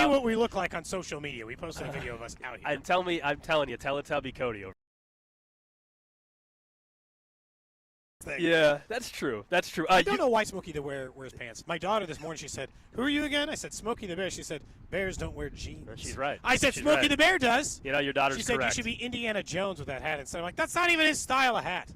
see what we look like on social media. We posted a video of us out here. I'm telling you, Teletubby Cody over. Yeah, that's true. That's true. I don't know why Smokey wears pants. My daughter this morning, she said, "Who are you again?" I said, "Smokey the Bear." She said, "Bears don't wear jeans." She's right. I said, "Smokey the Bear does." You know, your daughter's correct. She said, correct. "You should be Indiana Jones with that hat." And so I'm like, "That's not even his style of hat."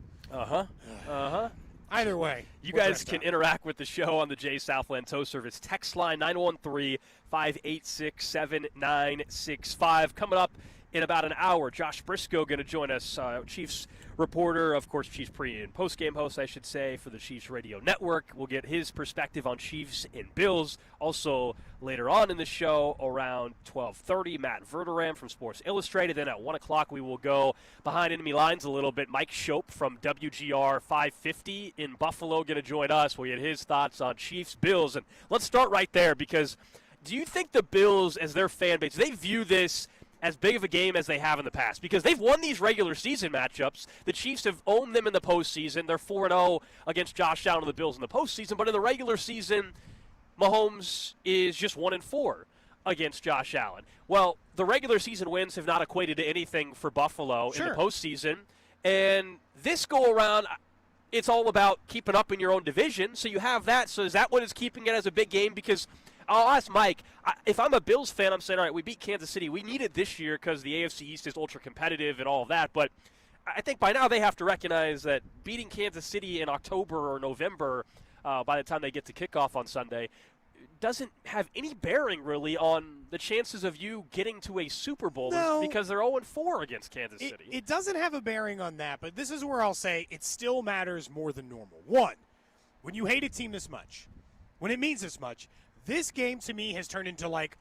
Either way. You guys can interact with the show on the J Southland Tow Service text line 913-586-7965. Coming up in about an hour, Josh Brisco going to join us, Chiefs reporter, of course, Chiefs pre- and post-game host, I should say, for the Chiefs Radio Network. We'll get his perspective on Chiefs and Bills. Also, later on in the show, around 12:30, Matt Verderame from Sports Illustrated. Then at 1 o'clock, we will go behind enemy lines a little bit. Mike Schoop from WGR 550 in Buffalo going to join us. We'll get his thoughts on Chiefs, Bills. And let's start right there, because do you think the Bills, as their fan base, they view this as big of a game as they have in the past? Because they've won these regular season matchups. The Chiefs have owned them in the postseason. They're 4-0 against Josh Allen and the Bills in the postseason. But in the regular season, Mahomes is just 1-4 against Josh Allen. Well, the regular season wins have not equated to anything for Buffalo in the postseason. And this go-around, it's all about keeping up in your own division. So you have that. So is that what is keeping it as a big game? Because I'll ask Mike, if I'm a Bills fan, I'm saying, all right, we beat Kansas City. We need it this year because the AFC East is ultra competitive and all of that. But I think by now they have to recognize that beating Kansas City in October or November, by the time they get to kickoff on Sunday, doesn't have any bearing really on the chances of you getting to a Super Bowl because they're 0-4 against Kansas City. It doesn't have a bearing on that, but this is where I'll say it still matters more than normal. One, when you hate a team this much, when it means this much, this game to me has turned into like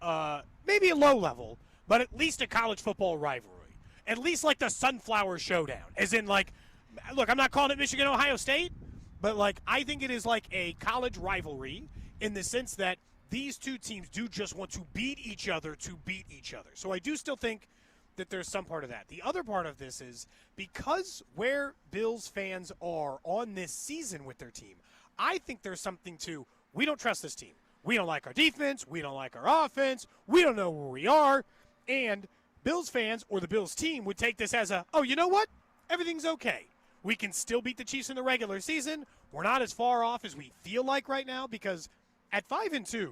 maybe a low level, but at least a college football rivalry. At least like the Sunflower Showdown. As in like, look, I'm not calling it Michigan-Ohio State, but like I think it is like a college rivalry in the sense that these two teams do just want to beat each other to beat each other. So I do still think that there's some part of that. The other part of this is because where Bills fans are on this season with their team, I think there's something to, we don't trust this team. We don't like our defense. We don't like our offense. We don't know where we are. And Bills fans or the Bills team would take this as oh, you know what? Everything's okay. We can still beat the Chiefs in the regular season. We're not as far off as we feel like right now because at 5-2,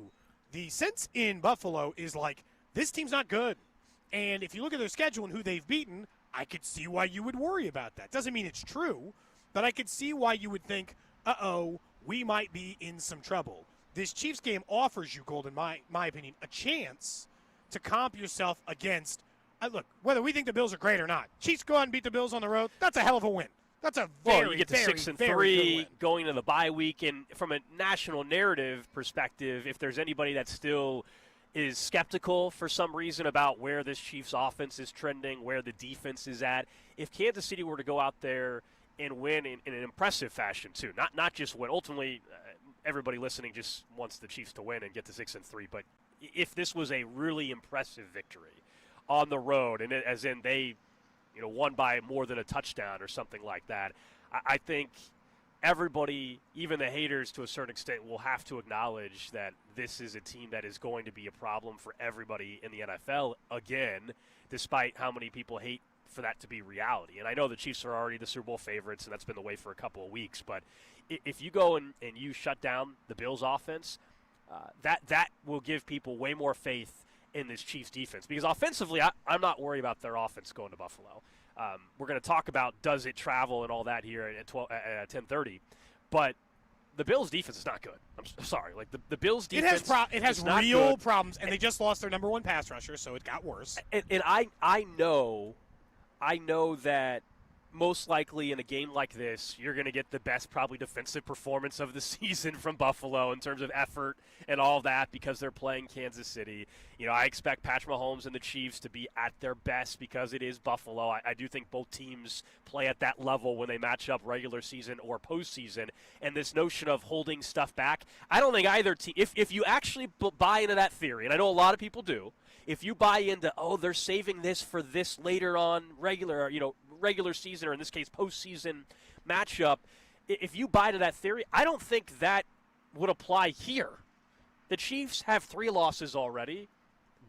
the sense in Buffalo is like this team's not good. And if you look at their schedule and who they've beaten, I could see why you would worry about that. Doesn't mean it's true, but I could see why you would think, we might be in some trouble. This Chiefs game offers you, Gold, in my opinion, a chance to comp yourself against, look, whether we think the Bills are great or not, Chiefs go out and beat the Bills on the road, that's a hell of a win. That's a very, you get to very, 6-3 going to the bye week, and from a national narrative perspective, if there's anybody that still is skeptical for some reason about where this Chiefs offense is trending, where the defense is at, if Kansas City were to go out there and win in an impressive fashion too, not just win, ultimately everybody listening just wants the Chiefs to win and get to 6-3. But if this was a really impressive victory on the road, and as in they, won by more than a touchdown or something like that, I think everybody, even the haters to a certain extent, will have to acknowledge that this is a team that is going to be a problem for everybody in the NFL again, despite how many people hate for that to be reality. And I know the Chiefs are already the Super Bowl favorites, and that's been the way for a couple of weeks, but if you go and you shut down the Bills' offense, that will give people way more faith in this Chiefs defense. Because offensively, I'm not worried about their offense going to Buffalo. We're going to talk about does it travel and all that here at 10:30. But the Bills' defense is not good. I'm sorry. Like the Bills' defense it has real problems, and they just lost their number one pass rusher, so it got worse. And I know that most likely in a game like this, you're going to get the best probably defensive performance of the season from Buffalo in terms of effort and all that because they're playing Kansas City. I expect Patrick Mahomes and the Chiefs to be at their best because it is Buffalo. I do think both teams play at that level when they match up regular season or postseason. And this notion of holding stuff back, I don't think either team, if you actually buy into that theory, and I know a lot of people do, if you buy into, they're saving this for this later on regular season, or in this case postseason matchup, if you buy to that theory, I don't think that would apply here. The Chiefs have 3 losses already.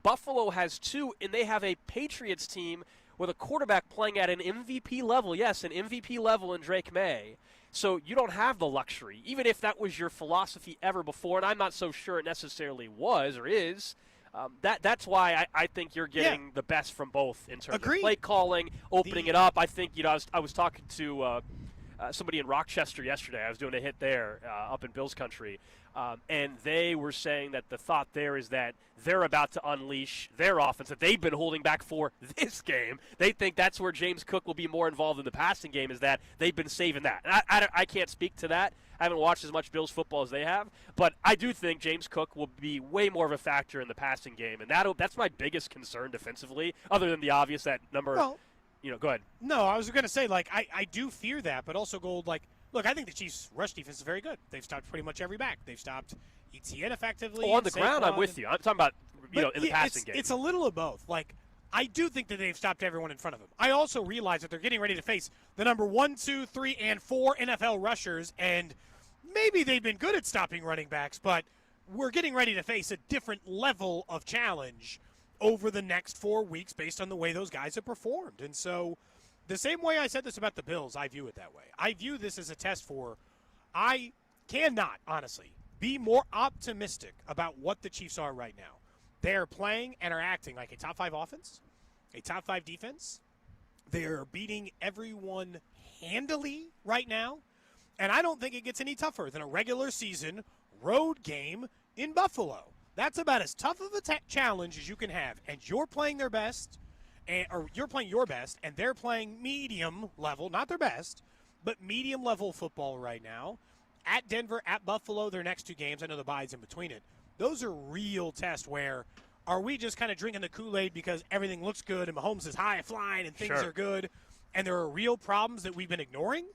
Buffalo has 2, and they have a Patriots team with a quarterback playing at an MVP level. Yes, an MVP level in Drake May. So you don't have the luxury, even if that was your philosophy ever before, and I'm not so sure it necessarily was or is. That's why I think you're getting the best from both in terms of play calling, opening it up. I think, I was talking to somebody in Rochester yesterday. I was doing a hit there up in Bills country, and they were saying that the thought there is that they're about to unleash their offense that they've been holding back for this game. They think that's where James Cook will be more involved in the passing game, is that they've been saving that. And I can't speak to that. I haven't watched as much Bills football as they have, but I do think James Cook will be way more of a factor in the passing game, and that's my biggest concern defensively, other than the obvious that number. Well, go ahead. No, I was going to say, I do fear that, but also, Gold, look, I think the Chiefs' rush defense is very good. They've stopped pretty much every back. They've stopped ETN effectively. On the ground, I'm with you. I'm talking about, in the passing game. It's a little of both. I do think that they've stopped everyone in front of them. I also realize that they're getting ready to face the number 1, 2, 3, and 4 NFL rushers, and maybe they've been good at stopping running backs, but we're getting ready to face a different level of challenge over the next 4 weeks based on the way those guys have performed. And so the same way I said this about the Bills, I view it that way. I view this as a test I cannot, honestly, be more optimistic about what the Chiefs are right now. They are playing and are acting like a top 5 offense, a top 5 defense. They are beating everyone handily right now. And I don't think it gets any tougher than a regular season road game in Buffalo. That's about as tough of a challenge as you can have. And you're playing their best, or you're playing your best, and they're playing medium level, not their best, but medium level football right now. At Denver, at Buffalo, their next 2 games, I know the bye's in between it. Those are real tests where are we just kind of drinking the Kool-Aid because everything looks good and Mahomes is high flying and things are good, and there are real problems that we've been ignoring?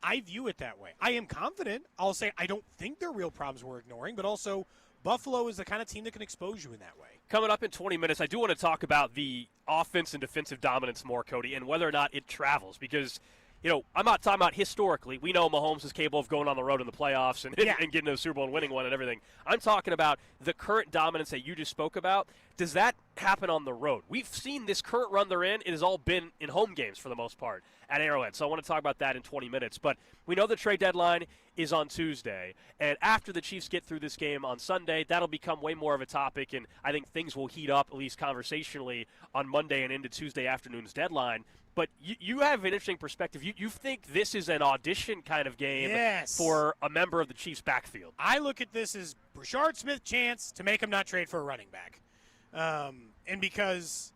I view it that way. I am confident. I'll say I don't think they're real problems we're ignoring, but also Buffalo is the kind of team that can expose you in that way. Coming up in 20 minutes, I do want to talk about the offense and defensive dominance more, Cody, and whether or not it travels. Because, I'm not talking about historically. We know Mahomes is capable of going on the road in the playoffs and getting to the Super Bowl and winning one and everything. I'm talking about the current dominance that you just spoke about. Does that happen on the road? We've seen this current run they're in. It has all been in home games for the most part at Arrowhead. So I want to talk about that in 20 minutes. But we know the trade deadline is on Tuesday. And after the Chiefs get through this game on Sunday, that'll become way more of a topic. And I think things will heat up, at least conversationally, on Monday and into Tuesday afternoon's deadline. But you have an interesting perspective. You think this is an audition kind of game for a member of the Chiefs' backfield. I look at this as Brashard Smith's chance to make him not trade for a running back. And because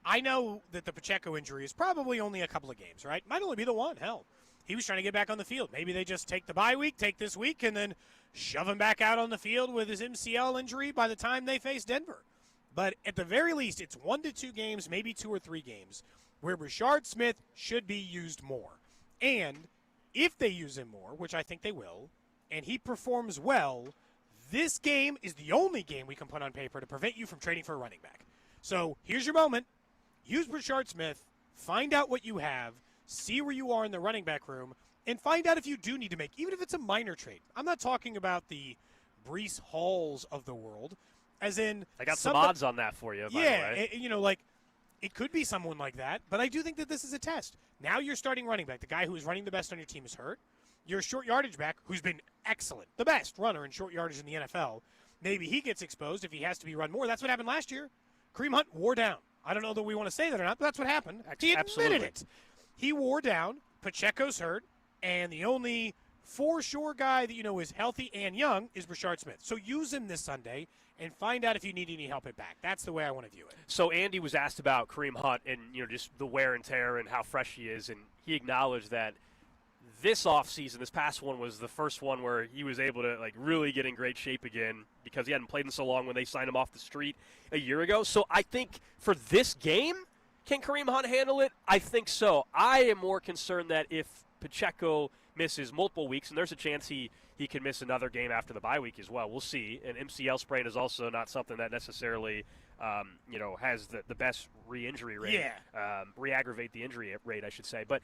I know that the Pacheco injury is probably only a couple of games, right? Might only be the one. Hell, he was trying to get back on the field. Maybe they just take the bye week, take this week, and then shove him back out on the field with his MCL injury by the time they face Denver. But at the very least, it's 1 to 2 games, maybe 2 or 3 games, where Brashard Smith should be used more. And if they use him more, which I think they will, and he performs well, this game is the only game we can put on paper to prevent you from trading for a running back. So here's your moment. Use Brashard Smith, find out what you have, see where you are in the running back room, and find out if you do need to make, even if it's a minor trade. I'm not talking about the Breece Halls of the world, as in I got some odds on that for you, by the way. It could be someone like that, but I do think that this is a test. Now you're starting running back. The guy who is running the best on your team is hurt. Your short yardage back, who's been excellent, the best runner in short yardage in the NFL, maybe he gets exposed if he has to be run more. That's what happened last year. Kareem Hunt wore down. I don't know that we want to say that or not, but that's what happened. He admitted it. He wore down. Pacheco's hurt, and the only for-sure guy that is healthy and young is Brashard Smith. So use him this Sunday and find out if you need any help at back. That's the way I want to view it. So Andy was asked about Kareem Hunt and just the wear and tear and how fresh he is, and he acknowledged that this offseason, this past one, was the first one where he was able to really get in great shape again because he hadn't played in so long when they signed him off the street a year ago. So I think for this game, can Kareem Hunt handle it? I think so. I am more concerned that if Pacheco misses multiple weeks, and there's a chance he can miss another game after the bye week as well. We'll see. And MCL sprain is also not something that necessarily has the best re-injury rate. Re-aggravate the injury rate, I should say. But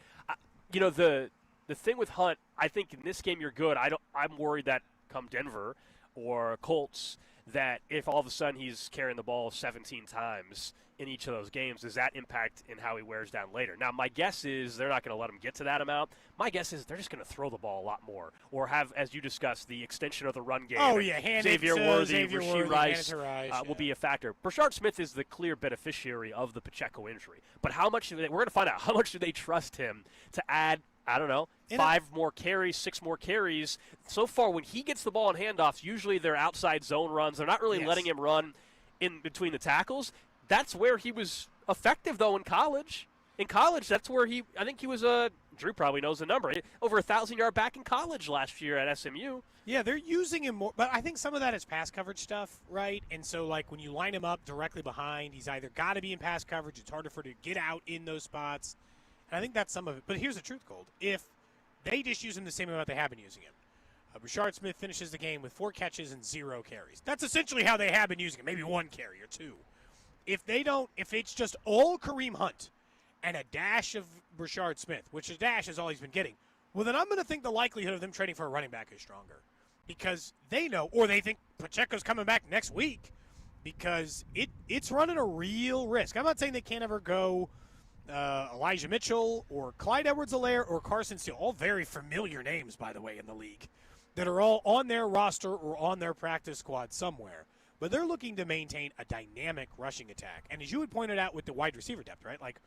the thing with Hunt, I think in this game you're good. I'm worried that come Denver or Colts that if all of a sudden he's carrying the ball 17 times in each of those games, does that impact in how he wears down later? Now, my guess is they're not going to let him get to that amount. My guess is they're just going to throw the ball a lot more, or have, as you discussed, the extension of the run game. Oh, yeah, hand Xavier it to Worthy, Xavier Rasheed Worthy, Rice, hand it to Rice, will be a factor. Brashard Smith is the clear beneficiary of the Pacheco injury. But how much, we're going to find out, how much do they trust him to add, I don't know, 5 more carries, 6 more carries. So far, when he gets the ball in handoffs, usually they're outside zone runs. They're not really letting him run in between the tackles. That's where he was effective, though, in college. In college, that's where I think he was Drew probably knows the number, over 1,000-yard back in college last year at SMU. Yeah, they're using him more, but I think some of that is pass coverage stuff, right? And so, like, when you line him up directly behind, he's either got to be in pass coverage, it's harder for him to get out in those spots. And I think that's some of it. But here's the truth, Gold. If they just use him the same amount they have been using him, Brashard Smith finishes the game with 4 catches and 0 carries. That's essentially how they have been using him, maybe 1 carry or 2. If it's just all Kareem Hunt and a dash of Brashard Smith, which a dash is all he's been getting, well, then I'm going to think the likelihood of them trading for a running back is stronger. Because they know, or they think Pacheco's coming back next week, because it's running a real risk. I'm not saying they can't ever go Elijah Mitchell or Clyde Edwards-Helaire or Carson Steele, all very familiar names, by the way, in the league, that are all on their roster or on their practice squad somewhere. But they're looking to maintain a dynamic rushing attack. And as you had pointed out with the wide receiver depth, right? Like,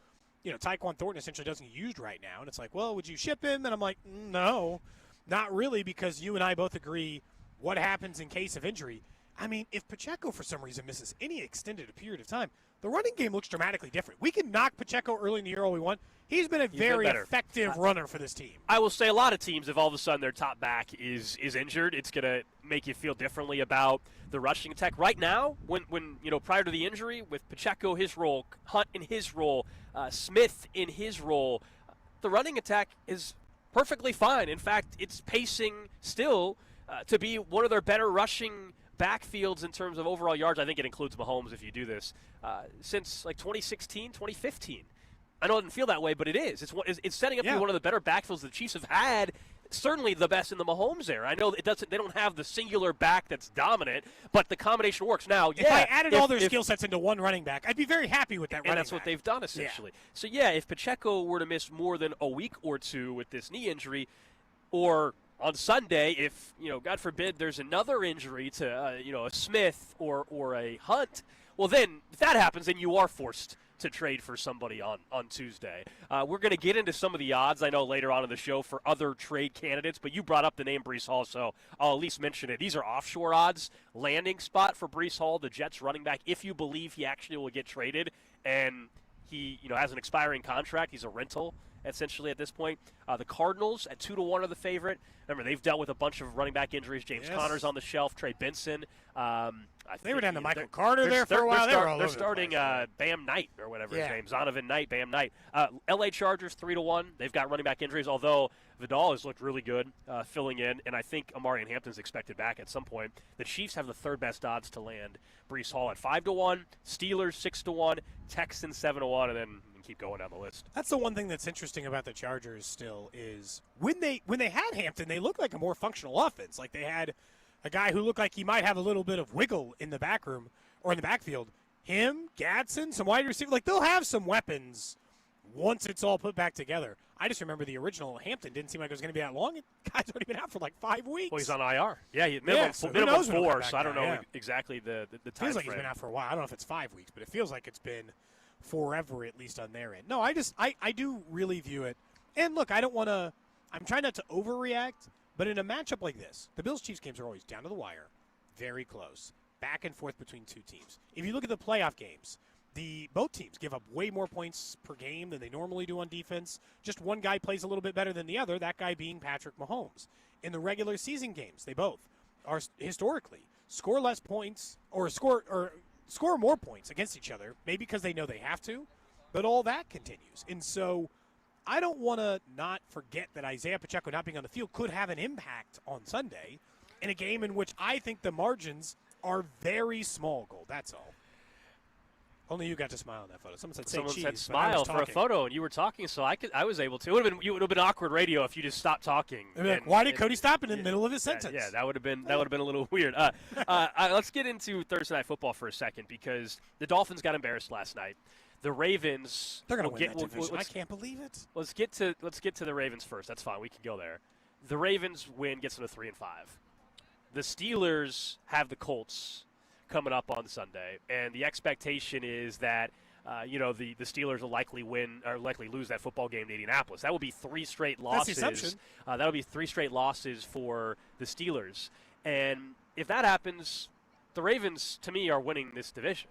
Tyquan Thornton essentially doesn't get used right now. And it's like, well, would you ship him? And I'm like, no, not really, because you and I both agree what happens in case of injury. I mean, if Pacheco for some reason misses any extended period of time, the running game looks dramatically different. We can knock Pacheco early in the year all we want. He's been a very effective runner for this team. I will say a lot of teams, if all of a sudden their top back is injured, it's going to make you feel differently about the rushing attack. Right now, when prior to the injury, with Pacheco his role, Hunt in his role, Smith in his role, the running attack is perfectly fine. In fact, it's pacing still to be one of their better rushing backfields in terms of overall yards. I think it includes Mahomes if you do this, since like 2016, 2015. I know it doesn't feel that way, but it is. It's setting up to be one of the better backfields the Chiefs have had. Certainly the best in the Mahomes era. I know they don't have the singular back that's dominant, but the combination works. Now, if I added all their skill sets into one running back, I'd be very happy with that running back. And that's what they've done, essentially. Yeah. So, if Pacheco were to miss more than a week or two with this knee injury, or on Sunday, if, God forbid, there's another injury to, a Smith or a Hunt, well, then, if that happens, then you are forced to trade for somebody on Tuesday. We're going to get into some of the odds, I know, later on in the show for other trade candidates, but you brought up the name Breece Hall, so I'll at least mention it. These are offshore odds. Landing spot for Breece Hall, the Jets running back, if you believe he actually will get traded, and he has an expiring contract. He's a rental, essentially, at this point. The Cardinals at 2-1 are the favorite. Remember, they've dealt with a bunch of running back injuries. James Conner's on the shelf. Trey Benson. They were down to Michael Carter there for a while. They're starting Bam Knight or whatever his name. Zonovan Knight, Bam Knight. L.A. Chargers 3-1. They've got running back injuries, although Vidal has looked really good filling in, and I think Amari Hampton's expected back at some point. The Chiefs have the third best odds to land Breece Hall at 5-1. Steelers 6-1. Texans 7-1, and then keep going down the list. That's the one thing that's interesting about the Chargers still is when they had Hampton, they looked like a more functional offense. Like they had a guy who looked like he might have a little bit of wiggle in the back room or in the backfield. Him, Gadsden, some wide receiver. Like they'll have some weapons once it's all put back together. I just remember the original Hampton didn't seem like it was going to be that long. Guy's already been out for like 5 weeks. Well, he's on IR. Yeah, minimum 4, so I don't know exactly the time feels like frame. He's been out for a while. I don't know if it's 5 weeks, but it feels like it's been forever, at least on their end. No, I do really view it. And look, I'm trying not to overreact, but in a matchup like this, the Bills-Chiefs games are always down to the wire, very close, back and forth between two teams. If you look at the playoff games, both teams give up way more points per game than they normally do on defense. Just one guy plays a little bit better than the other, that guy being Patrick Mahomes. In the regular season games, they both are historically score less points or score more points against each other, maybe because they know they have to, but all that continues. And so I don't want to not forget that Isaiah Pacheco not being on the field could have an impact on Sunday in a game in which I think the margins are very small, Gold. That's all. Only you got to smile on that photo. Someone said say Someone cheese, said but I was smile for a talking. photo, and you were talking, so I was able to. It would have been awkward radio if you just stopped talking. They'd be like, why did Cody stop in the middle of his sentence? Yeah, that would have been a little weird. Let's get into Thursday Night Football for a second because the Dolphins got embarrassed last night. The Ravens, They're going to win that division. I can't believe it. Let's get to the Ravens first. That's fine. We can go there. The Ravens win gets them to 3-5. The Steelers have the Colts coming up on Sunday, and the expectation is that the Steelers will likely lose that football game to Indianapolis. That will be 3 straight losses. That's the assumption. That'll be 3 straight losses for the Steelers, and if that happens, the Ravens to me are winning this division.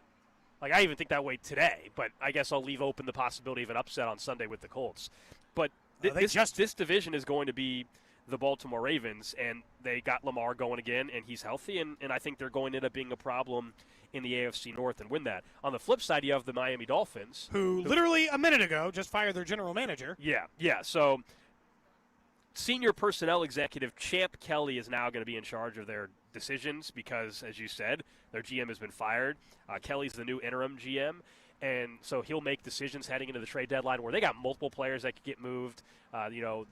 Like I even think that way today, but I guess I'll leave open the possibility of an upset on Sunday with the Colts. But this division is going to be the Baltimore Ravens, and they got Lamar going again, and he's healthy, and I think they're going to end up being a problem in the AFC North and win that. On the flip side, you have the Miami Dolphins. Who literally a minute ago just fired their general manager. Yeah. So senior personnel executive Champ Kelly is now going to be in charge of their decisions because, as you said, their GM has been fired. Kelly's the new interim GM. And so he'll make decisions heading into the trade deadline where they got multiple players that could get moved.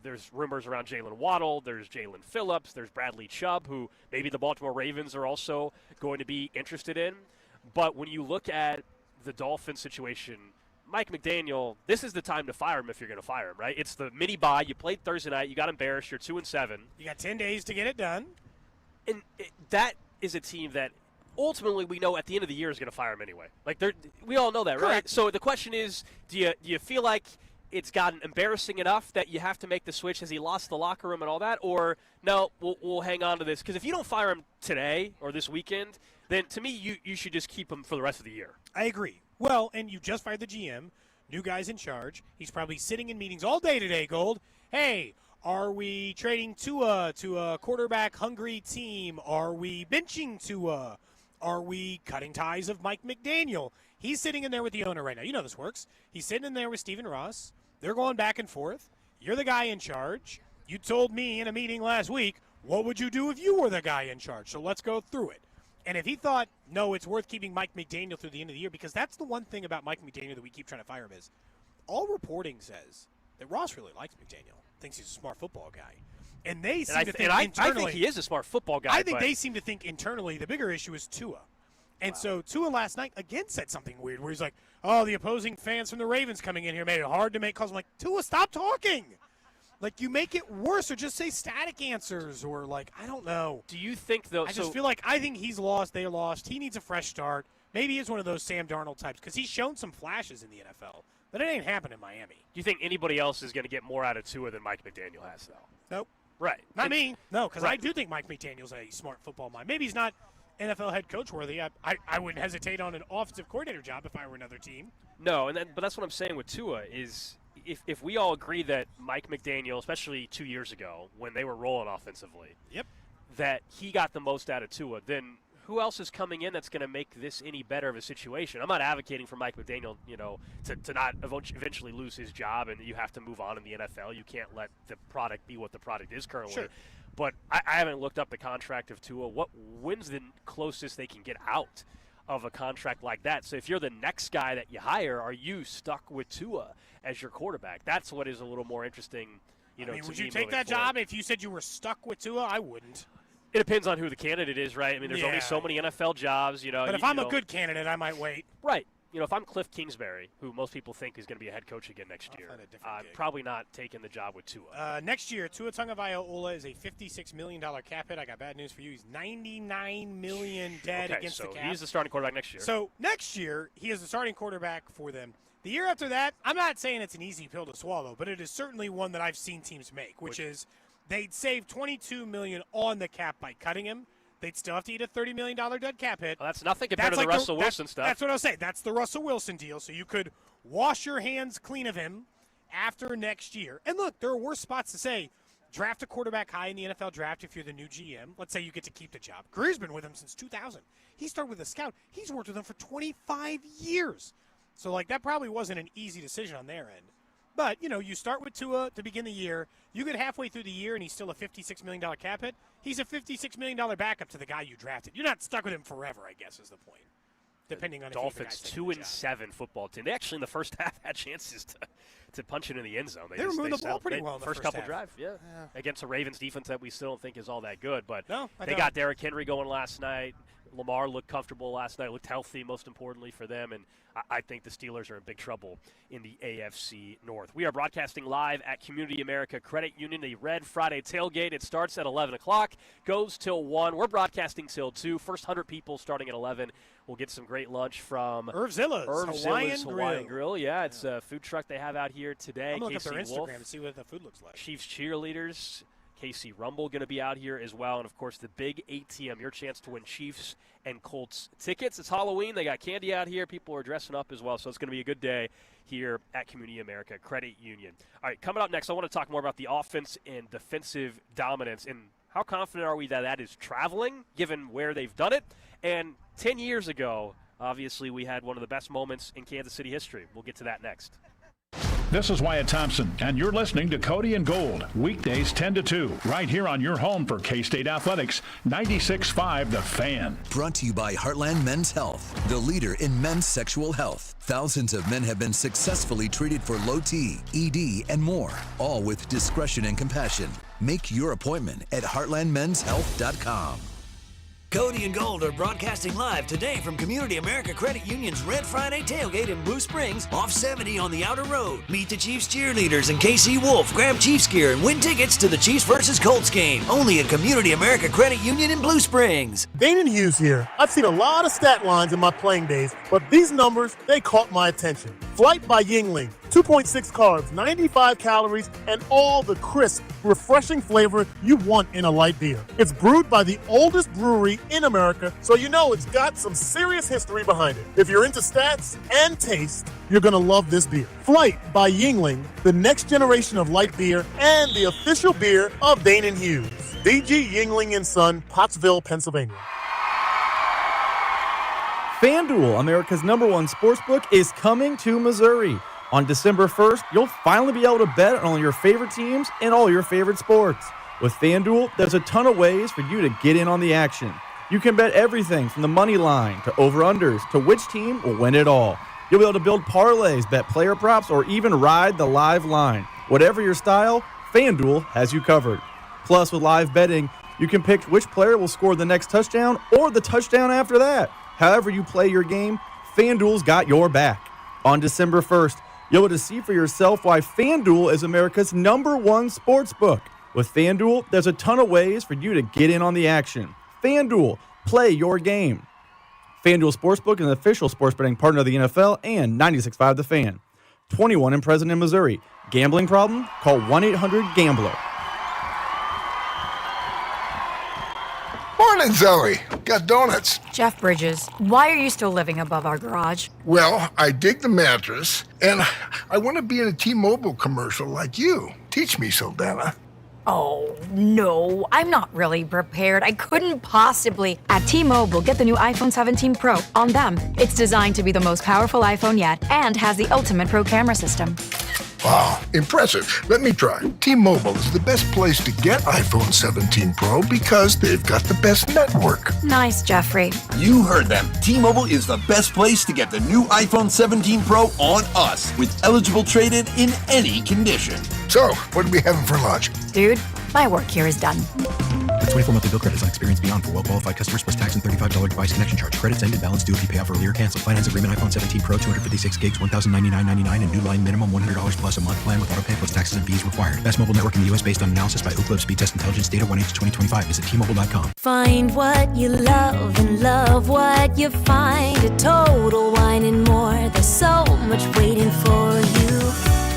There's rumors around Jalen Waddle. There's Jalen Phillips. There's Bradley Chubb, who maybe the Baltimore Ravens are also going to be interested in. But when you look at the Dolphins situation, Mike McDaniel, this is the time to fire him if you're going to fire him, right? It's the mini bye. You played Thursday night. You got embarrassed. You're 2-7. You got 10 days to get it done. And that is a team that ultimately we know at the end of the year is going to fire him anyway. Like we all know that, right? Correct. So the question is, do you feel like it's gotten embarrassing enough that you have to make the switch? Has he lost the locker room and all that? Or no, we'll hang on to this? Because if you don't fire him today or this weekend, then to me you should just keep him for the rest of the year. I agree. Well, and you just fired the GM. New guy's in charge. He's probably sitting in meetings all day today, Gold. Hey, are we trading Tua to a quarterback-hungry team? Are we benching Tua? Are we cutting ties of Mike McDaniel? He's sitting in there with the owner right now. You know this works. He's sitting in there with Stephen Ross. They're going back and forth. You're the guy in charge. You told me in a meeting last week, what would you do if you were the guy in charge? So let's go through it. And if he thought, no, it's worth keeping Mike McDaniel through the end of the year, because that's the one thing about Mike McDaniel that we keep trying to fire him is, all reporting says that Ross really likes McDaniel, thinks he's a smart football guy. And they seem to think internally. I think he is a smart football guy. I think they seem to think internally the bigger issue is Tua. And so Tua last night again said something weird where he's like, oh, the opposing fans from the Ravens coming in here made it hard to make calls. I'm like, Tua, stop talking. Like, you make it worse or just say static answers or, like, I don't know. Do you think, though? I just feel like I think he's lost. They're lost. He needs a fresh start. Maybe he's one of those Sam Darnold types because he's shown some flashes in the NFL. But it ain't happening in Miami. Do you think anybody else is going to get more out of Tua than Mike McDaniel has, though? Nope. Right. Not me. No, because I do think Mike McDaniel's a smart football mind. Maybe he's not NFL head coach worthy. I wouldn't hesitate on an offensive coordinator job if I were another team. No, but that's what I'm saying with Tua is if we all agree that Mike McDaniel, especially 2 years ago when they were rolling offensively, that he got the most out of Tua, then who else is coming in that's going to make this any better of a situation? I'm not advocating for Mike McDaniel, to not eventually lose his job and you have to move on in the NFL. You can't let the product be what the product is currently. Sure. But I haven't looked up the contract of Tua. When's the closest they can get out of a contract like that? So if you're the next guy that you hire, are you stuck with Tua as your quarterback? That's what is a little more interesting. Would you take that job if you said you were stuck with Tua? I wouldn't. It depends on who the candidate is, right? I mean, there's only so many NFL jobs, But if I'm a good candidate, I might wait. Right. If I'm Cliff Kingsbury, who most people think is going to be a head coach again next year, I'm probably not taking the job with Tua. Next year, Tua Tagovailoa is a $56 million cap hit. I got bad news for you. He's $99 million dead against the cap. So he's the starting quarterback next year. So next year, he is the starting quarterback for them. The year after that, I'm not saying it's an easy pill to swallow, but it is certainly one that I've seen teams make, which is they'd save $22 million on the cap by cutting him. They'd still have to eat a $30 million dead cap hit. Well, that's nothing compared to the Russell Wilson stuff. That's what I was saying. That's the Russell Wilson deal. So you could wash your hands clean of him after next year. And look, there are worse spots to say, draft a quarterback high in the NFL draft if you're the new GM. Let's say you get to keep the job. Greer's been with him since 2000. He started with a scout. He's worked with him for 25 years. So, that probably wasn't an easy decision on their end. But, you start with Tua to begin the year. You get halfway through the year and he's still a $56 million cap hit. He's a $56 million backup to the guy you drafted. You're not stuck with him forever, I guess, is the point. depending on Dolphins if 2-7 football team. They actually in the first half had chances to punch it in the end zone. They were moving the ball pretty well in the first couple drives, against a Ravens defense that we still don't think is all that good. But they got Derrick Henry going last night. Lamar looked comfortable last night, looked healthy, most importantly for them, and I think the Steelers are in big trouble in the AFC North. We are broadcasting live at Community America Credit Union, the Red Friday tailgate. It starts at 11 o'clock, goes till 1. We're broadcasting till 2. First 100 people starting at 11. We'll get some great lunch from Irvzilla's Hawaiian Grill. Yeah, it's a food truck they have out here today. I'm going to look up their Wolf, Instagram and see what the food looks like. Chiefs cheerleaders. KC Rumble going to be out here as well. And, of course, the big ATM, your chance to win Chiefs and Colts tickets. It's Halloween. They got candy out here. People are dressing up as well. So it's going to be a good day here at Community America Credit Union. All right, coming up next, I want to talk more about the offense and defensive dominance. And how confident are we that that is traveling, given where they've done it? And 10 years ago, obviously, we had one of the best moments in Kansas City history. We'll get to that next. This is Wyatt Thompson, and you're listening to Cody and Gold, weekdays 10 to 2, right here on your home for K-State Athletics, 96.5 The Fan. Brought to you by Heartland Men's Health, the leader in men's sexual health. Thousands of men have been successfully treated for low T, ED, and more, all with discretion and compassion. Make your appointment at heartlandmenshealth.com. Cody and Gold are broadcasting live today from Community America Credit Union's Red Friday tailgate in Blue Springs, off 70 on the outer road. Meet the Chiefs cheerleaders and KC Wolf. Grab Chiefs gear and win tickets to the Chiefs versus Colts game. Only at Community America Credit Union in Blue Springs. Dane Hughes here. I've seen a lot of stat lines in my playing days, but these numbers, they caught my attention. Flight by Yingling. 2.6 carbs, 95 calories, and all the crisp, refreshing flavor you want in a light beer. It's brewed by the oldest brewery in America, so you know it's got some serious history behind it. If you're into stats and taste, you're going to love this beer. Flight by Yingling, the next generation of light beer and the official beer of Dane Hughes. DG Yingling & Son, Pottsville, Pennsylvania. FanDuel, America's #1 sportsbook, is coming to Missouri. On December 1st, you'll finally be able to bet on all your favorite teams and all your favorite sports. With FanDuel, there's a ton of ways for you to get in on the action. You can bet everything from the money line to over-unders to which team will win it all. You'll be able to build parlays, bet player props, or even ride the live line. Whatever your style, FanDuel has you covered. Plus, with live betting, you can pick which player will score the next touchdown or the touchdown after that. However you play your game, FanDuel's got your back. On December 1st, you'll be able to see for yourself why FanDuel is America's #1 sportsbook. With FanDuel, there's a ton of ways for you to get in on the action. FanDuel, play your game. FanDuel Sportsbook is an official sports betting partner of the NFL and 96.5 The Fan. 21 and present in Missouri. Gambling problem? Call 1-800-GAMBLER. Morning, Zoe. Got donuts. Jeff Bridges, why are you still living above our garage? Well, I dig the mattress, and I want to be in a T-Mobile commercial like you. Teach me, Saldana. Oh, no, I'm not really prepared. I couldn't possibly. At T-Mobile, get the new iPhone 17 Pro. On them, it's designed to be the most powerful iPhone yet and has the ultimate pro camera system. Wow, impressive. Let me try. T-Mobile is the best place to get iPhone 17 Pro because they've got the best network. Nice, Jeffrey. You heard them. T-Mobile is the best place to get the new iPhone 17 Pro on us with eligible trade-in in any condition. So, what are we having for lunch? Dude, my work here is done. 24 monthly bill credits on experience beyond for well-qualified customers plus tax and $35 device connection charge. Credits end and balance due if you pay off earlier. Cancel. Finance agreement iPhone 17 Pro 256 gigs, $1,099.99 and new line minimum $100 plus a month plan with auto pay plus taxes and fees required. Best mobile network in the U.S. based on analysis by Ookla Speed Test Intelligence data 1H2025. Visit T-Mobile.com. Find what you love and love what you find. A Total Wine and More. There's so much waiting for you.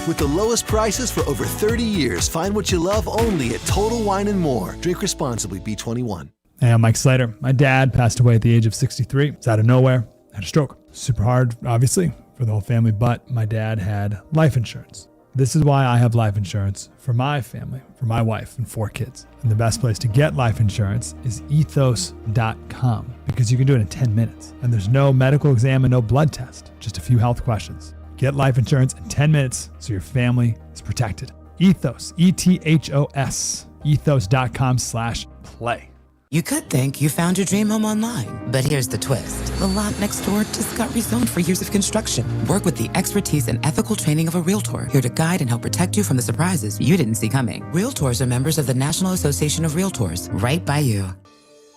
With the lowest prices for over 30 years, find what you love only at Total Wine & More. Drink responsibly, B21. Hey, I'm Mike Slater. My dad passed away at the age of 63. It's out of nowhere. Had a stroke. Super hard, obviously, for the whole family, but my dad had life insurance. This is why I have life insurance for my family, for my wife and 4 kids. And the best place to get life insurance is ethos.com because you can do it in 10 minutes. And there's no medical exam and no blood test, just a few health questions. Get life insurance in 10 minutes so your family is protected. Ethos, E-T-H-O-S, ethos.com/play. You could think you found your dream home online, but here's the twist. The lot next door just got rezoned for years of construction. Work with the expertise and ethical training of a Realtor, here to guide and help protect you from the surprises you didn't see coming. Realtors are members of the National Association of Realtors, right by you.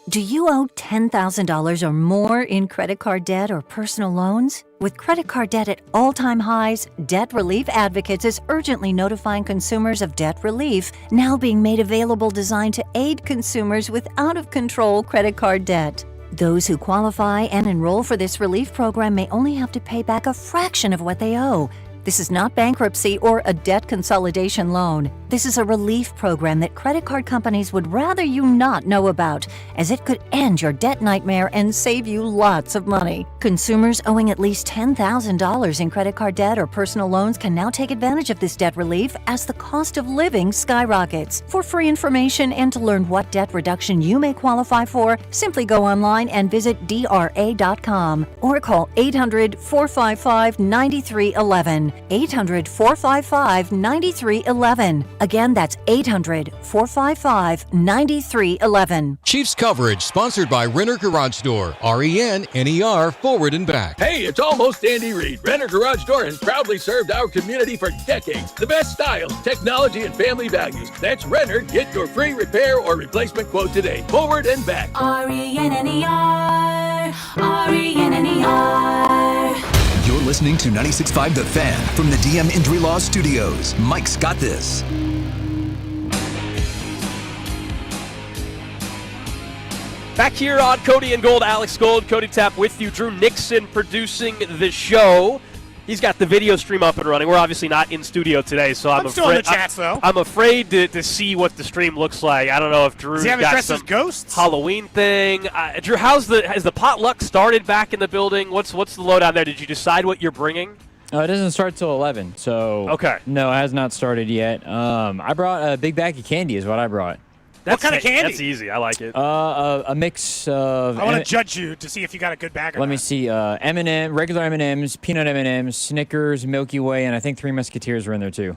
Do you owe $10,000 or more in credit card debt or personal loans? With credit card debt at all-time highs, Debt Relief Advocates is urgently notifying consumers of debt relief, now being made available designed to aid consumers with out-of-control credit card debt. Those who qualify and enroll for this relief program may only have to pay back a fraction of what they owe. This is not bankruptcy or a debt consolidation loan. This is a relief program that credit card companies would rather you not know about, as it could end your debt nightmare and save you lots of money. Consumers owing at least $10,000 in credit card debt or personal loans can now take advantage of this debt relief as the cost of living skyrockets. For free information and to learn what debt reduction you may qualify for, simply go online and visit DRA.com or call 800-455-9311. 800-455-9311. Again, that's 800-455-9311. Chiefs coverage sponsored by Renner Garage Door, RENNER, forward and back. Hey, it's almost Andy Reid. Renner Garage Door has proudly served our community for decades. The best styles, technology, and family values. That's Renner. Get your free repair or replacement quote today. Forward and back. RENNER, RENNER. You're listening to 96.5 The Fan from the DM Injury Law Studios. Mike's got this. Back here on Cody and Gold, Alex Gold, Cody Tapp with you. Drew Nixon producing the show. He's got the video stream up and running. We're obviously not in studio today, so I'm still in the chats, though. I'm afraid to see what the stream looks like. I don't know if Drew's got some ghosts? Halloween thing. Drew, has the potluck started back in the building? What's the lowdown there? Did you decide what you're bringing? It doesn't start till 11, so okay. No, it has not started yet. I brought a big bag of candy is what I brought. What kind of candy? That's easy. I like it. A mix of. I want to judge you to see if you got a good bag or Let not. me see. M&M, regular M&Ms, peanut M&Ms, Snickers, Milky Way, and I think Three Musketeers were in there too.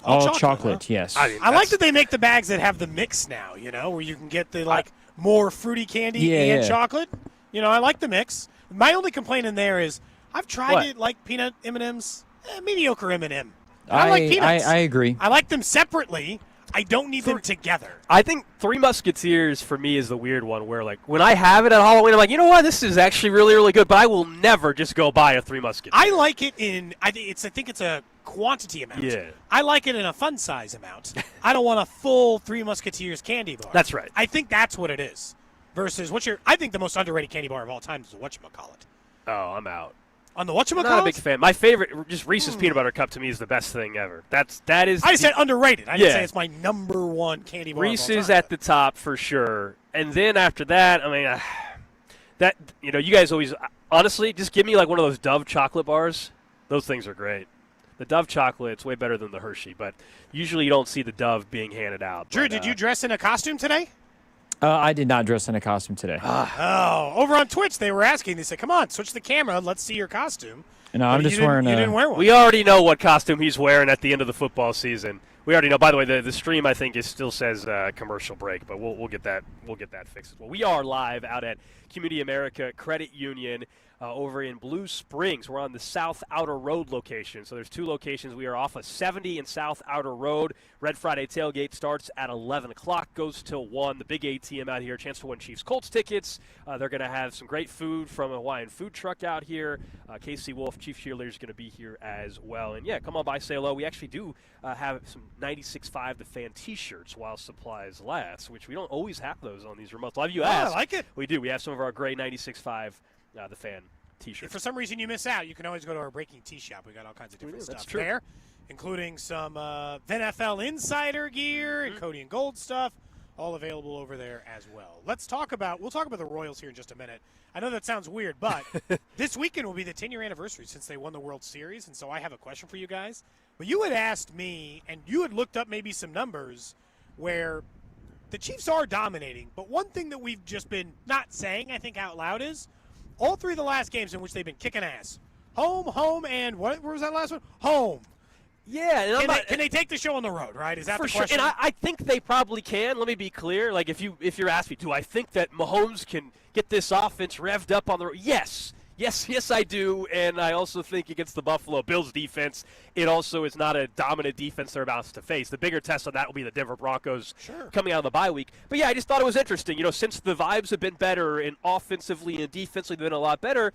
All chocolate, yes. I like that they make the bags that have the mix now, where you can get the more fruity candy and chocolate. I like the mix. My only complaint in there is I've tried it like peanut M&Ms, mediocre M&M. I like peanuts. I agree. I like them separately. I don't need them together. I think Three Musketeers for me is the weird one where, when I have it at Halloween, I'm like, you know what, this is actually really, really good, but I will never just go buy a Three Musketeers. I like it I think it's a quantity amount. Yeah. I like it in a fun size amount. I don't want a full Three Musketeers candy bar. That's right. I think that's what it is. Versus I think the most underrated candy bar of all time is the whatchamacallit. Oh, I'm out. On the whatchamacallit? Not a big fan. My favorite, just Reese's Peanut Butter Cup to me is the best thing ever. That is. I said underrated. I didn't say it's my number one candy bar. Reese's at the top for sure, and then after that, I mean, you guys always honestly just give me one of those Dove chocolate bars. Those things are great. The Dove chocolate's way better than the Hershey, but usually you don't see the Dove being handed out. Drew, did you dress in a costume today? I did not dress in a costume today. Over on Twitch, they were asking. They said, come on, switch the camera. Let's see your costume. No, I'm just wearing You didn't wear one. We already know what costume he's wearing at the end of the football season. We already know. By the way, the stream, I think, still says commercial break, but we'll get that fixed as well. We are live out at Community America Credit Union over in Blue Springs. We're on the South Outer Road location. So there's two locations. We are off of 70 and South Outer Road. Red Friday tailgate starts at 11 o'clock, goes till 1. The big ATM out here, chance to win Chiefs Colts tickets. They're going to have some great food from a Hawaiian food truck out here. Casey Wolf, Chief Cheerleader, is going to be here as well. And, yeah, come on by, say hello. We actually do have some 96.5 The Fan T-shirts while supplies last, which we don't always have those on these remotes. A lot of you ask. I like it. We do. We have some of our gray 96.5 The Fan T-shirts. If for some reason you miss out, you can always go to our Breaking Tea shop. We got all kinds of different stuff there, including some NFL Insider gear and Cody and Gold stuff, all available over there as well. We'll talk about the Royals here in just a minute. I know that sounds weird, but this weekend will be the 10-year anniversary since they won the World Series, and so I have a question for you guys. But you had asked me, and you had looked up maybe some numbers where the Chiefs are dominating, but one thing that we've just been not saying, I think, out loud is all three of the last games in which they've been kicking ass. Home, and what was that last one? Home. Yeah, and can they take the show on the road, right? Is that for the question? Sure. And I think they probably can. Let me be clear. Like, if you're asking me, do I think that Mahomes can get this offense revved up on the road? Yes. Yes, I do, and I also think against the Buffalo Bills defense, it also is not a dominant defense they're about to face. The bigger test on that will be the Denver Broncos coming out of the bye week. But, yeah, I just thought it was interesting. Since the vibes have been better and offensively and defensively they've been a lot better,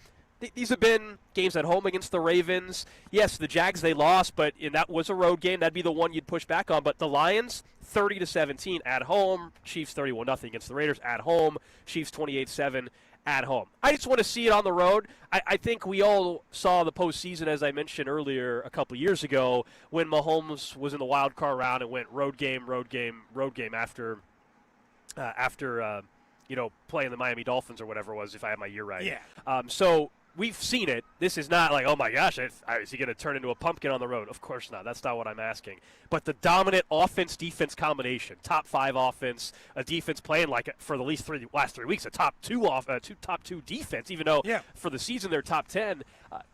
these have been games at home against the Ravens. Yes, the Jags, they lost, but that was a road game. That'd be the one you'd push back on. But the Lions, 30-17 at home. Chiefs 31-0 against the Raiders at home. Chiefs 28-7 at home. I just want to see it on the road. I think we all saw the postseason, as I mentioned earlier, a couple years ago when Mahomes was in the wild card round and went road game after playing the Miami Dolphins or whatever it was, if I have my year right. Yeah. So we've seen it. This is not like, oh my gosh, is he going to turn into a pumpkin on the road? Of course not. That's not what I'm asking. But the dominant offense-defense combination, top 5 offense, a defense playing like for the last 3 weeks, a top 2 defense, even though for the season they're top 10.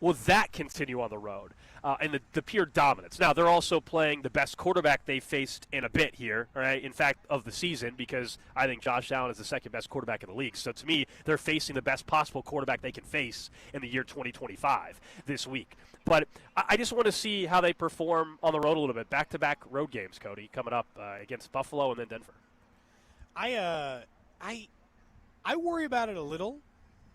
Will that continue on the road? And the pure dominance. Now, they're also playing the best quarterback they faced in a bit here, right? In fact, of the season, because I think Josh Allen is the second best quarterback in the league. So to me, they're facing the best possible quarterback they can face in the year 2025 this week. But I just want to see how they perform on the road a little bit. Back-to-back road games, Cody, coming up against Buffalo and then Denver. I worry about it a little.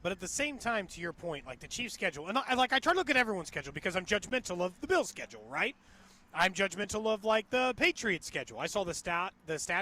But at the same time, to your point, like the Chiefs' schedule, and I try to look at everyone's schedule because I'm judgmental of the Bills' schedule, right? I'm judgmental of like the Patriots' schedule. I saw the stat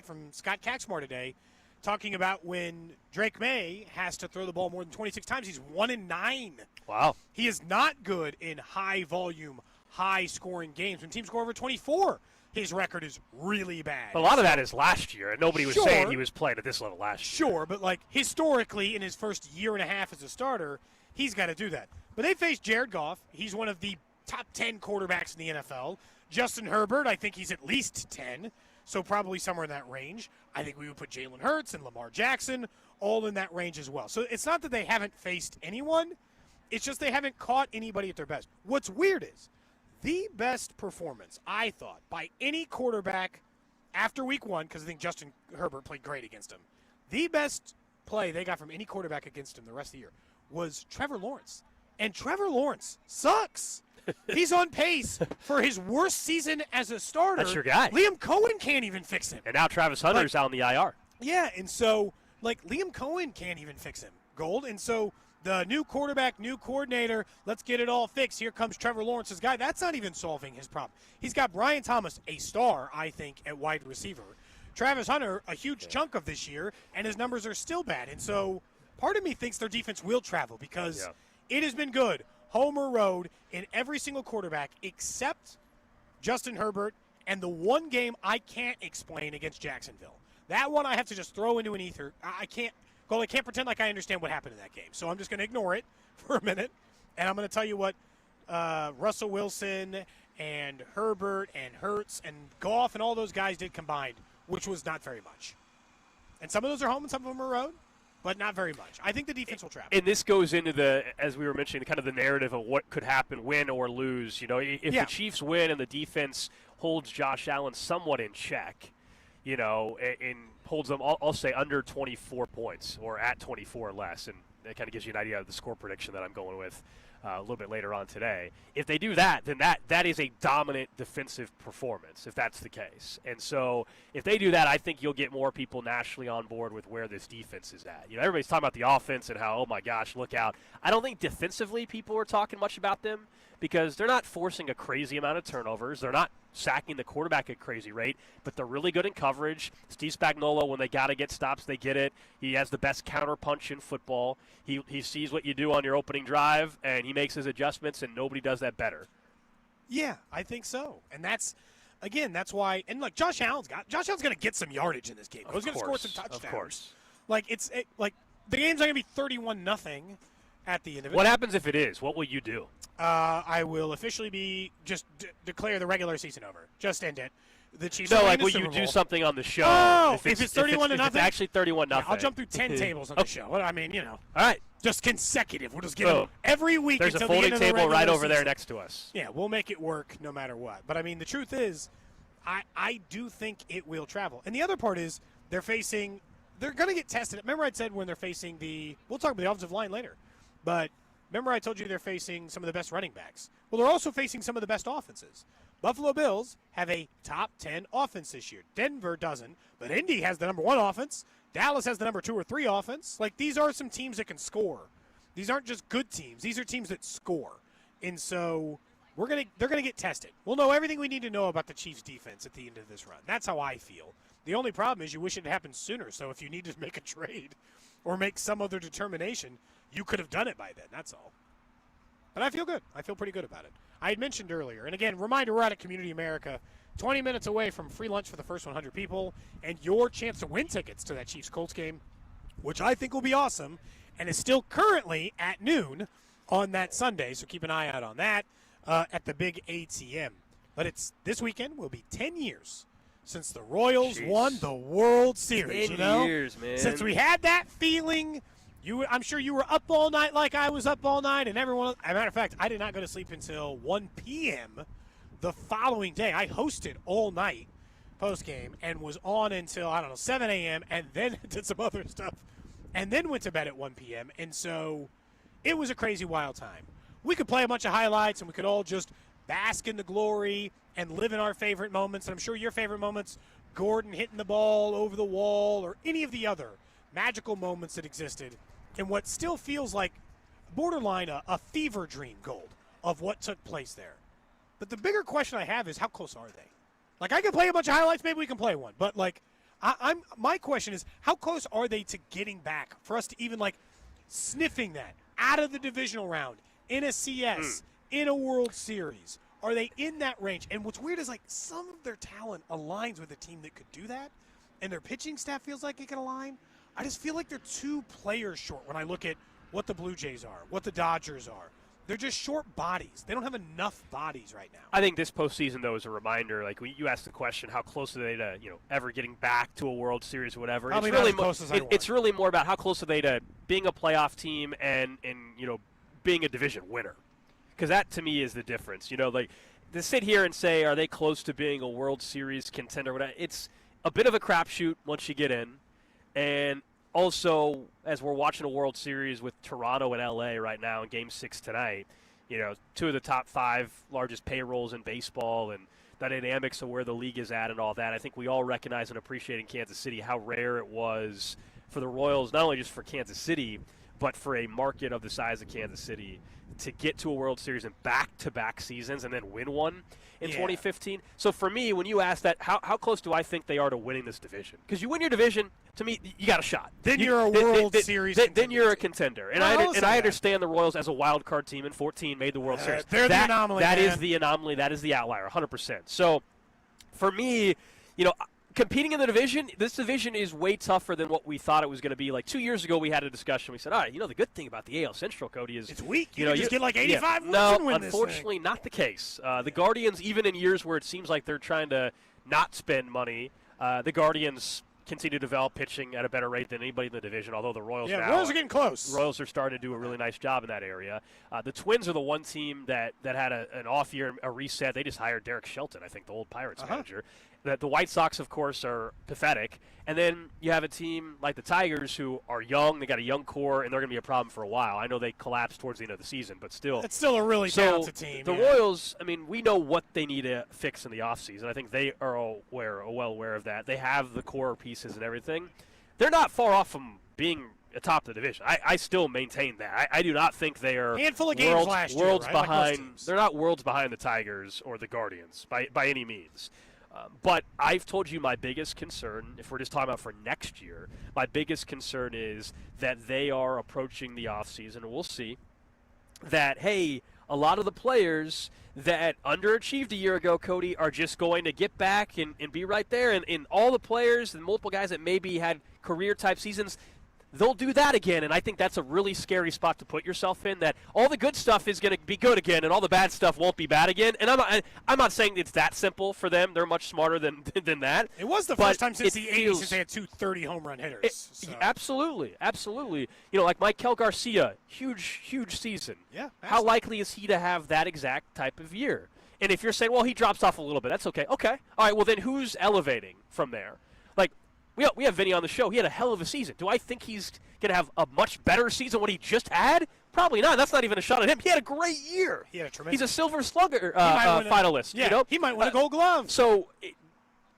from Scott Kaczmar today, talking about when Drake May has to throw the ball more than 26 times, he's 1-9. Wow. He is not good in high volume, high scoring games. When teams score over 24, his record is really bad. A lot of that is last year, and nobody was saying he was playing at this level last year. Sure, but like historically, in his first year and a half as a starter, he's got to do that. But they faced Jared Goff. He's one of the top 10 quarterbacks in the NFL. Justin Herbert, I think he's at least 10, so probably somewhere in that range. I think we would put Jalen Hurts and Lamar Jackson all in that range as well. So it's not that they haven't faced anyone. It's just they haven't caught anybody at their best. What's weird is the best performance, I thought, by any quarterback after week 1, because I think Justin Herbert played great against him, the best play they got from any quarterback against him the rest of the year was Trevor Lawrence. And Trevor Lawrence sucks. He's on pace for his worst season as a starter. That's your guy. Liam Cohen can't even fix him. And now Travis Hunter's out on the IR. Yeah, and so, Liam Cohen can't even fix him, Gold. And so the new quarterback, new coordinator, let's get it all fixed. Here comes Trevor Lawrence's guy. That's not even solving his problem. He's got Brian Thomas, a star, I think, at wide receiver. Travis Hunter, a huge chunk of this year, and his numbers are still bad. And so part of me thinks their defense will travel because it has been good, home or road, in every single quarterback except Justin Herbert and the one game I can't explain against Jacksonville. That one I have to just throw into an ether. I can't pretend like I understand what happened in that game. So I'm just going to ignore it for a minute, and I'm going to tell you what Russell Wilson and Herbert and Hurts and Goff and all those guys did combined, which was not very much. And some of those are home and some of them are road, but not very much. I think the defense will travel. And this goes into as we were mentioning, kind of the narrative of what could happen, win or lose. If the Chiefs win and the defense holds Josh Allen somewhat in check, and holds them, I'll say, under 24 points or at 24 or less. And that kind of gives you an idea of the score prediction that I'm going with a little bit later on today. If they do that, then that is a dominant defensive performance, if that's the case. And so if they do that, I think you'll get more people nationally on board with where this defense is at. Everybody's talking about the offense and how, oh, my gosh, look out. I don't think defensively people are talking much about them because they're not forcing a crazy amount of turnovers. They're not sacking the quarterback at a crazy rate, but they're really good in coverage. Steve Spagnuolo, when they got to get stops, they get it. He has the best counter punch in football. He sees what you do on your opening drive, and he makes his adjustments, and nobody does that better. Yeah, I think so. And that's why. And look, Josh Allen's going to get some yardage in this game. He's going to score some touchdowns. Of course. The game's not going to be 31-0 at the end of it. What happens if it is? What will you do? I will officially declare the regular season over. Just end it. the Chiefs. No, are like winning will the you Super do Bowl. something on the show? Oh, if it's 31 to if nothing. It's actually 31-0. Yeah, I'll jump through 10 tables on the show. Well, I mean, All right. just consecutive. We'll just get them every week. There's a until the folding end of the table right regular over there season. next to us. Yeah, we'll make it work no matter what. But I mean, the truth is, I do think it will travel. And the other part is they're going to get tested. Remember I said when they're facing we'll talk about the offensive line later, but remember I told you they're facing some of the best running backs. Well, they're also facing some of the best offenses. Buffalo Bills have a top 10 offense this year. Denver doesn't, but Indy has the number 1 offense. Dallas has the number 2 or 3 offense. Like, these are some teams that can score. These aren't just good teams. These are teams that score. And so they're gonna get tested. We'll know everything we need to know about the Chiefs' defense at the end of this run. That's how I feel. The only problem is you wish it had happened sooner. So if you need to make a trade or make some other determination, you could have done it by then. That's all. But I feel good. I feel pretty good about it. I had mentioned earlier, and again, reminder, we're out at Community America, 20 minutes away from free lunch for the first 100 people, and your chance to win tickets to that Chiefs-Colts game, which I think will be awesome, and is still currently at noon on that Sunday, so keep an eye out on that at the big ATM. But this weekend will be 10 years since the Royals won the World Series. 10 years, man. Since we had that feeling. I'm sure you were up all night like I was up all night, and everyone. As a matter of fact, I did not go to sleep until 1 p.m. the following day. I hosted all night post game and was on until 7 a.m. and then did some other stuff, and then went to bed at 1 p.m. And so it was a crazy wild time. We could play a bunch of highlights, and we could all just bask in the glory and live in our favorite moments. And I'm sure your favorite moments, Gordon hitting the ball over the wall, or any of the other magical moments that existed in what still feels like borderline a fever dream, Gold, of what took place there. But the bigger question I have is, how close are they? Like, I can play a bunch of highlights, maybe we can play one, but like, my question is, how close are they to getting back for us to even like sniffing that out of the divisional round in a CS, in a World Series? Are they in that range? And what's weird is like some of their talent aligns with a team that could do that, and their pitching staff feels like it can align. I just feel like they're 2 players short when I look at what the Blue Jays are, what the Dodgers are. They're just short bodies. They don't have enough bodies right now. I think this postseason, though, is a reminder. Like, you asked the question, how close are they to, ever getting back to a World Series or whatever? Probably not as close as I want. It's really more about how close are they to being a playoff team and being a division winner. Because that, to me, is the difference. Like, to sit here and say, are they close to being a World Series contender? Whatever, it's a bit of a crapshoot once you get in. And also, as we're watching a World Series with Toronto and LA right now in Game 6 tonight, 2 of the top 5 largest payrolls in baseball and the dynamics of where the league is at and all that, I think we all recognize and appreciate in Kansas City how rare it was for the Royals, not only just for Kansas City, but for a market of the size of Kansas City to get to a World Series in back-to-back seasons and then win one in 2015. So for me, when you ask that, how close do I think they are to winning this division? Because you win your division, to me, you got a shot. Then you're a World Series contender. Then you're a contender. And I understand the Royals as a wild card team in 14 made the World Series. They're the anomaly, That man. is the anomaly. That is the outlier, 100%. So for me, competing in the division, this division is way tougher than what we thought it was going to be. Like 2 years ago, we had a discussion. We said, all right, the good thing about the AL Central, Cody, is it's weak. You can just get like 85 wins No, and win this unfortunately, thing. not the case. The Guardians, even in years where it seems like they're trying to not spend money, the Guardians continue to develop pitching at a better rate than anybody in the division, although the Royals Royals are getting close. Royals are starting to do a really nice job in that area. The Twins are the one team that had an off year, a reset. They just hired Derek Shelton, I think, the old Pirates manager. The White Sox, of course, are pathetic. And then you have a team like the Tigers who are young. They got a young core, and they're going to be a problem for a while. I know they collapsed towards the end of the season, but still. It's still a really talented team. The Royals, we know what they need to fix in the offseason. I think they are well aware of that. They have the core pieces and everything. They're not far off from being atop the division. I still maintain that. I do not think they are handful of games last year, worlds right? Like most behind. teams. They're not worlds behind the Tigers or the Guardians by any means. But I've told you my biggest concern, if we're just talking about for next year, my biggest concern is that they are approaching the offseason, and we'll see, that, hey, a lot of the players that underachieved a year ago, Cody, are just going to get back and be right there. And all the players and multiple guys that maybe had career-type seasons, they'll do that again, and I think that's a really scary spot to put yourself in, that all the good stuff is going to be good again and all the bad stuff won't be bad again. And I'm not saying it's that simple for them. They're much smarter than that. It was the first time since the 80s since they had 2 30-home run hitters. Absolutely. Like Maikel Garcia, huge season. Yeah. How likely is he to have that exact type of year? And if you're saying, well, he drops off a little bit, that's okay. Okay. All right, well, then who's elevating from there? Like, we have Vinny on the show. He had a hell of a season. Do I think he's going to have a much better season than what he just had? Probably not. That's not even a shot at him. He had a great year. He had a tremendous. He's a Silver Slugger finalist. Yeah, you know? he might win a Gold Glove. So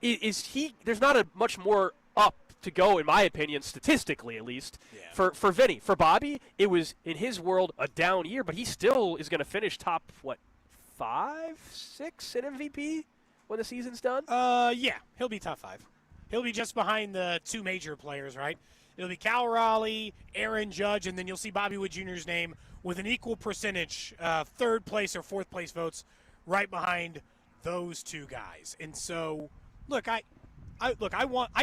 is he? There's not a much more up to go, in my opinion, statistically at least, for Vinny. For Bobby, it was, in his world, a down year, but he still is going to finish top, 5, 6 in MVP when the season's done? Yeah, he'll be top 5. He'll be just behind the 2 major players, right? It'll be Cal Raleigh, Aaron Judge, and then you'll see Bobby Wood Jr.'s name with an equal percentage, 3rd place or 4th place votes, right behind those 2 guys. And so, look, I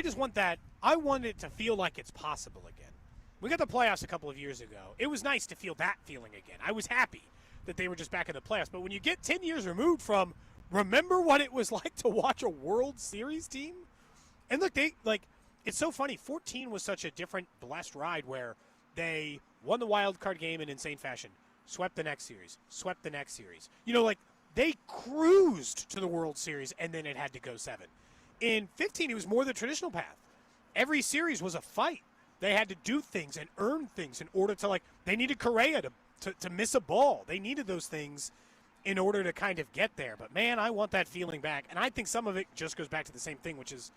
just want that. I want it to feel like it's possible again. We got the playoffs a couple of years ago. It was nice to feel that feeling again. I was happy that they were just back in the playoffs. But when you get 10 years removed from, remember what it was like to watch a World Series team? And look, it's so funny. 14 was such a different, blessed ride where they won the wild card game in insane fashion, swept the next series. They cruised to the World Series, and then it had to go 7. In 15, it was more the traditional path. Every series was a fight. They had to do things and earn things in order to, they needed Correa to miss a ball. They needed those things in order to kind of get there. But, man, I want that feeling back. And I think some of it just goes back to the same thing, which is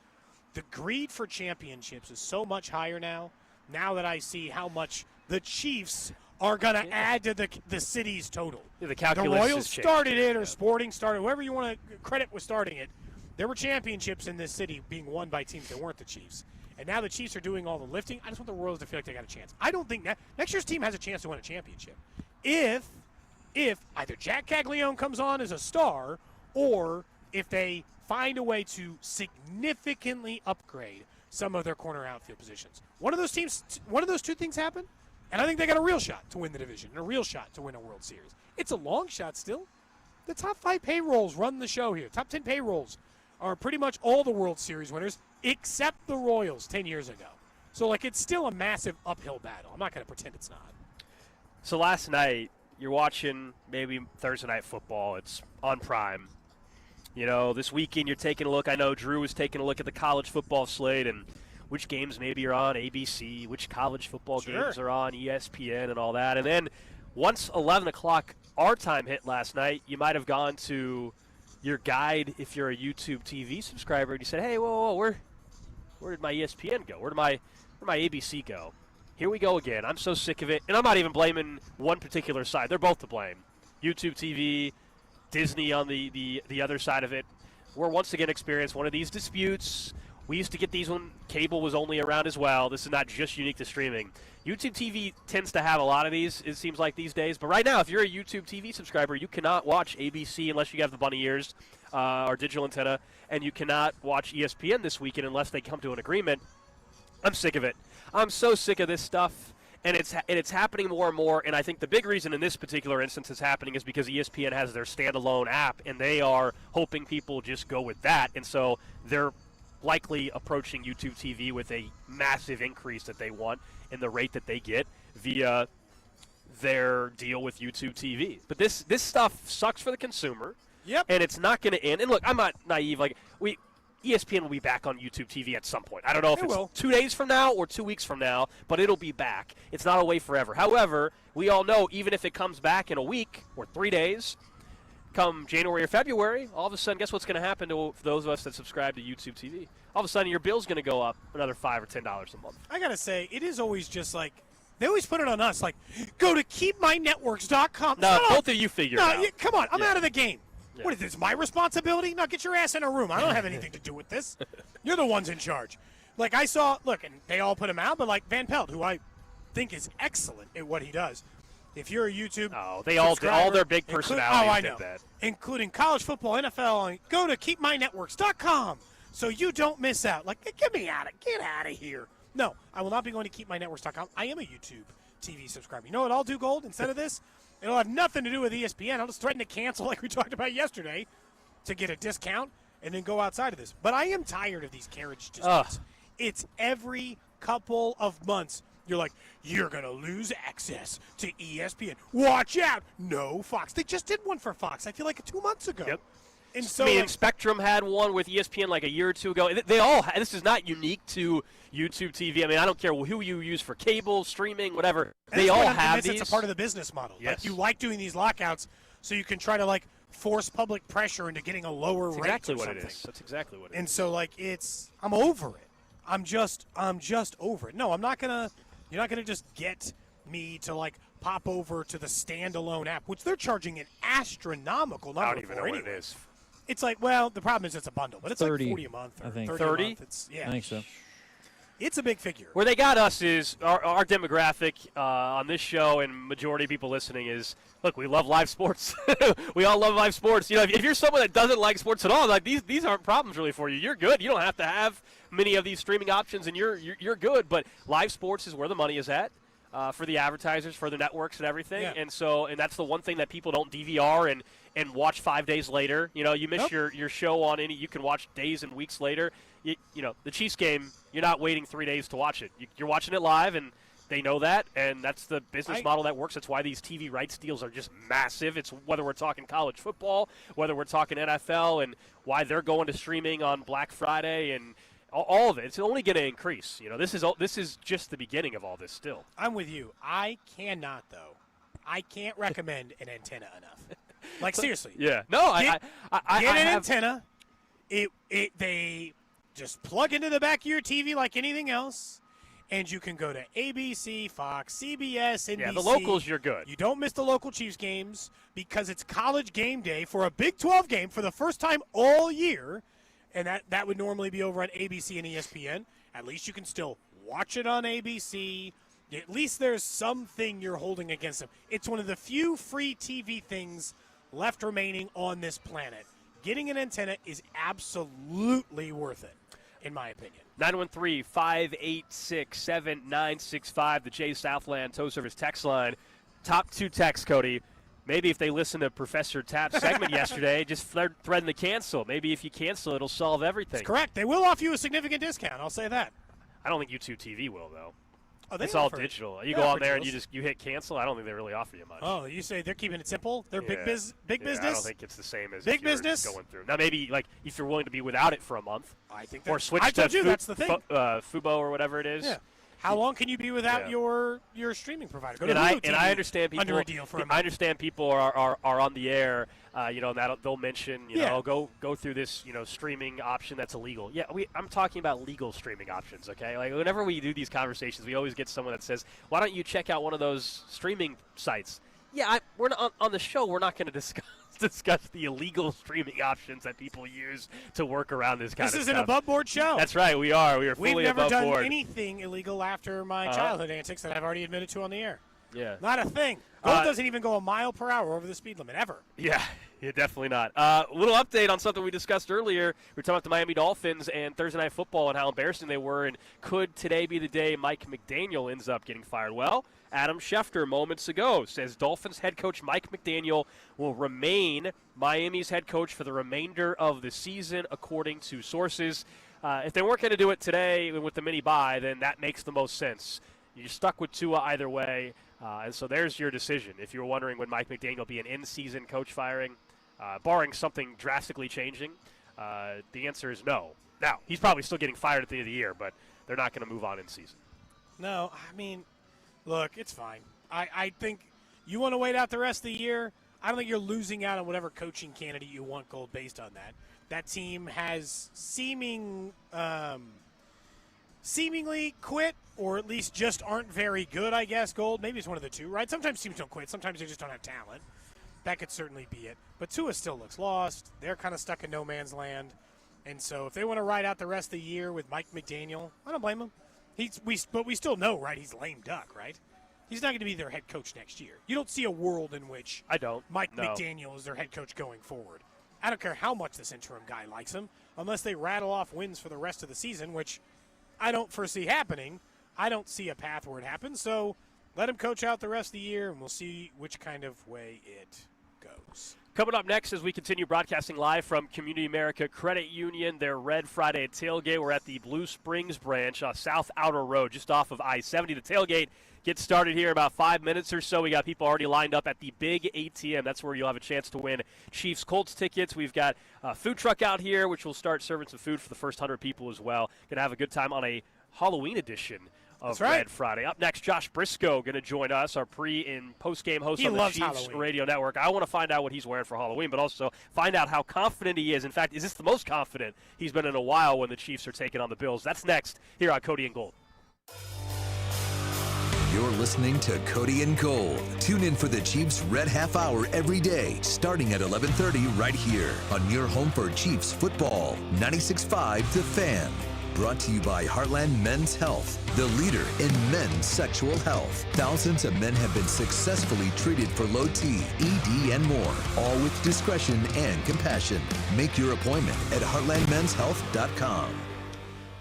the greed for championships is so much higher now that I see how much the Chiefs are going to add to the city's total. Yeah, the Royals started it, or Sporting started, whoever you want to credit was starting it. There were championships in this city being won by teams that weren't the Chiefs. And now the Chiefs are doing all the lifting. I just want the Royals to feel like they got a chance. I don't think next year's team has a chance to win a championship. If either Jack Caglione comes on as a star, or if they find a way to significantly upgrade some of their corner outfield positions. One of those 2 things happen, and I think they got a real shot to win the division and a real shot to win a World Series. It's a long shot still. The top 5 payrolls run the show here. Top 10 payrolls are pretty much all the World Series winners except the Royals 10 years ago. So, it's still a massive uphill battle. I'm not going to pretend it's not. So last night, you're watching maybe Thursday Night Football. It's on Prime. This weekend you're taking a look. I know Drew was taking a look at the college football slate and which games maybe are on ABC, which college football games are on ESPN and all that. And then once 11 o'clock our time hit last night, you might have gone to your guide if you're a YouTube TV subscriber and you said, hey, whoa, where did my ESPN go? Where did my ABC go? Here we go again. I'm so sick of it. And I'm not even blaming one particular side. They're both to blame. YouTube TV, Disney on the other side of it. We're once again experiencing one of these disputes. We used to get these when cable was only around as well. This is not just unique to streaming. YouTube TV tends to have a lot of these, it seems like, these days. But right now, if you're a YouTube TV subscriber, you cannot watch ABC unless you have the bunny ears or digital antenna, and you cannot watch ESPN this weekend unless they come to an agreement. I'm sick of it. I'm so sick of this stuff. And it's happening more and more, and I think the big reason in this particular instance is happening is because ESPN has their standalone app, and they are hoping people just go with that. And so they're likely approaching YouTube TV with a massive increase that they want in the rate that they get via their deal with YouTube TV. But this stuff sucks for the consumer. Yep. And it's not going to end. And look, I'm not naive. ESPN will be back on YouTube TV at some point. I don't know if it's 2 days from now or 2 weeks from now, but it'll be back. It's not away forever. However, we all know even if it comes back in a week or 3 days, come January or February, all of a sudden, guess what's going to happen to those of us that subscribe to YouTube TV? All of a sudden, your bill's going to go up another $5 or $10 a month. I got to say, it is always just they always put it on us, go to keepmynetworks.com. No, both of you figure it out. Come on, I'm out of the game. Yeah. What is this, my responsibility? No, get your ass in a room. I don't have anything to do with this. You're the ones in charge. I saw, and they all put him out, but Van Pelt, who I think is excellent at what he does. If you're a YouTube they all their big personalities did that. Including college football, NFL, go to keepmynetworks.com so you don't miss out. Get out of here. No, I will not be going to keep my networks.com. I am a YouTube TV subscriber. You know what I'll do, Gold, instead of this? It'll have nothing to do with ESPN. I'll just threaten to cancel like we talked about yesterday to get a discount and then go outside of this. But I am tired of these carriage disputes. It's every couple of months. You're like, you're going to lose access to ESPN. Watch out. No, Fox. They just did one for Fox, I feel like 2 months ago. Yep. And so, Spectrum had one with ESPN like a year or two ago. They all this is not unique to YouTube TV. I mean, I don't care who you use for cable, streaming, whatever. They all have these. It's a part of the business model. Yes. Like, you like doing these lockouts so you can try to, like, force public pressure into getting a lower rate exactly or what something. it is. That's exactly what it is. And so, like, I'm over it. I'm just over it. No, I'm not going to – you're not going to just get me to, like, pop over to the standalone app, which they're charging an astronomical number I don't even know for what anyway. it is. It's like, well, the problem is it's a bundle, but it's 30, like 40 a month or I think. 30 30? a month. It's, yeah. I think so. It's a big figure. Where they got us is our demographic on this show, and majority of people listening is, look, we love live sports. We all love live sports. You know, if you're someone that doesn't like sports at all, like these aren't problems really for you. You're good. You don't have to have many of these streaming options, and you're good. But live sports is where the money is at. For the advertisers, for the networks and everything. Yeah. And that's the one thing that people don't DVR and watch 5 days later. You know, you miss your show on you can watch days and weeks later. You know, the Chiefs game, you're not waiting 3 days to watch it. You're watching it live, and they know that, and that's the business model that works. That's why these TV rights deals are just massive. It's whether we're talking college football, whether we're talking NFL, and why they're going to streaming on Black Friday and all of it. It's only going to increase. You know, this is just the beginning of all this still. I'm with you. I cannot, though. I can't recommend an antenna enough. Like, seriously. Yeah. No, get I an have antenna. They just plug into the back of your TV like anything else, and you can go to ABC, Fox, CBS, NBC. Yeah, the locals, you're good. You don't miss the local Chiefs games because it's college game day for a Big 12 game for the first time all year. And that would normally be over on ABC and ESPN. At least you can still watch it on ABC. At least there's something you're holding against them. It's one of the few free TV things left remaining on this planet. Getting an antenna is absolutely worth it, in my opinion. 913-586-7965, the Jay Southland Tow Service text line. Top 2 texts, Cody. Maybe if they listen to Professor Tapp's segment yesterday, just threaten to cancel. Maybe if you cancel, it'll solve everything. That's correct. They will offer you a significant discount. I'll say that. I don't think YouTube TV will, though. Oh, it's all digital. You go on there and you hit cancel. I don't think they really offer you much. Oh, you say they're keeping it simple? They're big business? I don't think it's the same as big business going through. Now, maybe like if you're willing to be without it for a month, I think or switch I to told you that's the thing. Fubo or whatever it is. Yeah. How long can you be without your streaming provider? Go to and Hulu TV I understand people under a deal for a month. I understand people are on the air, and they'll mention, go through this, streaming option that's illegal. Yeah, I'm talking about legal streaming options, okay? Like whenever we do these conversations, we always get someone that says, "Why don't you check out one of those streaming sites?" Yeah, we're not on the show. We're not going to discuss the illegal streaming options that people use to work around this kind of stuff. This is an above-board show. That's right. We are. We are fully above board. We've never done anything illegal after my childhood antics that I've already admitted to on the air. Yeah. Not a thing. Gold doesn't even go a mile per hour over the speed limit, ever. Yeah, definitely not. A little update on something we discussed earlier. We were talking about the Miami Dolphins and Thursday Night Football and how embarrassing they were, and could today be the day Mike McDaniel ends up getting fired? Well, Adam Schefter moments ago says Dolphins head coach Mike McDaniel will remain Miami's head coach for the remainder of the season, according to sources. If they weren't going to do it today with the mini-bye, then that makes the most sense. You're stuck with Tua either way, and so there's your decision. If you were wondering, would Mike McDaniel will be an in-season coach firing, barring something drastically changing, the answer is no. Now, he's probably still getting fired at the end of the year, but they're not going to move on in season. No, I mean, look, it's fine. I think you want to wait out the rest of the year. I don't think you're losing out on whatever coaching candidate you want, Gold, based on that. That team has seemingly quit, or at least just aren't very good, I guess, Gold. Maybe it's one of the two, right? Sometimes teams don't quit. Sometimes they just don't have talent. That could certainly be it. But Tua still looks lost. They're kind of stuck in no man's land. And so if they want to ride out the rest of the year with Mike McDaniel, I don't blame them. But we still know, right, he's lame duck, right? He's not going to be their head coach next year. You don't see a world in which Mike McDaniel is their head coach going forward. I don't care how much this interim guy likes him, unless they rattle off wins for the rest of the season, which I don't foresee happening. I don't see a path where it happens. So let him coach out the rest of the year, and we'll see which kind of way it goes. Coming up next, as we continue broadcasting live from Community America Credit Union, their Red Friday tailgate. We're at the Blue Springs branch, South Outer Road, just off of I-70. The tailgate gets started here in about 5 minutes or so. We got people already lined up at the big ATM. That's where you'll have a chance to win Chiefs-Colts tickets. We've got a food truck out here, which will start serving some food for the first 100 people as well. Going to have a good time on a Halloween edition of Red Friday. Up next, Josh Brisco going to join us, our pre- and post-game host on the Chiefs Halloween Radio Network. I want to find out what he's wearing for Halloween, but also find out how confident he is. In fact, is this the most confident he's been in a while when the Chiefs are taking on the Bills? That's next here on Cody and Gold. You're listening to Cody and Gold. Tune in for the Chiefs Red Half Hour every day, starting at 11:30 right here on your home for Chiefs football. 96.5 The Fan. Brought to you by Heartland Men's Health, the leader in men's sexual health. Thousands of men have been successfully treated for low T, ED, and more, all with discretion and compassion. Make your appointment at heartlandmenshealth.com.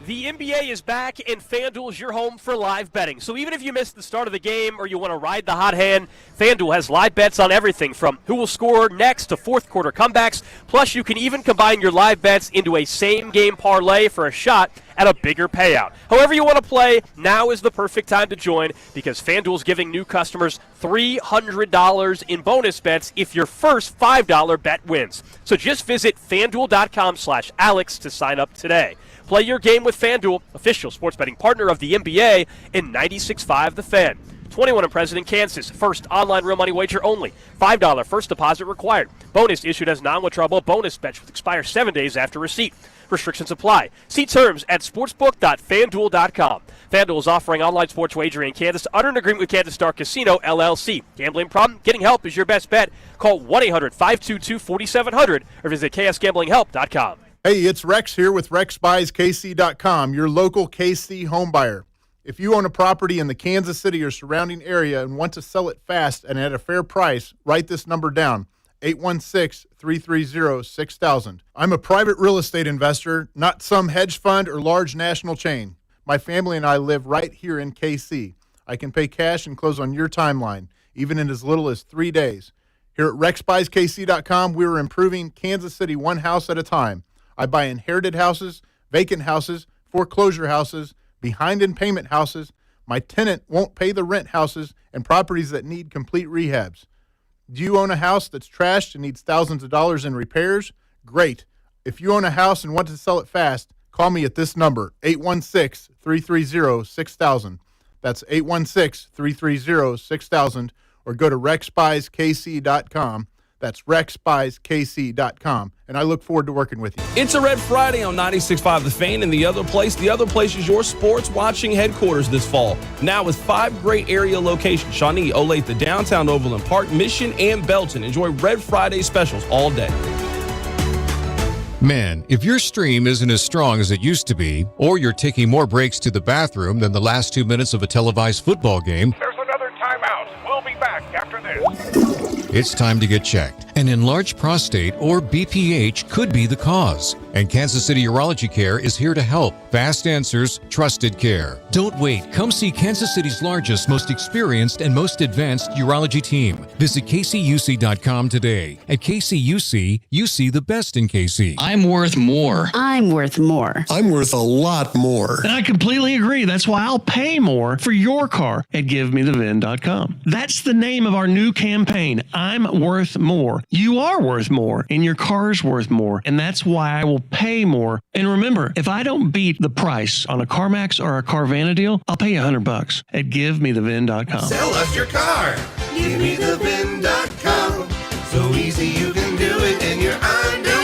The NBA is back, and FanDuel is your home for live betting. So even if you missed the start of the game or you want to ride the hot hand, FanDuel has live bets on everything from who will score next to fourth quarter comebacks. Plus, you can even combine your live bets into a same-game parlay for a shot at a bigger payout. However you want to play, now is the perfect time to join because FanDuel is giving new customers $300 in bonus bets if your first $5 bet wins. So just visit FanDuel.com/Alex to sign up today. Play your game with FanDuel, official sports betting partner of the NBA, in 96.5 The Fan. 21 and present in Kansas. First online real money wager only. $5 first deposit required. Bonus issued as non-withdrawable bonus bets which expire 7 days after receipt. Restrictions apply. See terms at sportsbook.fanduel.com. FanDuel is offering online sports wagering in Kansas under an agreement with Kansas Star Casino, LLC. Gambling problem? Getting help is your best bet. Call 1-800-522-4700 or visit ksgamblinghelp.com. Hey, it's Rex here with RexBuysKC.com, your local KC home buyer. If you own a property in the Kansas City or surrounding area and want to sell it fast and at a fair price, write this number down, 816-330-6000. I'm a private real estate investor, not some hedge fund or large national chain. My family and I live right here in KC. I can pay cash and close on your timeline, even in as little as 3 days. Here at RexBuysKC.com, we're improving Kansas City one house at a time. I buy inherited houses, vacant houses, foreclosure houses, behind in payment houses, my tenant won't pay the rent houses, and properties that need complete rehabs. Do you own a house that's trashed and needs thousands of dollars in repairs? Great. If you own a house and want to sell it fast, call me at this number, 816-330-6000. That's 816-330-6000, or go to RexBuysKC.com. That's RexBuysKC.com, and I look forward to working with you. It's a Red Friday on 96.5 The Fan, and the other place is your sports watching headquarters this fall. Now with 5 great area locations, Shawnee, Olathe, downtown Overland Park, Mission, and Belton. Enjoy Red Friday specials all day. Man, if your stream isn't as strong as it used to be, or you're taking more breaks to the bathroom than the last 2 minutes of a televised football game, there's another timeout. We'll be back after this. it's time to get checked. An enlarged prostate, or BPH, could be the cause. And Kansas City Urology Care is here to help. Fast answers, trusted care. Don't wait. Come see Kansas City's largest, most experienced, and most advanced urology team. Visit kcuc.com today. At KCUC, you see the best in KC. I'm worth more. I'm worth more. I'm worth a lot more. And I completely agree. That's why I'll pay more for your car at GiveMeTheVin.com. That's the name of our new campaign. I'm worth more. You are worth more, and your car's worth more. And that's why I will pay more. And remember, if I don't beat the price on a CarMax or a Carvana deal, I'll pay you $100 at GiveMeTheVin.com. Sell us your car. GiveMeTheVin.com. So easy you can do it in your underwear.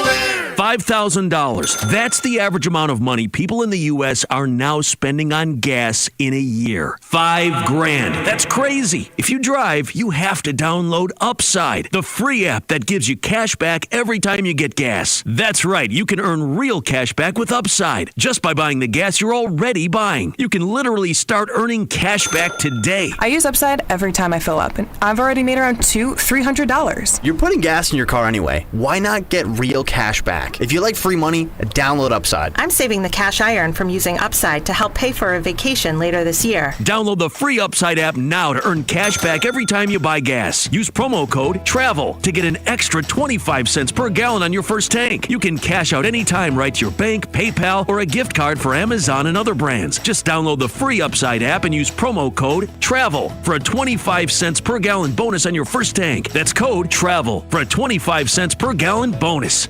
$5,000. That's the average amount of money people in the U.S. are now spending on gas in a year. $5,000. That's crazy. If you drive, you have to download Upside, the free app that gives you cash back every time you get gas. That's right. You can earn real cash back with Upside just by buying the gas you're already buying. You can literally start earning cash back today. I use Upside every time I fill up, and I've already made around $200-300. You're putting gas in your car anyway. Why not get real cash back? If you like free money, download Upside. I'm saving the cash I earn from using Upside to help pay for a vacation later this year. Download the free Upside app now to earn cash back every time you buy gas. Use promo code TRAVEL to get an extra 25 cents per gallon on your first tank. You can cash out anytime right to your bank, PayPal, or a gift card for Amazon and other brands. Just download the free Upside app and use promo code TRAVEL for a 25 cents per gallon bonus on your first tank. That's code TRAVEL for a 25 cents per gallon bonus.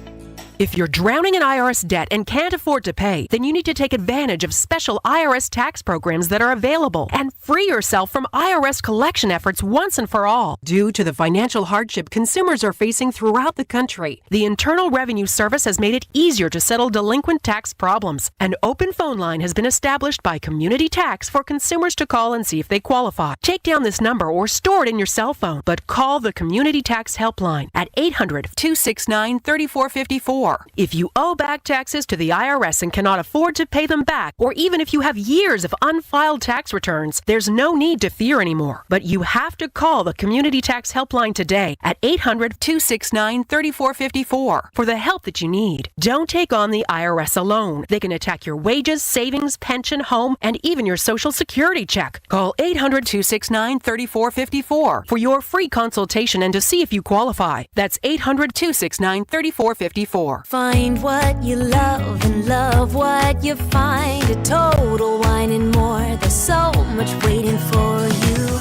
If you're drowning in IRS debt and can't afford to pay, then you need to take advantage of special IRS tax programs that are available and free yourself from IRS collection efforts once and for all. Due to the financial hardship consumers are facing throughout the country, the Internal Revenue Service has made it easier to settle delinquent tax problems. An open phone line has been established by Community Tax for consumers to call and see if they qualify. Take down this number or store it in your cell phone, but call the Community Tax Helpline at 800-269-3454. If you owe back taxes to the IRS and cannot afford to pay them back, or even if you have years of unfiled tax returns, there's no need to fear anymore. But you have to call the Community Tax Helpline today at 800-269-3454 for the help that you need. Don't take on the IRS alone. They can attack your wages, savings, pension, home, and even your Social Security check. Call 800-269-3454 for your free consultation and to see if you qualify. That's 800-269-3454. Find what you love and love what you find at Total Wine and More. There's so much waiting for you.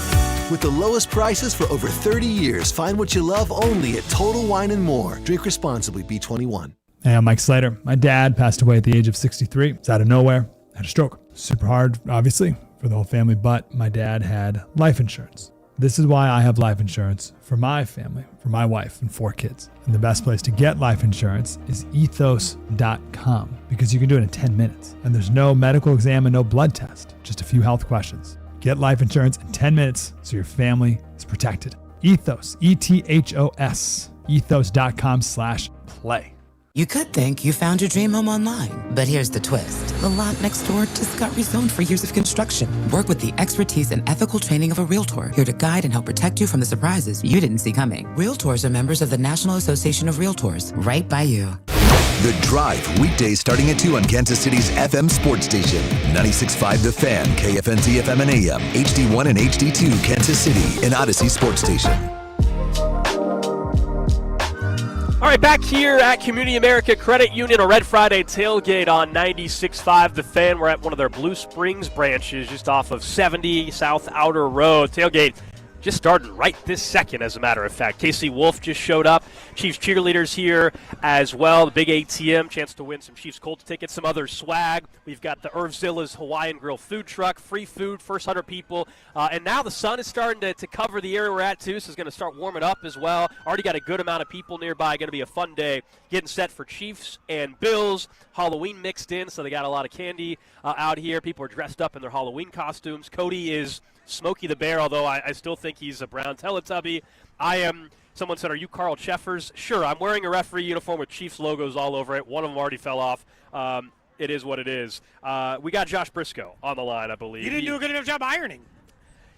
With the lowest prices for over 30 years, find what you love only at Total Wine and More. Drink responsibly, B21. Hey, I'm Mike Slater. My dad passed away at the age of 63. It's out of nowhere. Had a stroke. Super hard, obviously, for the whole family, but my dad had life insurance. This is why I have life insurance for my family, for my wife and 4 kids. And the best place to get life insurance is ethos.com because you can do it in 10 minutes. And there's no medical exam and no blood test, just a few health questions. Get life insurance in 10 minutes so your family is protected. Ethos, E-T-H-O-S, ethos.com/play. You could think you found your dream home online, but here's the twist. The lot next door just got rezoned for years of construction. Work with the expertise and ethical training of a realtor, here to guide and help protect you from the surprises you didn't see coming. Realtors are members of the National Association of Realtors, right by you. The Drive, weekdays starting at 2 on Kansas City's FM sports station. 96.5 The Fan, KFNC FM and AM, HD1 and HD2 Kansas City, and Odyssey Sports Station. All right, back here at Community America Credit Union, a Red Friday tailgate on 96.5 The Fan. We're at one of their Blue Springs branches just off of 70 South Outer Road. Tailgate just started right this second, as a matter of fact. Casey Wolf just showed up. Chiefs cheerleaders here as well. The big ATM, chance to win some Chiefs Colts tickets, some other swag. We've got the Irvzilla's Hawaiian Grill food truck, free food, first 100 people. And now the sun is starting to cover the area we're at, too, so it's going to start warming up as well. Already got a good amount of people nearby. Going to be a fun day getting set for Chiefs and Bills. Halloween mixed in, so they got a lot of candy out here. People are dressed up in their Halloween costumes. Cody is Smokey the Bear, although I still think he's a brown Teletubby. I am, someone said, are you Carl Cheffers? Sure, I'm wearing a referee uniform with Chiefs logos all over it. One of them already fell off. It is what it is. We got Josh Brisco on the line, I believe. You didn't do a good enough job ironing.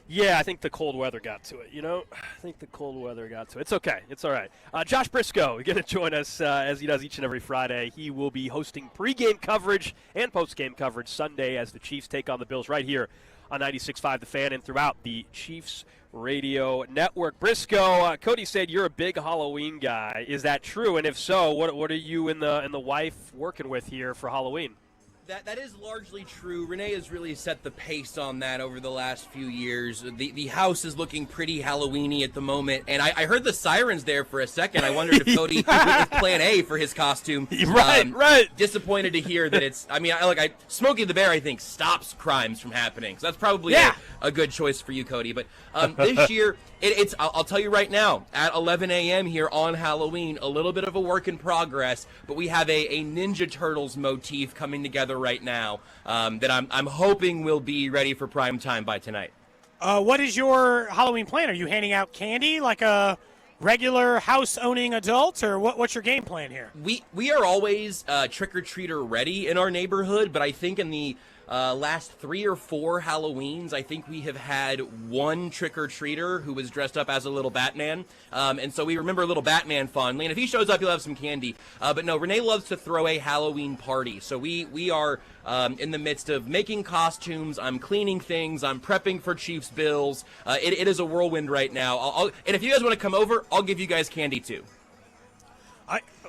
Yeah, I think the cold weather got to it, It's okay. It's all right. Josh Brisco is going to join us as he does each and every Friday. He will be hosting pregame coverage and postgame coverage Sunday as the Chiefs take on the Bills right here on 96.5 The Fan and throughout the Chiefs radio network. Brisco, Cody said you're a big Halloween guy. Is that true? And if so, what are you and the wife working with here for Halloween? That is largely true. Renee has really set the pace on that over the last few years. The house is looking pretty Halloween-y at the moment, and I heard the sirens there for a second. I wondered if Cody went with Plan A for his costume. Right. Disappointed to hear that it's. I mean, Smokey the Bear, I think, stops crimes from happening. So that's probably a good choice for you, Cody. But this year, it's. I'll tell you right now, at 11 a.m. here on Halloween, a little bit of a work in progress, but we have a Ninja Turtles motif coming together right now that I'm hoping will be ready for prime time by tonight. What is your Halloween plan? Are you handing out candy like a regular house-owning adult, or what's your game plan here? We are always trick-or-treater ready in our neighborhood, but I think in the last 3 or 4 Halloweens, I think we have had one trick-or-treater who was dressed up as a little Batman. And so we remember little Batman fondly. And if he shows up, he'll have some candy. But no, Renee loves to throw a Halloween party. So we are in the midst of making costumes. I'm cleaning things. I'm prepping for Chiefs Bills. It is a whirlwind right now. And if you guys want to come over, I'll give you guys candy too.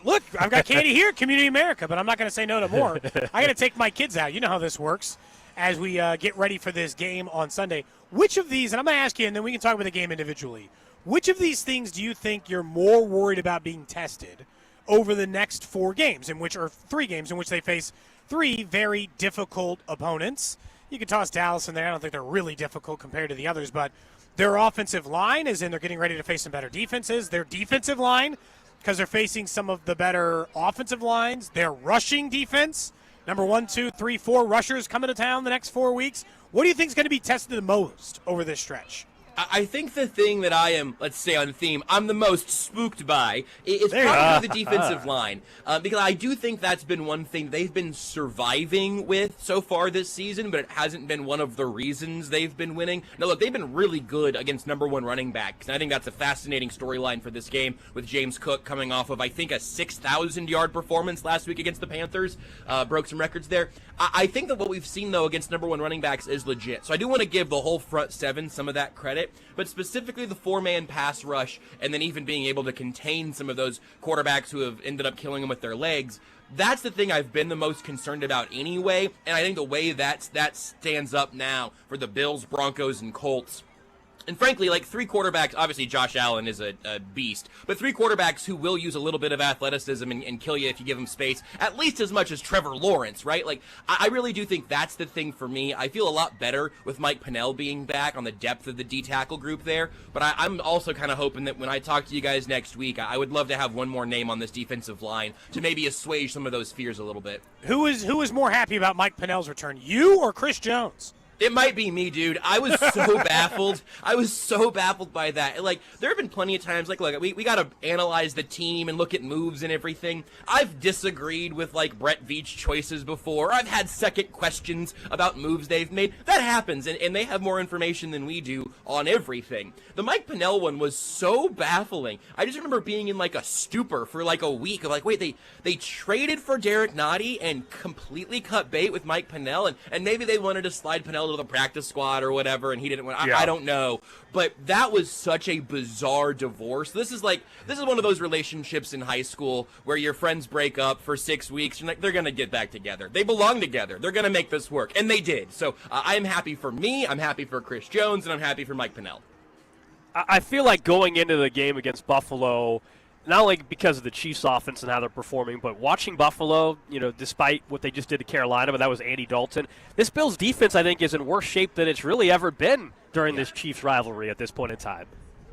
Look, I've got candy here, Community America, but I'm not going to say no to more. I got to take my kids out. You know how this works as we get ready for this game on Sunday. Which of these, and I'm going to ask you, and then we can talk about the game individually, which of these things do you think you're more worried about being tested over the next 4 games, or 3 games in which they face 3 very difficult opponents? You can toss Dallas in there. I don't think they're really difficult compared to the others, but their offensive line, as in they're getting ready to face some better defenses. Their defensive line, because they're facing some of the better offensive lines. Their rushing defense, number 1, 2, 3, 4 rushers coming to town the next 4 weeks. What do you think is going to be tested the most over this stretch? I think the thing that I am, let's say on theme, I'm the most spooked by is probably the defensive line. Because I do think that's been one thing they've been surviving with so far this season, but it hasn't been one of the reasons they've been winning. No, look, they've been really good against number 1 running backs. And I think that's a fascinating storyline for this game with James Cook coming off of, I think, a 6,000-yard performance last week against the Panthers. Broke some records there. I think that what we've seen, though, against number 1 running backs is legit. So I do want to give the whole front 7 some of that credit. But specifically the 4-man pass rush and then even being able to contain some of those quarterbacks who have ended up killing them with their legs, that's the thing I've been the most concerned about anyway. And I think the way that stands up now for the Bills, Broncos, and Colts, and frankly, like 3 quarterbacks, obviously Josh Allen is a beast, but 3 quarterbacks who will use a little bit of athleticism and kill you if you give them space, at least as much as Trevor Lawrence, right? Like, I really do think that's the thing for me. I feel a lot better with Mike Pennell being back on the depth of the D-tackle group there, but I'm also kind of hoping that when I talk to you guys next week, I would love to have one more name on this defensive line to maybe assuage some of those fears a little bit. Who is more happy about Mike Pennell's return, you or Chris Jones? It might be me, dude. I was so baffled. I was so baffled by that. Like, there have been plenty of times, like, look, we got to analyze the team and look at moves and everything. I've disagreed with, like, Brett Veach's choices before. I've had second questions about moves they've made. That happens, and they have more information than we do on everything. The Mike Pennell one was so baffling. I just remember being in, like, a stupor for, like, a week of, like, wait, they traded for Derek Nottie and completely cut bait with Mike Pennell, and maybe they wanted to slide Pennell to the practice squad or whatever, and he didn't want. I don't know, but that was such a bizarre divorce. This is one of those relationships in high school where your friends break up for 6 weeks. You're like, they're gonna get back together. They belong together. They're gonna make this work, and they did. So I'm happy for me. I'm happy for Chris Jones, and I'm happy for Mike Pennell. I feel like going into the game against Buffalo, not only because of the Chiefs' offense and how they're performing, but watching Buffalo, despite what they just did to Carolina, but that was Andy Dalton, this Bills defense, I think, is in worse shape than it's really ever been during this Chiefs rivalry at this point in time.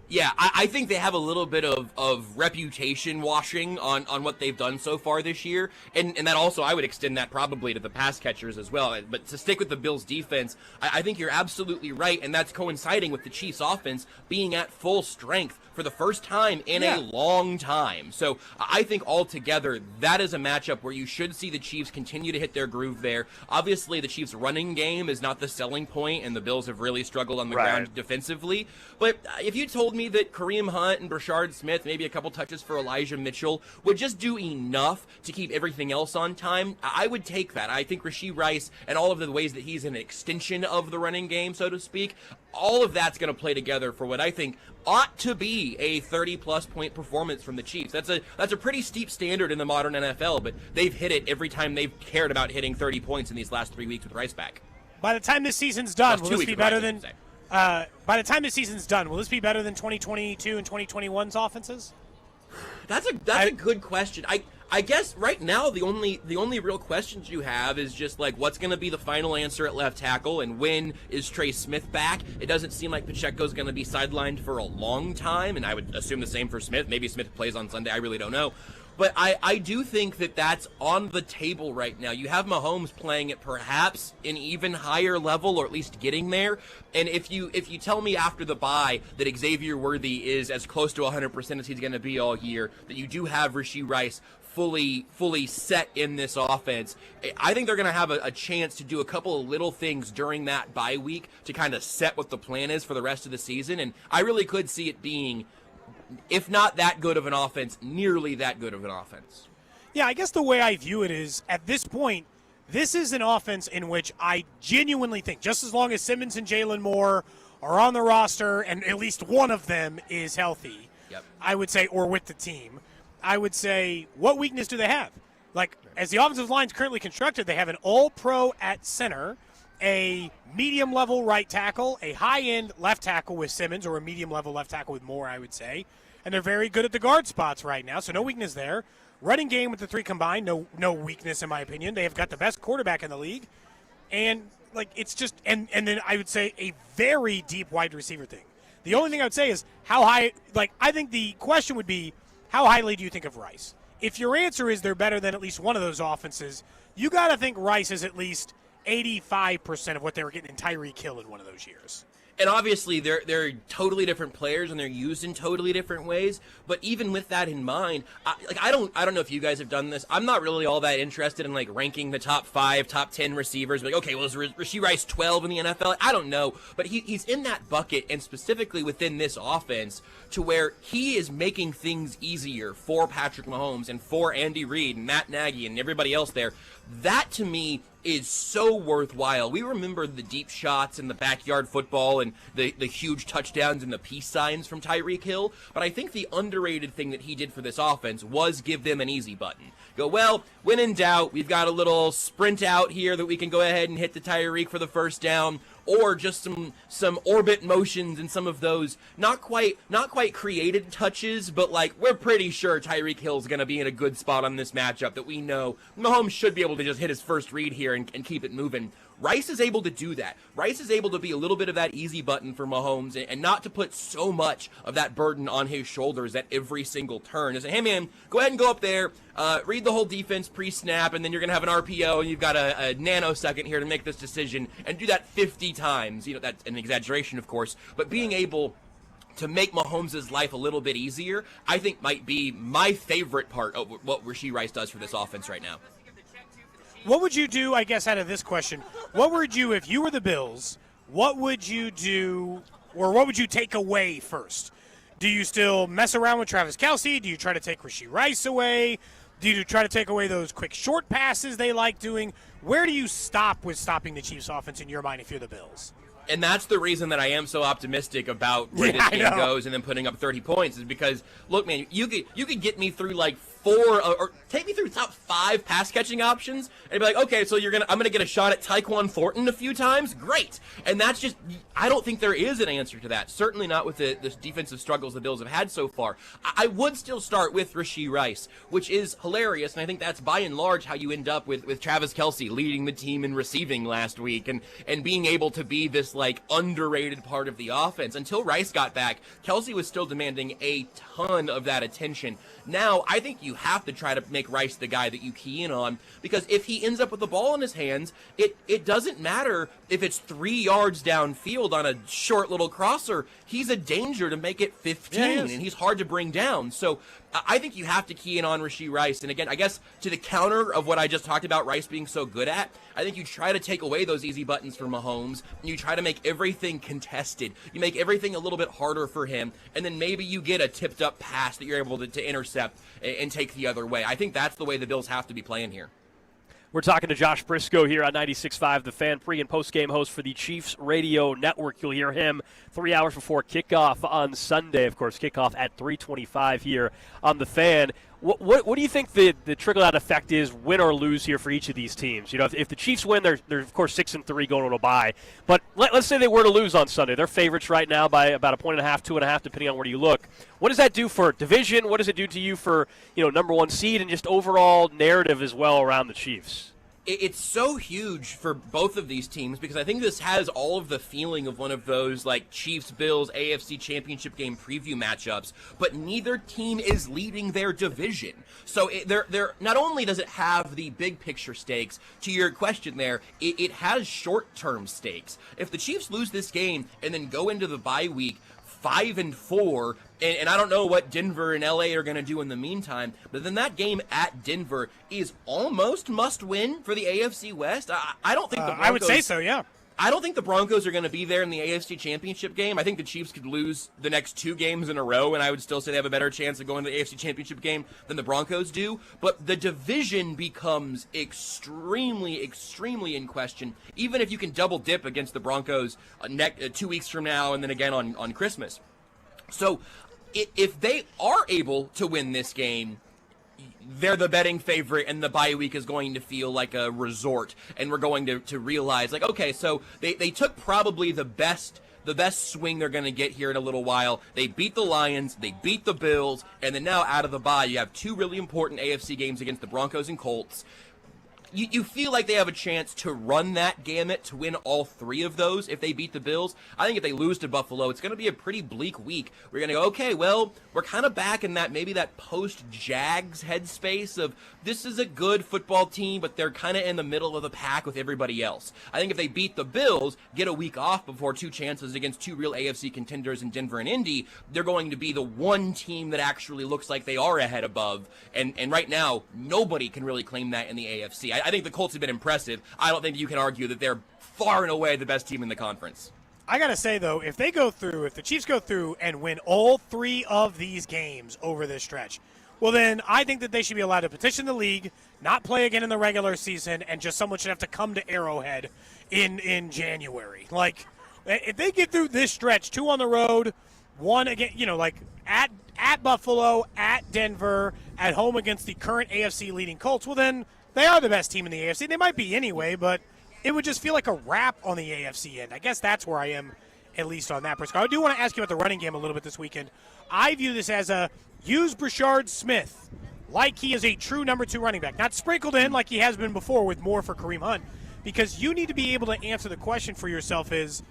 Yeah, I think they have a little bit of reputation washing on what they've done so far this year. And that also, I would extend that probably to the pass catchers as well. But to stick with the Bills defense, I think you're absolutely right. And that's coinciding with the Chiefs offense being at full strength for the first time in a long time. So I think altogether, that is a matchup where you should see the Chiefs continue to hit their groove there. Obviously, the Chiefs' running game is not the selling point, and the Bills have really struggled on the ground defensively. But if you told me that Kareem Hunt and Brashard Smith, maybe a couple touches for Elijah Mitchell, would just do enough to keep everything else on time, I would take that. I think Rashee Rice and all of the ways that he's an extension of the running game, so to speak, all of that's going to play together for what I think ought to be a 30-plus point performance from the Chiefs. That's a pretty steep standard in the modern NFL, but they've hit it every time they've cared about hitting 30 points in these last 3 weeks with Rice back. By the time this season's done, will this be better than? By the time this season's done, will this be better than 2022 and 2021's offenses? That's a good question. I guess right now the only real questions you have is just like what's going to be the final answer at left tackle and when is Trey Smith back. It doesn't seem like Pacheco's going to be sidelined for a long time, and I would assume the same for Smith. Maybe Smith plays on Sunday. I really don't know. But I do think that that's on the table right now. You have Mahomes playing at perhaps an even higher level, or at least getting there. And if you tell me after the bye that Xavier Worthy is as close to 100% as he's going to be all year, that you do have Rashee Rice fully set in this offense. I think they're going to have a chance to do a couple of little things during that bye week to kind of set what the plan is for the rest of the season, and I really could see it being, if not that good of an offense, nearly that good of an offense. Yeah, I guess the way I view it is, at this point, this is an offense in which I genuinely think, just as long as Simmons and Jalen Moore are on the roster and at least one of them is healthy, I would say, or with the team, I would say, what weakness do they have? Like, as the offensive line's currently constructed, they have an all-pro at center, a medium-level right tackle, a high-end left tackle with Simmons, or a medium-level left tackle with Moore, I would say, and they're very good at the guard spots right now, so no weakness there. Running game with the three combined, no weakness in my opinion. They have got the best quarterback in the league, and like it's just and then I would say a very deep wide receiver thing. The only thing I would say is how high. Like I think the question would be how highly do you think of Rice? If your answer is they're better than at least one of those offenses, you got to think Rice is at least 85% of what they were getting in Tyreek Hill in one of those years. And obviously, they're totally different players, and they're used in totally different ways. But even with that in mind, I don't know if you guys have done this. I'm not really all that interested in like ranking the top 5, top 10 receivers. Like, okay, well, is Rashee Rice 12 in the NFL? I don't know, but he's in that bucket, and specifically within this offense, to where he is making things easier for Patrick Mahomes and for Andy Reid and Matt Nagy and everybody else there. That to me is so worthwhile. We remember the deep shots and the backyard football and the huge touchdowns and the peace signs from Tyreek Hill, but I think the underrated thing that he did for this offense was give them an easy button. Go, well, when in doubt, we've got a little sprint out here that we can go ahead and hit the Tyreek for the first down, or just some orbit motions and some of those not quite created touches, but like we're pretty sure Tyreek Hill's going to be in a good spot on this matchup that we know Mahomes should be able to just hit his first read here and keep it moving. Rice is able to do that. Rice is able to be a little bit of that easy button for Mahomes and not to put so much of that burden on his shoulders at every single turn. Just say, hey man, go ahead and go up there, read the whole defense pre-snap, and then you're going to have an RPO, and you've got a nanosecond here to make this decision, and do that 50 times. You know, that's an exaggeration, of course, but being able to make Mahomes' life a little bit easier, I think might be my favorite part of what Rashee Rice does for this offense right now. What would you do, I guess, out of this question? What would you, if you were the Bills, what would you do, or what would you take away first? Do you still mess around with Travis Kelce? Do you try to take Rashee Rice away? Do you try to take away those quick short passes they like doing? Where do you stop with stopping the Chiefs' offense in your mind if you're the Bills? And that's the reason that I am so optimistic about where this game goes and then putting up 30 points is because, look, man, you could get me through like 4 or take me through top 5 pass catching options and be like, okay, so I'm gonna get a shot at Tyquan Thornton a few times. Great. And that's just, I don't think there is an answer to that. Certainly not with the defensive struggles the Bills have had so far. I would still start with Rashee Rice, which is hilarious, and I think that's by and large how you end up with Travis Kelce leading the team in receiving last week and being able to be this like underrated part of the offense. Until Rice got back, Kelce was still demanding a ton of that attention. Now, I think you have to try to make Rice the guy that you key in on, because if he ends up with the ball in his hands, it doesn't matter if it's 3 yards downfield on a short little crosser. He's a danger to make it 15, and he's hard to bring down. So I think you have to key in on Rashee Rice. And again, I guess to the counter of what I just talked about Rice being so good at, I think you try to take away those easy buttons for Mahomes, and you try to make everything contested. You make everything a little bit harder for him, and then maybe you get a tipped-up pass that you're able to intercept and take the other way. I think that's the way the Bills have to be playing here. We're talking to Josh Brisco here on 96.5, the Fan, pre- and post-game host for the Chiefs Radio Network. You'll hear him 3 hours before kickoff on Sunday. Of course, kickoff at 3:25 here on the Fan. What do you think the trickle-out effect is, win or lose here for each of these teams? You know, if the Chiefs win, they're of course 6-3 going on a bye. But let's say they were to lose on Sunday. They're favorites right now by about 1.5, 2.5, depending on where you look. What does that do for division? What does it do to you for, number 1 seed and just overall narrative as well around the Chiefs? It's so huge for both of these teams because I think this has all of the feeling of one of those like Chiefs-Bills AFC Championship game preview matchups, but neither team is leading their division. So they're not only does it have the big picture stakes, to your question there, it has short-term stakes. If the Chiefs lose this game and then go into the bye week 5-4, And I don't know what Denver and LA are going to do in the meantime, but then that game at Denver is almost must win for the AFC West. I don't think the Broncos, I would say so, yeah. I don't think the Broncos are going to be there in the AFC Championship game. I think the Chiefs could lose the next 2 games in a row, and I would still say they have a better chance of going to the AFC Championship game than the Broncos do. But the division becomes extremely, extremely in question, even if you can double dip against the Broncos 2 weeks from now and then again on Christmas. So if they are able to win this game, they're the betting favorite, and the bye week is going to feel like a resort, and we're going to realize, like, okay, so they took probably the best swing they're going to get here in a little while. They beat the Lions, they beat the Bills, and then now out of the bye, you have 2 really important AFC games against the Broncos and Colts. You feel like they have a chance to run that gamut to win all 3 of those if they beat the Bills. I think if they lose to Buffalo, it's going to be a pretty bleak week. We're going to go, okay, well, we're kind of back in maybe that post-Jags headspace of this is a good football team, but they're kind of in the middle of the pack with everybody else. I think if they beat the Bills, get a week off before 2 chances against 2 real AFC contenders in Denver and Indy, they're going to be the one team that actually looks like they are ahead above. And right now, nobody can really claim that in the AFC. I think the Colts have been impressive. I don't think you can argue that they're far and away the best team in the conference. I got to say, though, if the Chiefs go through and win all 3 of these games over this stretch, well, then I think that they should be allowed to petition the league, not play again in the regular season, and just someone should have to come to Arrowhead in January. Like, if they get through this stretch, 2 on the road, 1 again, like at Buffalo, at Denver, at home against the current AFC leading Colts, well, then they are the best team in the AFC. They might be anyway, but it would just feel like a wrap on the AFC end. I guess that's where I am, at least on that. Brisco, I do want to ask you about the running game a little bit this weekend. I view this as use Brashard Smith like he is a true number 2 running back, not sprinkled in like he has been before with more for Kareem Hunt, because you need to be able to answer the question for yourself is,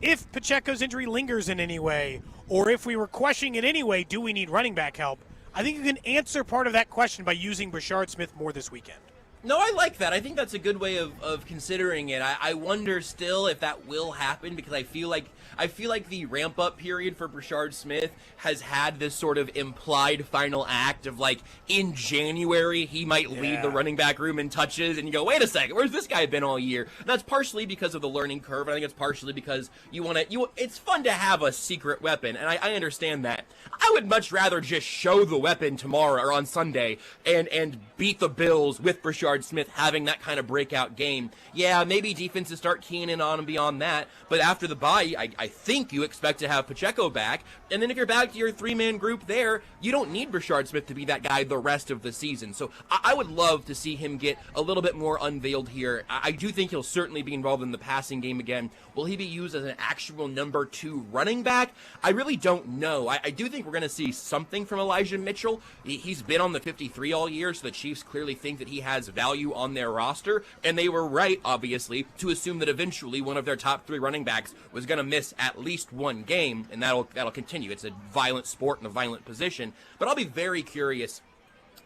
if Pacheco's injury lingers in any way, or if we were questioning it anyway, do we need running back help? I think you can answer part of that question by using Brashard Smith more this weekend. No, I like that. I think that's a good way of considering it. I wonder still if that will happen, because I feel like the ramp-up period for Brashard Smith has had this sort of implied final act of, like, in January he might lead the running back room in touches, and you go, wait a second, where's this guy been all year? And that's partially because of the learning curve, and I think it's partially because it's fun to have a secret weapon, and I understand that. I would much rather just show the weapon tomorrow or on Sunday and beat the Bills with Brashard Smith having that kind of breakout game. Yeah, maybe defenses start keying in on him beyond that, but after the bye, I think you expect to have Pacheco back, and then if you're back to your 3-man group there, you don't need Brashard Smith to be that guy the rest of the season. So I would love to see him get a little bit more unveiled here. I do think he'll certainly be involved in the passing game again. Will he be used as an actual number 2 running back? I really don't know. I do think we're going to see something from Elijah Mitchell. He's been on the 53 all year, so the Chiefs clearly think that he has value on their roster, and they were right, obviously, to assume that eventually one of their top 3 running backs was going to miss at least 1 game, and that'll continue. It's a violent sport and a violent position, but I'll be very curious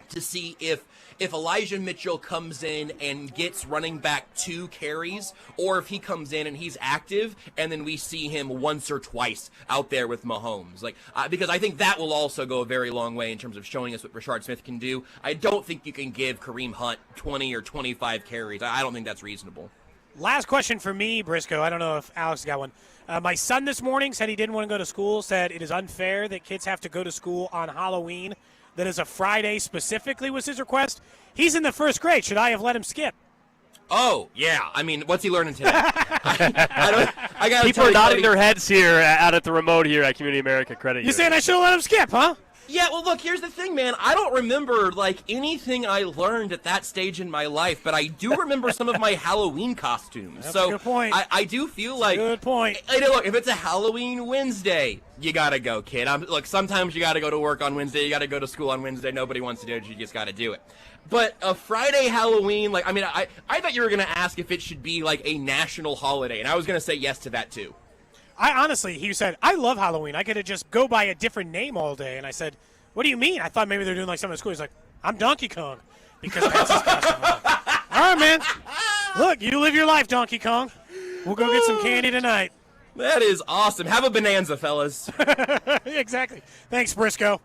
to see if Elijah Mitchell comes in and gets running back 2 carries, or if he comes in and he's active, and then we see him once or twice out there with Mahomes. Because I think that will also go a very long way in terms of showing us what Brashard Smith can do. I don't think you can give Kareem Hunt 20 or 25 carries. I don't think that's reasonable. Last question for me, Brisco. I don't know if Alex got one. My son this morning said he didn't want to go to school, said it is unfair that kids have to go to school on Halloween. That is a Friday specifically was his request. He's in the 1st grade. Should I have let him skip? Oh, yeah. I mean, what's he learning today? I gotta People are nodding their heads here out at the remote here at Community America Credit. You're saying I should have let him skip, huh? Yeah, well, look, here's the thing, man. I don't remember, anything I learned at that stage in my life, but I do remember some of my Halloween costumes. That's a good point. I do feel like... Good point. Look, if it's a Halloween Wednesday, you gotta go, kid. Look, sometimes you gotta go to work on Wednesday, you gotta go to school on Wednesday, nobody wants to do it, you just gotta do it. But a Friday Halloween, I thought you were gonna ask if it should be, a national holiday, and I was gonna say yes to that, too. He said, I love Halloween. I could have just go by a different name all day. And I said, what do you mean? I thought maybe they're doing something at school. He's like, I'm Donkey Kong. Because that's his costume. All right, man. Look, you live your life, Donkey Kong. We'll go get some candy tonight. That is awesome. Have a bonanza, fellas. Exactly. Thanks, Brisco.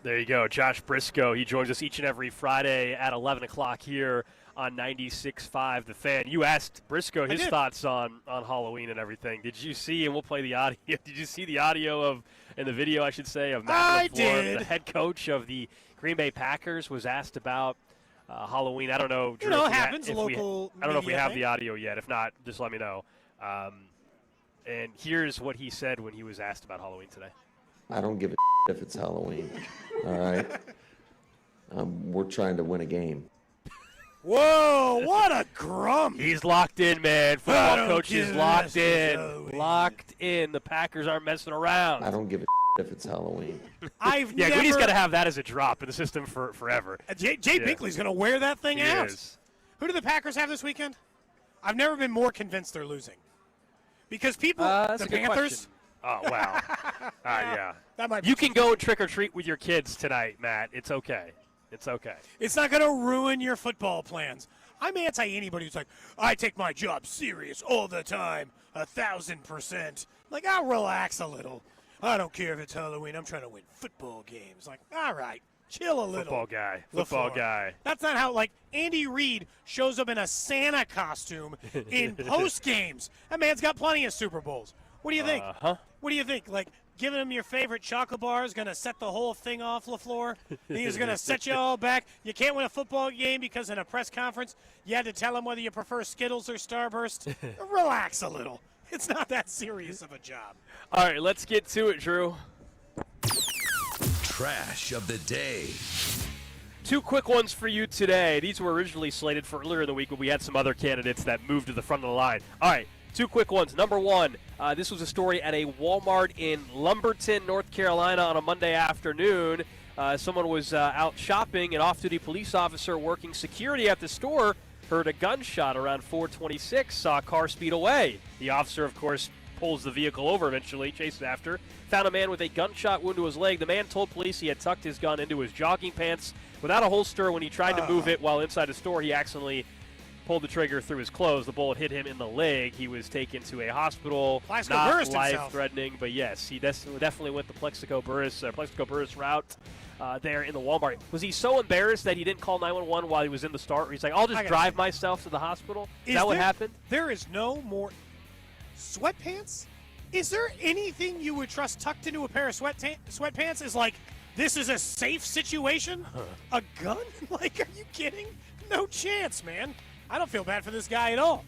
There you go, Josh Brisco. He joins us each and every Friday at 11 o'clock here on 96.5 The Fan. You asked Brisco his thoughts on Halloween and everything. Did you see, and we'll play the audio, did you see the audio of, and the video, I should say, of Matt LaFleur, the head coach of the Green Bay Packers, was asked about Halloween. I don't know, Drew, it happens, local I don't know if we have thing. the audio yet. If not, just let me know. And here's what he said when he was asked about Halloween today. I don't give a if it's Halloween. All right? We're trying to win a game. Whoa, what a grump. He's locked in, man. Football coach is locked in. Locked in. The Packers aren't messing around. I don't give a if it's Halloween. Goody's got to have that as a drop in the system for forever. Jay Binkley's going to wear that thing out. Is. Who do the Packers have this weekend? I've never been more convinced they're losing. Because people, that's the a good Panthers. question. Oh, wow. Yeah. That might be you can go trick or treat with your kids tonight, Matt. It's okay. It's okay. It's not going to ruin your football plans. I'm anti anybody who's like, I take my job serious all the time, 1,000%. Like, I'll relax a little. I don't care if it's Halloween. I'm trying to win football games. Like, all right, chill a little. Football guy. That's not how, like, Andy Reid shows up in a Santa costume in post games. That man's got plenty of Super Bowls. What do you think? What do you think? Like, giving him your favorite chocolate bar is going to set the whole thing off, LaFleur? He's going to set you all back. You can't win a football game because in a press conference you had to tell him whether you prefer Skittles or Starburst. Relax a little. It's not that serious of a job. All right, let's get to it, Drew. Trash of the day. Two quick ones for you today. These were originally slated for earlier in the week, but we had some other candidates that moved to the front of the line. All right. Two quick ones. Number one, this was a story at a Walmart in Lumberton, North Carolina on a Monday afternoon. Someone was out shopping. An off-duty police officer working security at the store heard a gunshot around 4:26, saw a car speed away. The officer, of course, pulls the vehicle over eventually, chased after, found a man with a gunshot wound to his leg. The man told police he had tucked his gun into his jogging pants without a holster. When he tried to move it while inside the store, he accidentally pulled the trigger through his clothes. The bullet hit him in the leg. He was taken to a hospital. Not life-threatening, but yes, he definitely went the Plexico Burris route there in the Walmart. Was he so embarrassed that he didn't call 911 while he was in the store? He's like, I'll just drive myself to the hospital? Is that what happened? There is no more sweatpants? Is there anything you would trust tucked into a pair of sweatpants is like, this is a safe situation? A gun? Like, are you kidding? No chance, man. I don't feel bad for this guy at all.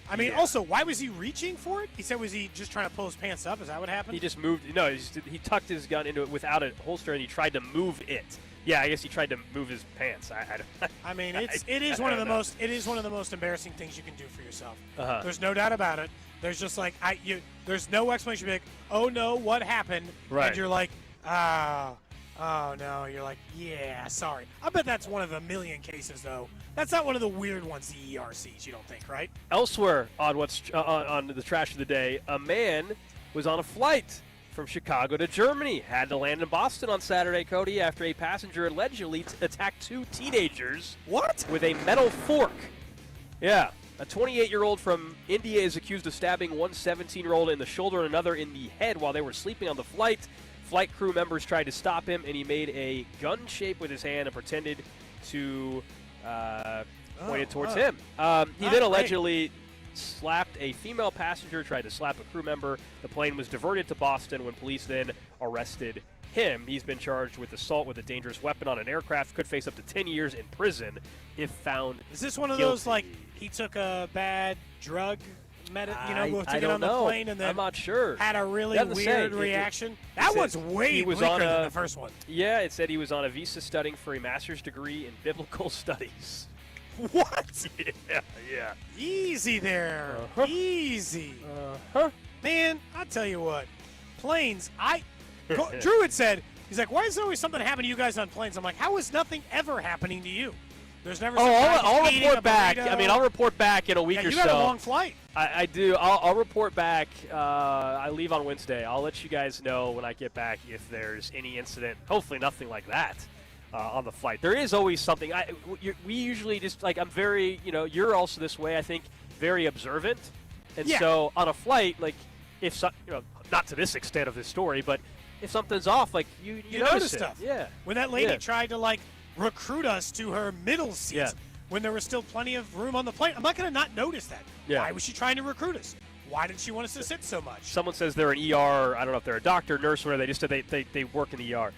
I mean, also, why was he reaching for it? He said, was he just trying to pull his pants up? Is that what happened? He just moved. No, he tucked his gun into it without a holster, and he tried to move it. Yeah, I guess he tried to move his pants. I mean, it is one of the most embarrassing things you can do for yourself. There's no doubt about it. There's just like there's no explanation. You're like, oh no, what happened? Right. And you're like, oh no. You're like, yeah, sorry. I bet that's one of a million cases though. That's not one of the weird ones the ER sees, you don't think, right? Elsewhere on on the trash of the day, a man was on a flight from Chicago to Germany, had to land in Boston on Saturday, Cody, after a passenger allegedly attacked two teenagers with a metal fork. Yeah, a 28-year-old from India is accused of stabbing one 17-year-old in the shoulder and another in the head while they were sleeping on the flight. Flight crew members tried to stop him, and he made a gun shape with his hand and pretended to point it towards him. He then allegedly slapped a female passenger, tried to slap a crew member. The plane was diverted to Boston when police then arrested him. He's been charged with assault with a dangerous weapon on an aircraft, could face up to 10 years in prison if found Is this one of guilty. those, like, he took a bad drug to I get on the don't know. plane and then I'm not sure. had a really Doesn't weird say. reaction? It One's said way he was bleaker on than the first one. Yeah, it said he was on a visa studying for a master's degree in biblical studies. What? Yeah. Easy there. Easy. Man, I'll tell you what. Planes, Drew had said, he's like, why is there always something happening to you guys on planes? I'm like, how is nothing ever happening to you? There's never I'll report back. I mean, I'll report back in a week or so. You got a long flight. I do. I'll report back. I leave on Wednesday. I'll let you guys know when I get back if there's any incident. Hopefully nothing like that on the flight. There is always something. We usually just, like, I'm very, you're also this way, I think, very observant. And so on a flight, like, if not to this extent of this story, but if something's off, like, you notice stuff. Yeah. When that lady tried to, like, recruit us to her middle seat when there was still plenty of room on the plane, I'm not going to not notice that. Yeah. Why was she trying to recruit us? Why did she want us to sit so much? Someone says they're an ER. I don't know if they're a doctor, nurse, or whatever. They just said they work in the ER.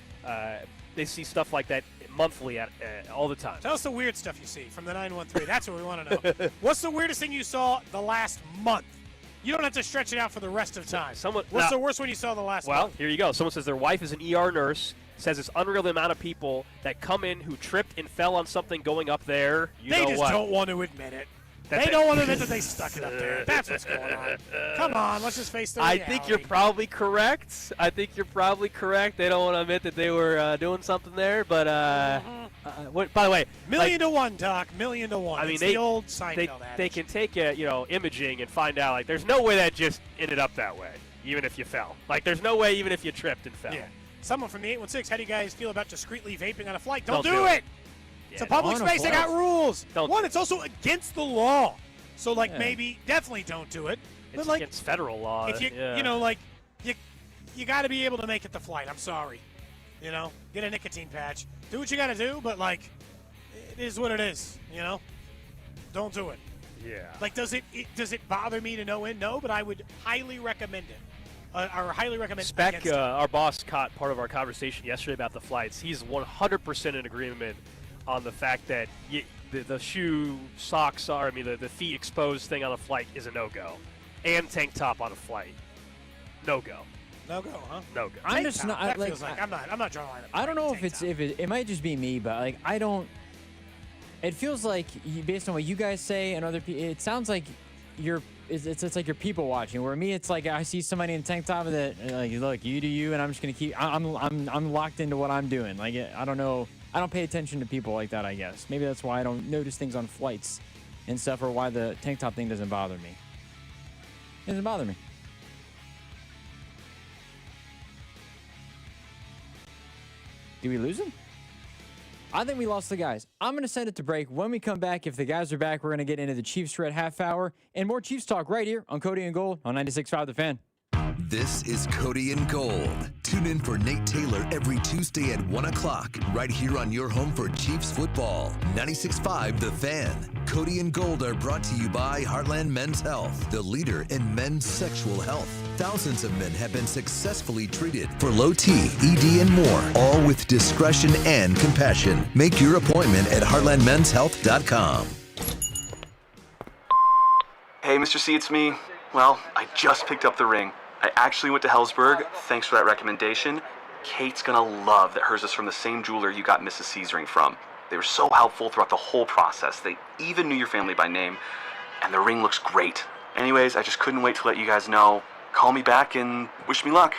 They see stuff like that monthly all the time. Tell us the weird stuff you see from the 913. That's what we want to know. What's the weirdest thing you saw the last month? You don't have to stretch it out for the rest of time. What's the worst one you saw the last month? Well, here you go. Someone says their wife is an ER nurse. Says it's unreal the amount of people that come in who tripped and fell on something going up there. They just don't want to admit it. They don't want to admit that they stuck it up there. That's what's going on. Come on, let's just face the reality. I think you're probably correct. They don't want to admit that they were doing something there. But by the way, million to one, Doc. Million to one. I mean, it's the old Seinfeld adage. They can take imaging and find out, like, there's no way that just ended up that way, even if you fell. Like, there's no way even if you tripped and fell. Yeah. Someone from the 816, how do you guys feel about discreetly vaping on a flight? Don't do it. It's a public space. They got rules. It's also against the law. So, maybe definitely don't do it. It's but, against federal law. If you you got to be able to make it the flight. I'm sorry. Get a nicotine patch. Do what you got to do, but it is what it is. Don't do it. Yeah. Like, does it bother me to no end? No, but I would highly recommend it. Or highly recommend Speck, our boss, caught part of our conversation yesterday about the flights. He's 100% in agreement on the fact that the shoe, socks, the feet exposed thing on a flight is a no-go. And tank top on a flight. No-go. No-go, huh? No-go. I'm just not. That feels like I'm not drawing it. I don't know if it might just be me, but I don't. It feels like based on what you guys say and other people, it sounds like it's like you're people watching. Where me, it's like I see somebody in a tank top that look, you do you, and I'm just gonna keep. I'm locked into what I'm doing. Like, I don't know. I don't pay attention to people like that, I guess. Maybe that's why I don't notice things on flights and stuff, or why the tank top thing doesn't bother me. It doesn't bother me. Did we lose him? I think we lost the guys. I'm going to send it to break. When we come back, if the guys are back, we're going to get into the Chiefs Red Half Hour and more Chiefs talk right here on Cody and Gold on 96.5 The Fan. This is Cody and Gold. Tune in for Nate Taylor every Tuesday at 1 o'clock, right here on your home for Chiefs football. 96.5 The Fan. Cody and Gold are brought to you by Heartland Men's Health, the leader in men's sexual health. Thousands of men have been successfully treated for low T, ED, and more, all with discretion and compassion. Make your appointment at heartlandmenshealth.com. Hey, Mr. C, it's me. Well, I just picked up the ring. I actually went to Hellsberg. Thanks for that recommendation. Kate's gonna love that hers is from the same jeweler you got Mrs. C's ring from. They were so helpful throughout the whole process. They even knew your family by name, and the ring looks great. Anyways, I just couldn't wait to let you guys know. Call me back and wish me luck.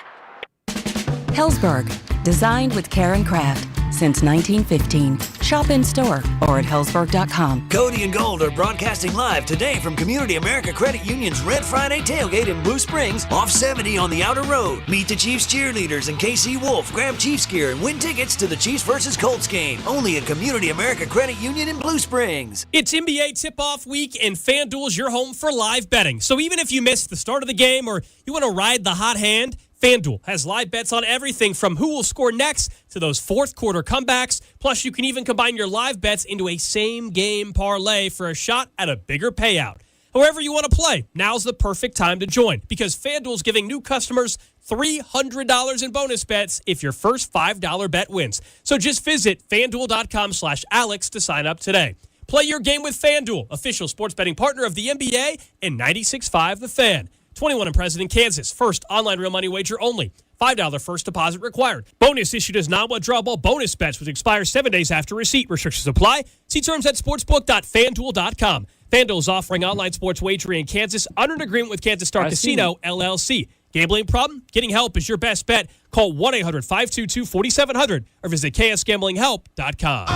Hellsberg, designed with care and craft since 1915. Shop in store or at hellsberg.com. Cody and Gold are broadcasting live today from Community America Credit Union's Red Friday tailgate in Blue Springs, off 70 on the outer road. Meet the Chiefs cheerleaders and KC Wolf, grab Chiefs gear, and win tickets to the Chiefs versus Colts game. Only at Community America Credit Union in Blue Springs. It's NBA tip-off week, and FanDuel's your home for live betting. So even if you missed the start of the game or you want to ride the hot hand, FanDuel has live bets on everything from who will score next to those fourth quarter comebacks. Plus, you can even combine your live bets into a same-game parlay for a shot at a bigger payout. However you want to play, now's the perfect time to join because FanDuel's giving new customers $300 in bonus bets if your first $5 bet wins. So just visit FanDuel.com/Alex to sign up today. Play your game with FanDuel, official sports betting partner of the NBA and 96.5 The Fan. 21 and present in Kansas. First online real money wager only. $5 first deposit required. Bonus issued as non-withdrawable bonus bets, which expire 7 days after receipt. Restrictions apply. See terms at sportsbook.fanduel.com. FanDuel is offering online sports wagering in Kansas under an agreement with Kansas Star Casino, LLC. Gambling problem? Getting help is your best bet. Call 1-800-522-4700 or visit ksgamblinghelp.com.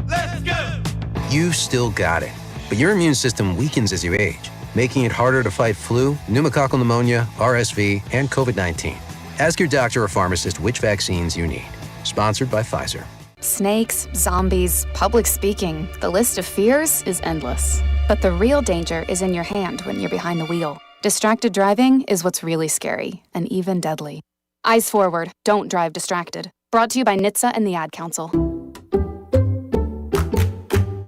Let's go! You've still got it, but your immune system weakens as you age, making it harder to fight flu, pneumococcal pneumonia, RSV, and COVID-19. Ask your doctor or pharmacist which vaccines you need. Sponsored by Pfizer. Snakes, zombies, public speaking. The list of fears is endless. But the real danger is in your hand when you're behind the wheel. Distracted driving is what's really scary and even deadly. Eyes forward, don't drive distracted. Brought to you by NHTSA and the Ad Council.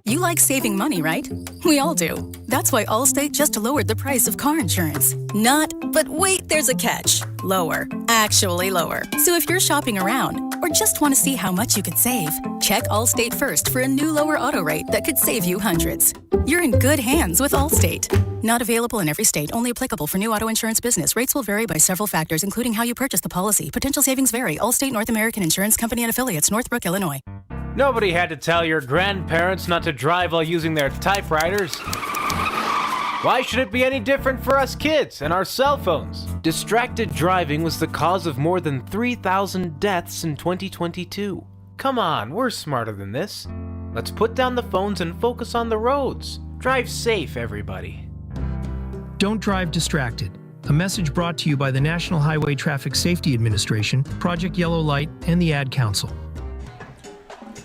You like saving money, right? We all do. That's why Allstate just lowered the price of car insurance. Not, but wait, there's a catch. Lower. Actually lower. So if you're shopping around or just want to see how much you could save, check Allstate first for a new lower auto rate that could save you hundreds. You're in good hands with Allstate. Not available in every state. Only applicable for new auto insurance business. Rates will vary by several factors, including how you purchase the policy. Potential savings vary. Allstate North American Insurance Company and Affiliates, Northbrook, Illinois. Nobody had to tell your grandparents not to drive while using their typewriters. Why should it be any different for us kids and our cell phones? Distracted driving was the cause of more than 3,000 deaths in 2022. Come on, we're smarter than this. Let's put down the phones and focus on the roads. Drive safe, everybody. Don't drive distracted. A message brought to you by the National Highway Traffic Safety Administration, Project Yellow Light, and the Ad Council.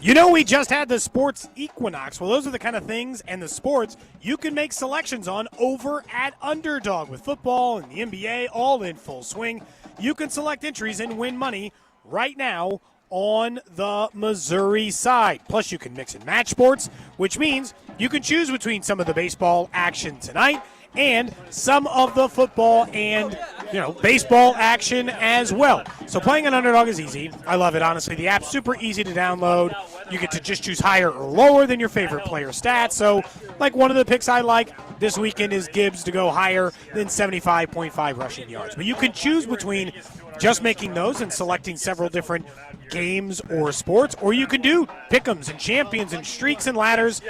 You know, we just had the sports equinox. Well, those are the kind of things and the sports you can make selections on over at Underdog. With football and the NBA all in full swing, you can select entries and win money right now on the Missouri side. Plus, you can mix and match sports, which means you can choose between some of the baseball action tonight and some of the football and, baseball action as well. So playing on Underdog is easy. I love it, honestly. The app's super easy to download. You get to just choose higher or lower than your favorite player stats. So, like, one of the picks I like this weekend is Gibbs to go higher than 75.5 rushing yards. But you can choose between just making those and selecting several different games or sports, or you can do pick'ems and champions and streaks and ladders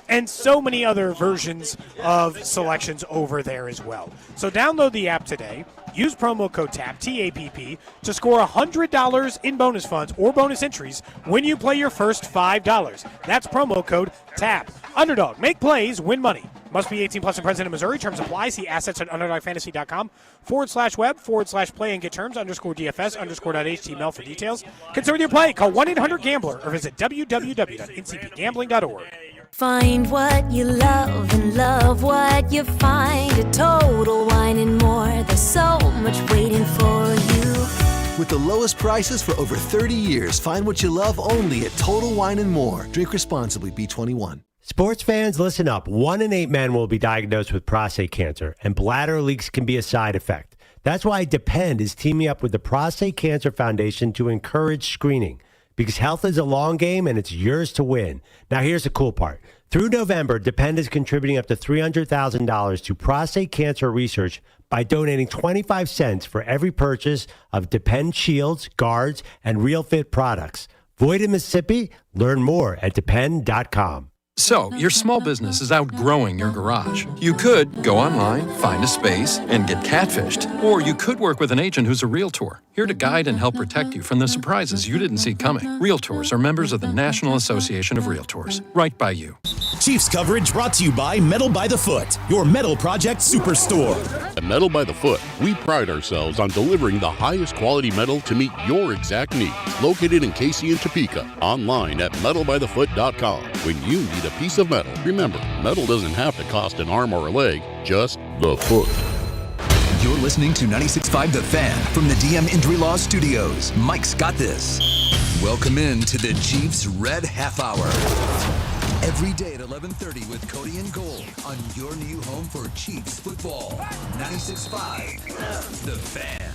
and so many other versions of selections over there as well. So download the app today. Use promo code TAPP, T-A-P-P, to score $100 in bonus funds or bonus entries when you play your first $5. That's promo code TAPP. Underdog, make plays, win money. Must be 18 plus and present in Missouri. Terms apply. See assets at underdogfantasy.com/web/play and get terms _DFS_.html for details. Concern with your play. Call 1-800-GAMBLER or visit www.ncpgambling.org. Find what you love and love what you find at Total Wine and More. There's so much waiting for you. With the lowest prices for over 30 years, find what you love only at Total Wine and More. Drink responsibly. B21. Sports fans, listen up. 1 in 8 men will be diagnosed with prostate cancer, and bladder leaks can be a side effect. That's why Depend is teaming up with the Prostate Cancer Foundation to encourage screening. Because health is a long game, and it's yours to win. Now, here's the cool part. Through November, Depend is contributing up to $300,000 to prostate cancer research by donating 25 cents for every purchase of Depend shields, guards, and Real Fit products. Void in Mississippi? Learn more at Depend.com. So, your small business is outgrowing your garage. You could go online, find a space, and get catfished. Or you could work with an agent who's a realtor, here to guide and help protect you from the surprises you didn't see coming. Realtors are members of the National Association of Realtors. Right by you. Chiefs coverage brought to you by Metal by the Foot, your metal project superstore. At Metal by the Foot, we pride ourselves on delivering the highest quality metal to meet your exact needs. Located in Casey and Topeka, online at metalbythefoot.com. When you need a piece of metal, remember, metal doesn't have to cost an arm or a leg, just the foot. You're listening to 96.5 The Fan from the DM Injury Law Studios. Mike's got this. Welcome in to the Chiefs Red Half Hour. Every day at 11:30 with Cody and Gold on your new home for Chiefs football. 96.5 The Fan.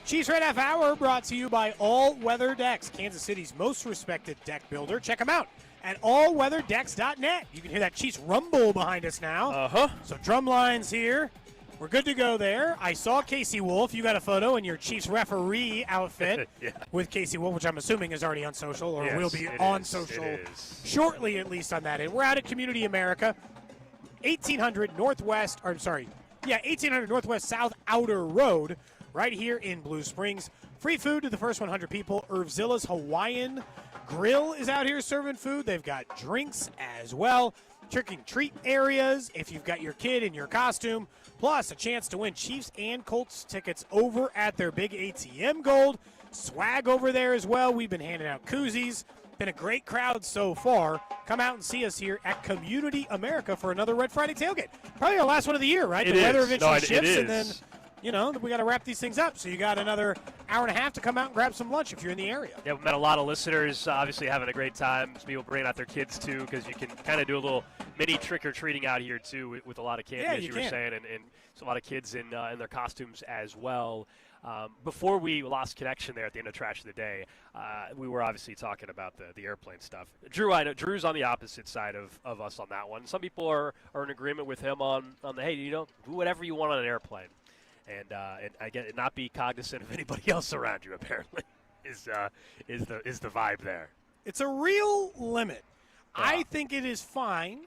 Chiefs Red Half Hour brought to you by All Weather Decks, Kansas City's most respected deck builder. Check them out at allweatherdecks.net. You can hear that Chiefs rumble behind us now. So drum lines here. We're good to go there. I saw Casey Wolf. You got a photo in your Chiefs referee outfit with Casey Wolf, which I'm assuming is already on social or will be on social shortly, at least on that end. We're out at Community America, 1800 Northwest South Outer Road, right here in Blue Springs. Free food to the first 100 people. Irvzilla's Hawaiian Grill is out here serving food. They've got drinks as well. Trick and treat areas if you've got your kid in your costume. Plus a chance to win Chiefs and Colts tickets over at their big ATM Gold. Swag over there as well. We've been handing out koozies. Been a great crowd so far. Come out and see us here at Community America for another Red Friday tailgate. Probably our last one of the year, right? It The weather is. eventually No, shifts, it and then, is. we got to wrap these things up. So you got another hour and a half to come out and grab some lunch if you're in the area. Yeah, we've met a lot of listeners, obviously having a great time. People bringing out their kids, too, because you can kind of do a little mini trick-or-treating out here, too, with a lot of candy, as you were saying, and a lot of kids in their costumes as well. Before we lost connection there at the end of Trash of the Day, we were obviously talking about the airplane stuff. Drew, I know Drew's on the opposite side of us on that one. Some people are in agreement with him on the, hey, do whatever you want on an airplane. And I get it, not be cognizant of anybody else around you, apparently, is the vibe there. It's a real limit. Yeah. I think it is fine,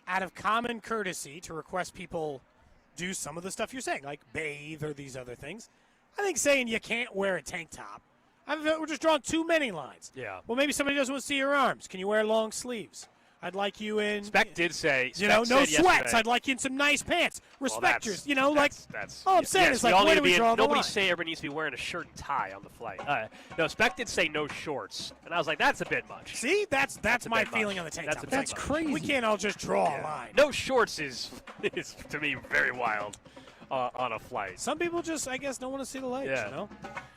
out of common courtesy, to request people do some of the stuff you're saying, like bathe or these other things. I think saying you can't wear a tank top, we're just drawing too many lines. Yeah. Well, maybe somebody doesn't want to see your arms. Can you wear long sleeves? I'd like you in. Spec did say. No sweats. Yesterday. I'd like you in some nice pants. Respect That's all I'm saying is, like, where do we draw the line? Nobody's saying everybody needs to be wearing a shirt and tie on the flight. No, Spec did say no shorts, and I was like, that's a bit much. See, that's my feeling on the tank top. That's crazy. We can't all just draw a line. No shorts is to me very wild on a flight. Some people just, I guess, don't want to see the legs. Yeah.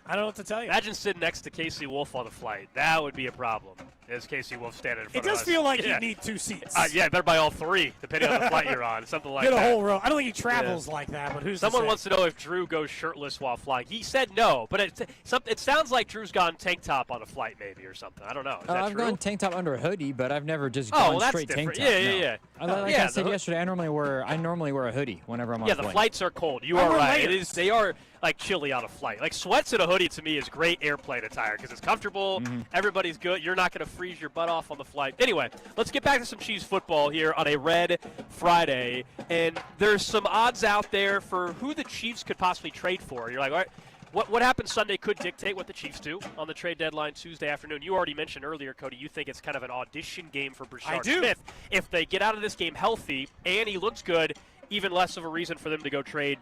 I don't know what to tell you. Imagine sitting next to Casey Wolf on the flight. That would be a problem. As Casey Wolf standing in front of us. It does feel like you need two seats. Better buy all three, depending on the flight you're on. Something like that. Get a whole row. I don't think he travels like that, but who's Someone wants to know if Drew goes shirtless while flying. He said no, but it sounds like Drew's gone tank top on a flight maybe or something. I don't know. Is that I've true? gone tank top under a hoodie, but I've never just gone straight tank top. Yeah. Like I said yesterday, I normally wear a hoodie whenever I'm on a flight. Yeah, the flights are cold. You are right. They are like chilly on a flight. Like sweats and a hoodie to me is great airplane attire because it's comfortable. Mm-hmm. Everybody's good. You're not going to freeze your butt off on the flight. Anyway, let's get back to some Chiefs football here on a Red Friday. And there's some odds out there for who the Chiefs could possibly trade for. You're like, all right, what happens Sunday could dictate what the Chiefs do on the trade deadline Tuesday afternoon. You already mentioned earlier, Cody, you think it's kind of an audition game for Brashard Smith. If they get out of this game healthy and he looks good, even less of a reason for them to go trade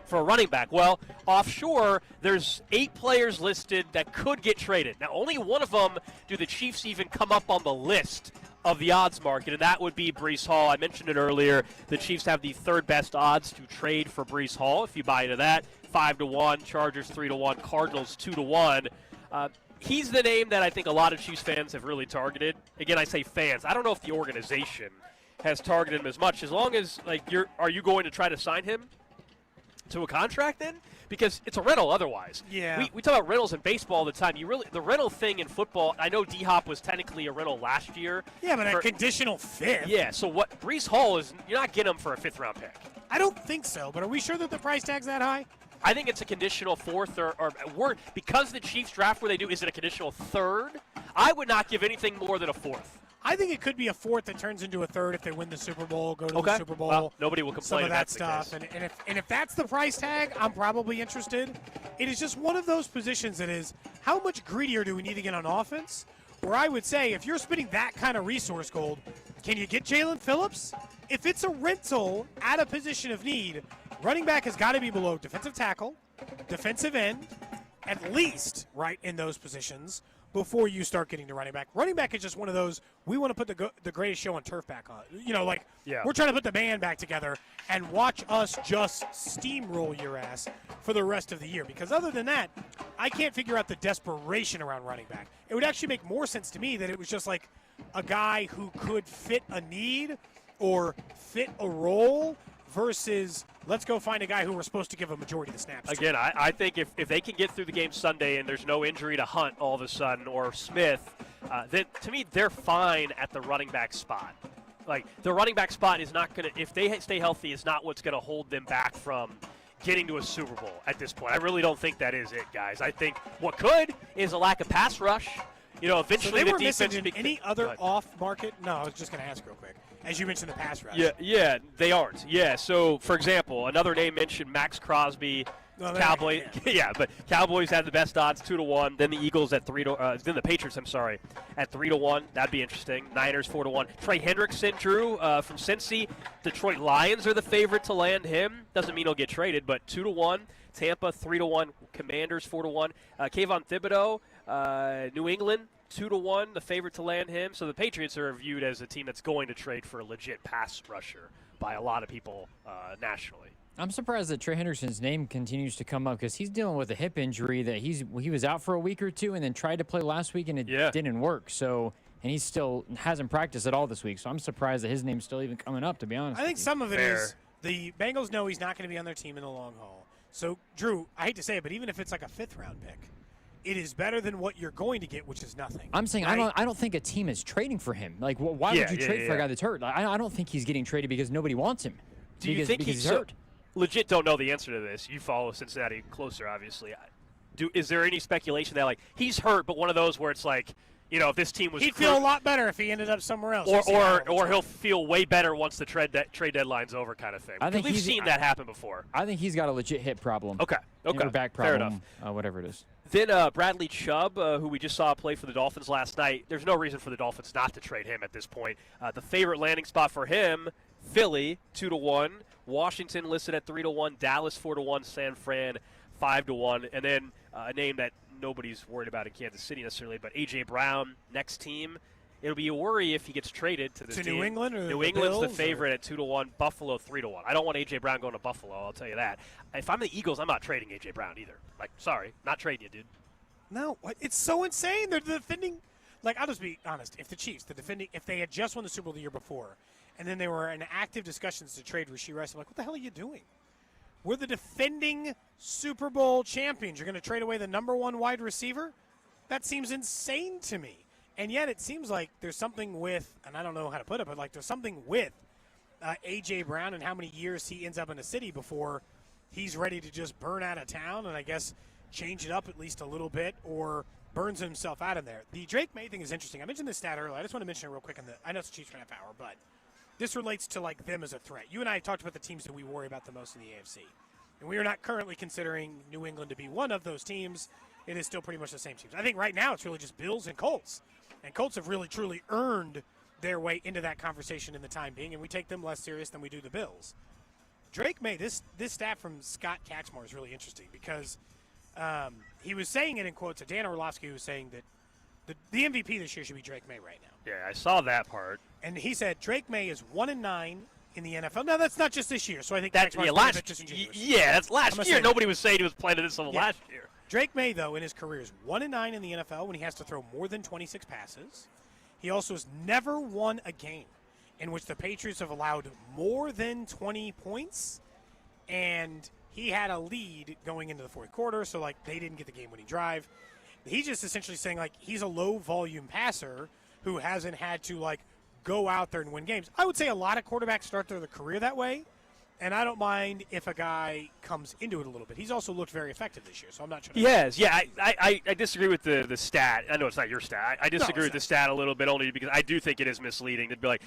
for a running back. Well, offshore, there's 8 players listed that could get traded. Now, only one of them do the Chiefs even come up on the list of the odds market, and that would be Breece Hall. I mentioned it earlier. The Chiefs have the third best odds to trade for Breece Hall. If you buy into that, 5-1, Chargers 3-1, Cardinals 2-1. He's the name that I think a lot of Chiefs fans have really targeted. Again, I say fans. I don't know if the organization has targeted him as much. As long as, are you going to try to sign him to a contract then? Because it's a rental otherwise. Yeah. We talk about rentals in baseball all the time. The rental thing in football, I know D-Hop was technically a rental last year. Yeah, but a conditional fifth. Yeah, so what Breece Hall is, you're not getting him for a 5th-round pick. I don't think so, but are we sure that the price tag's that high? I think it's a conditional 4th or because the Chiefs draft where they do, is it a conditional 3rd? I would not give anything more than a 4th. I think it could be a 4th that turns into a 3rd if they win the Super Bowl, go to the Super Bowl. Well, nobody will complain. Some of that stuff. And if that's the price tag, I'm probably interested. It is just one of those positions that is, how much greedier do we need to get on offense? Where I would say, if you're spending that kind of resource gold, can you get Jalen Phillips? If it's a rental at a position of need, running back has got to be below defensive tackle, defensive end, at least right in those positions before you start getting to running back. Running back is just one of those, we want to put the greatest show on turf back on. We're trying to put the band back together and watch us just steamroll your ass for the rest of the year. Because other than that, I can't figure out the desperation around running back. It would actually make more sense to me that it was just like a guy who could fit a need or fit a role versus let's go find a guy who we're supposed to give a majority of the snaps to. Again, I think if they can get through the game Sunday and there's no injury to Hunt all of a sudden or Smith, then to me they're fine at the running back spot. Like the running back spot is not going to, if they stay healthy, is not what's going to hold them back from getting to a Super Bowl at this point. I really don't think that is it, guys. I think what could is a lack of pass rush. Eventually so they the were defense. Missing any other off-market? No, I was just going to ask real quick. As you mentioned, the pass rush. Yeah, they aren't. Yeah, so, for example, another name mentioned, Max Crosby, Cowboys. Yeah, but Cowboys have the best odds, 2-1. Then the Eagles at then the Patriots, at 3-1. That'd be interesting. Niners 4-1. Trey Hendrickson, Drew, from Cincy. Detroit Lions are the favorite to land him. Doesn't mean he'll get traded, but 2-1. Tampa 3-1. Commanders 4-1. Kayvon Thibodeau, New England 2-1, the favorite to land him. So the Patriots are viewed as a team that's going to trade for a legit pass rusher by a lot of people nationally. I'm surprised that Trey Henderson's name continues to come up because he's dealing with a hip injury that he was out for a week or two and then tried to play last week and it didn't work. So, and he still hasn't practiced at all this week. So I'm surprised that his name's still even coming up, to be honest. I think some of it is the Bengals know he's not going to be on their team in the long haul. So, Drew, I hate to say it, but even if it's like a 5th-round pick, it is better than what you're going to get, which is nothing. I'm saying I don't think a team is trading for him. Like, why would you trade for a guy that's hurt? I don't think he's getting traded because nobody wants him. Do you think he's hurt? Legit don't know the answer to this. You follow Cincinnati closer, obviously. Is there any speculation that, like, he's hurt, but one of those where it's like, you know, if this team was he'd feel a lot better if he ended up somewhere else. Or he'll feel way better once the trade deadline's over, kind of thing. I think we've seen that happen before. I think he's got a legit hip problem. Okay. Or back Fair problem. Whatever it is. Then Bradley Chubb, who we just saw play for the Dolphins last night. There's no reason for the Dolphins not to trade him at this point. The favorite landing spot for him, Philly, 2-1. Washington listed at 3-1. Dallas 4-1. San Fran 5-1. And then a name that nobody's worried about in Kansas City necessarily, but A.J. Brown, next team. It'll be a worry if he gets traded to this team. New England or New England's the favorite at 2-1. Buffalo 3-1. I don't want A.J. Brown going to Buffalo, I'll tell you that. If I'm the Eagles, I'm not trading A.J. Brown either. Like, sorry, not trading you, dude. No, it's so insane. They're defending. Like, I'll just be honest. If the Chiefs, if they had just won the Super Bowl the year before, and then they were in active discussions to trade Rashee Rice, I'm like, what the hell are you doing? We're the defending Super Bowl champions. You're going to trade away the number 1 wide receiver? That seems insane to me. And yet it seems like there's something with, and I don't know how to put it, but like there's something with A.J. Brown and how many years he ends up in a city before he's ready to just burn out of town and I guess change it up at least a little bit or burns himself out in there. The Drake May thing is interesting. I mentioned this stat earlier. I just want to mention it real quick. I know it's the Chiefs for half hour, but this relates to like them as a threat. You and I talked about the teams that we worry about the most in the AFC. And we are not currently considering New England to be one of those teams. It is still pretty much the same teams. I think right now it's really just Bills and Colts. And Colts have really, truly earned their way into that conversation in the time being, and we take them less serious than we do the Bills. Drake May, this stat from Scott Kaczmar is really interesting because he was saying it in quotes. Dan Orlovsky was saying that the MVP this year should be Drake May right now. Yeah, I saw that part. And he said Drake May is 1-9 in the NFL. Now, that's not just this year, so I think that's that's last year. Nobody was saying he was playing at this level last year. Drake May, though, in his career is 1-9 in the NFL when he has to throw more than 26 passes. He also has never won a game in which the Patriots have allowed more than 20 points, and he had a lead going into the fourth quarter, so, like, they didn't get the game-winning drive. He's just essentially saying, like, he's a low-volume passer who hasn't had to, like, go out there and win games. I would say a lot of quarterbacks start their career that way, and I don't mind if a guy comes into it a little bit. He's also looked very effective this year, so I'm not sure. He has, yeah. I disagree with the stat. I know it's not your stat. I disagree with the stat a little bit only because I do think it is misleading to be like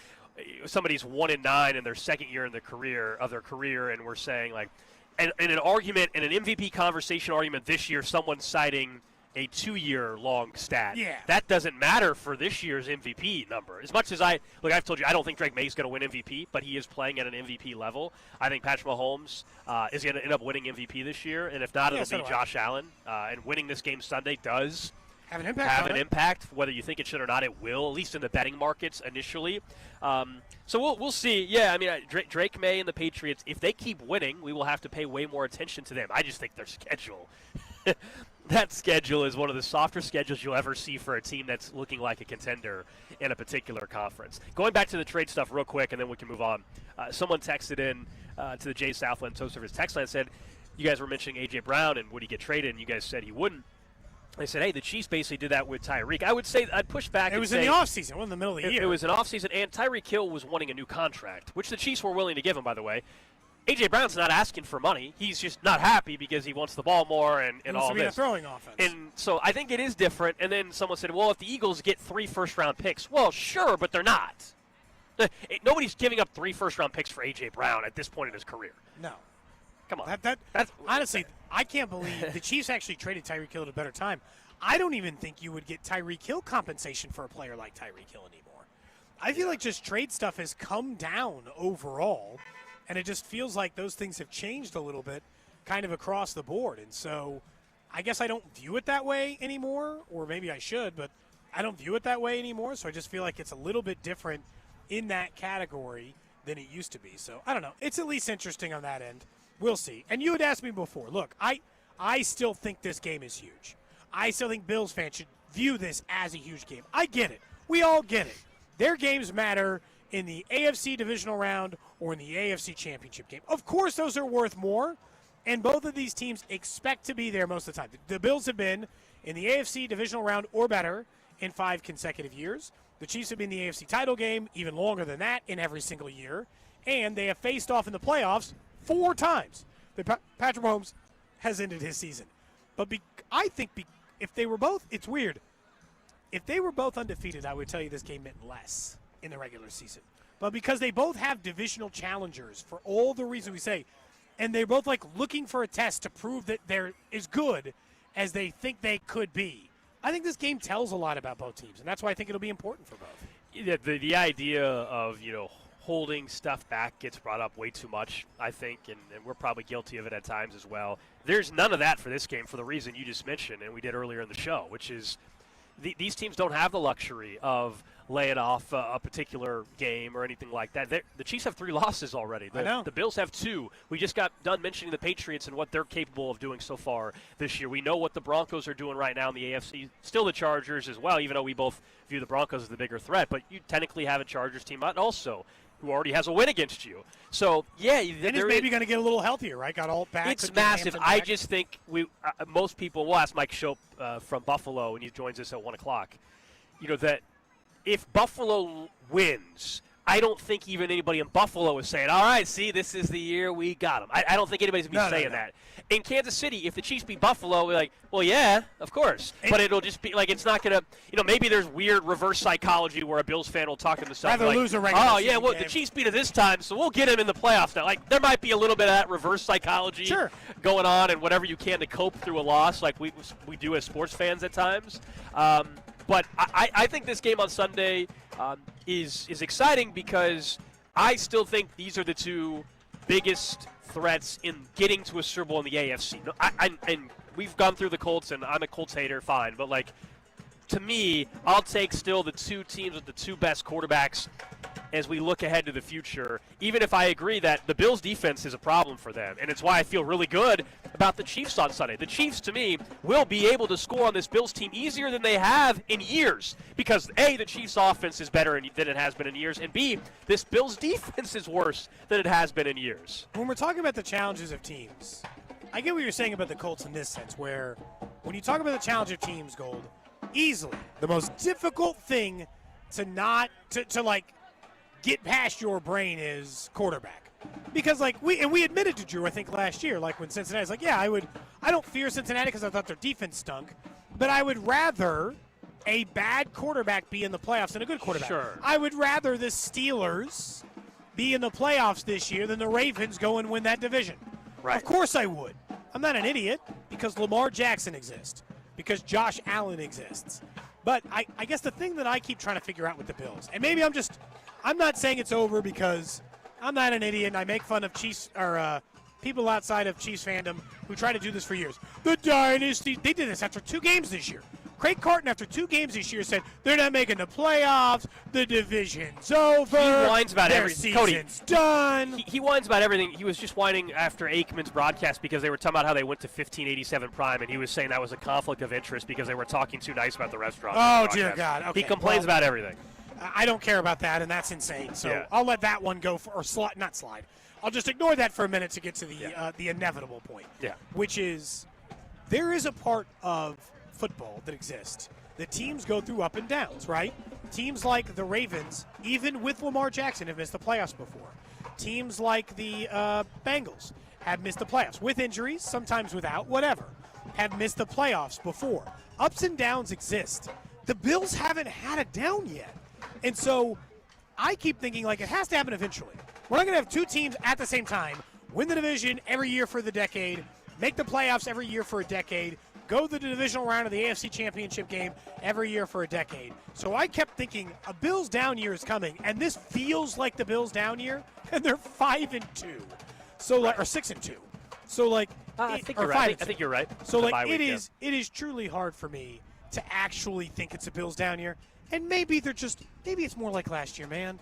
somebody's 1-9 in their second year in their career, and we're saying like, and in an argument, in an MVP conversation argument this year, someone's citing a 2-year-long stat. Yeah. That doesn't matter for this year's MVP number. As much as I've told you, I don't think Drake May's going to win MVP, but he is playing at an MVP level. I think Patrick Mahomes is going to end up winning MVP this year, and if not, it'll be Josh Allen. And winning this game Sunday does have an impact. Whether you think it should or not, it will, at least in the betting markets initially. So we'll see. Yeah, I mean, Drake May and the Patriots, if they keep winning, we will have to pay way more attention to them. I just think their schedule that schedule is one of the softer schedules you'll ever see for a team that's looking like a contender in a particular conference. Going back to the trade stuff real quick, and then we can move on. Someone texted in to the Jay Southland Toast Service text line and said, you guys were mentioning A.J. Brown and would he get traded, and you guys said he wouldn't. They said, hey, the Chiefs basically did that with Tyreek. I would say I'd push back. It was in the offseason. It wasn't in the middle of the year. It was an offseason, and Tyreek Hill was wanting a new contract, which the Chiefs were willing to give him, by the way. A.J. Brown's not asking for money. He's just not happy because he wants the ball more and all this. A throwing offense. And so I think it is different. And then someone said, well, if the Eagles get 3 first-round picks, well, sure, but they're not. Nobody's giving up 3 first-round picks for A.J. Brown at this point in his career. No. Come on. That's honestly, I can't believe the Chiefs actually traded Tyreek Hill at a better time. I don't even think you would get Tyreek Hill compensation for a player like Tyreek Hill anymore. I feel like just trade stuff has come down overall. And it just feels like those things have changed a little bit kind of across the board. And so I guess I don't view it that way anymore, or maybe I should, but I don't view it that way anymore, so I just feel like it's a little bit different in that category than it used to be. So I don't know. It's at least interesting on that end. We'll see. And you had asked me before. Look, I still think this game is huge. I still think Bills fans should view this as a huge game. I get it. We all get it. Their games matter in the AFC divisional round or in the AFC championship game. Of course, those are worth more, and both of these teams expect to be there most of the time. The Bills have been in the AFC divisional round or better in 5 consecutive years. The Chiefs have been in the AFC title game even longer than that in every single year, and they have faced off in the playoffs 4 times. Patrick Mahomes has ended his season. But I think if they were both, it's weird. If they were both undefeated, I would tell you this game meant less in the regular season. But because they both have divisional challengers for all the reasons we say, and they're both like looking for a test to prove that they're as good as they think they could be, I think this game tells a lot about both teams, and that's why I think it'll be important for both. Yeah, the idea of, holding stuff back gets brought up way too much, I think, and we're probably guilty of it at times as well. There's none of that for this game for the reason you just mentioned and we did earlier in the show, which is these teams don't have the luxury of laying off a particular game or anything like that. The Chiefs have 3 losses already. I know. The Bills have 2. We just got done mentioning the Patriots and what they're capable of doing so far this year. We know what the Broncos are doing right now in the AFC. Still the Chargers as well, even though we both view the Broncos as the bigger threat. But you technically have a Chargers team also who already has a win against you. So, yeah. And he's maybe going to get a little healthier, right? Got all back. It's massive. I just think most people, we'll ask Mike Schoop from Buffalo, and he joins us at 1 o'clock, that if Buffalo wins, I don't think even anybody in Buffalo is saying, all right, see, this is the year we got them. I don't think anybody's going to be saying that. In Kansas City, if the Chiefs beat Buffalo, we're like, well, yeah, of course. But it'll just be like, it's not going to, maybe there's weird reverse psychology where a Bills fan will talk himself like, lose a regular oh, yeah, well, the Chiefs beat it this time, so we'll get him in the playoffs now. Like, there might be a little bit of that reverse psychology going on and whatever you can to cope through a loss like we do as sports fans at times. But I think this game on Sunday is exciting because I still think these are the 2 biggest threats in getting to a Super Bowl in the AFC. And we've gone through the Colts, and I'm a Colts hater, fine. But, to me, I'll take still the 2 teams with the 2 best quarterbacks as we look ahead to the future, even if I agree that the Bills' defense is a problem for them. And it's why I feel really good about the Chiefs on Sunday. The Chiefs, to me, will be able to score on this Bills team easier than they have in years because, A, the Chiefs' offense is better than it has been in years, and, B, this Bills' defense is worse than it has been in years. When we're talking about the challenges of teams, I get what you're saying about the Colts in this sense, where when you talk about the challenge of teams, Gold, easily the most difficult thing to get past your brain is quarterback. Because we admitted to Drew, I think last year, when Cincinnati's I don't fear Cincinnati because I thought their defense stunk, but I would rather a bad quarterback be in the playoffs than a good quarterback. Sure. I would rather the Steelers be in the playoffs this year than the Ravens go and win that division. Right. Of course I would. I'm not an idiot because Lamar Jackson exists, because Josh Allen exists. But I guess the thing that I keep trying to figure out with the Bills, and maybe I'm not saying it's over because I'm not an idiot and I make fun of Chiefs or people outside of Chiefs fandom who try to do this for years. The dynasty, they did this after 2 games this year. Craig Carton, after 2 games this year, said they're not making the playoffs. The division's over. He whines about everything. Season's done. He whines about everything. He was just whining after Aikman's broadcast because they were talking about how they went to 1587 Prime, and he was saying that was a conflict of interest because they were talking too nice about the restaurant. Oh, dear God. Okay. He complains about everything. I don't care about that, and that's insane. So I'll let that one go not slide. I'll just ignore that for a minute to get to the inevitable point. Yeah. Which is there is a part of football that exists. The teams go through up and downs, right? Teams like the Ravens, even with Lamar Jackson, have missed the playoffs before. Teams like the Bengals have missed the playoffs with injuries, sometimes without, whatever, have missed the playoffs before. Ups and downs exist. The Bills haven't had a down yet. And so I keep thinking it has to happen eventually. We're not going to have 2 teams at the same time win the division every year for the decade, make the playoffs every year for a decade, go to the divisional round of the AFC Championship game every year for a decade. So I kept thinking a Bills down year is coming, and this feels like the Bills down year, and they're 5-2, so or 6-2. So I think you're right. I think you're right. So it is truly hard for me to actually think it's a Bills down year. And maybe it's more like last year, man.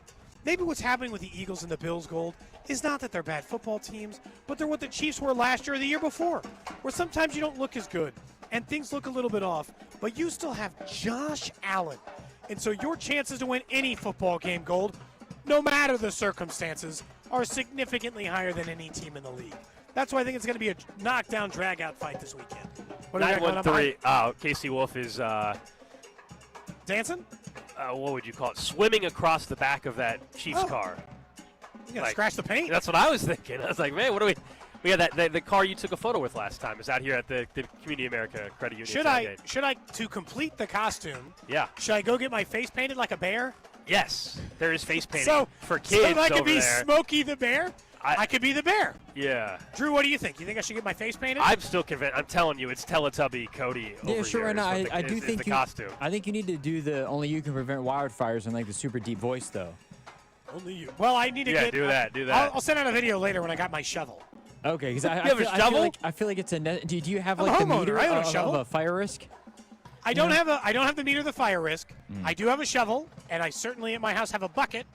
Maybe what's happening with the Eagles and the Bills, Gold, is not that they're bad football teams, but they're what the Chiefs were last year or the year before, where sometimes you don't look as good and things look a little bit off, but you still have Josh Allen. And so your chances to win any football game, Gold, no matter the circumstances, are significantly higher than any team in the league. That's why I think it's going to be a knockdown, drag-out fight this weekend. What do we got going on behind? 913. Casey Wolf is dancing? What would you call it? Swimming across the back of that Chiefs car. You gotta scratch the paint? That's what I was thinking. I was like, man, what do we got the car you took a photo with last time is out here at the Community America Credit Union. Should I, to complete the costume, yeah, should I go get my face painted like a bear? Yes, there is face painting for kids. So I could be there. Smokey the Bear? I could be the bear. Yeah. Drew, what do you think? You think I should get my face painted? I'm still convinced. I'm telling you, it's Teletubby Cody over sure. here. Right now, I do think the costume. I think you need to do the only you can prevent wildfires in like the super deep voice though. Only you. Well, I need to get. do that. I'll send out a video later when I got my shovel. Okay, because I have a shovel. I feel like it's a. Do you have I'm like a the homeowner. meter I own a of shovel. a fire risk? I don't have the meter of the fire risk. I do have a shovel, and I certainly at my house have a bucket.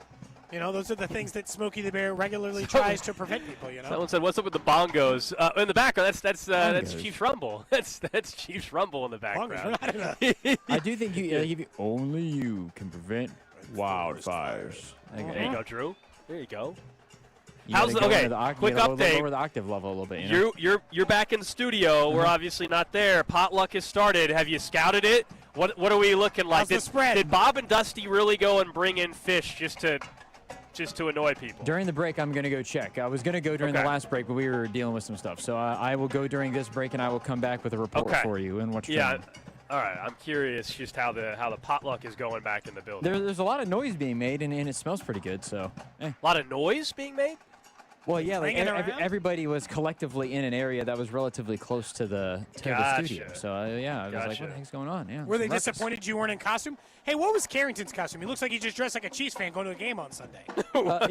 You know, those are the things that Smokey the Bear regularly tries to prevent people. You know. Someone said, "What's up with the bongos in the background?" That's Chiefs Rumble. That's Chiefs Rumble in the background. I do think you only you can prevent wildfires. There you go, Drew. There you go. How's okay? Quick update. Lower the octave level a little bit. You know? You're back in the studio. We're obviously not there. Potluck has started. Have you scouted it? What are we looking like? How's the spread? Did Bob and Dusty really go and bring in fish just to annoy people? During the break, I'm going to go check. I was going to go during the last break, but we were dealing with some stuff. So I will go during this break, and I will come back with a report for you and what's trending. All right. I'm curious just how the potluck is going back in the building. There's a lot of noise being made, and it smells pretty good. So a lot of noise being made? Well, yeah, like everybody was collectively in an area that was relatively close to the studio. So I was like, what the heck's going on? Yeah. Were they disappointed you weren't in costume? Hey, what was Carrington's costume? He looks like he just dressed like a Chiefs fan going to a game on Sunday.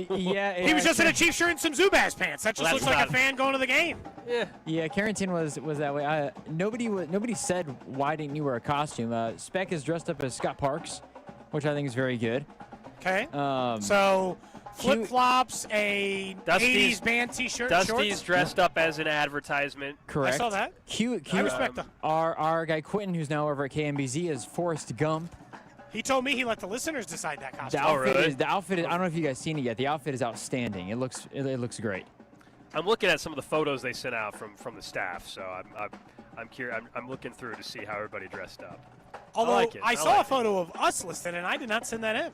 He was just in a Chiefs shirt and some Zubaz pants. That just looks like a fan going to the game. Yeah, Carrington was that way. Nobody said why didn't you wear a costume. Speck is dressed up as Scott Parks, which I think is very good. Okay. So flip-flops, a 80s band T-shirt, Dusty's shorts. dressed up as an advertisement. Correct. I saw that. I respect them. Our guy Quentin, who's now over at KMBZ, is Forrest Gump. He told me he let the listeners decide that costume. The outfit is, I don't know if you guys seen it yet. The outfit is outstanding. It looks great. I'm looking at some of the photos they sent out from the staff, so I'm curious. I'm looking through to see how everybody dressed up. Although I saw a photo of us listed, and I did not send that in.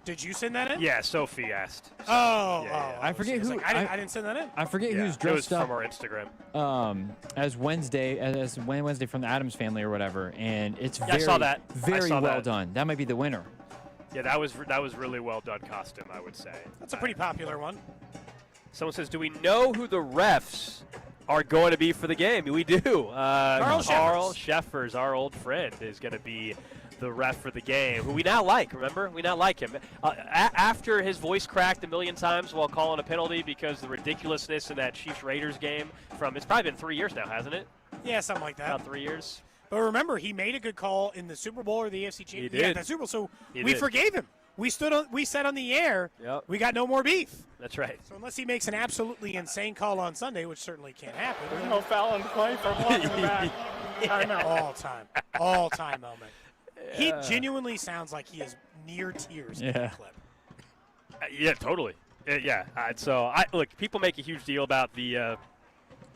Did you send that in? Yeah, Sophie asked. So, I forget who. I didn't send that in. I forget who's dressed up. It was from our Instagram. As Wednesday from the Addams Family or whatever, and it's very, I saw that. Very well done. That might be the winner. Yeah, that was really well done costume, I would say. That's a pretty popular one. Someone says, "Do we know who the refs are going to be for the game?" We do. Carl Sheffers, our old friend, is going to be the ref for the game, who we now like. Remember, we now like him. After his voice cracked a million times while calling a penalty because the ridiculousness in that Chiefs-Raiders game it's probably been 3 years now, hasn't it? Yeah, something like that. About 3 years. But remember, he made a good call in the Super Bowl or the AFC Championship. He did. The Super Bowl, so we forgave him. We said on the air, we got no more beef. That's right. So unless he makes an absolutely insane call on Sunday, which certainly can't happen. There's no foul on the play for blocking the back. All time moment. He genuinely sounds like he is near tears in that clip. Yeah, totally. Look, people make a huge deal about the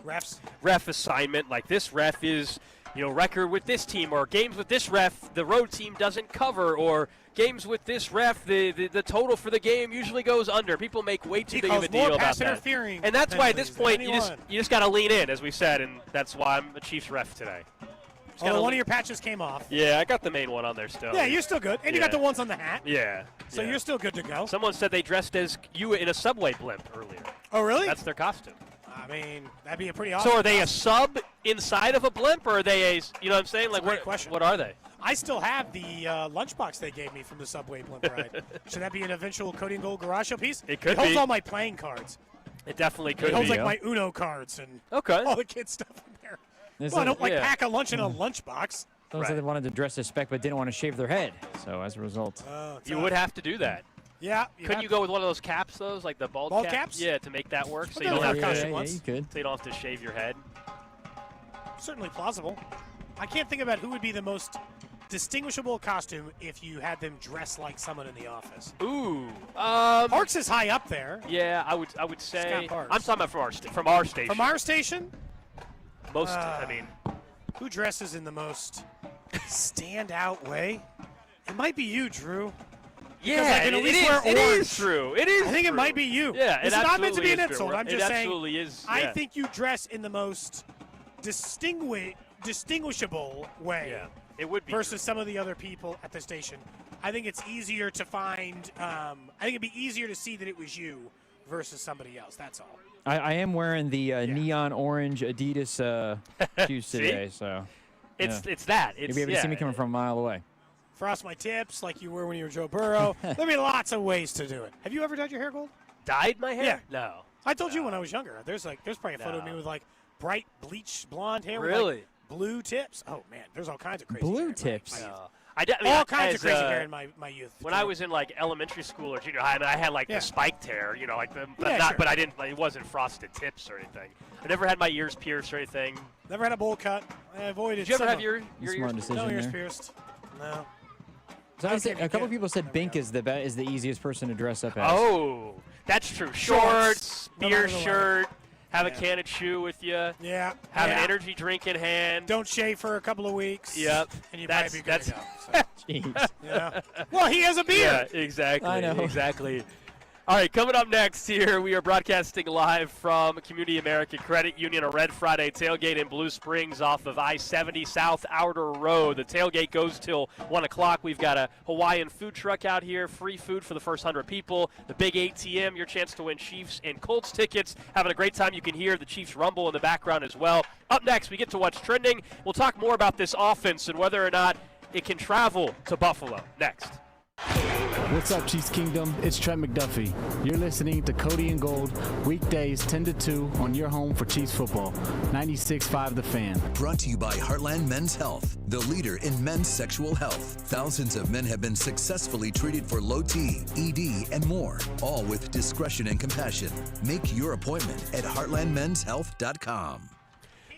ref assignment. Like, this ref is, record with this team, or games with this ref the road team doesn't cover, or games with this ref the total for the game usually goes under. People make way too big of a deal about that. And that's why at this point you just got to lean in, as we said, and that's why I'm a Chiefs ref today. One of your patches came off. Yeah, I got the main one on there still. Yeah, you're still good. And you got the ones on the hat. Yeah. So you're still good to go. Someone said they dressed as you in a subway blimp earlier. Oh, really? That's their costume. I mean, that'd be a pretty awesome So are they a sub inside of a blimp, or are they you know what I'm saying? That's a great question. What are they? I still have the lunchbox they gave me from the subway blimp ride. Should that be an eventual Cody Gold garage show piece? It could be. It holds all my playing cards. It definitely could be. It holds like my Uno cards and all the kids' stuff in there. I don't pack a lunch in a lunchbox. Those that wanted to dress as spec but didn't want to shave their head. So as a result, you would have to do that. Yeah. Couldn't you go with one of those caps, those, like the bald caps? Yeah, to make that work, so But you don't have you could. So you don't have to shave your head. Certainly plausible. I can't think about who would be the most distinguishable costume if you had them dress like someone in the office. Ooh. Parks is high up there. Yeah, I would say. Scott Parks. I'm talking about from our station. From our station? Most, I mean. Who dresses in the most standout way? It might be you, Drew. Because I can at least wear it orange. is true. It is I think true. it might be you. Yeah, It's not meant to be an insult. I'm just saying. It absolutely is. I yeah. think you dress in the most distinguishable way. Yeah, it would be versus some of the other people at the station. I think it's easier to find. I think it'd be easier to see that it was you versus somebody else. That's all. I am wearing the neon orange Adidas shoes today, so it's that. You'll be able to see me coming from a mile away. Frost my tips like you were when you were Joe Burrow. There'll be lots of ways to do it. Have you ever dyed your hair gold? Dyed my hair? Yeah. No. I told you when I was younger. There's probably a photo of me with like bright bleach blonde hair Really? with like blue tips. Oh man, there's all kinds of crazy blue hair tips. All kinds of crazy hair in my youth. When I was in like elementary school or junior high, I had like the spiked hair, like the, but Yeah, sure. but I didn't. Like, it wasn't frosted tips or anything. I never had my ears pierced or anything. Never had a bowl cut. I avoided. Did you ever have your your smart ears? decision no ears there. pierced? No. So a couple people said Bink is the easiest person to dress up as. Oh, that's true. Shorts, beer shirt, have a can of chew with you. Yeah. Have an energy drink in hand. Don't shave for a couple of weeks. Yep. And you That's- might be good to that's- go. So, Jeez. yeah. Well, he has a beard. Yeah, exactly. I know. Exactly. All right, coming up next here, we are broadcasting live from Community American Credit Union, a Red Friday tailgate in Blue Springs off of I-70 South Outer Road. The tailgate goes till 1 o'clock. We've got a Hawaiian food truck out here, free food for the first 100 people. The big ATM, your chance to win Chiefs and Colts tickets. Having a great time. You can hear the Chiefs rumble in the background as well. Up next, we get to what's trending. We'll talk more about this offense and whether or not it can travel to Buffalo. Next. What's up, Chiefs Kingdom? It's Trent McDuffie. You're listening to Cody and Gold, weekdays 10 to 2 on your home for Chiefs football. 96.5 The Fan. Brought to you by Heartland Men's Health, the leader in men's sexual health. Thousands of men have been successfully treated for low T, ED, and more, all with discretion and compassion. Make your appointment at heartlandmenshealth.com.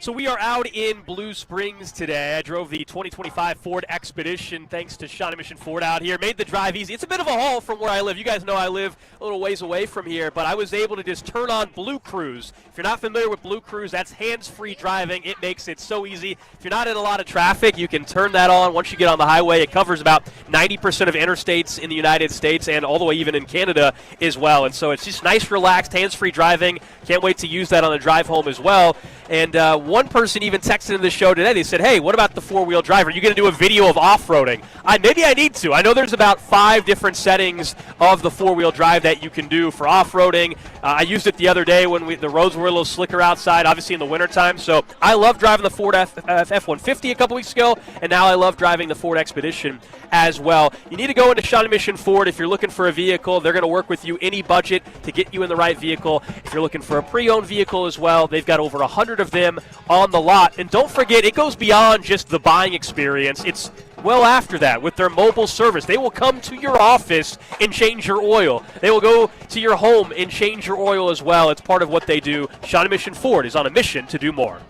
So we are out in Blue Springs today. I drove the 2025 Ford Expedition thanks to Shawnee Mission Ford out here. Made the drive easy. It's a bit of a haul from where I live. You guys know I live a little ways away from here, but I was able to just turn on Blue Cruise. If you're not familiar with Blue Cruise, that's hands-free driving. It makes it so easy. If you're not in a lot of traffic, you can turn that on once you get on the highway. It covers about 90% of interstates in the United States and all the way even in Canada as well. And so it's just nice, relaxed, hands-free driving. Can't wait to use that on the drive home as well. And one person even texted in the show today. They said, hey, what about the four-wheel drive? Are you going to do a video of off-roading? Maybe I need to. I know there's about 5 different settings of the four-wheel drive that you can do for off-roading. I used it the other day when the roads were a little slicker outside, obviously in the wintertime. So I love driving the Ford F-150 a couple weeks ago, and now I love driving the Ford Expedition as well. You need to go into Shawnee Mission Ford if you're looking for a vehicle. They're going to work with you any budget to get you in the right vehicle. If you're looking for a pre-owned vehicle as well, they've got over 100 of them on the lot. And don't forget, it goes beyond just the buying experience. It's well after that with their mobile service. They will come to your office and change your oil. They will go to your home and change your oil as well. It's part of what they do. Shawnee Mission Ford is on a mission to do more.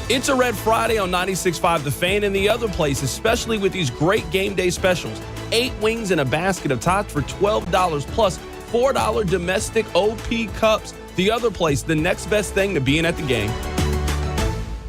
It's a Red Friday on 96.5 The Fan and the other place, especially with these great game day specials. 8 wings and a basket of tots for $12 plus $4 domestic OP cups. The other place, the next best thing to being at the game.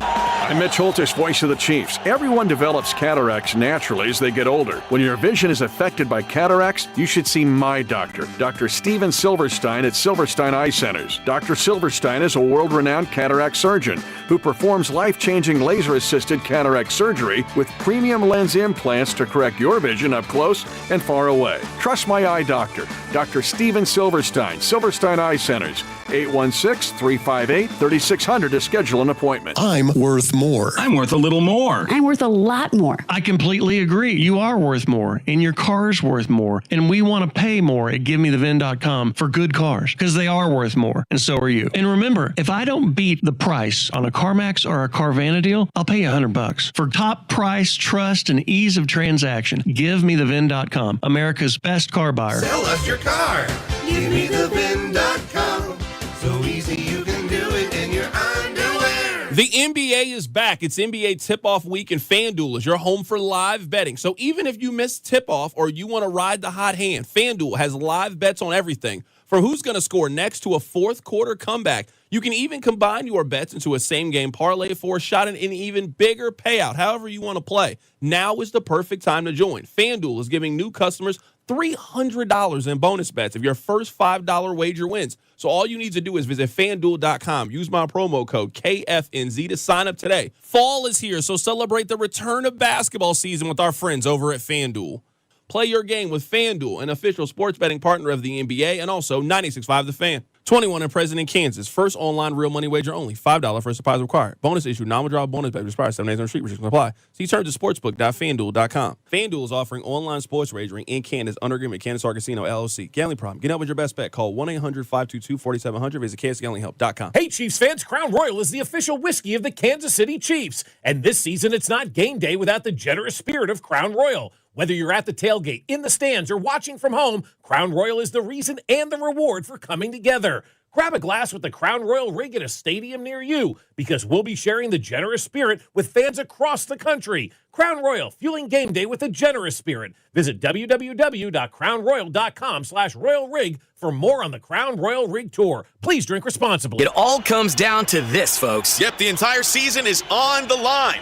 I'm Mitch Holtis, voice of the Chiefs. Everyone develops cataracts naturally as they get older. When your vision is affected by cataracts, you should see my doctor, Dr. Steven Silverstein at Silverstein Eye Centers. Dr. Silverstein is a world-renowned cataract surgeon who performs life-changing laser-assisted cataract surgery with premium lens implants to correct your vision up close and far away. Trust my eye doctor, Dr. Steven Silverstein, Silverstein Eye Centers, 816-358-3600 to schedule an appointment. I'm worth more. I'm worth a little more. I'm worth a lot more. I completely agree. You are worth more, and your car's worth more, and we want to pay more at GiveMeTheVin.com for good cars, because they are worth more, and so are you. And remember, if I don't beat the price on a CarMax or a Carvana deal, I'll pay you $100. For top price, trust, and ease of transaction, GiveMeTheVin.com, America's best car buyer. Sell us your car. GiveMeTheVin.com. So easy you can do it in your underwear. The NBA is back. It's NBA tip-off week, and FanDuel is your home for live betting. So even if you miss tip-off or you want to ride the hot hand, FanDuel has live bets on everything, from who's going to score next to a fourth-quarter comeback. You can even combine your bets into a same-game parlay for a shot at an even bigger payout, however you want to play. Now is the perfect time to join. FanDuel is giving new customers $300 in bonus bets if your first $5 wager wins. So all you need to do is visit FanDuel.com. Use my promo code KFNZ to sign up today. Fall is here, so celebrate the return of basketball season with our friends over at FanDuel. Play your game with FanDuel, an official sports betting partner of the NBA, and also 96.5 The Fan. 21 and present in Kansas. First online real money wager only. $5 first deposit required. Bonus issue. Non-withdrawal bonus bet expires 7 days on the street. Restrictions apply. See terms at sportsbook.fanduel.com. FanDuel is offering online sports wagering in Kansas under agreement with Kansas Star Casino LLC. Gambling problem? Get out with your best bet. Call 1-800-522-4700. Visit kansasgamblinghelp.com. Hey, Chiefs fans, Crown Royal is the official whiskey of the Kansas City Chiefs. And this season, it's not game day without the generous spirit of Crown Royal. Whether you're at the tailgate, in the stands, or watching from home, Crown Royal is the reason and the reward for coming together. Grab a glass with the Crown Royal rig at a stadium near you, because we'll be sharing the generous spirit with fans across the country. Crown Royal, fueling game day with a generous spirit. Visit www.crownroyal.com/royal rig for more on the Crown Royal Rig Tour. Please drink responsibly. It all comes down to this, folks. Yep, the entire season is on the line.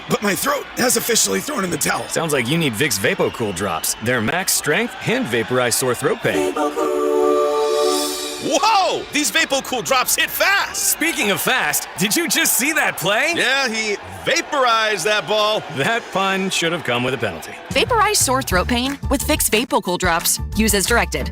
But my throat has officially thrown in the towel. Sounds like you need Vicks VapoCool drops. They're max strength and vaporize sore throat pain. Whoa! These VapoCool drops hit fast! Speaking of fast, did you just see that play? Yeah, he vaporized that ball. That pun should have come with a penalty. Vaporize sore throat pain with Vicks VapoCool drops. Use as directed.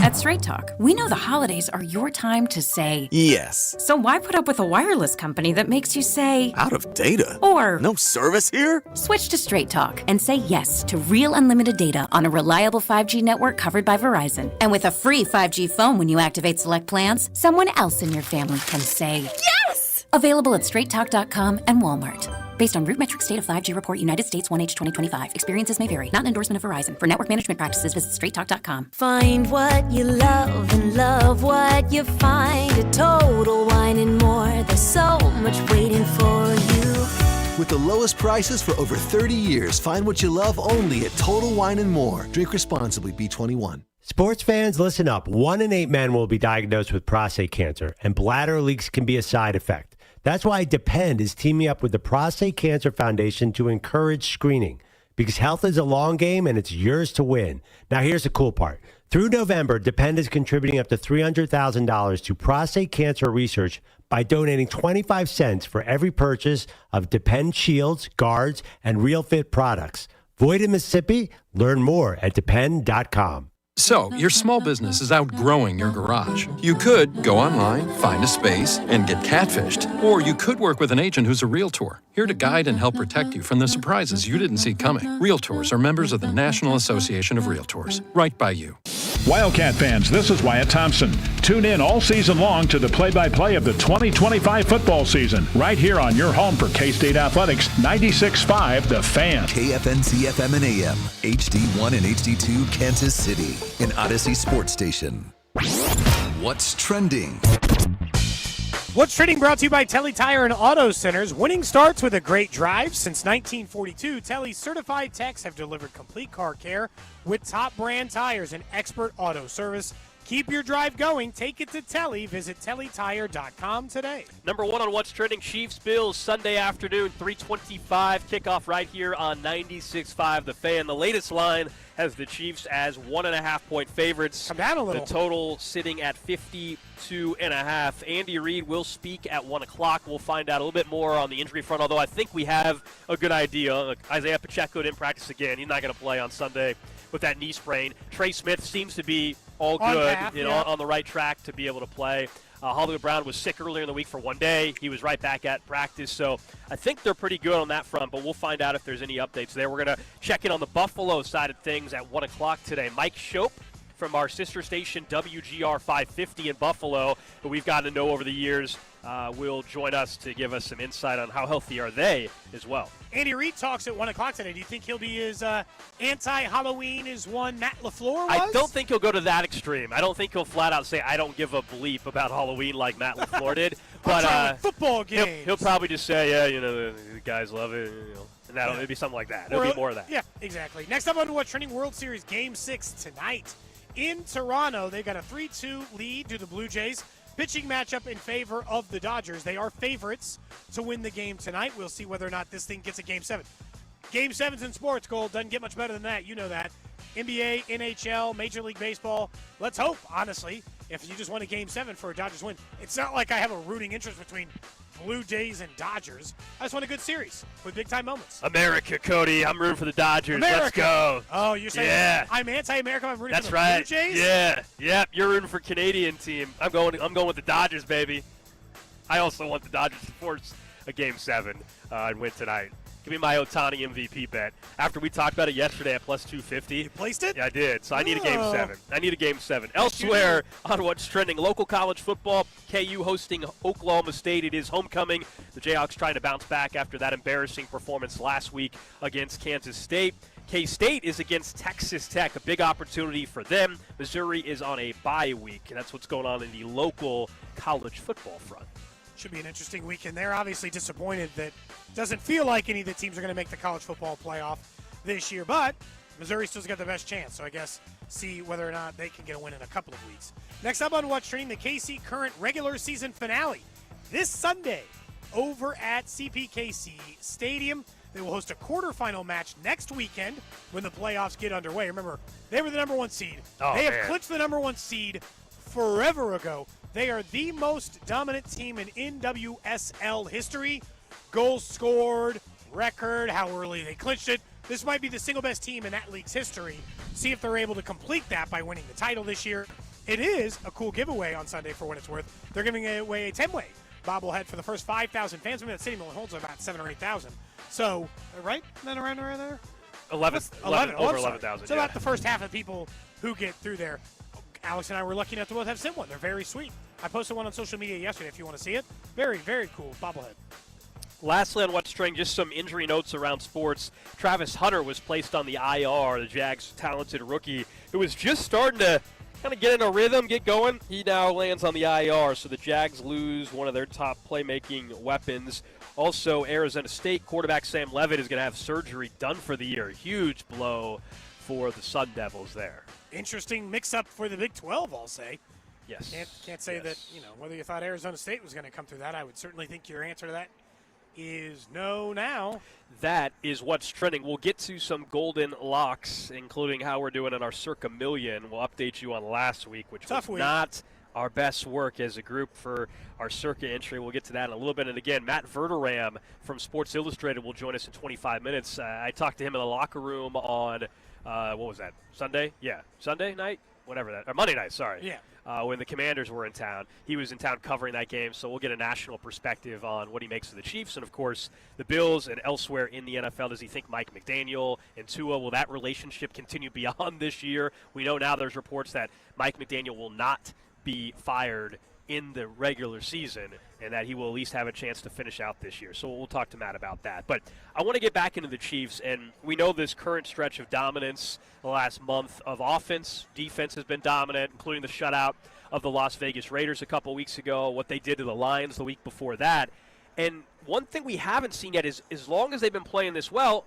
At Straight Talk, we know the holidays are your time to say yes. So why put up with a wireless company that makes you say Out of data? Or no service here? Switch to Straight Talk and say yes to real unlimited data on a reliable 5G network covered by Verizon. And with a free 5G phone when you activate select plans, someone else in your family can say yes! Available at straighttalk.com and Walmart. Based on RootMetrics State of 5G Report, United States 1H 2025. Experiences may vary. Not an endorsement of Verizon. For network management practices, visit straighttalk.com. Find what you love and love what you find. A Total Wine and More. There's so much waiting for you. With the lowest prices for over 30 years, find what you love only at Total Wine and More. Drink responsibly, B21. Sports fans, listen up. 1 in 8 men will be diagnosed with prostate cancer, and bladder leaks can be a side effect. That's why Depend is teaming up with the Prostate Cancer Foundation to encourage screening, because health is a long game and it's yours to win. Now, here's the cool part. Through November, Depend is contributing up to $300,000 to prostate cancer research by donating 25 cents for every purchase of Depend shields, guards, and Real Fit products. Void in Mississippi? Learn more at depend.com. So, your small business is outgrowing your garage. You could go online, find a space, and get catfished. Or you could work with an agent who's a realtor, here to guide and help protect you from the surprises you didn't see coming. Realtors are members of the National Association of Realtors. Right by you. Wildcat fans, this is Wyatt Thompson. Tune in all season long to the play-by-play of the 2025 football season, right here on your home for K-State Athletics, 96.5 The Fan. KFNC FM and AM, HD1 and HD2, Kansas City, an Odyssey sports station. What's trending? What's trending brought to you by Telly Tire and Auto Centers. Winning starts with a great drive. Since 1942, Telly's certified techs have delivered complete car care with top brand tires and expert auto service. Keep your drive going. Take it to Telly. Visit tellytire.com today. Number one on What's Trending, Chiefs-Bills, Sunday afternoon, 3:25. Kickoff right here on 96.5 The Fan. The latest line has the Chiefs as 1.5-point favorites. Come down a little. The total sitting at 52.5. Andy Reid will speak at 1 o'clock. We'll find out a little bit more on the injury front, although I think we have a good idea. Isaiah Pacheco didn't practice again. He's not going to play on Sunday with that knee sprain. Trey Smith seems to be all good, path, on the right track to be able to play. Hollywood Brown was sick earlier in the week for one day. He was right back at practice. So I think they're pretty good on that front, but we'll find out if there's any updates there. We're going to check in on the Buffalo side of things at 1 o'clock today. Mike Schoop from our sister station, WGR 550 in Buffalo, who we've gotten to know over the years, will join us to give us some insight on how healthy are they as well. Andy Reid talks at 1 o'clock today. Do you think he'll be as anti-Halloween as one Matt LaFleur was? I don't think he'll go to that extreme. I don't think he'll flat out say, I don't give a bleep about Halloween like Matt LaFleur did. But football games. He'll probably just say, yeah, the guys love it. And it'll be something like that. It'll be more of that. Yeah, exactly. Next up on What's Trending, World Series Game 6 tonight. In Toronto, they got a 3-2 lead to the Blue Jays. Pitching matchup in favor of the Dodgers. They are favorites to win the game tonight. We'll see whether or not this thing gets a Game 7. Game 7s in sports, Gold, doesn't get much better than that. You know that. NBA, NHL, Major League Baseball. Let's hope, honestly, if you just want a Game 7 for a Dodgers win. It's not like I have a rooting interest between Blue Jays and Dodgers. I just want a good series with big-time moments. America, Cody. I'm rooting for the Dodgers. America. Let's go. Oh, you're saying I'm anti-America. I'm rooting for the Blue Jays? Yeah. Yep. You're rooting for Canadian team. I'm going with the Dodgers, baby. I also want the Dodgers to force a Game 7 and win tonight. Give me my Ohtani MVP bet. After we talked about it yesterday at plus 250. You placed it? Yeah, I did. So I need a Game 7. Elsewhere on What's Trending, local college football, KU hosting Oklahoma State. It is homecoming. The Jayhawks trying to bounce back after that embarrassing performance last week against Kansas State. K-State is against Texas Tech, a big opportunity for them. Missouri is on a bye week, and that's what's going on in the local college football front. Should be an interesting weekend. They're obviously disappointed that doesn't feel like any of the teams are going to make the college football playoff this year, but Missouri still's got the best chance, so I guess see whether or not they can get a win in a couple of weeks. Next up on What's Trending, the KC current regular season finale this Sunday over at CPKC Stadium. They will host a quarterfinal match next weekend when the playoffs get underway. Remember, they were the number one seed. They have clinched the number one seed forever ago. They are the most dominant team in NWSL history. Goals scored, record, how early they clinched it. This might be the single best team in that league's history. See if they're able to complete that by winning the title this year. It is a cool giveaway on Sunday for what it's worth. They're giving away a 10-way bobblehead for the first 5,000 fans. I mean, that stadium only holds about 7,000 or 8,000. So, right? Then around there? 11. Over 11,000. So about the first half of people who get through there. Alex and I were lucky enough to both have sent one. They're very sweet. I posted one on social media yesterday if you want to see it. Very, very cool bobblehead. Lastly on What's Trending, just some injury notes around sports. Travis Hunter was placed on the IR, the Jags' talented rookie, who was just starting to kind of get in a rhythm, get going. He now lands on the IR, so the Jags lose one of their top playmaking weapons. Also, Arizona State quarterback Sam Levitt is going to have surgery done for the year. Huge blow for the Sun Devils there. Interesting mix-up for the Big 12, I'll say. Yes. Can't say that, whether you thought Arizona State was going to come through that, I would certainly think your answer to that is no now. That is What's Trending. We'll get to some golden locks, including how we're doing in our Circa Million. We'll update you on last week, which was not our best work as a group for our Circa entry. We'll get to that in a little bit. And again, Matt Verderame from Sports Illustrated will join us in 25 minutes. I talked to him in the locker room on, what was that, Sunday? Yeah, Sunday night? Whatever that, or Monday night, sorry. Yeah. When the Commanders were in town. He was in town covering that game, so we'll get a national perspective on what he makes of the Chiefs and, of course, the Bills and elsewhere in the NFL. Does he think Mike McDaniel and Tua, will that relationship continue beyond this year? We know now there's reports that Mike McDaniel will not be fired in the regular season and that he will at least have a chance to finish out this year. So we'll talk to Matt about that. But I want to get back into the Chiefs, and we know this current stretch of dominance the last month of offense. Defense has been dominant, including the shutout of the Las Vegas Raiders a couple weeks ago, what they did to the Lions the week before that. And one thing we haven't seen yet is, as long as they've been playing this well,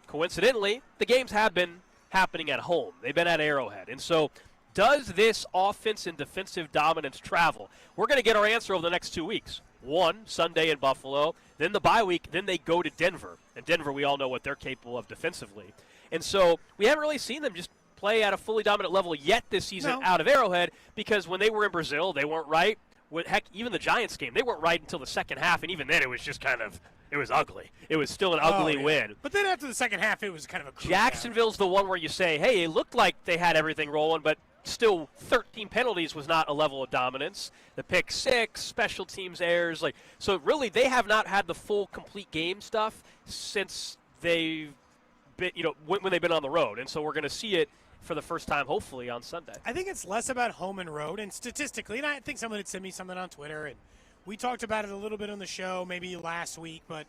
coincidentally, the games have been happening at home. They've been at Arrowhead. And so does this offense and defensive dominance travel? We're going to get our answer over the next 2 weeks. One, Sunday in Buffalo, then the bye week, then they go to Denver. And Denver, we all know what they're capable of defensively. And so we haven't really seen them just play at a fully dominant level yet this season out of Arrowhead, because when they were in Brazil, they weren't right. Heck, even the Giants game, they weren't right until the second half, and even then it was just kind of, it was ugly. It was still an ugly win. But then after the second half, it was kind of a Jacksonville's the one where you say, hey, it looked like they had everything rolling, but still 13 penalties was not a level of dominance. The pick six, special teams errors, so really they have not had the full complete game stuff since they've been, when they've been on the road. And so we're going to see it for the first time, hopefully, on Sunday. I think it's less about home and road, and statistically, and I think someone had sent me something on Twitter, and we talked about it a little bit on the show maybe last week, but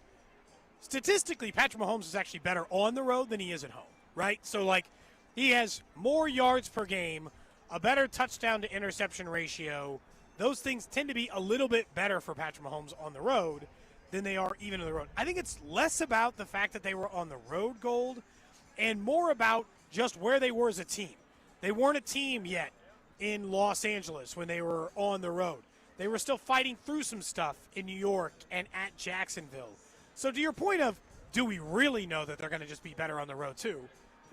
statistically, Patrick Mahomes is actually better on the road than he is at home, right? So, he has more yards per game, a better touchdown to interception ratio. Those things tend to be a little bit better for Patrick Mahomes on the road than they are even on the road. I think it's less about the fact that they were on the road, Gold, and more about just where they were as a team. They weren't a team yet in Los Angeles when they were on the road. They were still fighting through some stuff in New York and at Jacksonville. So to your point of, do we really know that they're going to just be better on the road too?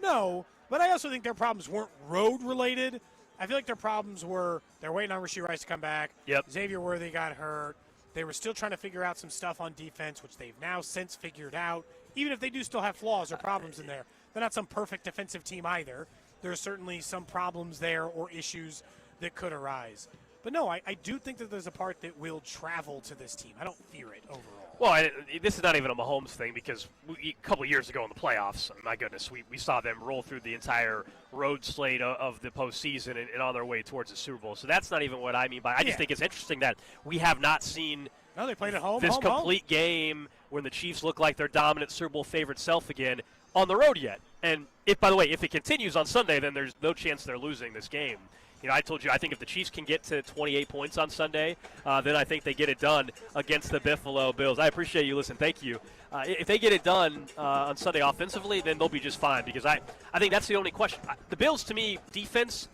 No, but I also think their problems weren't road-related. I feel like their problems were they're waiting on Rashee Rice to come back. Yep. Xavier Worthy got hurt. They were still trying to figure out some stuff on defense, which they've now since figured out. Even if they do still have flaws or problems in there, they're not some perfect defensive team either. There's certainly some problems there or issues that could arise. But no, I do think that there's a part that will travel to this team. I don't fear it overall. Well, this is not even a Mahomes thing because a couple of years ago in the playoffs, my goodness, we saw them roll through the entire road slate of the postseason and on their way towards the Super Bowl. So that's not even what I mean by. I just think it's interesting that we have not seen they played at home, this home, complete game when the Chiefs look like their dominant Super Bowl favorite self again on the road yet. And by the way, if it continues on Sunday, then there's no chance they're losing this game. I told you, I think if the Chiefs can get to 28 points on Sunday, then I think they get it done against the Buffalo Bills. I appreciate you. Listen, thank you. If they get it done on Sunday offensively, then they'll be just fine because I think that's the only question. The Bills, to me, defense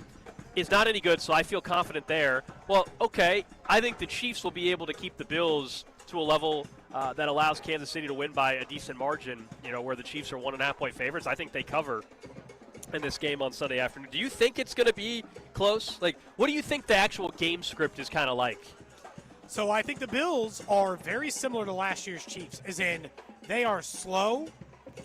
is not any good, so I feel confident there. Well, okay, I think the Chiefs will be able to keep the Bills to a level that allows Kansas City to win by a decent margin, where the Chiefs are 1.5-point favorites. I think they cover in this game on Sunday afternoon. Do you think it's going to be close? What do you think the actual game script is kind of like? So I think the Bills are very similar to last year's Chiefs, as in they are slow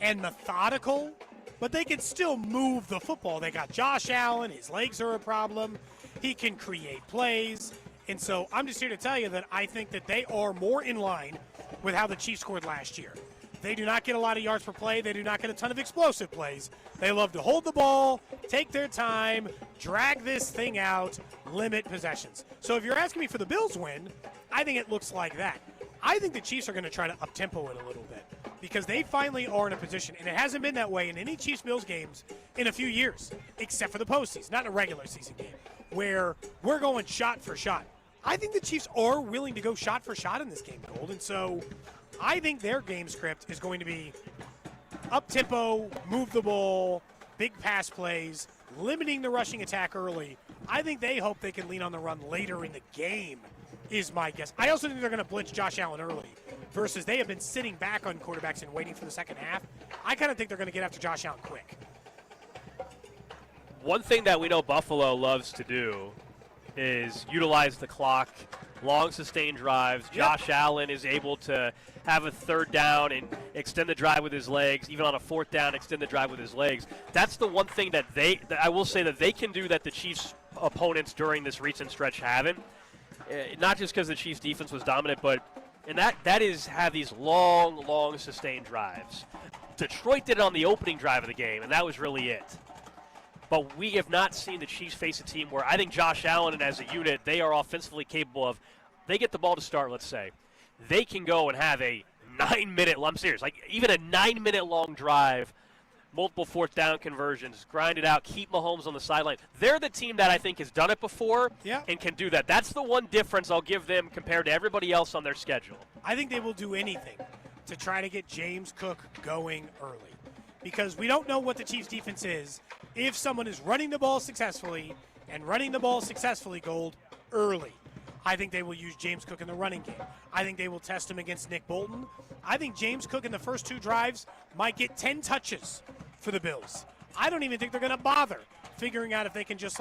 and methodical, but they can still move the football. They got Josh Allen. His legs are a problem. He can create plays. And so I'm just here to tell you that I think that they are more in line with how the Chiefs scored last year. They do not get a lot of yards per play. They do not get a ton of explosive plays. They love to hold the ball, take their time, drag this thing out, limit possessions. So if you're asking me for the Bills win, I think it looks like that. I think the Chiefs are going to try to up-tempo it a little bit because they finally are in a position, and it hasn't been that way in any Chiefs-Bills games in a few years, except for the postseason, not in a regular season game, where we're going shot for shot. I think the Chiefs are willing to go shot for shot in this game, Gold, and so I think their game script is going to be up-tempo, move the ball, big pass plays, limiting the rushing attack early. I think they hope they can lean on the run later in the game, is my guess. I also think they're going to blitz Josh Allen early versus they have been sitting back on quarterbacks and waiting for the second half. I kind of think they're going to get after Josh Allen quick. One thing that we know Buffalo loves to do is utilize the clock, long sustained drives. Josh Allen is able to have a third down and extend the drive with his legs, even on a fourth down, extend the drive with his legs. That's the one thing that I will say that they can do that the Chiefs' opponents during this recent stretch haven't. Not just because the Chiefs' defense was dominant, but that is have these long sustained drives. Detroit did it on the opening drive of the game, and that was really it. But we have not seen the Chiefs face a team where I think Josh Allen and as a unit, they are offensively capable of, they get the ball to start, let's say. They can go and have a 9-minute, I'm serious, even a 9-minute long drive, multiple fourth down conversions, grind it out, keep Mahomes on the sideline. They're the team that I think has done it before and can do that. That's the one difference I'll give them compared to everybody else on their schedule. I think they will do anything to try to get James Cook going early because we don't know what the Chiefs' defense is if someone is running the ball successfully and running the ball successfully, Gold, early. I think they will use James Cook in the running game. I think they will test him against Nick Bolton. I think James Cook in the first two drives might get 10 touches for the Bills. I don't even think they're going to bother figuring out if they can just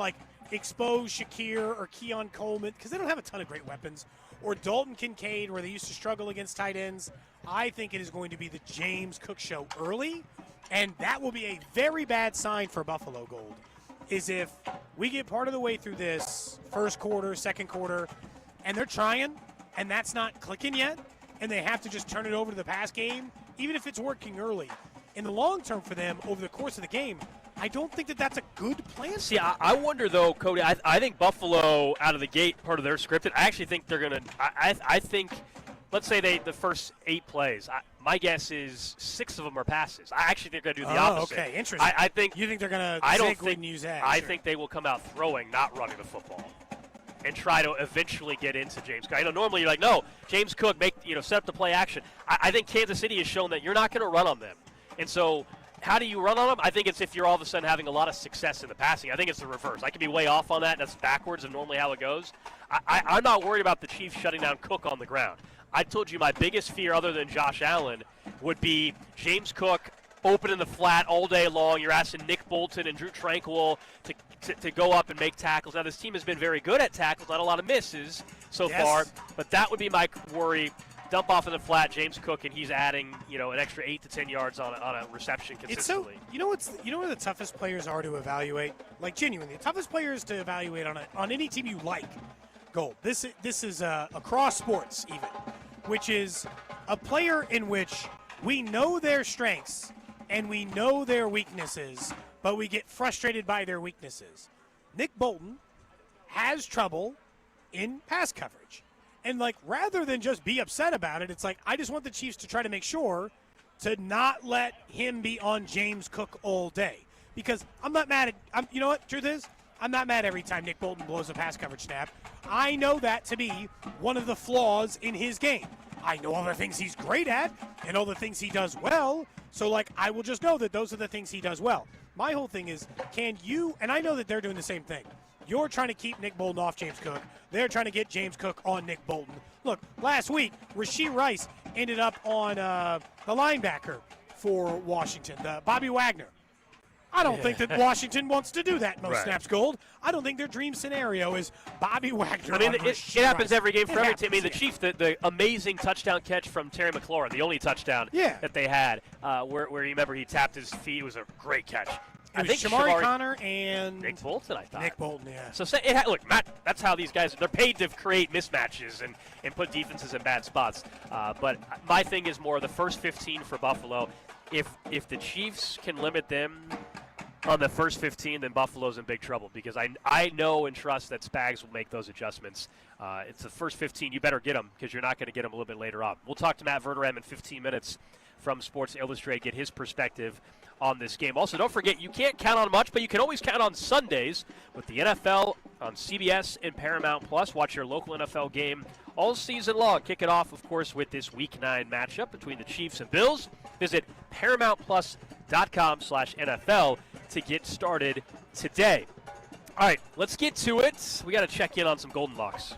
expose Shakir or Keon Coleman because they don't have a ton of great weapons, or Dalton Kincaid where they used to struggle against tight ends. I think it is going to be the James Cook show early, and that will be a very bad sign for Buffalo, Gold, is if we get part of the way through this first quarter, second quarter, and they're trying, and that's not clicking yet, and they have to just turn it over to the pass game, even if it's working early. In the long term for them, over the course of the game, I don't think that that's a good plan. See, I wonder, though, Cody, I think Buffalo, out of the gate, part of their scripted, I actually think they're going to – I think, let's say the first 8 plays, my guess is 6 of them are passes. I actually think they're going to do the opposite. Okay, interesting. I think you think they're going to zig when use that. I think they will come out throwing, not running the football, and try to eventually get into James Cook. I know normally you're like, no, James Cook, set up the play action. I think Kansas City has shown that you're not going to run on them. And so how do you run on them? I think it's if you're all of a sudden having a lot of success in the passing. I think it's the reverse. I could be way off on that. That's backwards of normally how it goes. I'm not worried about the Chiefs shutting down Cook on the ground. I told you my biggest fear, other than Josh Allen, would be James Cook open in the flat all day long. You're asking Nick Bolton and Drew Tranquil to go up and make tackles. Now, this team has been very good at tackles, not a lot of misses so far, but that would be my worry. Dump off in the flat, James Cook, and he's adding, an extra 8 to 10 yards on a reception consistently. It's so, you know where the toughest players are to evaluate? Like, genuinely, the toughest players to evaluate on any team you like, Gold. This is across sports even, which is a player in which we know their strengths and we know their weaknesses, but we get frustrated by their weaknesses. Nick Bolton has trouble in pass coverage. And, rather than just be upset about it, it's like, I just want the Chiefs to try to make sure to not let him be on James Cook all day. Because I'm not mad at – you know what? Truth is, I'm not mad every time Nick Bolton blows a pass coverage snap. I know that to be one of the flaws in his game. I know all the things he's great at and all the things he does well. So, I will just know that those are the things he does well. My whole thing is, can you – and I know that they're doing the same thing. You're trying to keep Nick Bolton off James Cook. They're trying to get James Cook on Nick Bolton. Look, last week, Rashee Rice ended up on the linebacker for Washington, Bobby Wagner. I don't think that Washington wants to do that most snaps, Gold. I don't think their dream scenario is Bobby Wagner. I mean, it happens every game for every team. I mean, the yeah. Chiefs, the amazing touchdown catch from Terry McLaurin, the only touchdown that they had, where you remember he tapped his feet. It was a great catch. I think Shamari Connor and Nick Bolton, I thought. Nick Bolton, yeah. So look, Matt, that's how these guys, they're paid to create mismatches and put defenses in bad spots. But my thing is more the first 15 for Buffalo. If the Chiefs can limit them on the first 15, then Buffalo's in big trouble because I know and trust that Spags will make those adjustments. It's the first 15. You better get them because you're not going to get them a little bit later on. We'll talk to Matt Verderame in 15 minutes from Sports Illustrated, get his perspective on this game. Also, don't forget, you can't count on much, but you can always count on Sundays with the NFL on CBS and Paramount+. Watch your local NFL game all season long. Kick it off, of course, with this Week 9 matchup between the Chiefs and Bills. Visit ParamountPlus.com/NFL to get started today. All right, let's get to it. We got to check in on some Golden Locks.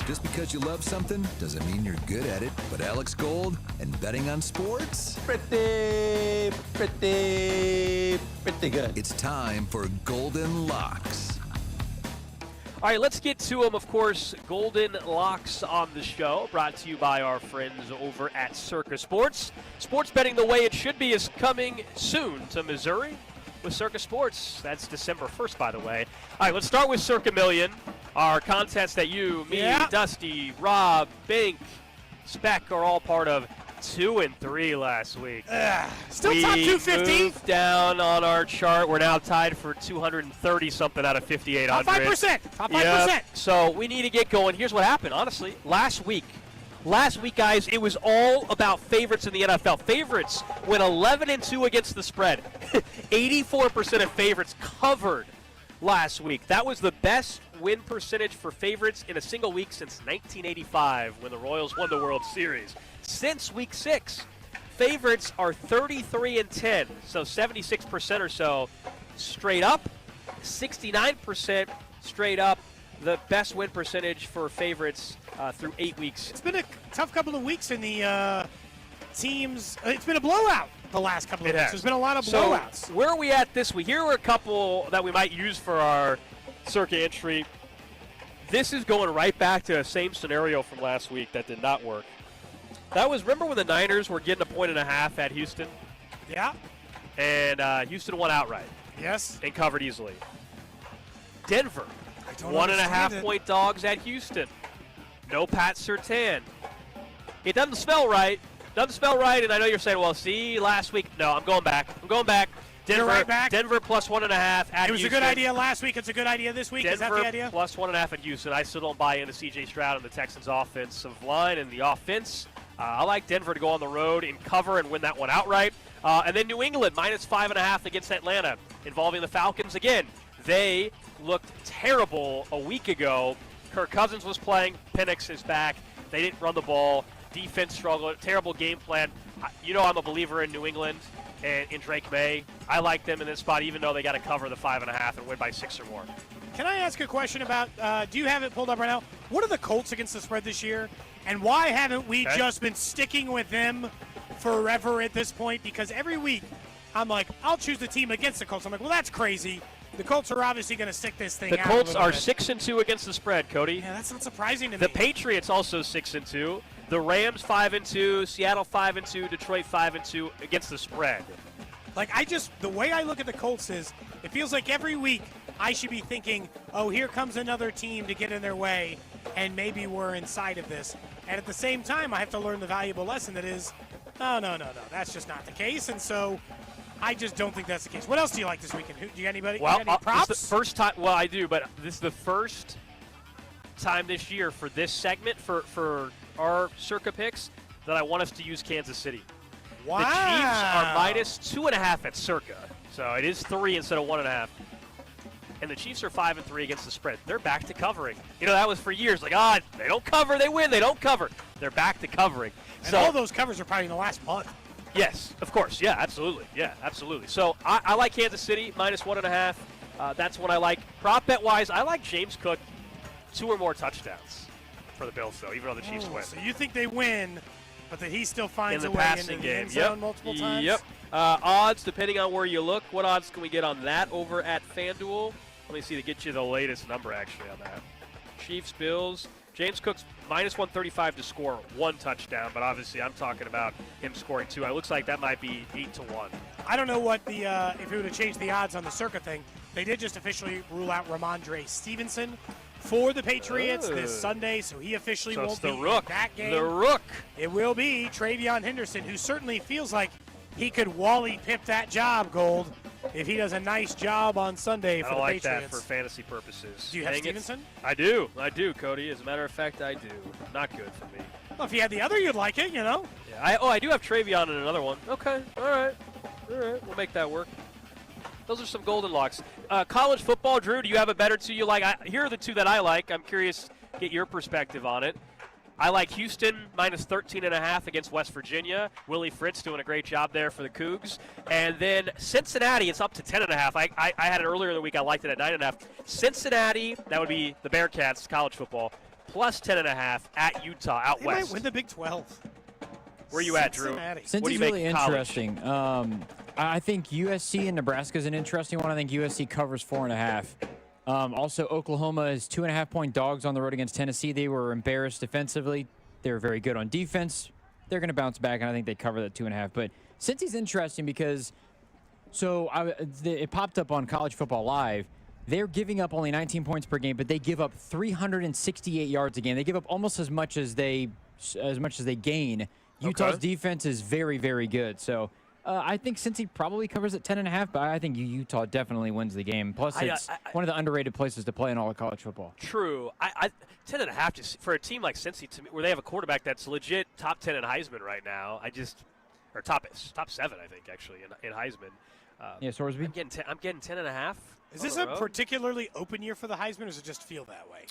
Just because you love something doesn't mean you're good at it. But Alex Gold and betting on sports? Pretty good. It's time for Golden Locks. All right, let's get to them. Of course, Golden Locks on the show, brought to you by our friends over at Circa Sports. Sports betting the way it should be is coming soon to Missouri with Circa Sports. That's December 1st, by the way. All right, let's start with Circa Million, our contest that you, me, Dusty, Rob, Bink, Speck are all part of. 2 and 3 last week. Still top 250. We moved down on our chart. We're now tied for 230-something out of 5,800. Top 5%. Top 5%. Yep. So we need to get going. Here's what happened, honestly. Last week, guys, it was all about favorites in the NFL. Favorites went 11-2 against the spread. 84% of favorites covered last week. That was the best win percentage for favorites in a single week since 1985 when the Royals won the World Series. Since week 6, favorites are 33-10, so 76% or so straight up, 69% straight up. The best win percentage for favorites through 8 weeks. It's been a tough couple of weeks in the teams. It's been a blowout the last couple of weeks. There's been a lot of blowouts. So where are we at this week? Here are a couple that we might use for our Circa entry. This is going right back to the same scenario from last week that did not work. That was, remember when the Niners were getting 1.5 at Houston? Yeah. And Houston won outright. Yes. And covered easily. Denver, don't 1.5 point dogs at Houston. No Pat Surtain. It doesn't smell right. Doesn't smell right, and I know you're saying, well, see, last week. No, I'm going back. Denver, right back. Denver plus 1.5 at Houston. It was a good idea last week. It's a good idea this week. Denver Is that the idea? plus 1.5 at Houston. I still don't buy into C.J. Stroud and the Texans' offensive line and the offense. I like Denver to go on the road and cover and win that one outright. And then New England minus 5.5 against Atlanta, involving the Falcons again. They looked terrible a week ago. Kirk Cousins was playing. Penix is back. They didn't run the ball. Defense struggled. Terrible game plan. You know I'm a believer in New England and in Drake May. I like them in this spot, even though they got to cover the 5.5 and win by 6 or more. Can I ask a question about, do you have it pulled up right now? What are the Colts against the spread this year? And why haven't we just been sticking with them forever at this point? Because every week I'm like, I'll choose the team against the Colts. I'm like, well, that's crazy. The Colts are obviously going to stick this thing out. The Colts are 6-2 against the spread, Cody. Yeah, that's not surprising to me. The Patriots also 6-2. The Rams 5-2. Seattle 5-2. Detroit 5-2 against the spread. Like, the way I look at the Colts is, it feels like every week I should be thinking, oh, here comes another team to get in their way, and maybe we're inside of this. And at the same time, I have to learn the valuable lesson that is, no, that's just not the case. And so I just don't think that's the case. What else do you like this weekend? Do you got anybody? Well, you got any props? This is the first time. Well, I do, but this is the first time this year for this segment for our Circa picks that I want us to use Kansas City. Wow. The Chiefs are minus 2.5 at Circa, so it is 3 instead of 1.5. And the Chiefs are 5-3 against the spread. They're back to covering. You know, that was for years. Like, they don't cover, they win. They don't cover. They're back to covering. And all those covers are probably in the last month. Yes, of course. Yeah, absolutely. So I like Kansas City minus 1.5. That's what I like. Prop bet wise, I like James Cook 2 or more touchdowns for the Bills, though, even though the Chiefs win. So you think they win, but that he still finds in a the way passing into the game end zone multiple times? Yep. Odds, depending on where you look. What odds can we get on that over at FanDuel? Let me see to get you the latest number actually on that. Chiefs, Bills. James Cook's minus 135 to score 1 touchdown, but obviously I'm talking about him scoring 2. It looks like that might be 8-1. I don't know what the if it would have changed the odds on the Circa thing. They did just officially rule out Ramondre Stevenson for the Patriots this Sunday, so he officially won't be in that game. The Rook. It will be Travion Henderson, who certainly feels like he could Wally Pip that job, Gold, if he does a nice job on Sunday for the Patriots. I like Patriots. that for fantasy purposes. Do you have Stevenson? I do, Cody. As a matter of fact, I do. Not good for me. Well, if you had the other, you'd like it, you know? Yeah. I do have Travion in another one. Okay. All right. We'll make that work. Those are some golden locks. College football, Drew, do you have a better 2 you like? Here are the 2 that I like. I'm curious to get your perspective on it. I like Houston minus 13.5 against West Virginia. Willie Fritz doing a great job there for the Cougs. And then Cincinnati, it's up to 10.5. I had it earlier in the week. I liked it at 9.5. Cincinnati, that would be the Bearcats, college football, plus 10.5 at Utah, out They west. might win the Big 12. Where you at, Drew? Cincy's really interesting. I think USC and Nebraska is an interesting one. I think USC covers 4.5. Also, Oklahoma is 2.5-point dogs on the road against Tennessee. They were embarrassed defensively. They were very good on defense. They're going to bounce back, and I think they cover that 2.5. But Cincy's interesting because, it popped up on College Football Live. They're giving up only 19 points per game, but they give up 368 yards a game. They give up almost as much as they gain. Utah's defense is very, very good. So I think Cincy probably covers at 10.5, but I think Utah definitely wins the game. Plus, it's one of the underrated places to play in all of college football. True. 10.5 just for a team like Cincy, to me, where they have a quarterback that's legit top 10 in Heisman right now. Or top 7, I think, actually, in Heisman. Sorsby. I'm getting 10.5. Is this a particularly open year for the Heisman, or does it just feel that way?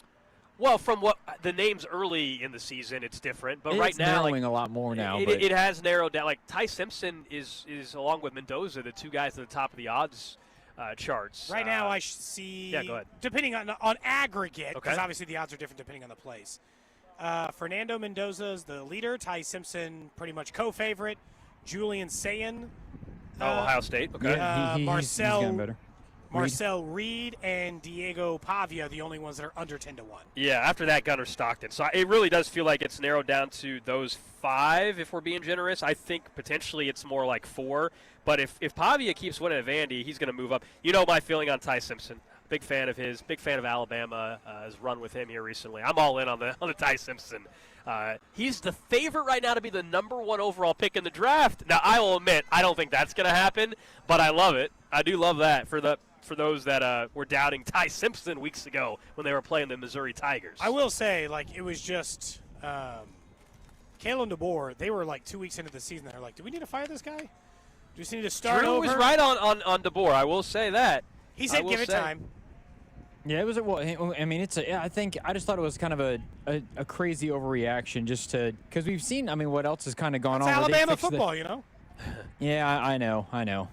Well, from what the names early in the season, it's different. But right now, narrowing a lot more now. It has narrowed down. Like Ty Simpson is along with Mendoza, the 2 guys at the top of the odds charts. Right now, I see. Yeah, go ahead. Depending on aggregate, because obviously the odds are different depending on the place. Fernando Mendoza is the leader. Ty Simpson, pretty much co-favorite. Julian Sayin. Ohio State. Okay. He's getting better. Marcel Reed and Diego Pavia, the only ones that are under 10-1. Yeah, after that, Gunnar Stockton. So it really does feel like it's narrowed down to those 5, if we're being generous. I think potentially it's more like 4. But if Pavia keeps winning at Vandy, he's going to move up. You know my feeling on Ty Simpson. Big fan of his. Big fan of Alabama. Has run with him here recently. I'm all in on the Ty Simpson. He's the favorite right now to be the number 1 overall pick in the draft. Now, I will admit, I don't think that's going to happen, but I love it. I do love that for those that were doubting Ty Simpson weeks ago when they were playing the Missouri Tigers. I will say, it was just Kalen DeBoer. They were 2 weeks into the season. They're like, do we need to fire this guy? Do we just need to start Drew over? was right on DeBoer. I will say that. He said give it time. Yeah, it was. I just thought it was kind of a crazy overreaction just because we've seen. What else has kind of gone on? It's Alabama football, Yeah, I know.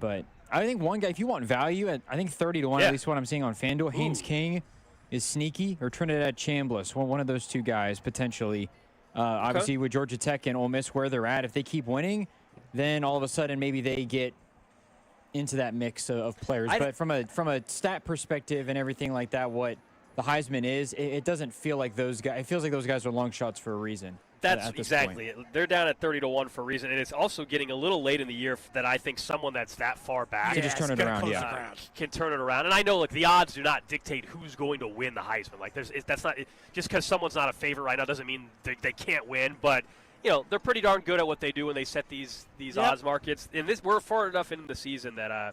But I think one guy, if you want value, I think 30-1, at least what I'm seeing on FanDuel, Haynes King is sneaky, or Trinidad Chambliss, one of those two guys potentially. Obviously, with Georgia Tech and Ole Miss where they're at, if they keep winning, then all of a sudden maybe they get into that mix of players. But from a stat perspective and everything like that, what the Heisman is, it doesn't feel like those guys. It feels like those guys are long shots for a reason. That's exactly it. They're down at 30-1 for a reason, and it's also getting a little late in the year that I think someone that's that far back can just turn it around. Can turn it around. And I know, the odds do not dictate who's going to win the Heisman. That's not just because someone's not a favorite right now doesn't mean they can't win. But they're pretty darn good at what they do when they set these odds markets. And we're far enough into the season that I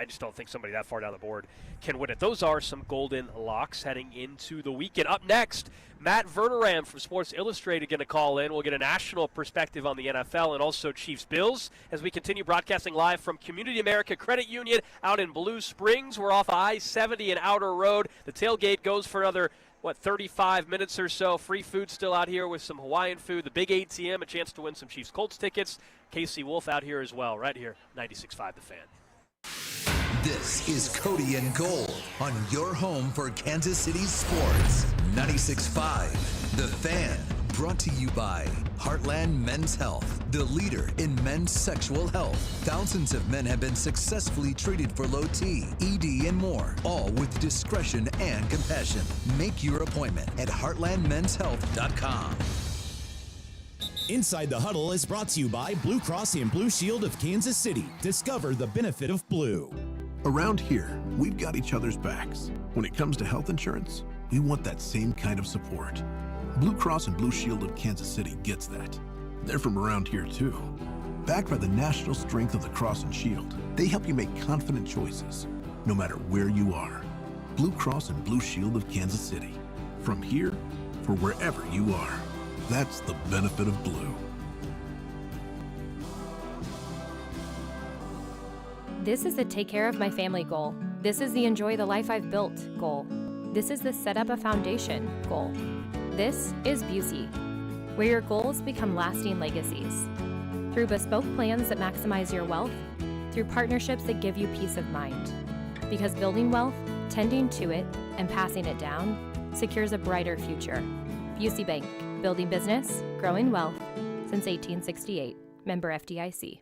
just don't think somebody that far down the board can win it. Those are some golden locks heading into the weekend. Up next, Matt Verderame from Sports Illustrated going to call in. We'll get a national perspective on the NFL and also Chiefs-Bills as we continue broadcasting live from Community America Credit Union out in Blue Springs. We're off I-70 and Outer Road. The tailgate goes for another 35 minutes or so. Free food still out here with some Hawaiian food. The big ATM, a chance to win some Chiefs-Colts tickets. Casey Wolf out here as well, right here, 96.5 The Fan. This is Cody and Gold on your home for Kansas City sports. 96.5 The Fan. Brought to you by Heartland Men's Health, the leader in men's sexual health. Thousands of men have been successfully treated for low T, ED, and more, all with discretion and compassion. Make your appointment at heartlandmenshealth.com. Inside the Huddle is brought to you by Blue Cross and Blue Shield of Kansas City. Discover the benefit of blue. Around here, we've got each other's backs. When it comes to health insurance, we want that same kind of support. Blue Cross and Blue Shield of Kansas City gets that. They're from around here too. Backed by the national strength of the Cross and Shield, they help you make confident choices, no matter where you are. Blue Cross and Blue Shield of Kansas City. From here, for wherever you are. That's the benefit of blue. This is the take care of my family goal. This is the enjoy the life I've built goal. This is the set up a foundation goal. This is Busey, where your goals become lasting legacies. Through bespoke plans that maximize your wealth, through partnerships that give you peace of mind. Because building wealth, tending to it, and passing it down secures a brighter future. Busey Bank, building business, growing wealth since 1868. Member FDIC.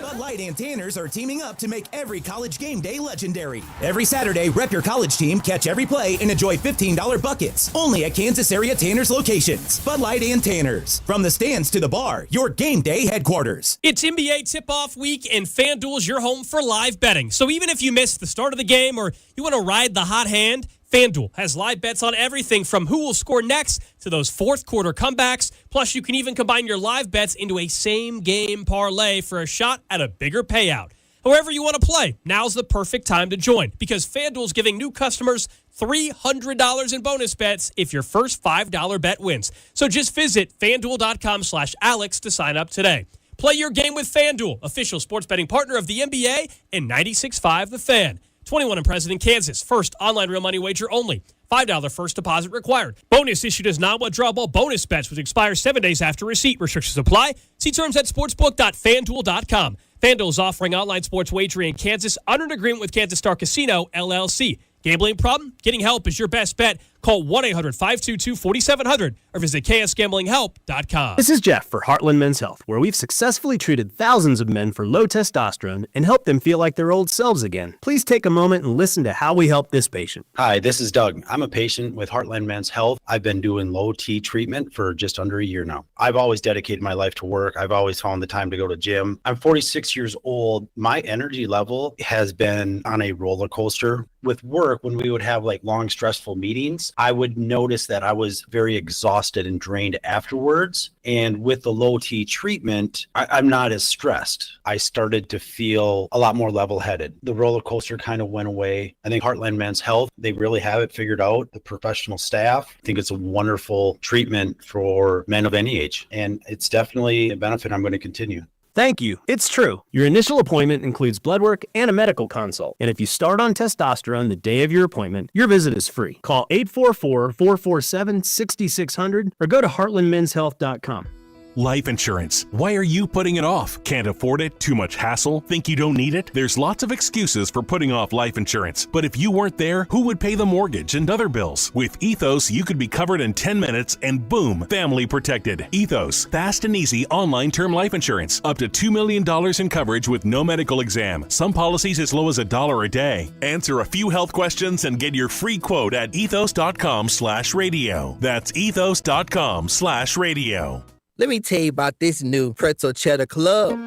Bud Light and Tanners are teaming up to make every college game day legendary. Every Saturday, rep your college team, catch every play, and enjoy $15 buckets. Only at Kansas area Tanners locations. Bud Light and Tanners. From the stands to the bar, your game day headquarters. It's NBA tip-off week, and FanDuel's your home for live betting. So even if you missed the start of the game or you want to ride the hot hand, FanDuel has live bets on everything from who will score next to those fourth quarter comebacks. Plus, you can even combine your live bets into a same-game parlay for a shot at a bigger payout. However you want to play, now's the perfect time to join because FanDuel's giving new customers $300 in bonus bets if your first $5 bet wins. So just visit FanDuel.com/Alex to sign up today. Play your game with FanDuel, official sports betting partner of the NBA and 96.5 The Fan. 21 and present in Kansas. First online real money wager only. $5 first deposit required. Bonus issued as non-withdrawable bonus bets, which expire 7 days after receipt. Restrictions apply. See terms at sportsbook.fanduel.com. FanDuel is offering online sports wagering in Kansas under an agreement with Kansas Star Casino, LLC. Gambling problem? Getting help is your best bet. Call 1-800-522-4700 or visit ksgamblinghelp.com. This is Jeff for Heartland Men's Health, where we've successfully treated thousands of men for low testosterone and helped them feel like their old selves again. Please take a moment and listen to how we help this patient. Hi, this is Doug. I'm a patient with Heartland Men's Health. I've been doing low T treatment for just under a year now. I've always dedicated my life to work. I've always found the time to go to gym. I'm 46 years old. My energy level has been on a roller coaster. With work, when we would have like long, stressful meetings, I would notice that I was very exhausted and drained afterwards. And with the low T treatment, I'm not as stressed. I started to feel a lot more level-headed. The roller coaster kind of went away. I think Heartland Men's Health, they really have it figured out. The professional staff, I think it's a wonderful treatment for men of any age. And it's definitely a benefit I'm going to continue. Thank you. It's true. Your initial appointment includes blood work and a medical consult. And if you start on testosterone the day of your appointment, your visit is free. Call 844-447-6600 or go to heartlandmenshealth.com. Life insurance. Why are you putting it off? Can't afford it? Too much hassle? Think you don't need it? There's lots of excuses for putting off life insurance. But if you weren't there, who would pay the mortgage and other bills? With Ethos, you could be covered in 10 minutes and boom, family protected. Ethos, fast and easy online term life insurance. Up to $2 million in coverage with no medical exam. Some policies as low as $1 a day. Answer a few health questions and get your free quote at ethos.com/radio. That's ethos.com/radio. Let me tell you about this new Pretzel Cheddar Club.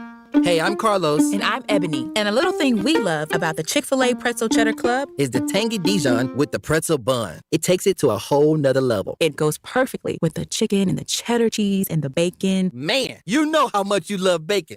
Hey, I'm Carlos. And I'm Ebony. And a little thing we love about the Chick-fil-A Pretzel Cheddar Club is the tangy Dijon with the pretzel bun. It takes it to a whole nother level. It goes perfectly with the chicken and the cheddar cheese and the bacon. Man, you know how much you love bacon.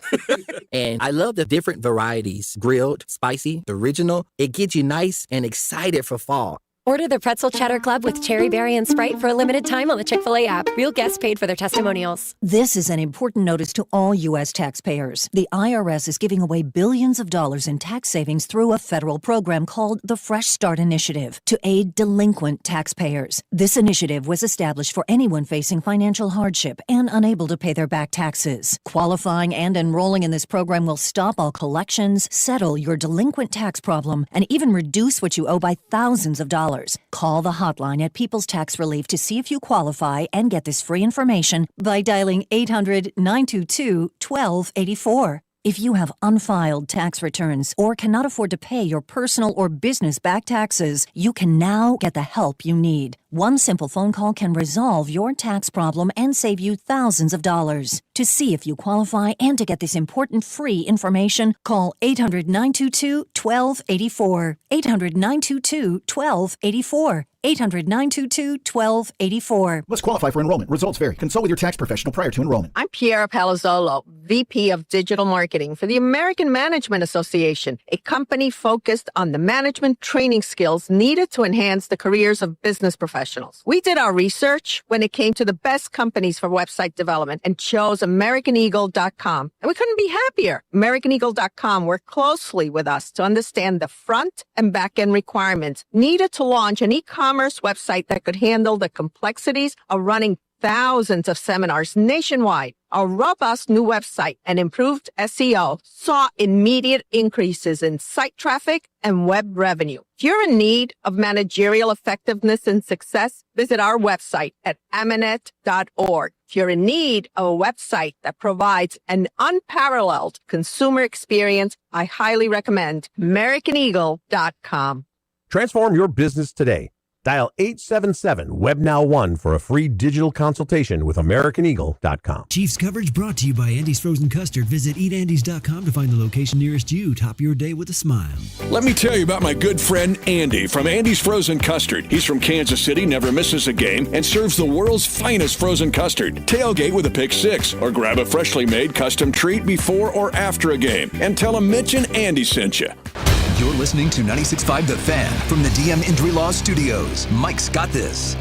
And I love the different varieties. Grilled, spicy, original. It gets you nice and excited for fall. Order the Pretzel Cheddar Club with Cherry Berry and Sprite for a limited time on the Chick-fil-A app. Real guests paid for their testimonials. This is an important notice to all U.S. taxpayers. The IRS is giving away billions of dollars in tax savings through a federal program called the Fresh Start Initiative to aid delinquent taxpayers. This initiative was established for anyone facing financial hardship and unable to pay their back taxes. Qualifying and enrolling in this program will stop all collections, settle your delinquent tax problem, and even reduce what you owe by thousands of dollars. Call the hotline at People's Tax Relief to see if you qualify and get this free information by dialing 800-922-1284. If you have unfiled tax returns or cannot afford to pay your personal or business back taxes, you can now get the help you need. One simple phone call can resolve your tax problem and save you thousands of dollars. To see if you qualify and to get this important free information, call 800-922-1284. 800-922-1284. 800-922-1284. Must qualify for enrollment. Results vary. Consult with your tax professional prior to enrollment. I'm Piera Palazzolo, VP of Digital Marketing for the American Management Association, a company focused on the management training skills needed to enhance the careers of business professionals. We did our research when it came to the best companies for website development and chose AmericanEagle.com. And we couldn't be happier. AmericanEagle.com worked closely with us to understand the front and back end requirements needed to launch an e-commerce website that could handle the complexities of running thousands of seminars nationwide. Our robust new website and improved SEO saw immediate increases in site traffic and web revenue. If you're in need of managerial effectiveness and success, visit our website at amanet.org. If you're in need of a website that provides an unparalleled consumer experience, I highly recommend AmericanEagle.com. Transform your business today. Dial 877-WEBNOW1 for a free digital consultation with AmericanEagle.com. Chiefs coverage brought to you by Andy's Frozen Custard. Visit eatandys.com to find the location nearest you. Top your day with a smile. Let me tell you about my good friend Andy from Andy's Frozen Custard. He's from Kansas City, never misses a game, and serves the world's finest frozen custard. Tailgate with a Pick 6, or grab a freshly made custom treat before or after a game. And tell him Mitch and Andy sent you. You're listening to 96.5 The Fan from the DM Injury Law Studios. Mike's got this.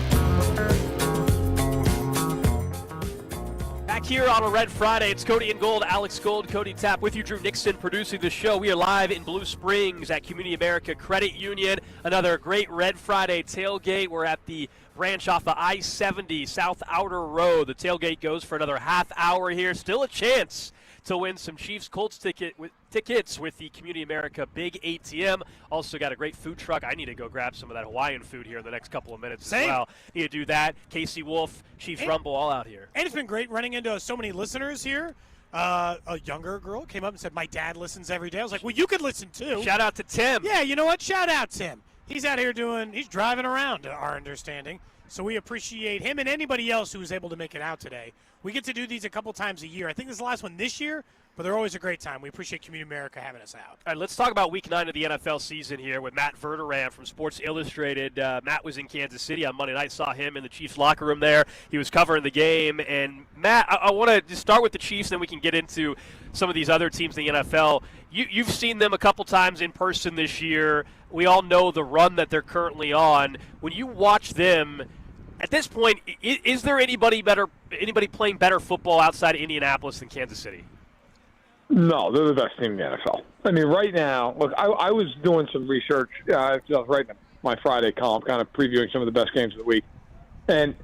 Back here on a Red Friday, it's Cody and Gold, Alex Gold, Cody Tapp with you, Drew Nixon producing the show. We are live in Blue Springs at Community America Credit Union. Another great Red Friday tailgate. We're at the branch off the I-70 South Outer Road. The tailgate goes for another half hour here. Still a chance to win some Chiefs-Colts tickets with the Community America Big ATM. Also got a great food truck. I need to go grab some of that Hawaiian food here in the next couple of minutes as well. Need to do that. Casey Wolf, Chiefs Rumble, all out here. And it's been great running into so many listeners here. A younger girl came up and said, my dad listens every day. I was like, well, you could listen too. Shout out to Tim. Yeah, you know what? Shout out Tim. He's out here he's driving around, to our understanding. So we appreciate him and anybody else who was able to make it out today. We get to do these a couple times a year. I think this is the last one this year, but they're always a great time. We appreciate Community America having us out. All right, let's talk about Week 9 of the NFL season here with Matt Verderame from Sports Illustrated. Matt was in Kansas City on Monday night. Saw him in the Chiefs locker room there. He was covering the game. And, Matt, I want to just start with the Chiefs, then we can get into some of these other teams in the NFL. You've seen them a couple times in person this year. We all know the run that they're currently on. When you watch them, at this point, is there anybody playing better football outside of Indianapolis than Kansas City? No, they're the best team in the NFL. I mean, right now, look, I was doing some research. I was writing my Friday column, kind of previewing some of the best games of the week. And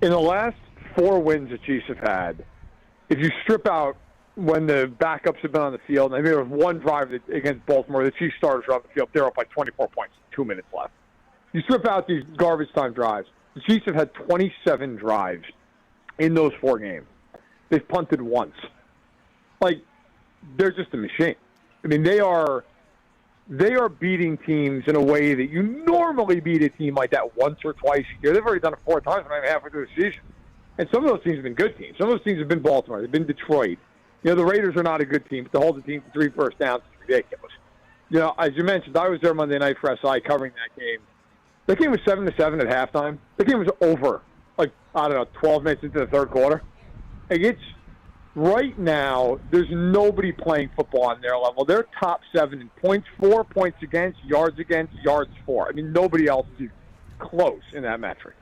in the last 4 wins the Chiefs have had, if you strip out when the backups have been on the field, and I mean, there was one drive against Baltimore, the Chiefs starters were on the field, they're up by 24 points, 2 minutes left. You strip out these garbage time drives, the Chiefs have had 27 drives in those 4 games. They've punted once. Like, they're just a machine. I mean, they are beating teams in a way that you normally beat a team like that once or twice a year. They've already done it 4 times when I'm halfway through the season. And some of those teams have been good teams. Some of those teams have been Baltimore. They've been Detroit. You know, the Raiders are not a good team, but to hold the team to 3 first downs is ridiculous. You know, as you mentioned, I was there Monday night for SI covering that game. That game was 7-7 at halftime. The game was over, 12 minutes into the third quarter. Like, right now, there's nobody playing football on their level. They're top 7 in points for, points against, yards for. I mean, nobody else is close in that metric.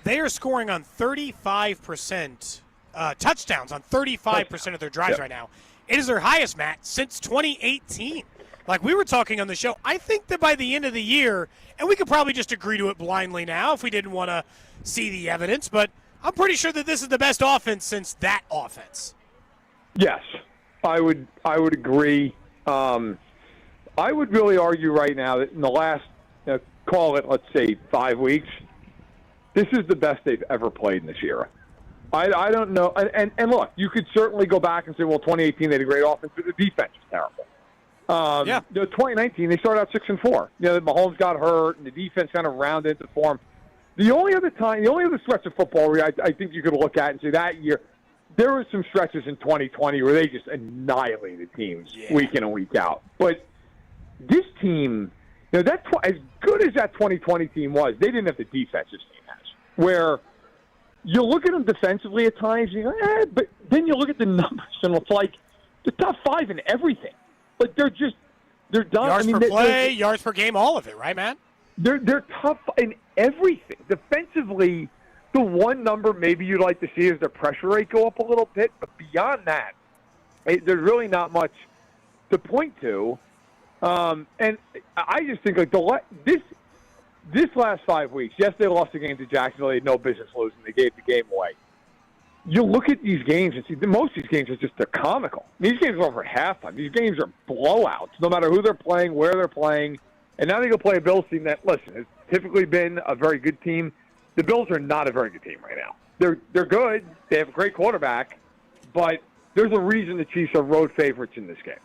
They are scoring on 35%, touchdowns on 35% of their drives right now. It is their highest, Matt, since 2018. Like we were talking on the show, I think that by the end of the year, and we could probably just agree to it blindly now if we didn't want to see the evidence, but I'm pretty sure that this is the best offense since that offense. Yes, I would agree. I would really argue right now that in the last, call it, let's say, 5 weeks, this is the best they've ever played in this era. I don't know. And look, you could certainly go back and say, well, 2018 they had a great offense, but the defense was terrible. 2019 they started out 6-4. Mahomes got hurt, and the defense kind of rounded into form. The only other stretch of football where I think you could look at and say that year, there were some stretches in 2020 where they just annihilated teams week in and week out. But this team, as good as that 2020 team was, they didn't have the defense this team has. Where you look at them defensively at times, and you go, but then you look at the numbers, and it's like the top 5 in everything. Like they're done. Yards per play, yards per game, all of it, right, man? They're tough in everything. Defensively, the one number maybe you'd like to see is their pressure rate go up a little bit, but beyond that, there's really not much to point to. And I just think this last 5 weeks, yes, they lost the game to Jacksonville. They had no business losing. They gave the game away. You look at these games and see most of these games they're comical. These games are over halftime. These games are blowouts, no matter who they're playing, where they're playing. And now they go play a Bills team that, listen, has typically been a very good team. The Bills are not a very good team right now. They're good. They have a great quarterback, but there's a reason the Chiefs are road favorites in this game.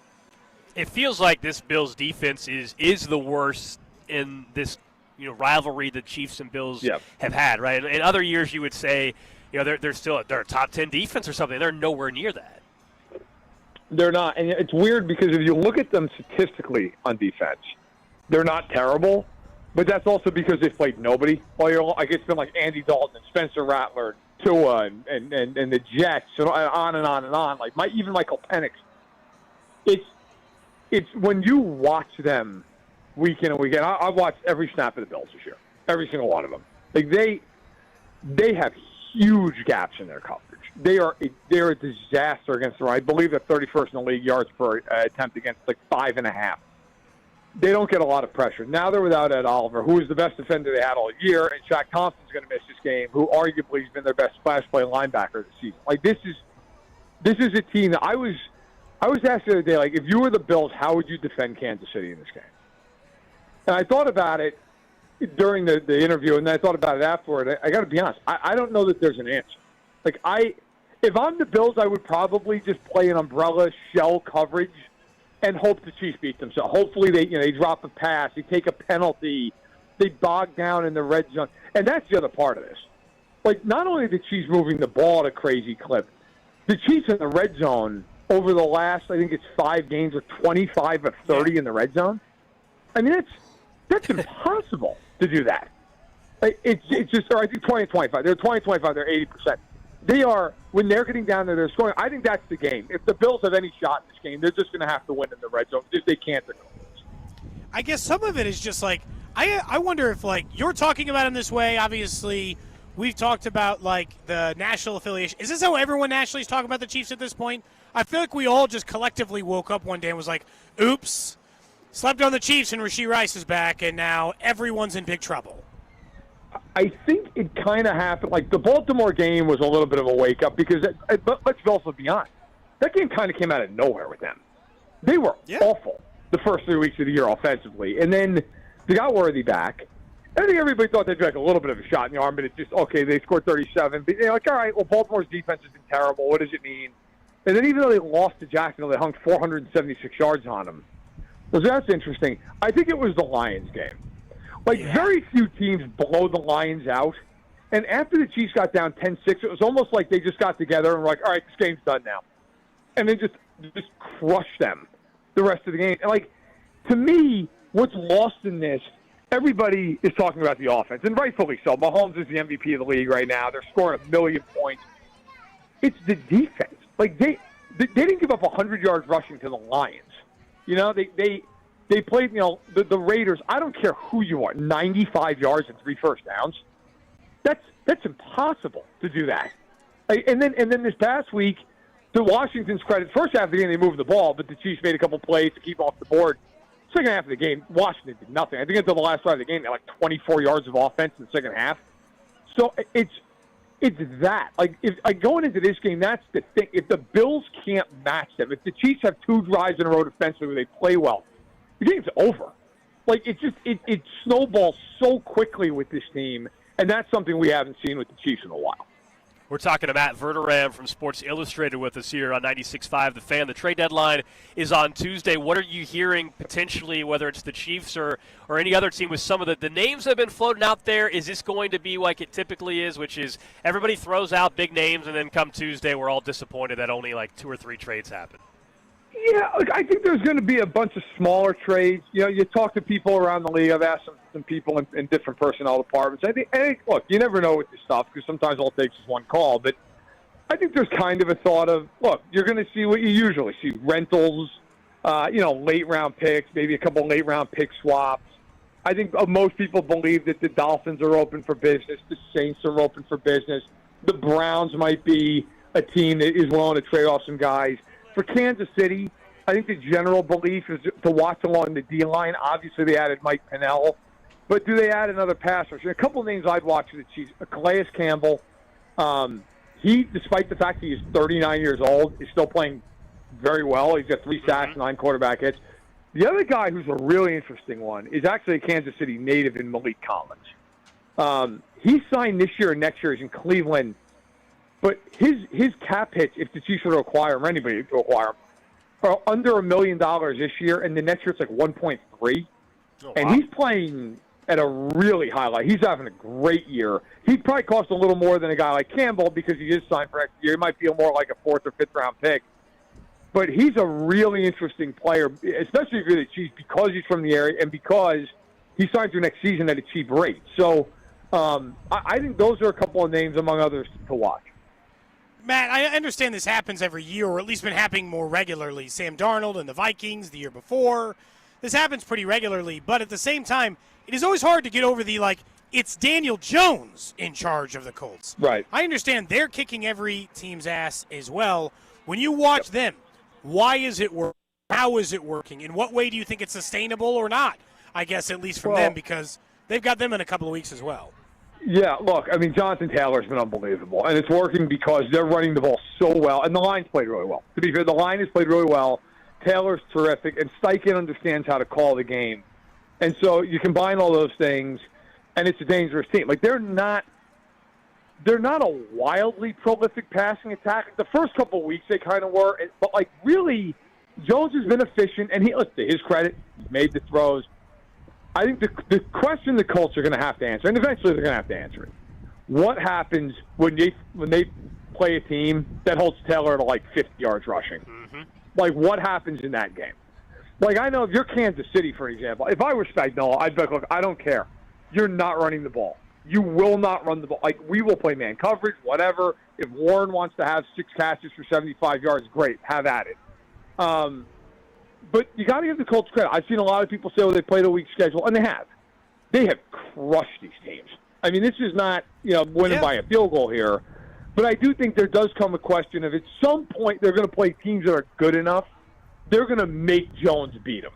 It feels like this Bills defense is the worst in this rivalry the Chiefs and Bills have had, right? In other years, you would say, they're a top 10 defense or something. They're nowhere near that. They're not, and it's weird because if you look at them statistically on defense, they're not terrible. But that's also because they've played nobody. It's been like Andy Dalton and Spencer Rattler, Tua, and the Jets, and on and on and on. Even Michael Penix. It's when you watch them week in and week out. I've watched every snap of the Bills this year, every single one of them. They have huge gaps in their coverage. They're a disaster against the run. I believe they're 31st in the league yards per attempt against 5.5. They don't get a lot of pressure. Now they're without Ed Oliver, who is the best defender they had all year, and Shaq Thompson's going to miss this game, who arguably has been their best splash play linebacker this season. This is a team that I was I was asked the other day, like, if you were the Bills, how would you defend Kansas City in this game? And I thought about it during the interview, and then I thought about it afterward. I got to be honest. I don't know that there's an answer. Like, if I'm the Bills, I would probably just play an umbrella shell coverage and hope the Chiefs beat them. So hopefully they drop a pass, they take a penalty, they bog down in the red zone. And that's the other part of this. Like, not only are the Chiefs moving the ball at a crazy clip, the Chiefs in the red zone over the last, I think it's 5 games, are 25 of 30 in the red zone. I mean, that's impossible to do that. Like, it's just, or I think 20 and 25. They're 20 and 25, they're 80%. They are, when they're getting down there, they're scoring. I think that's the game. If the Bills have any shot in this game, they're just going to have to win in the red zone. If they can't, they're going to lose. I guess some of it is just like, I wonder if, like, you're talking about it in this way. Obviously, we've talked about, like, the national affiliation. Is this how everyone nationally is talking about the Chiefs at this point? I feel like we all just collectively woke up one day and was like, oops, slept on the Chiefs and Rashee Rice is back, and now everyone's in big trouble. I think it kind of happened. Like, the Baltimore game was a little bit of a wake-up because, but let's also be honest, that game kind of came out of nowhere with them. They were awful the first 3 weeks of the year offensively, and then they got Worthy back. I think everybody thought they'd be like a little bit of a shot in the arm, but it's just, okay, they scored 37. But they're like, all right, well, Baltimore's defense has been terrible. What does it mean? And then even though they lost to Jacksonville, they hung 476 yards on them. So that's interesting. I think it was the Lions game. Like, very few teams blow the Lions out. And after the Chiefs got down 10-6, it was almost like they just got together and were like, all right, this game's done now. And then just crushed them the rest of the game. And, like, to me, what's lost in this, everybody is talking about the offense, and rightfully so. Mahomes is the MVP of the league right now. They're scoring 1 million points. It's the defense. Like, they didn't give up 100 yards rushing to the Lions. You know, they played, you know, the Raiders. I don't care who you are, 95 yards and 3 first downs. That's impossible to do that. And then this past week, to Washington's credit, first half of the game they moved the ball, but the Chiefs made a couple plays to keep off the board. Second half of the game, Washington did nothing. I think until the last drive of the game, they had like 24 yards of offense in the second half. So it's that. Like, going into this game, that's the thing. If the Bills can't match them, if the Chiefs have 2 drives in a row defensively where they play well, the game's over. Like, it snowballs so quickly with this team, and that's something we haven't seen with the Chiefs in a while. We're talking to Matt Verderame from Sports Illustrated with us here on 96.5 The Fan. The trade deadline is on Tuesday. What are you hearing potentially, whether it's the Chiefs or any other team, with some of the names that have been floating out there? Is this going to be like it typically is, which is everybody throws out big names, and then come Tuesday we're all disappointed that only like 2 or 3 trades happen? Yeah, look, I think there's going to be a bunch of smaller trades. You know, you talk to people around the league. I've asked some people in different personnel departments. I think, look, you never know with this stuff because sometimes all it takes is one call. But I think there's kind of a thought of, look, you're going to see what you usually see: rentals, late-round picks, maybe a couple late-round pick swaps. I think most people believe that the Dolphins are open for business. The Saints are open for business. The Browns might be a team that is willing to trade off some guys. For Kansas City, I think the general belief is to watch along the D-line. Obviously, they added Mike Pennell. But do they add another passer? A couple of names I'd watch for the Chiefs. Calais Campbell. He, despite the fact that he's 39 years old, is still playing very well. He's got 3 sacks, 9 quarterback hits. The other guy who's a really interesting one is actually a Kansas City native in Malik Collins. He signed this year and next year. He's in Cleveland. But his cap hits, if the Chiefs were to acquire him, or anybody to acquire him, are under $1 million this year, and the next year it's like 1.3. Oh, wow. And he's playing at a really high level. He's having a great year. He'd probably cost a little more than a guy like Campbell because he is signed for next year. He might feel more like a 4th or 5th round pick. But he's a really interesting player, especially if you're the Chiefs, because he's from the area and because he signed through next season at a cheap rate. So I think those are a couple of names among others to watch. Matt, I understand this happens every year, or at least been happening more regularly. Sam Darnold and the Vikings the year before. This happens pretty regularly, but at the same time, it is always hard to get over the, like, it's Daniel Jones in charge of the Colts. Right. I understand they're kicking every team's ass as well. When you watch them, why is it working? How is it working? In what way do you think it's sustainable or not? I guess at least from them, because they've got them in a couple of weeks as well. Yeah, look, I mean, Jonathan Taylor's been unbelievable, and it's working because they're running the ball so well, and the line's played really well. To be fair, the line has played really well. Taylor's terrific, and Steichen understands how to call the game. And so you combine all those things, and it's a dangerous team. Like, they're not a wildly prolific passing attack. The first couple of weeks they kind of were, but, like, really, Jones has been efficient, and let's to his credit, he's made the throws. I think the question the Colts are going to have to answer, and eventually they're going to have to answer it, what happens when they play a team that holds Taylor to like 50 yards rushing? Mm-hmm. Like, what happens in that game? Like, I know if you're Kansas City, for example, if I were Spagnuolo, I'd be like, look, I don't care. You're not running the ball. You will not run the ball. Like, we will play man coverage, whatever. If Warren wants to have 6 catches for 75 yards, great, have at it. But you got to give the Colts credit. I've seen a lot of people say, well, they played a weak schedule, and they have. They have crushed these teams. I mean, this is not, winning by a field goal here. But I do think there does come a question of at some point they're going to play teams that are good enough. They're going to make Jones beat them.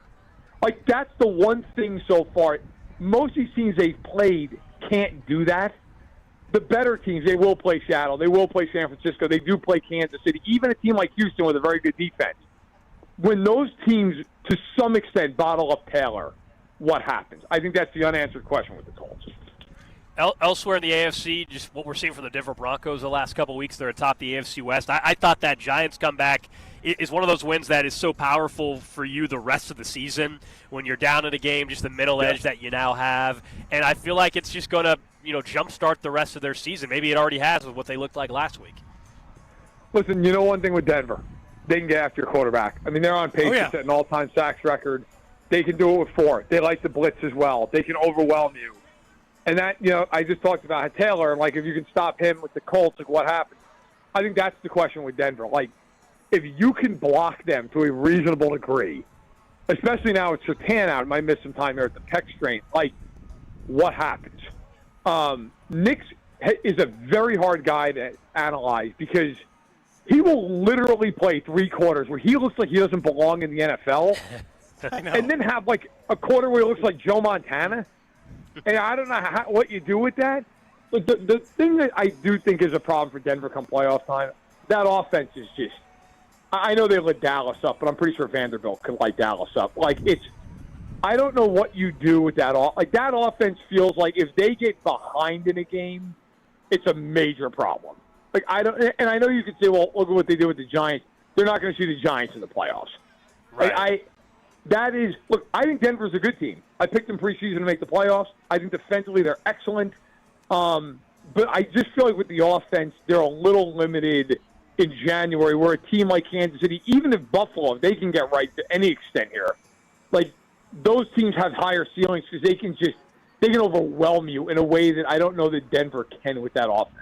Like, that's the one thing so far. Most of these teams they've played can't do that. The better teams, they will play Seattle. They will play San Francisco. They do play Kansas City. Even a team like Houston with a very good defense. When those teams, to some extent, bottle up Taylor, what happens? I think that's the unanswered question with the Colts. Elsewhere in the AFC, just what we're seeing from the Denver Broncos the last couple of weeks, they're atop the AFC West. I thought that Giants comeback is one of those wins that is so powerful for you the rest of the season when you're down in a game, just the middle edge that you now have. And I feel like it's just going to, jumpstart the rest of their season. Maybe it already has with what they looked like last week. Listen, one thing with Denver, they can get after your quarterback. I mean, they're on pace to set an all-time sacks record. They can do it with 4. They like the blitz as well. They can overwhelm you. And that, I just talked about Taylor, like, if you can stop him with the Colts, like, what happens? I think that's the question with Denver. Like, if you can block them to a reasonable degree, especially now with Surtain out, might miss some time here at the pec strain, like, what happens? Nick is a very hard guy to analyze because he will literally play 3 quarters where he looks like he doesn't belong in the NFL and then have, like, a quarter where he looks like Joe Montana. And I don't know what you do with that. But the thing that I do think is a problem for Denver come playoff time, that offense is just – I know they lit Dallas up, but I'm pretty sure Vanderbilt could light Dallas up. Like, I don't know what you do with that. Like, that offense feels like if they get behind in a game, it's a major problem. Like, I know you could say, well, look at what they did with the Giants. They're not going to see the Giants in the playoffs. Right. Like, I think Denver's a good team. I picked them preseason to make the playoffs. I think defensively they're excellent. But I just feel like with the offense, they're a little limited in January, where a team like Kansas City, even if Buffalo, they can get right to any extent here, like, those teams have higher ceilings because they can overwhelm you in a way that I don't know that Denver can with that offense.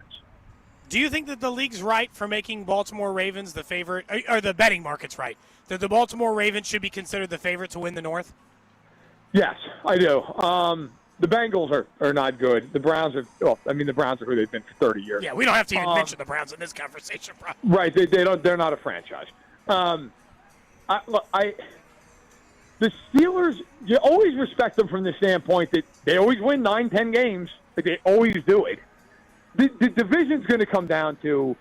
Do you think that the league's right for making Baltimore Ravens the favorite, or the betting market's right, that the Baltimore Ravens should be considered the favorite to win the North? Yes, I do. The Bengals are not good. The Browns are the Browns are who they've been for 30 years. Yeah, we don't have to even mention the Browns in this conversation, bro. Right, they're not a franchise. The Steelers, you always respect them from the standpoint that they always win 9-10 games. Like, they always do it. The division's going to come down to,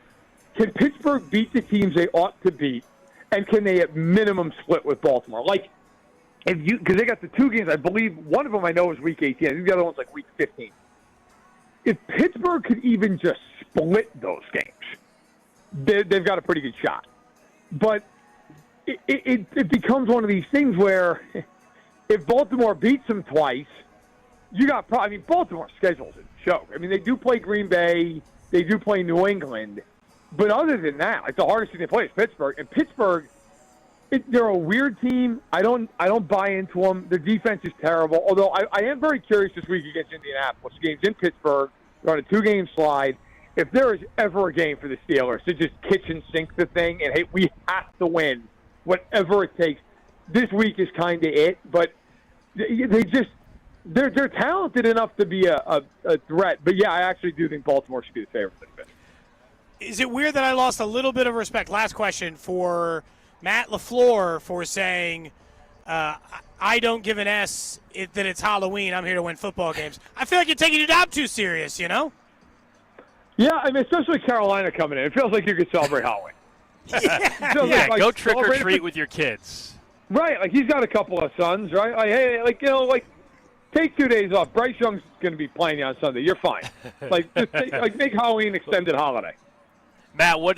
can Pittsburgh beat the teams they ought to beat, and can they at minimum split with Baltimore? Like, because they got the 2 games, I believe one of them I know is week 18. I think the other one's like week 15. If Pittsburgh could even just split those games, they've got a pretty good shot. But it becomes one of these things where if Baltimore beats them twice, Baltimore's schedule's a joke. I mean, they do play Green Bay, they do play New England, but other than that, like, the hardest team they play is Pittsburgh. And Pittsburgh, they're a weird team. I don't buy into them. Their defense is terrible. Although I am very curious this week against Indianapolis. Game's in Pittsburgh. They're on a 2-game slide. If there is ever a game for the Steelers to just kitchen sink the thing and, hey, we have to win whatever it takes, this week is kind of it. But they're talented enough to be a threat. But, yeah, I actually do think Baltimore should be the favorite. Is it weird that I lost a little bit of respect, last question, for Matt LaFleur for saying I don't give an S that it's Halloween. I'm here to win football games. I feel like you're taking your job too serious, you know? Yeah, I mean, especially Carolina coming in. It feels like you could celebrate Halloween. Yeah, go trick or treat with your kids. Right, like he's got a couple of sons, right? Like, hey, like, you know, like, take 2 days off. Bryce Young's going to be playing you on Sunday. You're fine. Like, just make Halloween extended holiday. Matt, what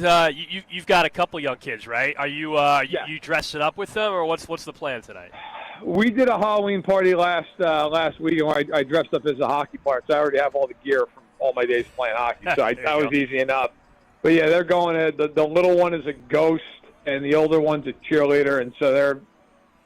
you've got a couple young kids, right? Are you you dressing up with them, or what's the plan tonight? We did a Halloween party last week, where I dressed up as a hockey player, so I already have all the gear from all my days playing hockey, so that was easy enough. But yeah, they're going. The little one is a ghost, and the older one's a cheerleader, and so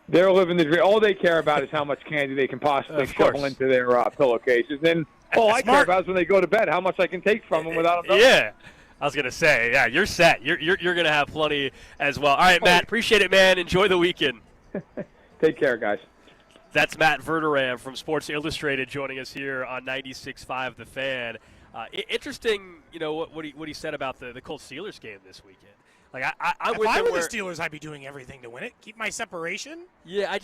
they're living the dream. All they care about is how much candy they can possibly shovel into their pillowcases. And all I care about is when they go to bed, how much I can take from them without them. Yeah. I was going to say, yeah, you're set. You're going to have plenty as well. All right, Matt, appreciate it, man. Enjoy the weekend. Take care, guys. That's Matt Verderame from Sports Illustrated joining us here on 96.5 The Fan. Interesting, you know, what he said about the Colts Steelers game this weekend. Like I'm with if I him were the Steelers, I'd be doing everything to win it. Keep my separation. Yeah, I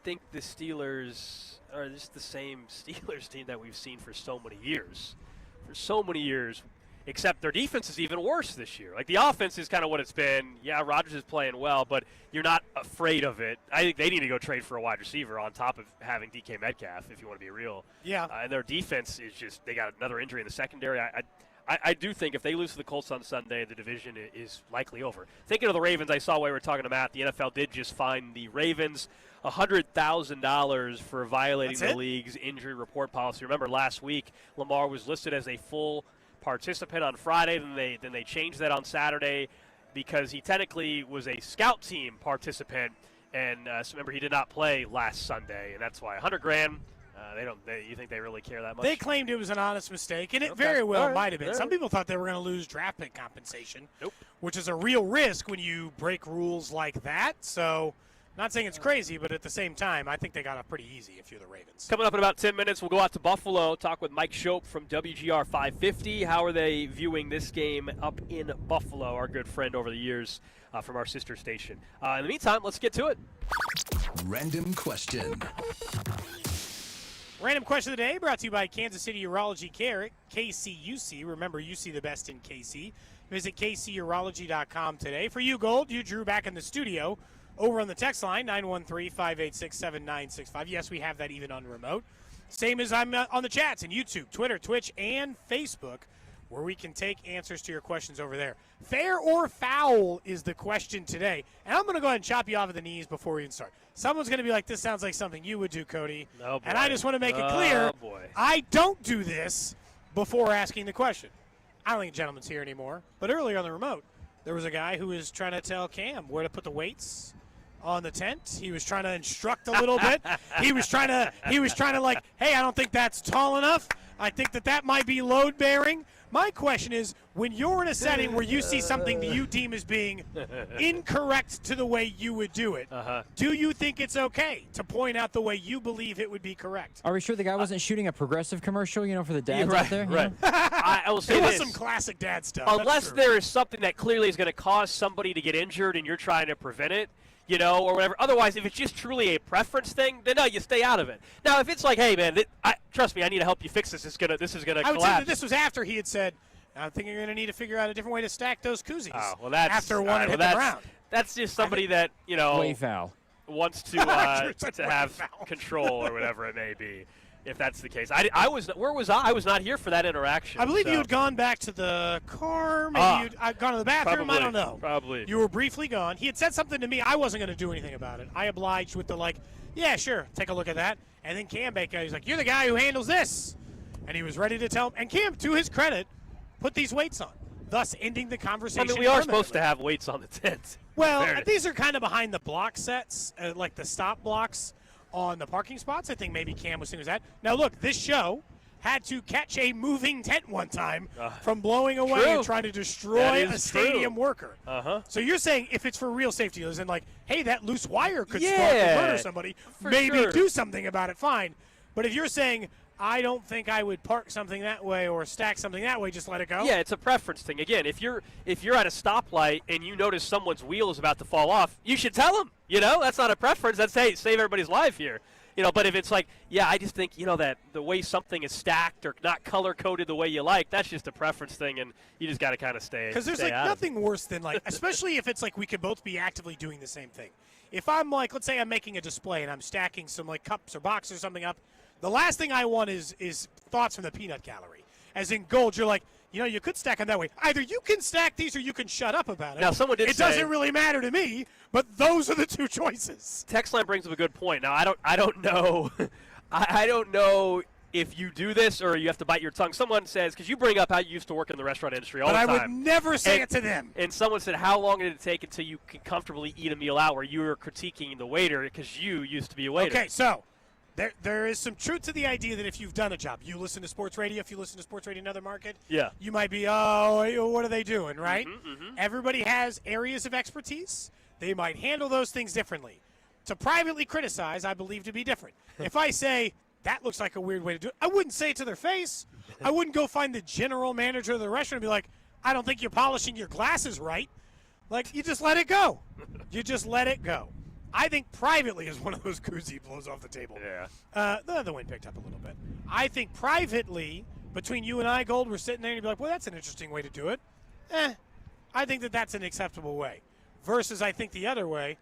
think the Steelers are just the same Steelers team that we've seen for so many years. Except their defense is even worse this year. Like, the offense is kind of what it's been. Yeah, Rodgers is playing well, but you're not afraid of it. I think they need to go trade for a wide receiver on top of having DK Metcalf, if you want to be real. Yeah. And their defense is just – they got another injury in the secondary. I do think if they lose to the Colts on Sunday, the division is likely over. Thinking of the Ravens, I saw while we were talking to Matt, the NFL did just fine the Ravens $100,000 for violating the league's injury report policy. Remember, last week, Lamar was listed as a full – participant on Friday, then they changed that on Saturday because he technically was a scout team participant, and so remember he did not play last Sunday, and that's why $100,000. You think they really care that much? They claimed it was an honest mistake, and it very well might have been. Some people thought they were going to lose draft pick compensation, which is a real risk when you break rules like that. So, not saying it's crazy, but at the same time, I think they got off pretty easy if you're the Ravens. Coming up in about 10 minutes, we'll go out to Buffalo, talk with Mike Schoop from WGR 550. How are they viewing this game up in Buffalo, our good friend over the years from our sister station. In the meantime, let's get to it. Random question. Random question of the day brought to you by Kansas City Urology Care at KCUC. Remember, you see the best in KC. Visit kcurology.com today. For you, Gold, you Drew back in the studio. Over on the text line, 913-586-7965. Yes, we have that even on remote. Same as I'm on the chats in YouTube, Twitter, Twitch, and Facebook, where we can take answers to your questions over there. Fair or foul is the question today. And I'm going to go ahead and chop you off at the knees before we even start. Someone's going to be like, this sounds like something you would do, Cody. Oh, and I just want to make it clear, I don't do this before asking the question. I don't think the gentleman's here anymore. But earlier on the remote, there was a guy who was trying to tell Cam where to put the weights on the tent. He was trying to instruct a little bit. He was trying to like, hey, I don't think that's tall enough. I think that might be load bearing. My question is, when you're in a setting where you see something that you deem as being incorrect to the way you would do it, do you think it's okay to point out the way you believe it would be correct? Are we sure the guy wasn't shooting a Progressive commercial, for the dads right, out there? Right. I will say this. It was some classic dad stuff. Unless there is something that clearly is going to cause somebody to get injured and you're trying to prevent it, or whatever. Otherwise, if it's just truly a preference thing, then no, you stay out of it. Now, if it's like, hey, man, trust me, I need to help you fix this. This is gonna collapse. I would say that this was after he had said, I think you're going to need to figure out a different way to stack those koozies. Oh, well, that's after one had hit the ground. That's just somebody that way foul wants to have control or whatever it may be. If that's the case, where was I? I was not here for that interaction. I believe you had gone back to the car. Maybe you'd gone to the bathroom. Probably, I don't know. Probably. You were briefly gone. He had said something to me. I wasn't going to do anything about it. I obliged with the yeah, sure, take a look at that. And then Cam Baker, he's like, you're the guy who handles this. And he was ready to tell him. And Cam, to his credit, put these weights on, thus ending the conversation. I mean, we are supposed to have weights on the tent. Well, these are kind of behind the block sets, like the stop blocks on the parking spots. I think maybe Cam was thinking that. Now, look, this show had to catch a moving tent one time from blowing away and trying to destroy a stadium worker. So you're saying if it's for real safety, as in hey, that loose wire could spark and murder somebody, maybe do something about it, fine. But if you're saying I don't think I would park something that way or stack something that way. Just let it go. Yeah, it's a preference thing. Again, if you're at a stoplight and you notice someone's wheel is about to fall off, you should tell them. That's not a preference. That's, hey, save everybody's life here. But if it's like, yeah, I just think, that the way something is stacked or not color-coded the way you like, that's just a preference thing, and you just got to kind of stay Because there's nothing worse than especially if it's we could both be actively doing the same thing. If I'm let's say I'm making a display and I'm stacking some cups or boxes or something up, the last thing I want is thoughts from the peanut gallery. As in Gold, you're you could stack them that way. Either you can stack these or you can shut up about it. Now, someone did it say, doesn't really matter to me, but those are the two choices. Text line brings up a good point. Now, I don't know. I don't know if you do this or you have to bite your tongue. Someone says, because you bring up how you used to work in the restaurant industry all the time. But I would never say it to them. And someone said, how long did it take until you could comfortably eat a meal out where you were critiquing the waiter because you used to be a waiter? Okay, so there is some truth to the idea that if you've done a job, you listen to sports radio, if you listen to sports radio in another market, you might be, what are they doing, right? Everybody has areas of expertise. They might handle those things differently. To privately criticize, I believe to be different. If I say, that looks like a weird way to do it, I wouldn't say it to their face. I wouldn't go find the general manager of the restaurant and be like, I don't think you're polishing your glasses right. You just let it go. You just let it go. I think privately is one of those koozie blows off the table. Yeah. The wind picked up a little bit. I think privately, between you and I, Gold, we're sitting there and you'd be like, well, that's an interesting way to do it. I think that's an acceptable way. Versus I think the other way,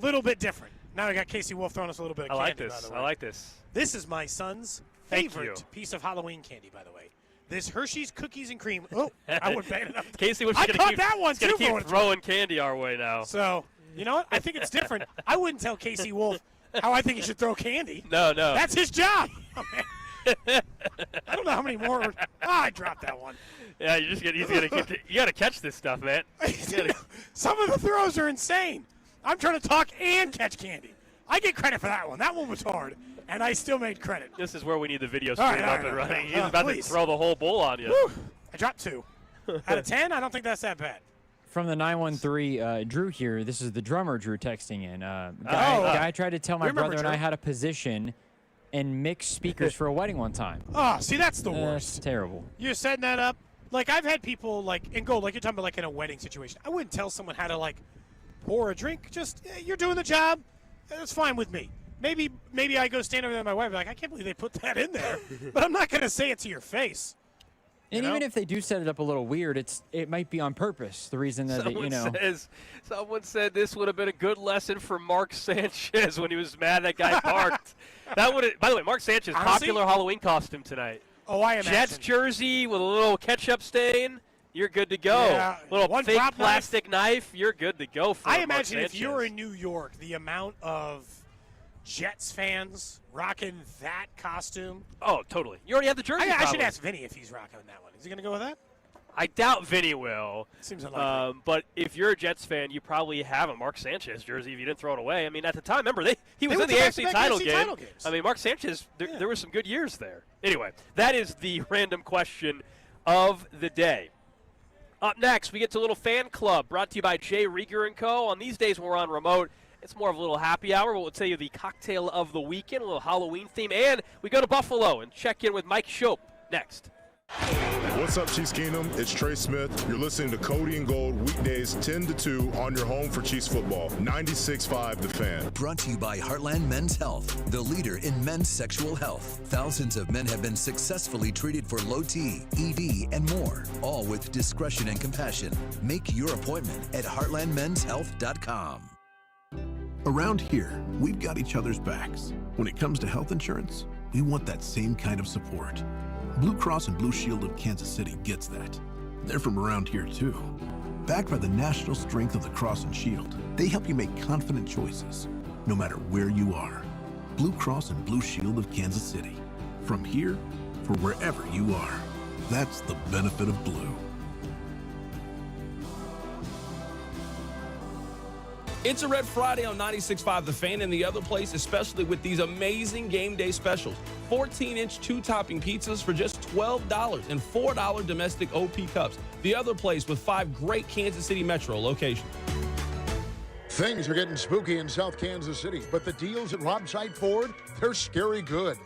little bit different. Now we got Casey Wolf throwing us a little bit of candy, by the way. I like this. This is my son's favorite piece of Halloween candy, by the way. This Hershey's Cookies and Cream. Oh, I would ban it up. Casey was I caught that one, too. Keep throwing candy our way now. So, you know what? I think it's different. I wouldn't tell Casey Wolf how I think he should throw candy. No. That's his job. Oh, man. I don't know how many more. I dropped that one. Yeah, you got to catch this stuff, man. Some of the throws are insane. I'm trying to talk and catch candy. I get credit for that one. That one was hard, and I still made credit. This is where we need the video stream up and running. He's about please. to throw the whole bowl on you. Woo. I dropped 2. Out of 10, I don't think that's that bad. From the 913, Drew here. This is the drummer, Drew, texting in. Guy tried to tell my brother and I how to position and mix speakers for a wedding one time. Oh, see, that's the worst. That's terrible. You're setting that up. I've had people, in Gold, you're talking about, in a wedding situation. I wouldn't tell someone how to, pour a drink. Just, you're doing the job. That's fine with me. Maybe I go stand over there with my wife and be like, I can't believe they put that in there. But I'm not going to say it to your face. And even if they do set it up a little weird, it might be on purpose. The reason that someone said this would have been a good lesson for Mark Sanchez when he was mad that guy parked. By the way, Mark Sanchez, popular Halloween costume tonight. Oh, I imagine. Jets jersey with a little ketchup stain. You're good to go. Yeah, little thick plastic knife. You're good to go for I Mark imagine Sanchez. if you're in New York, the amount of Jets fans rocking that costume. Oh, totally. You already have the jersey. I should ask Vinny if he's rocking that one. Is he going to go with that? I doubt Vinny will. Seems unlikely. But if you're a Jets fan, you probably have a Mark Sanchez jersey if you didn't throw it away. I mean, at the time, remember, he was in the AFC title game. I mean, Mark Sanchez, there were some good years there. Anyway, that is the random question of the day. Up next, we get to a little fan club brought to you by Jay Rieger & Co. On these days when we're on remote, it's more of a little happy hour, but we'll tell you the cocktail of the weekend, a little Halloween theme, and we go to Buffalo and check in with Mike Schoop next. What's up, Chiefs Kingdom? It's Trey Smith. You're listening to Cody and Gold weekdays 10 to 2 on your home for Chiefs football. 96.5 The Fan. Brought to you by Heartland Men's Health, the leader in men's sexual health. Thousands of men have been successfully treated for low T, ED, and more, all with discretion and compassion. Make your appointment at heartlandmenshealth.com. Around here, we've got each other's backs. When it comes to health insurance, we want that same kind of support. Blue Cross and Blue Shield of Kansas City gets that. They're from around here too. Backed by the national strength of the Cross and Shield, they help you make confident choices, no matter where you are. Blue Cross and Blue Shield of Kansas City. From here for wherever you are. That's the benefit of blue. It's a Red Friday on 96.5 The Fan and the other place, especially with these amazing game day specials. 14-inch two-topping pizzas for just $12 and $4 domestic OP cups. The other place with 5 great Kansas City Metro locations. Things are getting spooky in South Kansas City, but the deals at Robside Ford, they're scary good.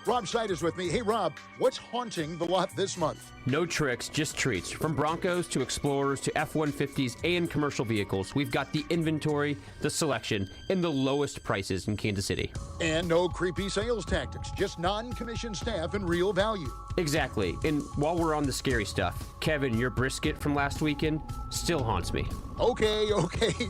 Rob Seid is with me. Hey, Rob, what's haunting the lot this month? No tricks, just treats. From Broncos to Explorers to F-150s and commercial vehicles, we've got the inventory, the selection, and the lowest prices in Kansas City. And no creepy sales tactics, just non-commissioned staff and real value. Exactly. And while we're on the scary stuff, Kevin, your brisket from last weekend still haunts me. Okay,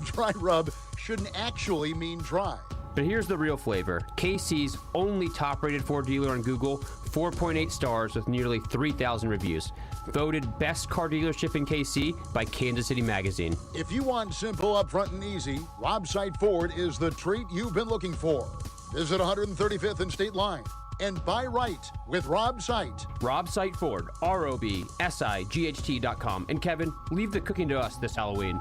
dry rub shouldn't actually mean dry. But here's the real flavor. KC's only top-rated Ford dealer on Google, 4.8 stars with nearly 3,000 reviews. Voted best car dealership in KC by Kansas City Magazine. If you want simple, upfront, and easy, Rob Seid Ford is the treat you've been looking for. Visit 135th and State Line and buy right with Rob Seid. Rob Seid Ford, ROBSIGHT.com. And Kevin, leave the cooking to us this Halloween.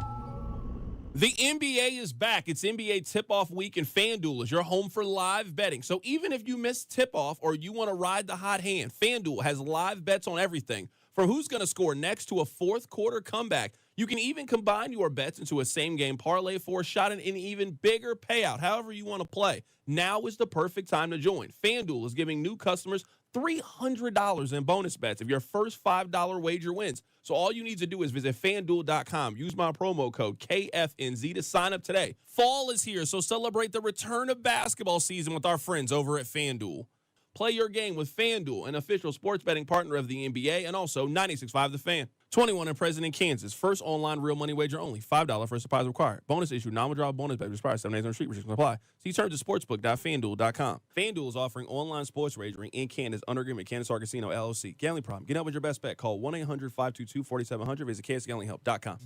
The NBA is back. It's NBA tip-off week, and FanDuel is your home for live betting. So even if you miss tip-off or you want to ride the hot hand, FanDuel has live bets on everything, from who's going to score next to a fourth-quarter comeback. You can even combine your bets into a same-game parlay for a shot at an even bigger payout, however you want to play. Now is the perfect time to join. FanDuel is giving new customers $300 in bonus bets if your first $5 wager wins. So all you need to do is visit FanDuel.com. Use my promo code KFNZ to sign up today. Fall is here, so celebrate the return of basketball season with our friends over at FanDuel. Play your game with FanDuel, an official sports betting partner of the NBA, and also 96.5 The Fan. 21 and present in Kansas. First online real money wager only. $5 first deposit required. Bonus issue. Non-withdrawal bonus bet. Price 7 days on the street. Restrictions apply. See terms at sportsbook.fanduel.com. FanDuel is offering online sports wagering in Kansas under agreement. Kansas Star Casino LLC. Gambling problem. Get up with your best bet. Call 1-800-522-4700. Visit kansasgamblinghelp.com.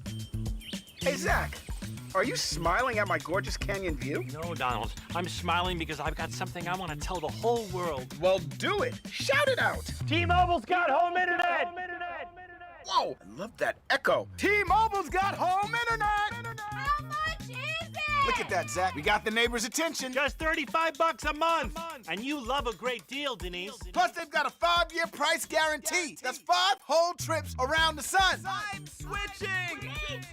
Hey, Zach. Are you smiling at my gorgeous canyon view? No, Donald. I'm smiling because I've got something I want to tell the whole world. Well, do it. Shout it out. T-Mobile's got home internet. Whoa, I love that echo. T-Mobile's got home internet. How much is it? Look at that, Zach. We got the neighbors' attention. Just $35 a month. And you love a great deal, Denise. Plus, they've got a 5-year price guarantee. That's 5 whole trips around the sun. I'm switching. Me too.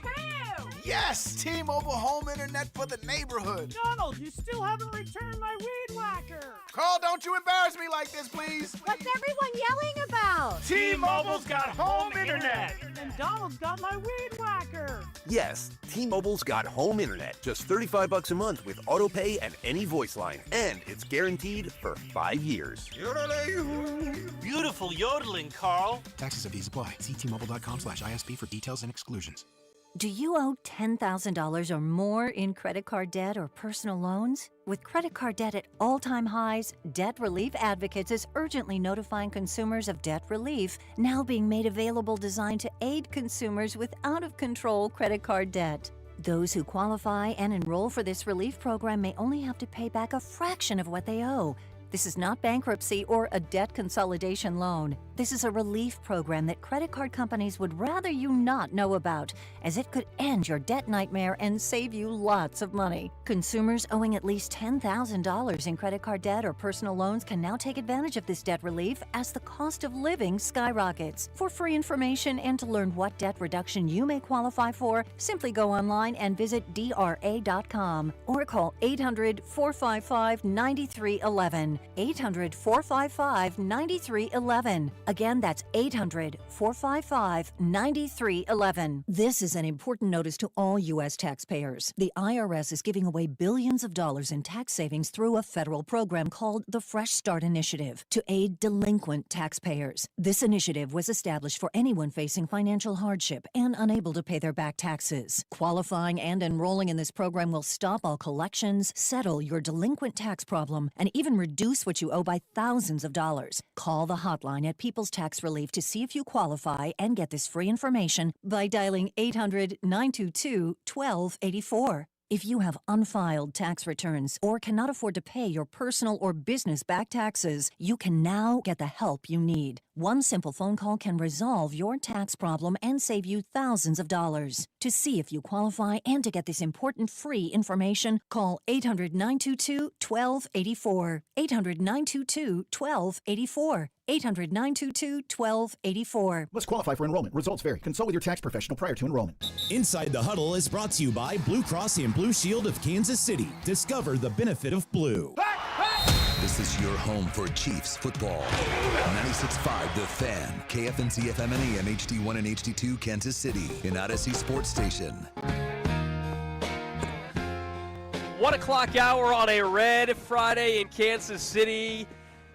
Yes, T-Mobile home internet for the neighborhood. Donald, you still haven't returned my weed whacker. Carl, don't you embarrass me like this, please. What's everyone yelling about? T-Mobile's got home internet. And Donald's got my weed whacker. Yes, T-Mobile's got home internet. Just $35 a month with auto pay and any voice line. And it's guaranteed for 5 years. Beautiful yodeling, Carl. Taxes and fees apply. See T-Mobile.com/ISP for details and exclusions. Do you owe $10,000 or more in credit card debt or personal loans? With credit card debt at all-time highs, Debt Relief Advocates is urgently notifying consumers of debt relief, now being made available designed to aid consumers with out-of-control credit card debt. Those who qualify and enroll for this relief program may only have to pay back a fraction of what they owe. This is not bankruptcy or a debt consolidation loan. This is a relief program that credit card companies would rather you not know about, as it could end your debt nightmare and save you lots of money. Consumers owing at least $10,000 in credit card debt or personal loans can now take advantage of this debt relief as the cost of living skyrockets. For free information and to learn what debt reduction you may qualify for, simply go online and visit DRA.com or call 800-455-9311. 800-455-9311. Again, that's 800-455-9311. This is an important notice to all U.S. taxpayers. The IRS is giving away billions of dollars in tax savings through a federal program called the Fresh Start Initiative to aid delinquent taxpayers. This initiative was established for anyone facing financial hardship and unable to pay their back taxes. Qualifying and enrolling in this program will stop all collections, settle your delinquent tax problem, and even reduce what you owe by thousands of dollars. Call the hotline at People's Tax Relief to see if you qualify and get this free information by dialing 800-922-1284. If you have unfiled tax returns or cannot afford to pay your personal or business back taxes, you can now get the help you need. One simple phone call can resolve your tax problem and save you thousands of dollars. To see if you qualify and to get this important free information, call 800-922-1284. 800-922-1284. 800-922-1284. Must qualify for enrollment. Results vary. Consult with your tax professional prior to enrollment. Inside the Huddle is brought to you by Blue Cross and Blue Shield of Kansas City. Discover the benefit of blue. Hey, hey! This is your home for Chiefs football. 96.5 The Fan, KFNC FM and AM HD1 and HD2 Kansas City, an Odyssey Sports Station. 1 o'clock hour on a red Friday in Kansas City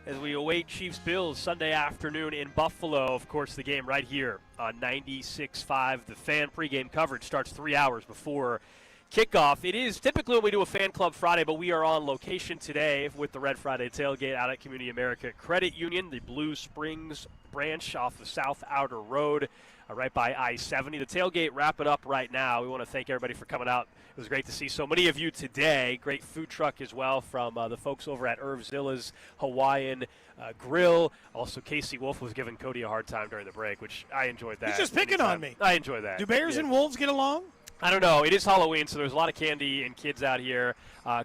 as we await Chiefs-Bills Sunday afternoon in Buffalo. Of course, the game right here on 96.5 The Fan. Pregame coverage starts 3 hours before kickoff. It is typically when we do a Fan Club Friday, but we are on location today with the Red Friday tailgate out at Community America Credit Union, the Blue Springs branch off the South Outer Road, right by I-70. The tailgate wrapping up right now. We want to thank everybody for coming out. It was great to see so many of you today. Great food truck as well from the folks over at Irvzilla's Hawaiian Grill. Also, Casey Wolf was giving Cody a hard time during the break, which I enjoyed that. He's just picking on me. I enjoy that. Do bears and wolves get along? I don't know. It is Halloween, so there's a lot of candy and kids out here.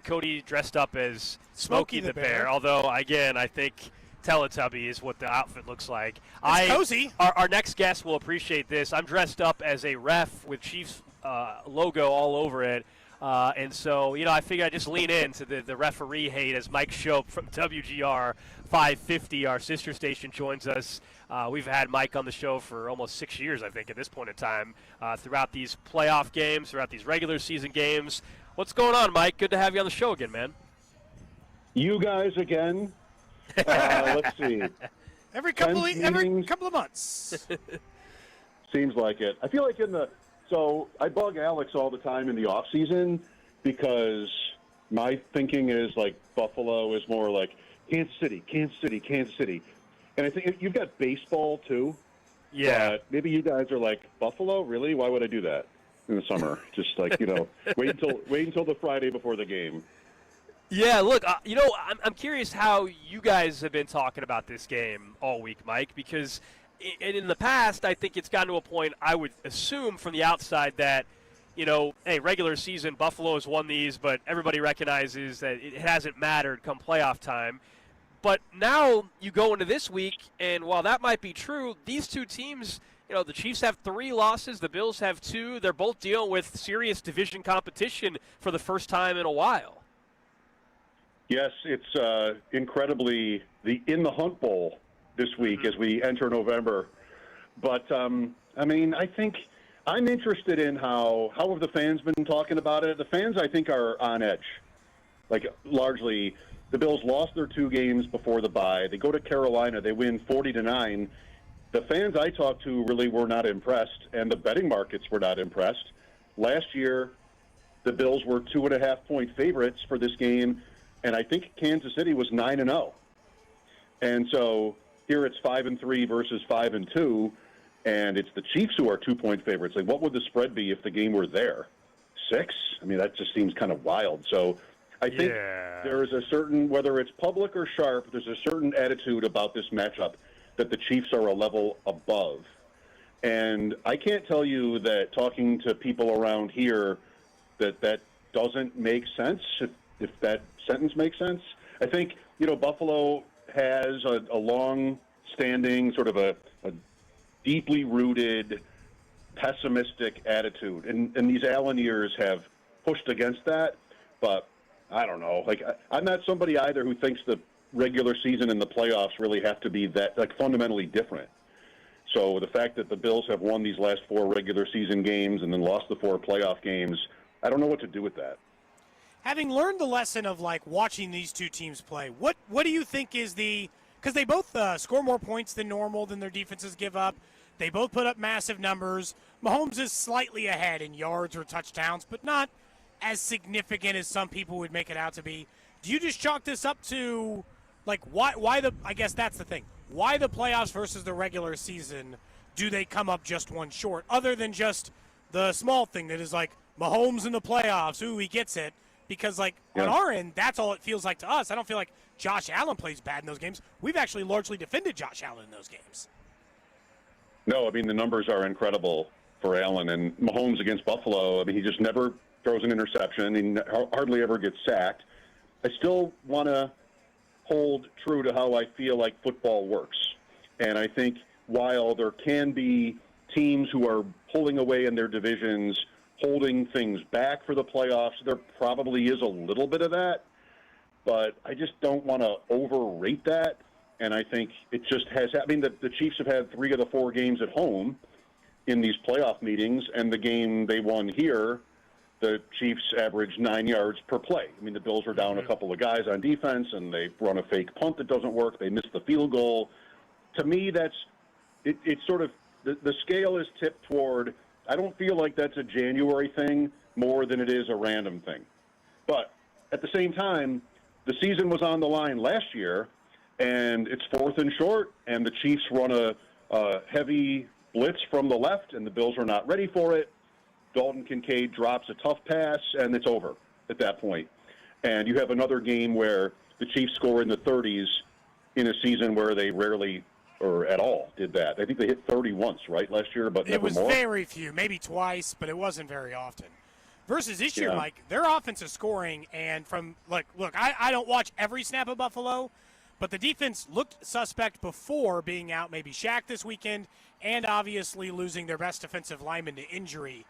Cody dressed up as Smokey the Bear, although, again, I think Teletubby is what the outfit looks like. It's cozy. Our next guest will appreciate this. I'm dressed up as a ref with Chiefs logo all over it. And so, I figure I just lean into the referee hate as Mike Schoop from WGR 550, our sister station, joins us. We've had Mike on the show for almost 6 years, I think, at this point in time, throughout these playoff games, throughout these regular season games. What's going on, Mike? Good to have you on the show again, man. You guys again? Let's see. Every couple of months. Seems like it. I feel like so I bug Alex all the time in the off season because my thinking is like Buffalo is more like Kansas City. And I think you've got baseball too. Yeah. But maybe you guys are like, Buffalo? Really? Why would I do that in the summer? Just like, wait until the Friday before the game. Yeah, look, I'm curious how you guys have been talking about this game all week, Mike, because in the past, I think it's gotten to a point, I would assume from the outside that, hey, regular season, Buffalo has won these, but everybody recognizes that it hasn't mattered come playoff time. But now you go into this week, and while that might be true, these two teams, the Chiefs have 3 losses, the Bills have 2. They're both dealing with serious division competition for the first time in a while. Yes, it's incredibly in the Hunt Bowl this week as we enter November. But, I think I'm interested in how have the fans been talking about it. The fans, I think, are on edge. Like, largely, the Bills lost their 2 games before the bye. They go to Carolina. They win 40-9. The fans I talked to really were not impressed, and the betting markets were not impressed. Last year, the Bills were 2.5-point favorites for this game, and I think Kansas City was 9-0. And so here it's 5-3 versus 5-2, and it's the Chiefs who are 2-point favorites. Like, what would the spread be if the game were there? 6? I mean, that just seems kind of wild. So I think there is a certain, whether it's public or sharp, there's a certain attitude about this matchup that the Chiefs are a level above. And I can't tell you that talking to people around here that doesn't make sense, if that sentence makes sense. I think, Buffalo has a long-standing, sort of a deeply rooted, pessimistic attitude. And these Allen years have pushed against that, but I don't know. Like, I'm not somebody either who thinks the regular season and the playoffs really have to be that, like, fundamentally different. So the fact that the Bills have won these last 4 regular season games and then lost the 4 playoff games, I don't know what to do with that. Having learned the lesson of, like, watching these two teams play, what do you think is because they both score more points than normal than their defenses give up. They both put up massive numbers. Mahomes is slightly ahead in yards or touchdowns, but not as significant as some people would make it out to be. Do you just chalk this up to, like, why I guess that's the thing. Why the playoffs versus the regular season do they come up just one short, other than just the small thing that is like Mahomes in the playoffs, ooh, he gets it. Because, like, on our end, that's all it feels like to us. I don't feel like Josh Allen plays bad in those games. We've actually largely defended Josh Allen in those games. No, I mean, the numbers are incredible for Allen. And Mahomes against Buffalo, I mean, he just never throws an interception. He hardly ever gets sacked. I still want to hold true to how I feel like football works. And I think while there can be teams who are pulling away in their divisions, holding things back for the playoffs, there probably is a little bit of that. but I just don't want to overrate that. And I think it just has. I mean, the Chiefs have had 3 of the 4 games at home in these playoff meetings, and the game they won here, the Chiefs averaged 9 yards per play. I mean, the Bills were down a couple of guys on defense, and they run a fake punt that doesn't work. They missed the field goal. To me, it's sort of the scale is tipped toward. I don't feel like that's a January thing more than it is a random thing. But at the same time, the season was on the line last year, and it's 4th and short, and the Chiefs run a heavy blitz from the left, and the Bills are not ready for it. Dalton Kincaid drops a tough pass, and it's over at that point. And you have another game where the Chiefs score in the 30s in a season where they rarely or at all did that. I think they hit 30 once, right, last year, but never more. It was very few, maybe twice, but it wasn't very often. Versus this year, Mike, their offense is scoring, and from look, I don't watch every snap of Buffalo, but the defense looked suspect before being out, maybe Shaq this weekend, and obviously losing their best defensive lineman to injury.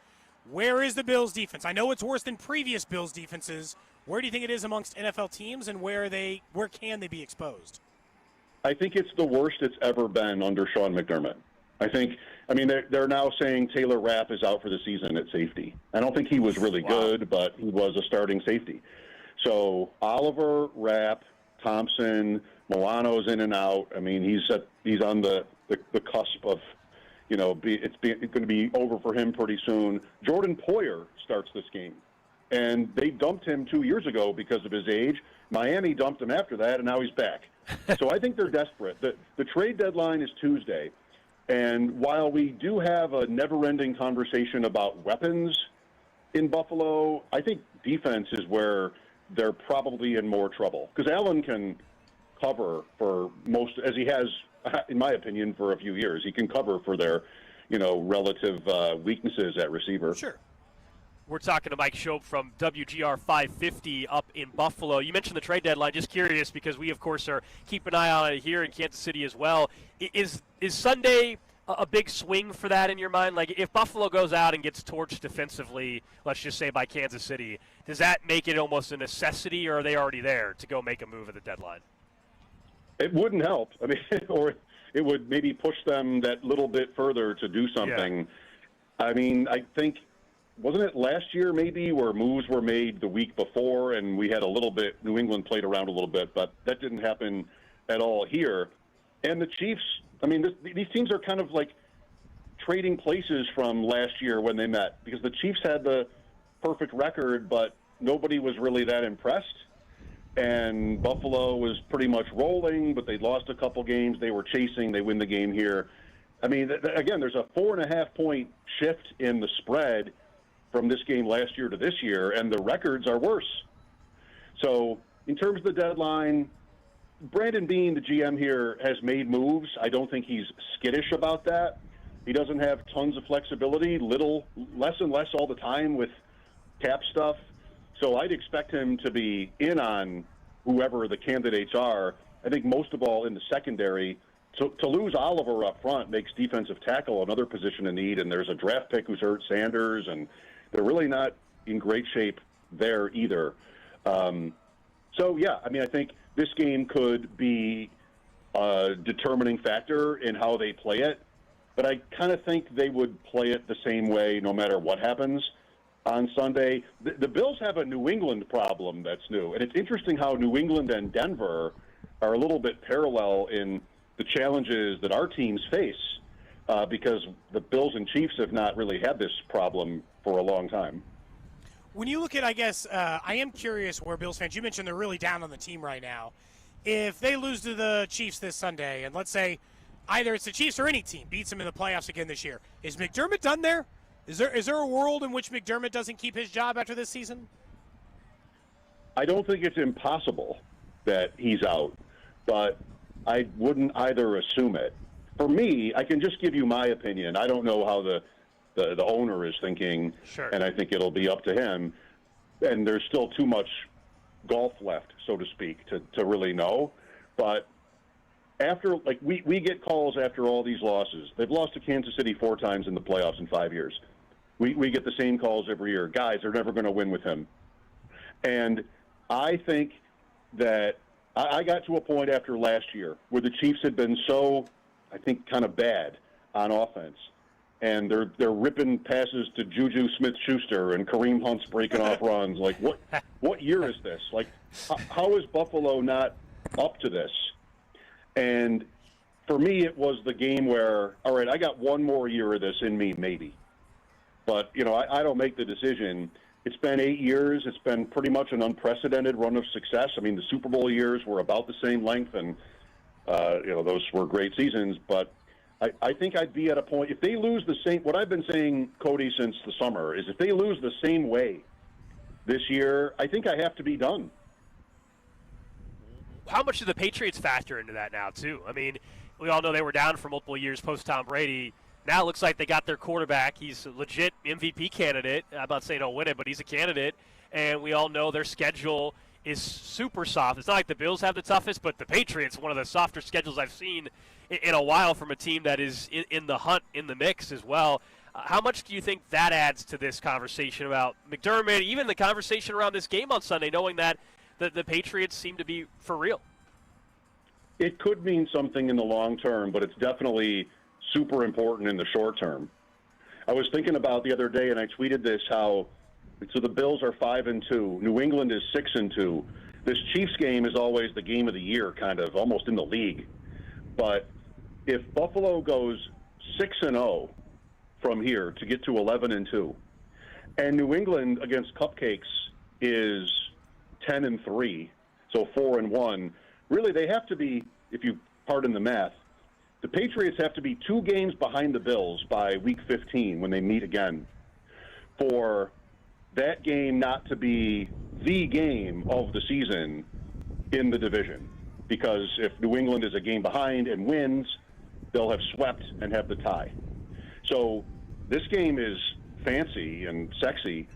Where is the Bills' defense? I know it's worse than previous Bills' defenses. Where do you think it is amongst NFL teams, and where can they be exposed? I think it's the worst it's ever been under Sean McDermott. I mean, they're now saying Taylor Rapp is out for the season at safety. I don't think he was really good, but he was a starting safety. So Oliver, Rapp, Thompson, Milano's in and out. I mean, he's on the cusp of, it's going to be over for him pretty soon. Jordan Poyer starts this game, and they dumped him 2 years ago because of his age. Miami dumped him after that, and now he's back. So I think they're desperate. The trade deadline is Tuesday, and while we do have a never-ending conversation about weapons in Buffalo, I think defense is where they're probably in more trouble, because Allen can cover for most, as he has, in my opinion, for a few years. He can cover for their, relative weaknesses at receiver. Sure. We're talking to Mike Schoop from WGR 550 up in Buffalo. You mentioned the trade deadline. Just curious, because we, of course, are keeping an eye on it here in Kansas City as well. Is Sunday a big swing for that in your mind? Like, if Buffalo goes out and gets torched defensively, let's just say by Kansas City, does that make it almost a necessity, or are they already there to go make a move at the deadline? It wouldn't help. I mean, or it would maybe push them that little bit further to do something. Yeah. I mean, I think, wasn't it last year maybe where moves were made the week before, and we had a little bit, New England played around a little bit, but that didn't happen at all here. And the Chiefs, I mean, these teams are kind of like trading places from last year when they met, because the Chiefs had the perfect record, but nobody was really that impressed. And Buffalo was pretty much rolling, but they lost a couple games. They were chasing. They win the game here. I mean, again, there's a 4.5-point shift in the spread from this game last year to this year, and the records are worse. So in terms of the deadline, Brandon Beane, the GM here, has made moves. I don't think he's skittish about that. He doesn't have tons of flexibility, less and less all the time with cap stuff. So I'd expect him to be in on whoever the candidates are. I think most of all in the secondary. To lose Oliver up front makes defensive tackle another position in need, and there's a draft pick who's hurt, Sanders, and they're really not in great shape there either. I mean, I think this game could be a determining factor in how they play it, but I kind of think they would play it the same way no matter what happens on Sunday. The Bills have a New England problem that's new, and it's interesting how New England and Denver are a little bit parallel in the challenges that our teams face, because the Bills and Chiefs have not really had this problem for a long time. When you look at, I guess, I am curious where Bills fans, you mentioned they're really down on the team right now. If they lose to the Chiefs this Sunday, and let's say either it's the Chiefs or any team beats them in the playoffs again this year, is McDermott done there? Is there a world in which McDermott doesn't keep his job after this season? I don't think it's impossible that he's out, but I wouldn't either assume it. For me, I can just give you my opinion. I don't know how the owner is thinking, sure. And I think it'll be up to him. And there's still too much golf left, so to speak, to really know. But after, like, we get calls after all these losses. They've lost to Kansas City 4 times in the playoffs in 5 years. We get the same calls every year. Guys, they're never going to win with him. And I think that I got to a point after last year where the Chiefs had been so, I think, kind of bad on offense. And they're ripping passes to Juju Smith-Schuster and Kareem Hunt's breaking off runs. Like, what year is this? Like, how is Buffalo not up to this? And for me, it was the game where, all right, I got one more year of this in me, maybe. But, I don't make the decision. It's been 8 years. It's been pretty much an unprecedented run of success. I mean, the Super Bowl years were about the same length, and, those were great seasons. But I think I'd be at a point, if they lose the same, what I've been saying, Cody, since the summer, is if they lose the same way this year, I think I have to be done. How much do the Patriots factor into that now, too? I mean, we all know they were down for multiple years post-Tom Brady. Now it looks like they got their quarterback. He's a legit MVP candidate. I'm about to say he'll win it, but he's a candidate. And we all know their schedule is super soft. It's not like the Bills have the toughest, but the Patriots, one of the softer schedules I've seen in a while from a team that is in the hunt, in the mix as well. How much do you think that adds to this conversation about McDermott, even the conversation around this game on Sunday, knowing that the Patriots seem to be for real? It could mean something in the long term, but it's definitely super important in the short term. I was thinking about the other day, and I tweeted this, so the Bills are 5-2. New England is 6-2. This Chiefs game is always the game of the year, kind of, almost in the league. But if Buffalo goes 6-0 from here to get to 11-2, and New England against Cupcakes is 10-3, so 4-1, really they have to be, if you pardon the math, the Patriots have to be 2 games behind the Bills by week 15 when they meet again for that game not to be the game of the season in the division. Because if New England is a game behind and wins, they'll have swept and have the tie. So this game is fancy and sexy.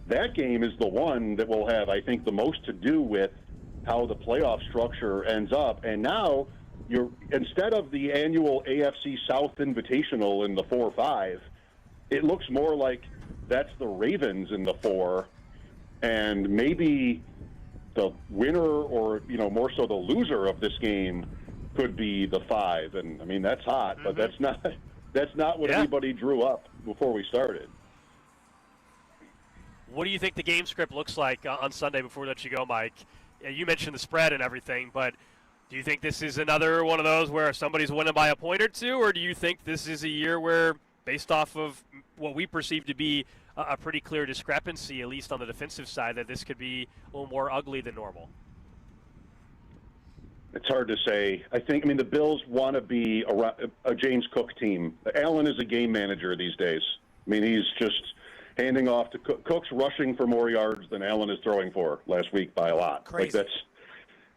That game is the one that will have, I think, the most to do with how the playoff structure ends up. And now instead of the annual AFC South Invitational in the 4-5, it looks more like that's the Ravens in the 4, and maybe the winner or, more so the loser of this game could be the 5. And, I mean, that's hot, but that's not what anybody drew up before we started. What do you think the game script looks like on Sunday before we let you go, Mike? You mentioned the spread and everything, but do you think this is another one of those where somebody's winning by a point or two, or do you think this is a year where, based off of what we perceive to be a pretty clear discrepancy, at least on the defensive side, that this could be a little more ugly than normal? It's hard to say. I mean, the Bills want to be a James Cook team. Allen is a game manager these days. I mean, he's just handing off to Cook. Cook's rushing for more yards than Allen is throwing for last week by a lot. Crazy. Like, that's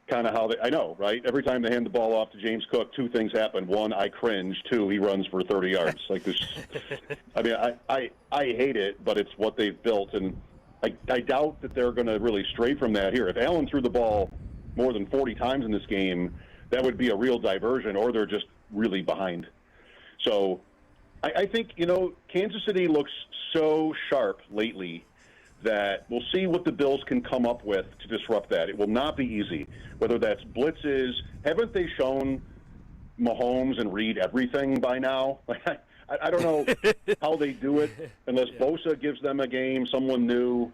kind of how I know, right? Every time they hand the ball off to James Cook, 2 things happen. 1, I cringe. 2, he runs for 30 yards. Like this. I mean, I hate it, but it's what they've built, and I doubt that they're going to really stray from that here. If Allen threw the ball more than 40 times in this game, that would be a real diversion, or they're just really behind. So I think, Kansas City looks so sharp lately that we'll see what the Bills can come up with to disrupt that. It will not be easy, whether that's blitzes. Haven't they shown Mahomes and Reed everything by now? I don't know how they do it unless Bosa gives them a game, someone new.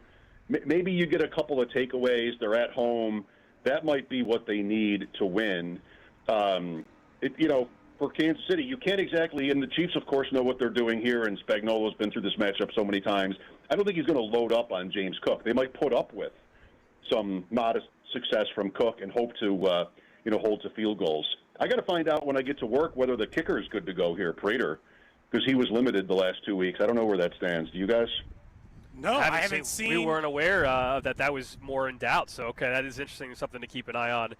Maybe you get a couple of takeaways. They're at home. That might be what they need to win. For Kansas City, you can't exactly, and the Chiefs, of course, know what they're doing here, and Spagnuolo's been through this matchup so many times. I don't think he's going to load up on James Cook. They might put up with some modest success from Cook and hope to, hold to field goals. I got to find out when I get to work whether the kicker is good to go here, Prater, because he was limited the last 2 weeks. I don't know where that stands. Do you guys? No, I haven't seen. We weren't aware that was more in doubt. So, okay, that is interesting. Something to keep an eye on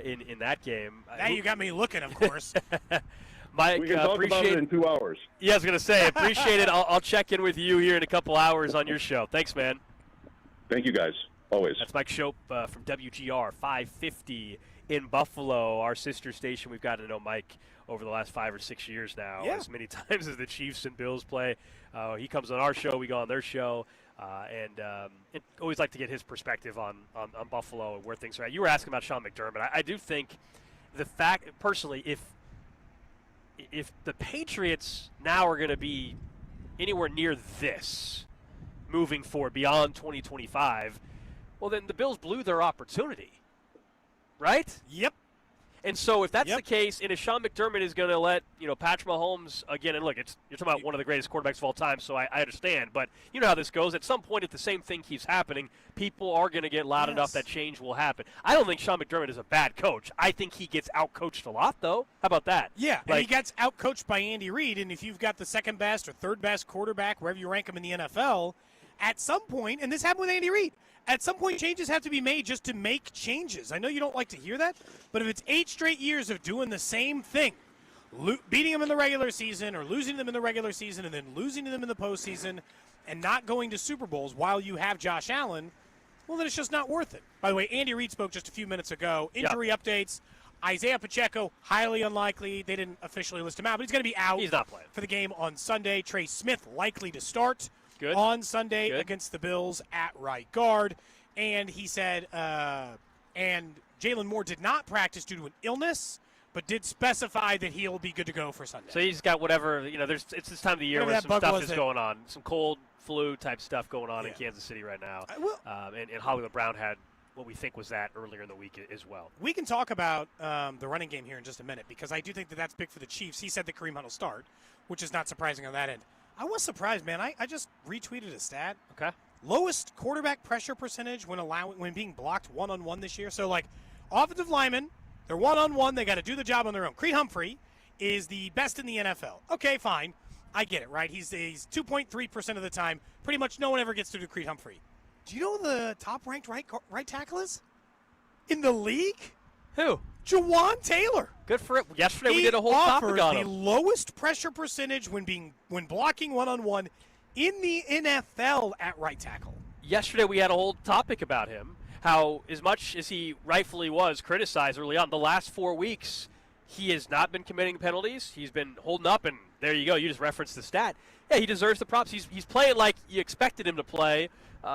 in that game. Now you got me looking, of course. Mike, we can talk about it in 2 hours. Yeah, I was going to say, appreciate it. I'll check in with you here in a couple hours on your show. Thanks, man. Thank you, guys. Always. That's Mike Schoop from WGR 550 in Buffalo, our sister station. We've gotten to know Mike over the last 5 or 6 years now, as many times as the Chiefs and Bills play. He comes on our show, we go on their show. And always like to get his perspective on Buffalo and where things are at. You were asking about Sean McDermott. I do think the fact, personally, if the Patriots now are going to be anywhere near this moving forward beyond 2025, well, then the Bills blew their opportunity, right? Yep. And so if that's the case, and if Sean McDermott is going to let, Patrick Mahomes, again, and look, you're talking about one of the greatest quarterbacks of all time, so I understand. But you know how this goes. At some point, if the same thing keeps happening, people are going to get loud enough that change will happen. I don't think Sean McDermott is a bad coach. I think he gets out-coached a lot, though. How about that? Yeah, and he gets out-coached by Andy Reid, and if you've got the second best or third best quarterback, wherever you rank him in the NFL, at some point, and this happened with Andy Reid, at some point changes have to be made just to make changes. I know you don't like to hear that, but if it's 8 straight years of doing the same thing, beating them in the regular season or losing them in the regular season and then losing to them in the postseason and not going to Super Bowls while you have Josh Allen, well, then it's just not worth it. By the way, Andy Reid spoke just a few minutes ago. Injury updates. Isaiah Pacheco, highly unlikely. They didn't officially list him out, but he's going to be out. He's not playing for the game on Sunday. Trey Smith likely to start. Good. On Sunday against the Bills at right guard. And he said, and Jalen Moore did not practice due to an illness, but did specify that he'll be good to go for Sunday. So he's got whatever, it's this time of the year where some stuff is going on. Some cold flu type stuff going on in Kansas City right now. And Hollywood Brown had what we think was that earlier in the week as well. We can talk about the running game here in just a minute because I do think that that's big for the Chiefs. He said that Kareem Hunt will start, which is not surprising on that end. I was surprised, man. I just retweeted a stat. Okay. Lowest quarterback pressure percentage when being blocked one-on-one this year. So, offensive linemen, they're one-on-one. They got to do the job on their own. Creed Humphrey is the best in the NFL. Okay, fine. I get it, right? He's 2.3% of the time. Pretty much no one ever gets through to Creed Humphrey. Do you know who the top-ranked right tackle is in the league? Who? Jawan Taylor. Good for it. Yesterday we did a whole topic on him. The lowest pressure percentage when blocking one-on-one in the NFL at right tackle. Yesterday we had a whole topic about him, how as much as he rightfully was criticized early on, the last 4 weeks he has not been committing penalties. He's been holding up, and there you go. You just referenced the stat. Yeah, he deserves the props. He's playing like you expected him to play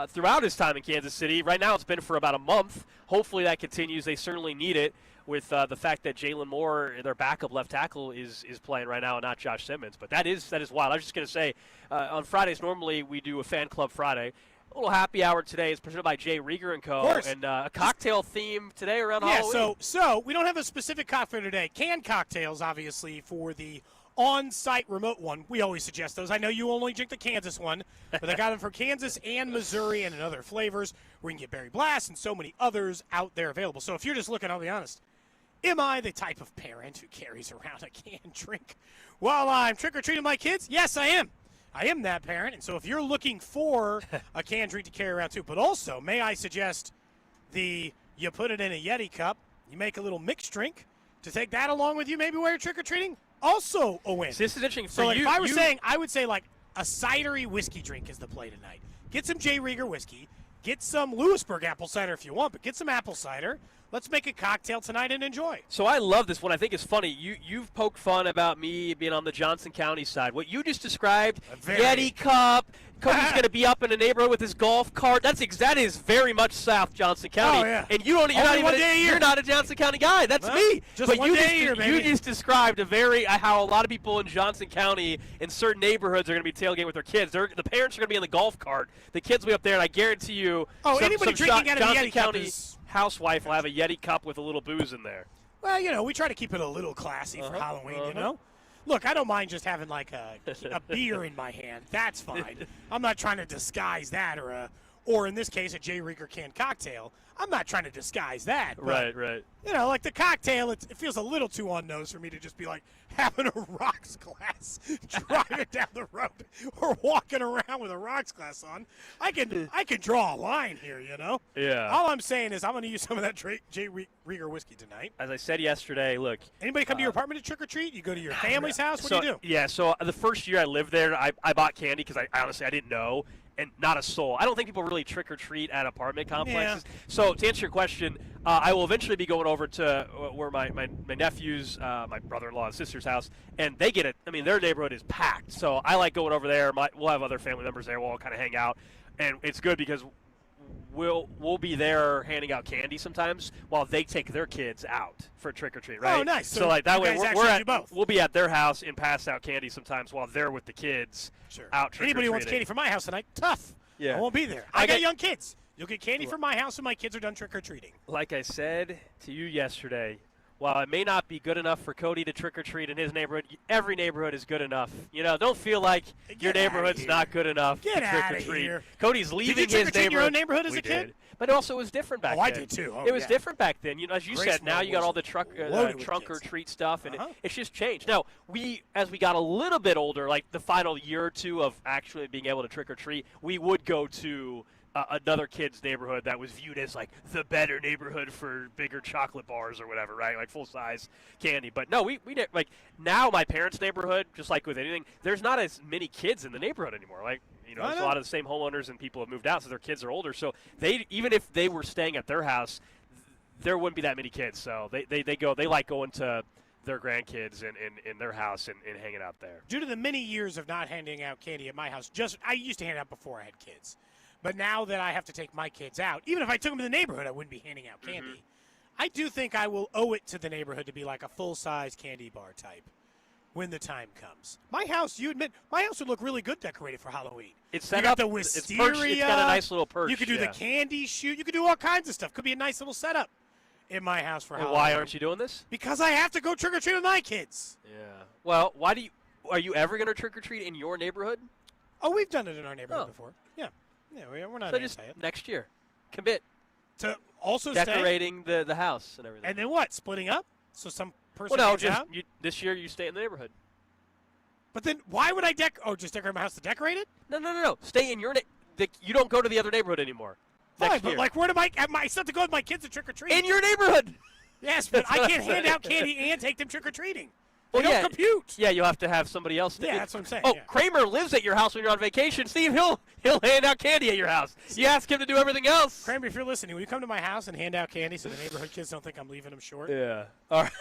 throughout his time in Kansas City. Right now it's been for about a month. Hopefully that continues. They certainly need it with the fact that Jalen Moore, their backup left tackle, is playing right now and not Josh Simmons. But that is wild. I was just going to say, on Fridays normally we do a Fan Club Friday. A little happy hour today is presented by Jay Rieger & Co. And a cocktail theme today around Halloween. So we don't have a specific cocktail today. Canned cocktails, obviously, for the on-site remote one. We always suggest those. I know you only drink the Kansas one, but I got them for Kansas and Missouri and in other flavors. We can get Berry Blast and so many others out there available. So if you're just looking, I'll be honest, am I the type of parent who carries around a canned drink while I'm trick-or-treating my kids? Yes, I am. I am that parent. And so if you're looking for a canned drink to carry around too, but also may I suggest you put it in a Yeti cup, you make a little mixed drink to take that along with you maybe while you're trick-or-treating? Also a win. This is interesting for so you. If I were saying, I would say a cidery whiskey drink is the play tonight. Get some J. Rieger whiskey. Get some Lewisburg apple cider if you want, but get some apple cider. Let's make a cocktail tonight and enjoy. So I love this one. I think it's funny. You've poked fun about me being on the Johnson County side. What you just described, Yeti cup, Cody's going to be up in a neighborhood with his golf cart. That is very much South Johnson County. Oh, yeah. And you're not a Johnson County guy. That's me. Just but one day a year, baby. You just described how a lot of people in Johnson County in certain neighborhoods are going to be tailgating with their kids. The parents are going to be in the golf cart. The kids will be up there, and I guarantee you anybody drinking out of the Johnson Yeti County cup is housewife will have a Yeti cup with a little booze in there. Well, we try to keep it a little classy for Halloween, Look, I don't mind just having a beer in my hand. That's fine. I'm not trying to disguise that or in this case, a J. Rieger canned cocktail. I'm not trying to disguise that. But, Right. Like the cocktail, it feels a little too on nose for me to just be having a rocks glass driving down the road or walking around with a rocks glass on. I can draw a line here, Yeah. All I'm saying is I'm going to use some of that J. Rieger whiskey tonight. As I said yesterday, look. Anybody come to your apartment to trick or treat? You go to your family's house? What do you do? Yeah, so the first year I lived there, I bought candy because I honestly didn't know. And not a soul. I don't think people really trick or treat at apartment complexes. Yeah. So to answer your question, I will eventually be going over to where my nephews, my brother-in-law and sister's house, and they get it. I mean, their neighborhood is packed. So I like going over there. We'll have other family members there. We'll all kind of hang out, and it's good because we'll be there handing out candy sometimes while they take their kids out for trick or treat. Right? Oh, nice. So like that way both. We'll be at their house and pass out candy sometimes while they're with the kids. Sure. Out trick or treating. Anybody who wants candy from my house tonight? Tough. Yeah. I won't be there. I got young kids. You'll get candy from my house when my kids are done trick-or-treating. Like I said to you yesterday, while it may not be good enough for Cody to trick-or-treat in his neighborhood, every neighborhood is good enough. You know, don't feel like your neighborhood's not good enough to trick-or-treat. Cody's leaving his neighborhood. Did you trick-or-treat in your own neighborhood as a kid? But also it was different back then. Oh, I did too. It was different back then. You know, as you said, now you got all the trunk or treat stuff, and it's just changed. Now, as we got a little bit older, like the final year or two of actually being able to trick-or-treat, we would go to another kid's neighborhood that was viewed as like the better neighborhood for bigger chocolate bars or whatever, right? Like full-size candy. But no, we like now my parents' neighborhood, just like with anything, there's not as many kids in the neighborhood anymore. Like, you know, there's a lot of the same homeowners and people have moved out, so their kids are older. So they, even if they were staying at their house, there wouldn't be that many kids. So they like going to their grandkids in their house and hanging out there. Due to the many years of not handing out candy at my house, I used to hand out before I had kids. But now that I have to take my kids out, even if I took them to the neighborhood, I wouldn't be handing out candy. Mm-hmm. I do think I will owe it to the neighborhood to be like a full-size candy bar type when the time comes. My house, you admit, my house would look really good decorated for Halloween. It's set you got up. The wisteria. It's got a nice little perch. You could do the candy shoot. You could do all kinds of stuff. Could be a nice little setup in my house for Halloween. Why aren't you doing this? Because I have to go trick-or-treat with my kids. Yeah. Well, are you ever going to trick-or-treat in your neighborhood? Oh, we've done it in our neighborhood before. Yeah. Yeah, we're not. So just next year, commit to also decorating the house and everything. And then what? Splitting up? So some person. Well, no, just this year you stay in the neighborhood. But then why would I just decorate my house to decorate it? No. Stay in your you don't go to the other neighborhood anymore. Fine, but like where do I still have to go with my kids to trick or treat? In your neighborhood. Yes, but I can't hand out candy and take them trick or treating. Well, don't compute. Yeah, you'll have to have somebody else. Yeah, that's what I'm saying. Oh, yeah. Kramer lives at your house when you're on vacation. Steve, he'll hand out candy at your house. You ask him to do everything else. Kramer, if you're listening, will you come to my house and hand out candy so the neighborhood kids don't think I'm leaving them short? Yeah. All right.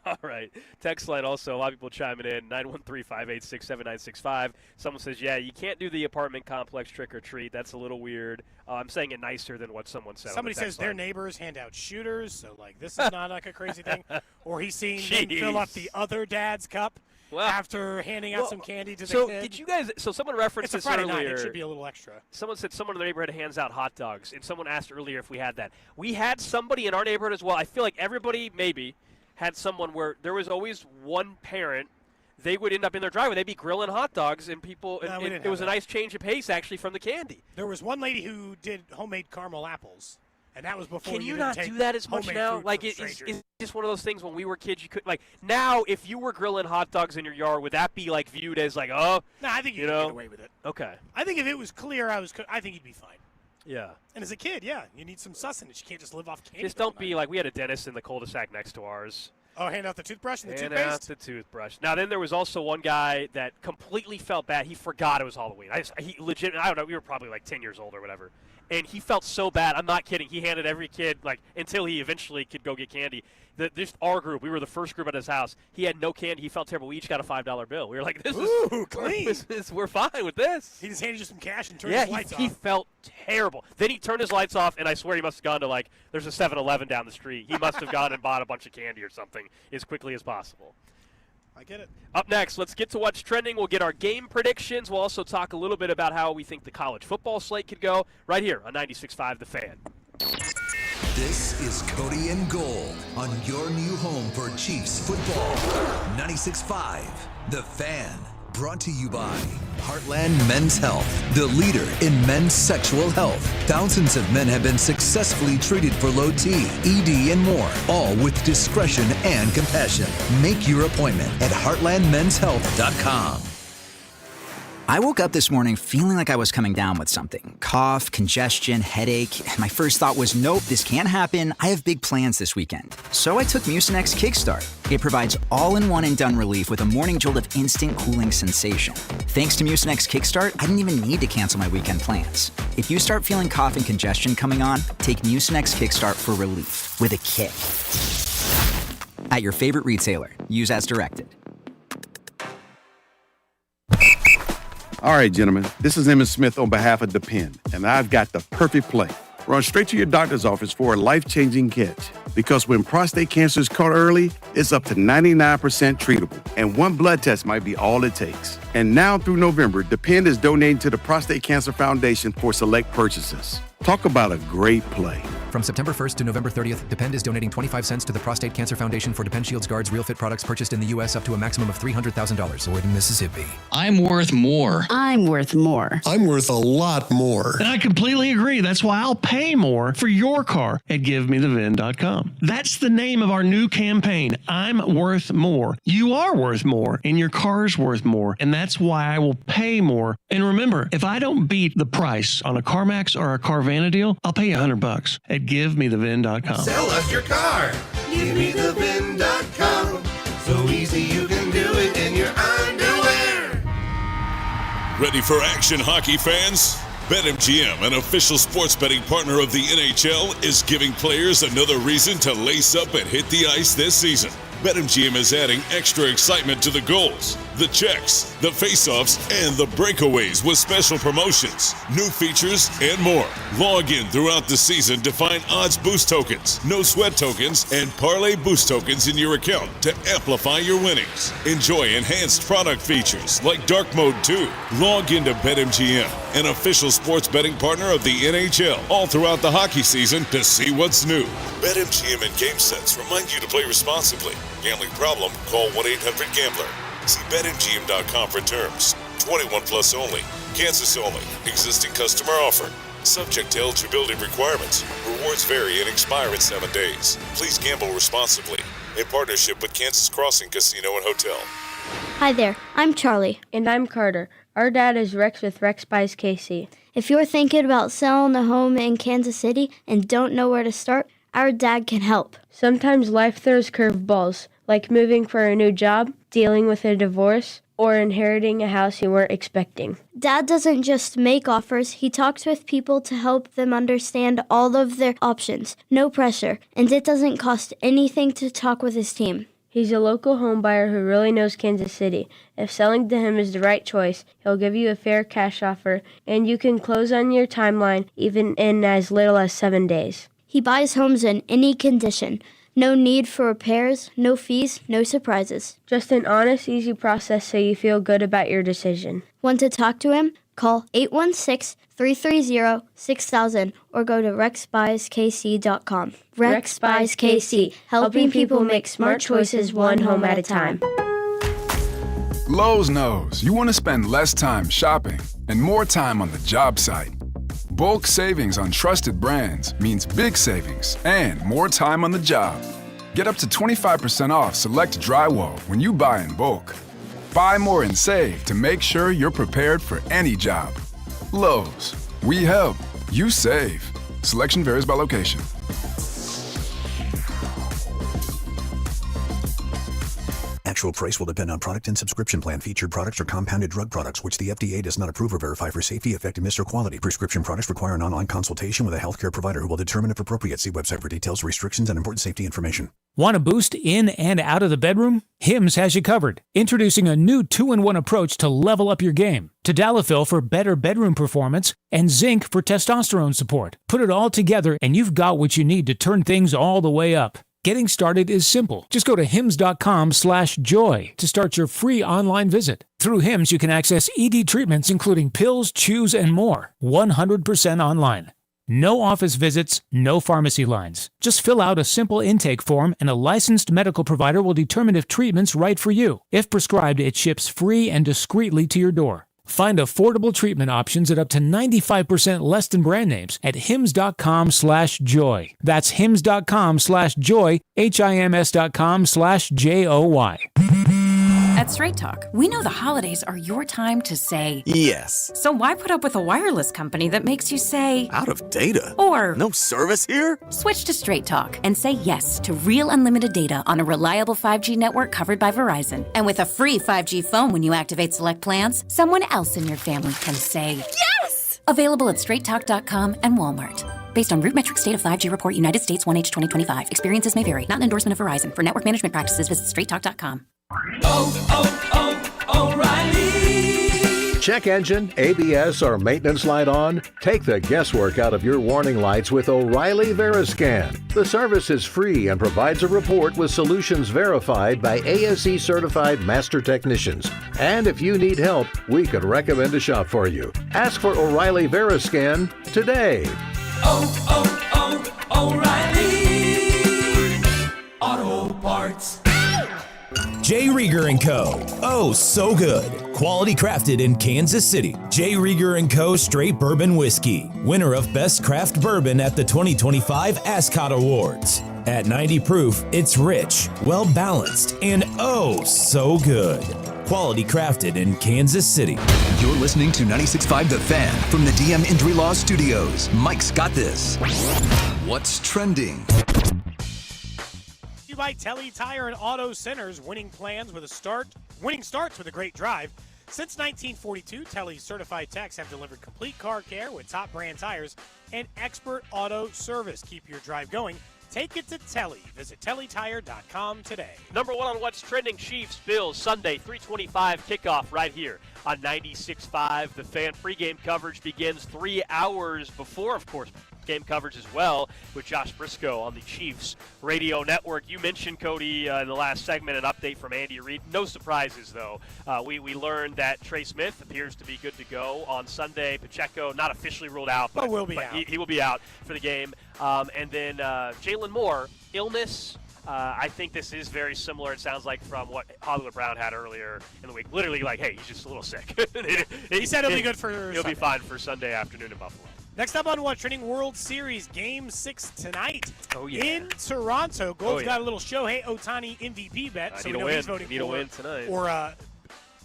All right. Text line also, a lot of people chiming in, 913-586-7965. Someone says, yeah, you can't do the apartment complex trick-or-treat. That's a little weird. I'm saying it nicer than what someone said. Somebody says their neighbors hand out shooters, so, like, this is not like a crazy thing. Or he's seen them fill up the other dad's cup after handing out some candy to the kid. Did you guys – so someone referenced this earlier. Night. It should be a little extra. Someone said someone in the neighborhood hands out hot dogs, and someone asked earlier if we had that. We had somebody in our neighborhood as well. I feel like everybody maybe – had someone where there was always one parent, they would end up in their driveway. They'd be grilling hot dogs, and people. It was a nice change of pace, actually, from the candy. There was one lady who did homemade caramel apples, and that was before. Can you not do that as much now? Like, it's just one of those things. When we were kids, you could like. Now, if you were grilling hot dogs in your yard, would that be like viewed as like, oh? No, I think you could get away with it. Okay. I think if it was clear, I think you'd be fine. Yeah. And as a kid, you need some sustenance. You can't just live off candy. Just don't be like, we had a dentist in the cul-de-sac next to ours. Oh, hand out the toothbrush and the toothpaste? Hand out the toothbrush. Now, then there was also one guy that completely felt bad. He forgot it was Halloween. I don't know, we were probably like 10 years old or whatever. And he felt so bad. I'm not kidding. He handed every kid, like, until he eventually could go get candy. Just our group, we were the first group at his house. He had no candy. He felt terrible. We each got a $5 bill. We were like, this is clean. We're fine with this. He just handed you some cash and turned his lights off. He felt terrible. Then he turned his lights off, and I swear he must have gone to, like, there's a 7-Eleven down the street. He must have gone and bought a bunch of candy or something as quickly as possible. I get it. Up next, let's get to what's trending. We'll get our game predictions. We'll also talk a little bit about how we think the college football slate could go right here on 96.5 The Fan. This is Cody and Gold on your new home for Chiefs football. 96.5 The Fan. Brought to you by Heartland Men's Health, the leader in men's sexual health. Thousands of men have been successfully treated for low T, ED, and more, all with discretion and compassion. Make your appointment at heartlandmenshealth.com. I woke up this morning feeling like I was coming down with something. Cough, congestion, headache. And my first thought was, nope, this can't happen. I have big plans this weekend. So I took Mucinex Kickstart. It provides all-in-one and done relief with a morning jolt of instant cooling sensation. Thanks to Mucinex Kickstart, I didn't even need to cancel my weekend plans. If you start feeling cough and congestion coming on, take Mucinex Kickstart for relief with a kick. At your favorite retailer. Use as directed. All right, gentlemen, this is Emmett Smith on behalf of Depend, and I've got the perfect play. Run straight to your doctor's office for a life-changing catch. Because when prostate cancer is caught early, it's up to 99% treatable, and one blood test might be all it takes. And now through November, Depend is donating to the Prostate Cancer Foundation for select purchases. Talk about a great play. From September 1st to November 30th, Depend is donating 25 cents to the Prostate Cancer Foundation for Depend Shields Guards Real Fit products purchased in the U.S. up to a maximum of $300,000. Or in Mississippi. I'm worth more. I'm worth more. I'm worth a lot more. And I completely agree. That's why I'll pay more for your car at GiveMeTheVin.com. That's the name of our new campaign. I'm worth more. You are worth more, and your car's worth more. And that's why I will pay more. And remember, if I don't beat the price on a CarMax or a Carvana deal, I'll pay you $100 at GiveMeTheVin.com. Sell us your car. GiveMeTheVin.com. So easy you can do it in your underwear. Ready for action, hockey fans? BetMGM, an official sports betting partner of the NHL, is giving players another reason to lace up and hit the ice this season. BetMGM is adding extra excitement to the goals, the checks, the face-offs, and the breakaways with special promotions, new features, and more. Log in throughout the season to find odds boost tokens, no sweat tokens, and parlay boost tokens in your account to amplify your winnings. Enjoy enhanced product features like Dark Mode 2. Log into BetMGM, an official sports betting partner of the NHL, all throughout the hockey season to see what's new. BetMGM and GameSense remind you to play responsibly. Gambling problem? Call 1-800-GAMBLER. See BetMGM.com for terms. 21 plus only. Kansas only. Existing customer offer. Subject to eligibility requirements. Rewards vary and expire in 7 days. Please gamble responsibly. In partnership with Kansas Crossing Casino and Hotel. Hi there, I'm Charlie. And I'm Carter. Our dad is Rex with Rex Buys KC. If you're thinking about selling a home in Kansas City and don't know where to start, our dad can help. Sometimes life throws curveballs, like moving for a new job, dealing with a divorce, or inheriting a house you weren't expecting. Dad doesn't just make offers, he talks with people to help them understand all of their options. No pressure, and it doesn't cost anything to talk with his team. He's a local home buyer who really knows Kansas City. If selling to him is the right choice, he'll give you a fair cash offer, and you can close on your timeline even in as little as 7 days. He buys homes in any condition. No need for repairs, no fees, no surprises. Just an honest, easy process so you feel good about your decision. Want to talk to him? Call 816-330-6000 or go to rexbuyskc.com. Rex Buys KC, helping people make smart choices one home at a time. Lowe's knows you want to spend less time shopping and more time on the job site. Bulk savings on trusted brands means big savings and more time on the job. Get up to 25% off select drywall when you buy in bulk. Buy more and save to make sure you're prepared for any job. Lowe's, we help, you save. Selection varies by location. Actual price will depend on product and subscription plan. Featured products are compounded drug products, which the FDA does not approve or verify for safety, effectiveness, or quality. Prescription products require an online consultation with a healthcare provider who will determine if appropriate. See website for details, restrictions, and important safety information. Want a boost in and out of the bedroom? Hims has you covered. Introducing a new 2-in-1 approach to level up your game. Tadalafil for better bedroom performance and zinc for testosterone support. Put it all together and you've got what you need to turn things all the way up. Getting started is simple. Just go to hims.com/joy to start your free online visit. Through Hims, you can access ED treatments including pills, chews, and more. 100% online. No office visits, no pharmacy lines. Just fill out a simple intake form and a licensed medical provider will determine if treatment's right for you. If prescribed, it ships free and discreetly to your door. Find affordable treatment options at up to 95% less than brand names at hims.com/joy. That's hims.com/joy, HIMS.com/JOY. At Straight Talk, we know the holidays are your time to say Yes. So why put up with a wireless company that makes you say Out of data? Or no service here? Switch to Straight Talk and say yes to real unlimited data on a reliable 5G network covered by Verizon. And with a free 5G phone when you activate select plans, someone else in your family can say yes! Available at straighttalk.com and Walmart. Based on RootMetrics State of 5G Report, United States 1H 2025. Experiences may vary. Not an endorsement of Verizon. For network management practices, visit straighttalk.com. O'Reilly. Check engine, ABS, or maintenance light on? Take the guesswork out of your warning lights with O'Reilly Veriscan. The service is free and provides a report with solutions verified by ASE certified master technicians. And if you need help, we could recommend a shop for you. Ask for O'Reilly Veriscan today. O'Reilly Auto Parts. J. Rieger & Co. Oh, so good. Quality crafted in Kansas City. J. Rieger & Co. Straight Bourbon Whiskey. Winner of Best Craft Bourbon at the 2025 Ascot Awards. At 90 proof, it's rich, well-balanced, and oh, so good. Quality crafted in Kansas City. You're listening to 96.5 The Fan from the DM Injury Law Studios. Mike's got this. What's trending? By Telly Tire and Auto Centers, winning starts with a great drive. Since 1942, Telly's certified techs have delivered complete car care with top brand tires and expert auto service. Keep your drive going. Take it to Telly. Visit tellytire.com today. Number one on What's Trending, Chiefs, Bills, Sunday, 3:25 kickoff right here on 96.5. The Fan pregame coverage begins 3 hours before, of course, game coverage as well with Josh Brisco on the Chiefs radio network. You mentioned, Cody, in the last segment, an update from Andy Reid. No surprises, though. We learned that Trey Smith appears to be good to go on Sunday. Pacheco, not officially ruled out, but will be out. He will be out for the game. And then Jalen Moore, illness. I think this is very similar, it sounds like, from what Hollywood Brown had earlier in the week. Literally like, hey, he's just a little sick. He said he'll be good for He'll Sunday. be fine for Sunday afternoon in Buffalo. Next up on What's Trending, World Series Game 6 tonight in Toronto. Gold's got a little Shohei Ohtani MVP bet, so we know he's voting for win tonight. Or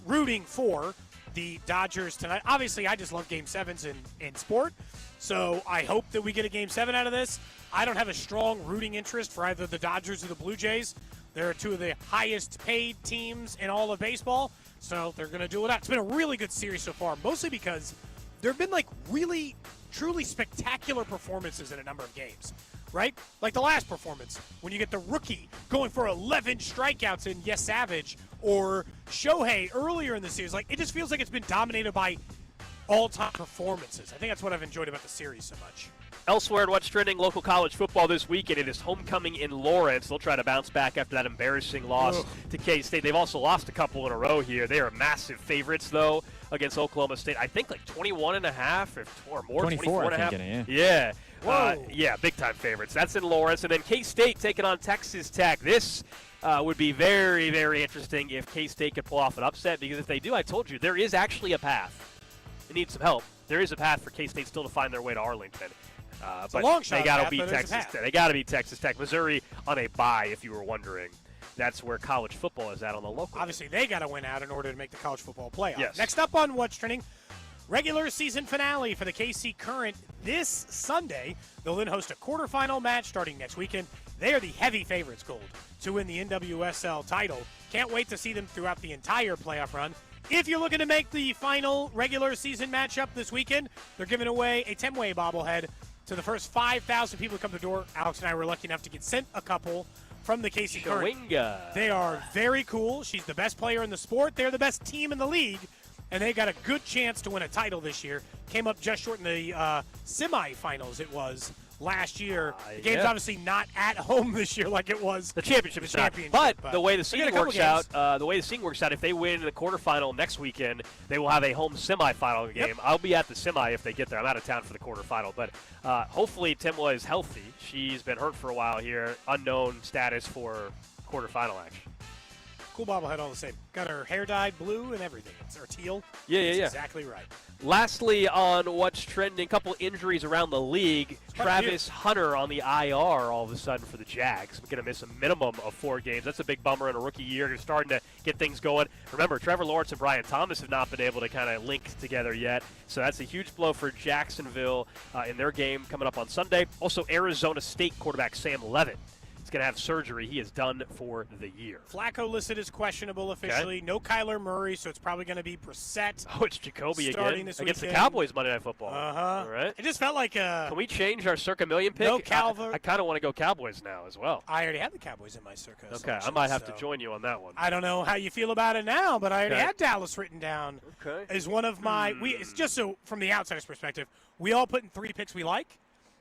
rooting for the Dodgers tonight. Obviously, I just love Game 7s in sport, so I hope that we get a Game 7 out of this. I don't have a strong rooting interest for either the Dodgers or the Blue Jays. They're two of the highest paid teams in all of baseball, so they're going to duel it out. It's been a really good series so far, mostly because there have been really truly spectacular performances in a number of games, right? Like the last performance, when you get the rookie going for 11 strikeouts in Yes Savage, or Shohei earlier in the series. Like, it just feels like it's been dominated by all-time performances. I think that's what I've enjoyed about the series so much. Elsewhere in What's Trending, local college football this weekend. It is homecoming in Lawrence. They'll try to bounce back after that embarrassing loss to K-State. They've also lost a couple in a row here. They are massive favorites, though, against Oklahoma State. I think like 21.5 or more. 24 I think. Yeah. Yeah, big-time favorites. That's in Lawrence. And then K-State taking on Texas Tech. This would be very, very interesting if K-State could pull off an upset, because if they do, I told you, there is actually a path. They need some help. There is a path for K-State still to find their way to Arlington. But a long shot they got to path, beat Texas Tech. They got to beat Texas Tech. Missouri on a bye, if you were wondering. That's where college football is at on the local. Obviously, they got to win out in order to make the college football playoff. Yes. Next up on What's Trending, regular season finale for the KC Current this Sunday. They'll then host a quarterfinal match starting next weekend. They are the heavy favorites, Gold, to win the NWSL title. Can't wait to see them throughout the entire playoff run. If you're looking to make the final regular season matchup this weekend, they're giving away a 10-way bobblehead to the first 5,000 people who come to the door. Alex and I were lucky enough to get sent a couple from the KC Current. They are very cool. She's the best player in the sport. They're the best team in the league, and they got a good chance to win a title this year. Came up just short in the semifinals, it was last year. The game's obviously not at home this year like it was. The championship is not. But the way the seeding works out, if they win the quarterfinal next weekend, they will have a home semifinal game. Yep. I'll be at the semi if they get there. I'm out of town for the quarterfinal, but hopefully Timwa is healthy. She's been hurt for a while here. Unknown status for quarterfinal action. Cool bobblehead, all the same. Got her hair dyed blue and everything. It's her teal. Yeah. Exactly right. Lastly, on what's trending, a couple injuries around the league. Travis Hunter on the IR all of a sudden for the Jags. Going to miss a minimum of 4 games. That's a big bummer in a rookie year. You're starting to get things going. Remember, Trevor Lawrence and Brian Thomas have not been able to kind of link together yet. So that's a huge blow for Jacksonville in their game coming up on Sunday. Also, Arizona State quarterback Sam Levitt is going to have surgery. He is done for the year. Flacco listed as questionable officially. Okay. No Kyler Murray, so it's probably going to be Brissett. Oh, it's Jacoby starting again this against weekend. The Cowboys Monday Night Football. All right. It just felt like Can we change our Circa Million pick? No Calvert. I kind of want to go Cowboys now as well. I already had the Cowboys in my Circa. Okay, selection, I might have to join you on that one. I don't know how you feel about it now, but I already had Dallas written down as one of my. It's just so from the outsider's perspective, we all put in 3 picks we like.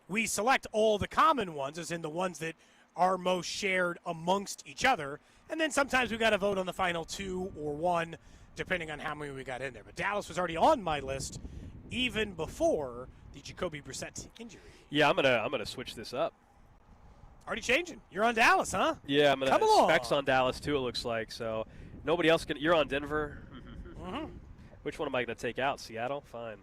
We select all the common ones, as in the ones that are most shared amongst each other, and then sometimes we got to vote on the final 2 or 1, depending on how many we got in there. But Dallas was already on my list even before the Jacoby Brissett injury. Yeah, I'm gonna switch this up. Already changing. You're on Dallas, huh? Yeah, I'm gonna. Come along. Specs on Dallas too. It looks like so. Nobody else can. You're on Denver. Mm-hmm. Which one am I gonna take out? Seattle. Fine.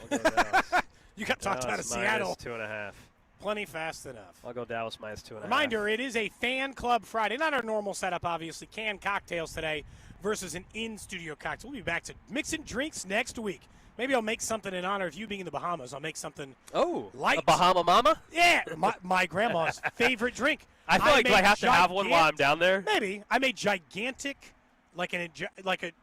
I'll go Dallas. You got talked out of Seattle. -2.5. Plenty fast enough. I'll go Dallas -2.5. Reminder, it is a Fan Club Friday. Not our normal setup, obviously. Canned cocktails today versus an in-studio cocktail. We'll be back to mixing drinks next week. Maybe I'll make something in honor of you being in the Bahamas. I'll make something light. A Bahama Mama? Yeah, my grandma's favorite drink. I feel like I have to have one while I'm down there. Maybe. I made gigantic, like a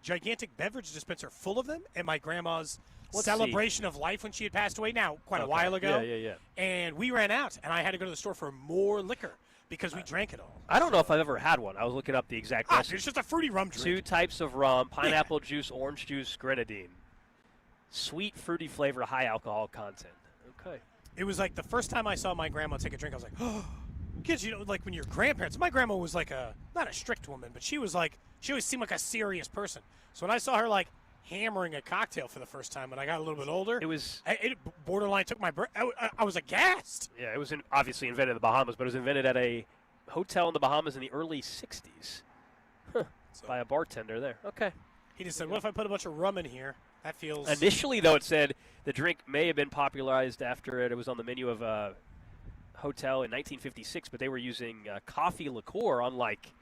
gigantic beverage dispenser full of them, and my grandma's celebration of life when she had passed away quite a while ago. Yeah. And we ran out, and I had to go to the store for more liquor because we drank it all. I don't know if I've ever had one. I was looking up the exact recipe. It's just a fruity rum drink. 2 types of rum, pineapple juice, orange juice, grenadine. Sweet, fruity flavor, high alcohol content. Okay. It was like the first time I saw my grandma take a drink, I was like, oh. Kids, like when your grandparents, my grandma was like not a strict woman, but she always seemed like a serious person. So when I saw her like hammering a cocktail for the first time when I got a little bit older, it borderline took my breath. I was aghast. Yeah, it was obviously invented in the Bahamas, but it was invented at a hotel in the Bahamas in the early 60s by a bartender there. Okay. He just said, what if I put a bunch of rum in here? That feels... Initially, though, it said the drink may have been popularized after it was on the menu of a hotel in 1956, but they were using coffee liqueur, unlike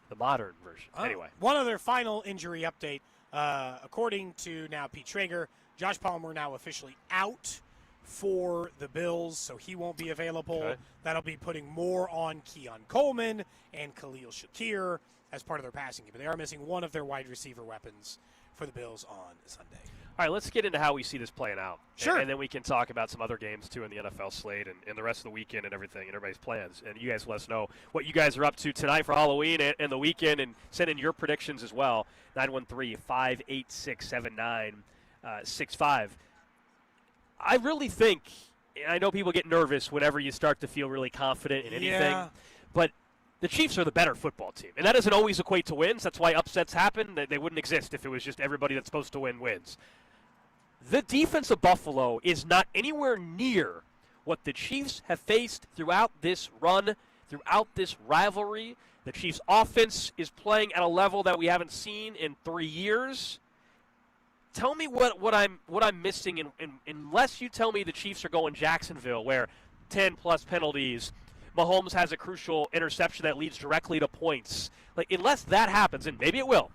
the modern version. Anyway. One other final injury update. According to now Pete Traeger, Josh Palmer now officially out for the Bills, so he won't be available. Okay. That'll be putting more on Keon Coleman and Khalil Shakir as part of their passing game. But they are missing one of their wide receiver weapons for the Bills on Sunday. All right, let's get into how we see this playing out. Sure. And then we can talk about some other games, too, in the NFL slate and the rest of the weekend and everything and everybody's plans. And you guys let us know what you guys are up to tonight for Halloween and the weekend, and send in your predictions as well. 913-586-7965. I really think, and I know people get nervous whenever you start to feel really confident in anything, but the Chiefs are the better football team. And that doesn't always equate to wins. That's why upsets happen. They wouldn't exist if it was just everybody that's supposed to win wins. The defense of Buffalo is not anywhere near what the Chiefs have faced throughout this run, throughout this rivalry. The Chiefs' offense is playing at a level that we haven't seen in 3 years. Tell me what I'm missing, unless you tell me the Chiefs are going Jacksonville, where 10-plus penalties, Mahomes has a crucial interception that leads directly to points. Like, unless that happens, and maybe it will,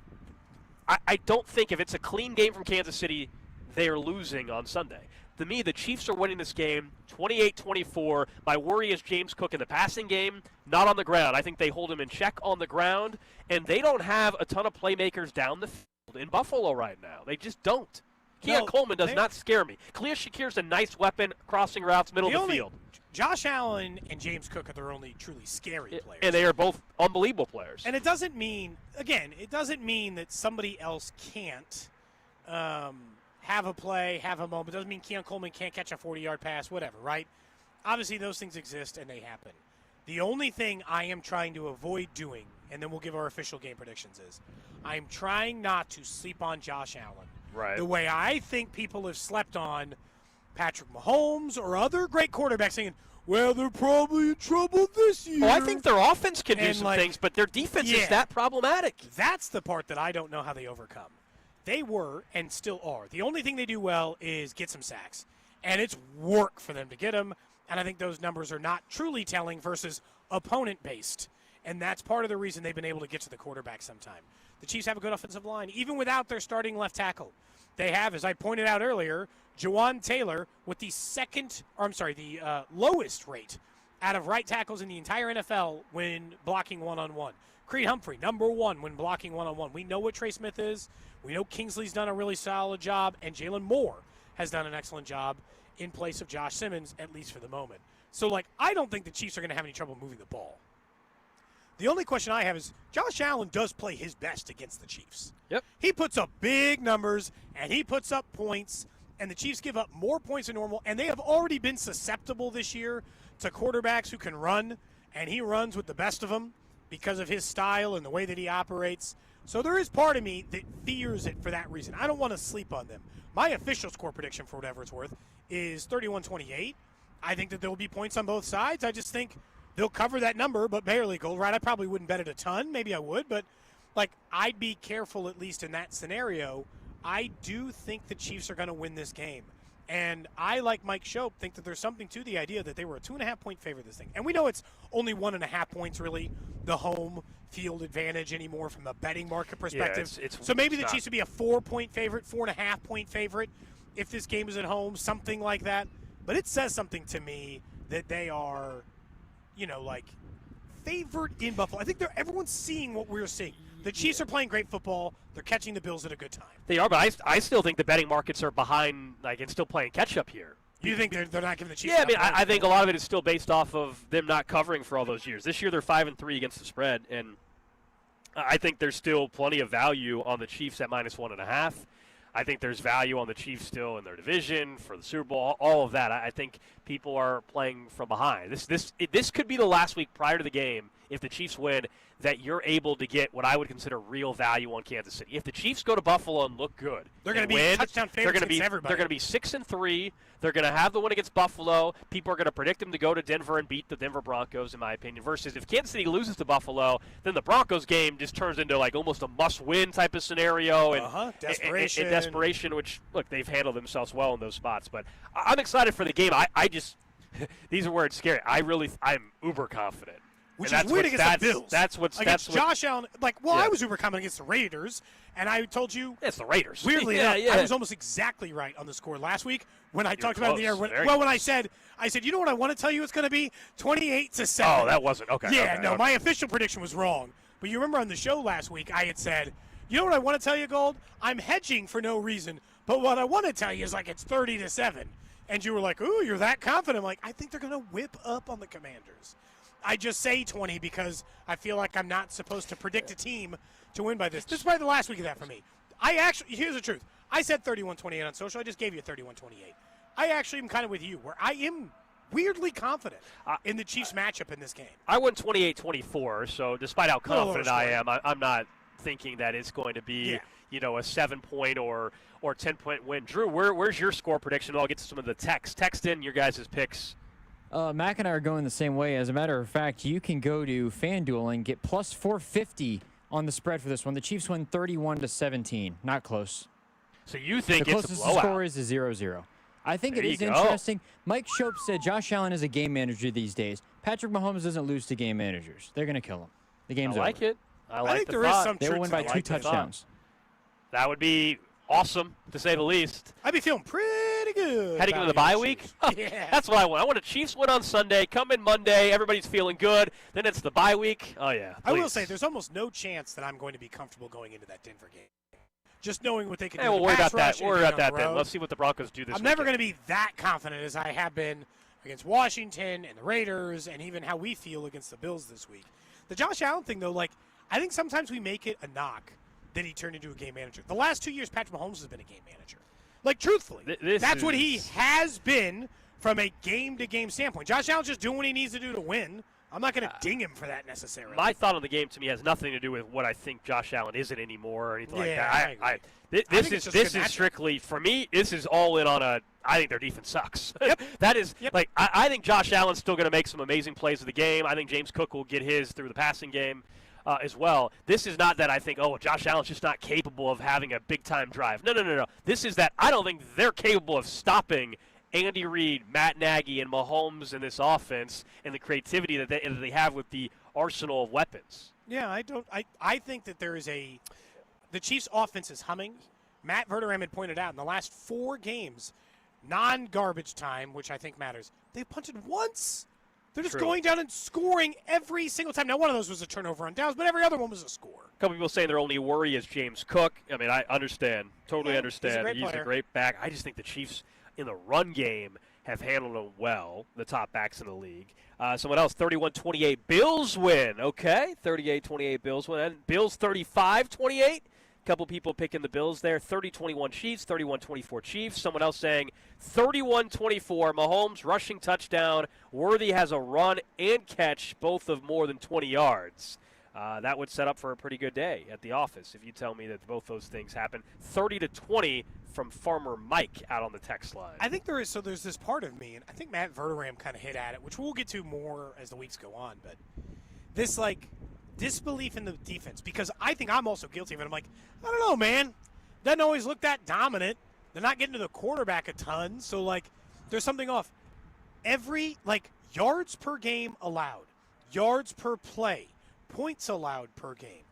I don't think if it's a clean game from Kansas City, they are losing on Sunday. To me, the Chiefs are winning this game 28-24. My worry is James Cook in the passing game, not on the ground. I think they hold him in check on the ground, and they don't have a ton of playmakers down the field in Buffalo right now. They just don't. Keon Coleman does not scare me. Khalil Shakir's a nice weepon, crossing routes, middle of the field. Josh Allen and James Cook are their only truly scary players. And they are both unbelievable players. And it doesn't mean that somebody else can't have a play, have a moment. It doesn't mean Keon Coleman can't catch a 40-yard pass, whatever, right? Obviously, those things exist, and they happen. The only thing I am trying to avoid doing, and then we'll give our official game predictions, is I'm trying not to sleep on Josh Allen. Right. The way I think people have slept on Patrick Mahomes or other great quarterbacks, saying, well, they're probably in trouble this year. Oh, I think their offense can do And, some like, things, but their defense yeah. is that problematic. That's the part that I don't know how they overcome. They were and still are. The only thing they do well is get some sacks. And it's work for them to get them. And I think those numbers are not truly telling versus opponent-based. And that's part of the reason they've been able to get to the quarterback sometime. The Chiefs have a good offensive line, even without their starting left tackle. They have, as I pointed out earlier, Jawan Taylor with the lowest rate out of right tackles in the entire NFL when blocking one-on-one. Creed Humphrey, number 1 when blocking one-on-one. We know what Trey Smith is. We know Kingsley's done a really solid job, and Jalen Moore has done an excellent job in place of Josh Simmons, at least for the moment. So, I don't think the Chiefs are going to have any trouble moving the ball. The only question I have is Josh Allen does play his best against the Chiefs. Yep. He puts up big numbers, and he puts up points, and the Chiefs give up more points than normal, and they have already been susceptible this year to quarterbacks who can run, and he runs with the best of them because of his style and the way that he operates. So there is part of me that fears it for that reason. I don't want to sleep on them. My official score prediction, for whatever it's worth, is 31-28. I think that there will be points on both sides. I just think they'll cover that number, but barely, Gold. Right? I probably wouldn't bet it a ton. Maybe I would, but I'd be careful at least in that scenario. I do think the Chiefs are going to win this game. And I, like Mike Schoop, think that there's something to the idea that they were a 2.5-point favorite this thing. And we know it's only 1.5 points, really, the home field advantage anymore from a betting market perspective. Yeah, so maybe the Chiefs would be a 4-point favorite, 4.5-point favorite if this game is at home, something like that. But it says something to me that they are, favored in Buffalo. I think everyone's seeing what we're seeing. The Chiefs are playing great football. They're catching the Bills at a good time. They are, but I still think the betting markets are behind, and still playing catch-up here. You think they're not giving the Chiefs? Yeah, I think a lot of it is still based off of them not covering for all those years. This year they're 5-3 against the spread, and I think there's still plenty of value on the Chiefs at -1.5. I think there's value on the Chiefs still in their division for the Super Bowl, all of that. I think people are playing from behind. This could be the last week prior to the game, if the Chiefs win, that you're able to get what I would consider real value on Kansas City. If the Chiefs go to Buffalo and look good, they're going to be touchdown favorites against everybody. They're going to be 6-3. They're going to have the win against Buffalo. People are going to predict them to go to Denver and beat the Denver Broncos, in my opinion. Versus if Kansas City loses to Buffalo, then the Broncos game just turns into almost a must-win type of scenario and desperation. And desperation. Which look, they've handled themselves well in those spots. But I'm excited for the game. I just these are where it's scary. I'm uber confident. Which is weird against the Bills. That's Josh Allen. I was uber confident against the Raiders, and I told you it's the Raiders. Weirdly enough, I was almost exactly right on the score last week when I talked about it in the air. When I said, you know what I want to tell you it's going to be 28-7. Oh, that wasn't okay. Yeah, okay, no, okay. My official prediction was wrong. But you remember on the show last week, I had said, you know what I want to tell you, Gold? I'm hedging for no reason, but what I want to tell you is it's 30-7. And you were like, ooh, you're that confident. I'm like, I think they're going to whip up on the Commanders. I just say 20 because I feel like I'm not supposed to predict a team to win by this. This is probably the last week of that for me. Here's the truth. I said 31-28 on social. I just gave you 31-28. I actually am kind of with you, where I am weirdly confident in the Chiefs matchup in this game. I went 28-24, so despite how confident I am, I'm not thinking that it's going to be, a 7-point or 10-point win. Drew, where's your score prediction? I'll get to some of the text. Text in your guys' picks. Mac and I are going the same way. As a matter of fact, you can go to FanDuel and get plus 450 on the spread for this one. The Chiefs win 31-17. Not close. So you think the it's a closest blowout? Score is a 0-0. I think there it is interesting. Mike Schoop said Josh Allen is a game manager these days. Patrick Mahomes doesn't lose to game managers. They're going to kill him. The game's over. I like it. I think the there thought. is some They will truth win by to 2 touchdowns. That would be awesome, to say the least. I'd be feeling pretty good. Heading into the bye week? Yeah. That's what I want. I want a Chiefs win on Sunday, come in Monday, everybody's feeling good. Then it's the bye week. Oh, yeah. I will say there's almost no chance that I'm going to be comfortable going into that Denver game. Just knowing what they can do. We'll worry about that. We'll worry about that then. Let's see what the Broncos do this I'm never going to be that confident as I have been against Washington and the Raiders and even how we feel against the Bills this week. The Josh Allen thing, though, I think sometimes we make it a knock that he turned into a game manager. The last 2 years, Patrick Mahomes has been a game manager. Truthfully, that's what he has been from a game-to-game standpoint. Josh Allen's just doing what he needs to do to win. I'm not going to ding him for that necessarily. My thought on the game to me has nothing to do with what I think Josh Allen isn't anymore or anything like I that. This is strictly, for me, this is all in on I think their defense sucks. Yep. That is, I think Josh Allen's still going to make some amazing plays of the game. I think James Cook will get his through the passing game as well. This is not that I think, Josh Allen's just not capable of having a big-time drive. No. This is that I don't think they're capable of stopping Andy Reid, Matt Nagy, and Mahomes in this offense and the creativity that they have with the arsenal of weapons. Yeah, I think that the Chiefs' offense is humming. Matt Verderame had pointed out in the last 4 games, non-garbage time, which I think matters, they've punted once. They're just going down and scoring every single time. Now, one of those was a turnover on downs, but every other one was a score. A couple people saying their only worry is James Cook. I mean, I understand, totally understand. He's a great back. I just think the Chiefs in the run game have handled him well, the top backs in the league. Someone else, 31-28 Bills win. Okay, 38-28 Bills win. And Bills 35-28. Couple people picking the Bills there. 30-21 Chiefs, 31-24 Chiefs. Someone else saying 31-24 Mahomes rushing touchdown. Worthy has a run and catch, both of more than 20 yards. That would set up for a pretty good day at the office if you tell me that both those things happen. 30-20 from Farmer Mike out on the text line. I think there's this part of me, and I think Matt Verderame kind of hit at it, which we'll get to more as the weeks go on, but this, disbelief in the defense, because I think I'm also guilty of it. I'm like, I don't know, man. Doesn't always look that dominant. They're not getting to the quarterback a ton, so, there's something off. Every, yards per game allowed, yards per play, points allowed per game.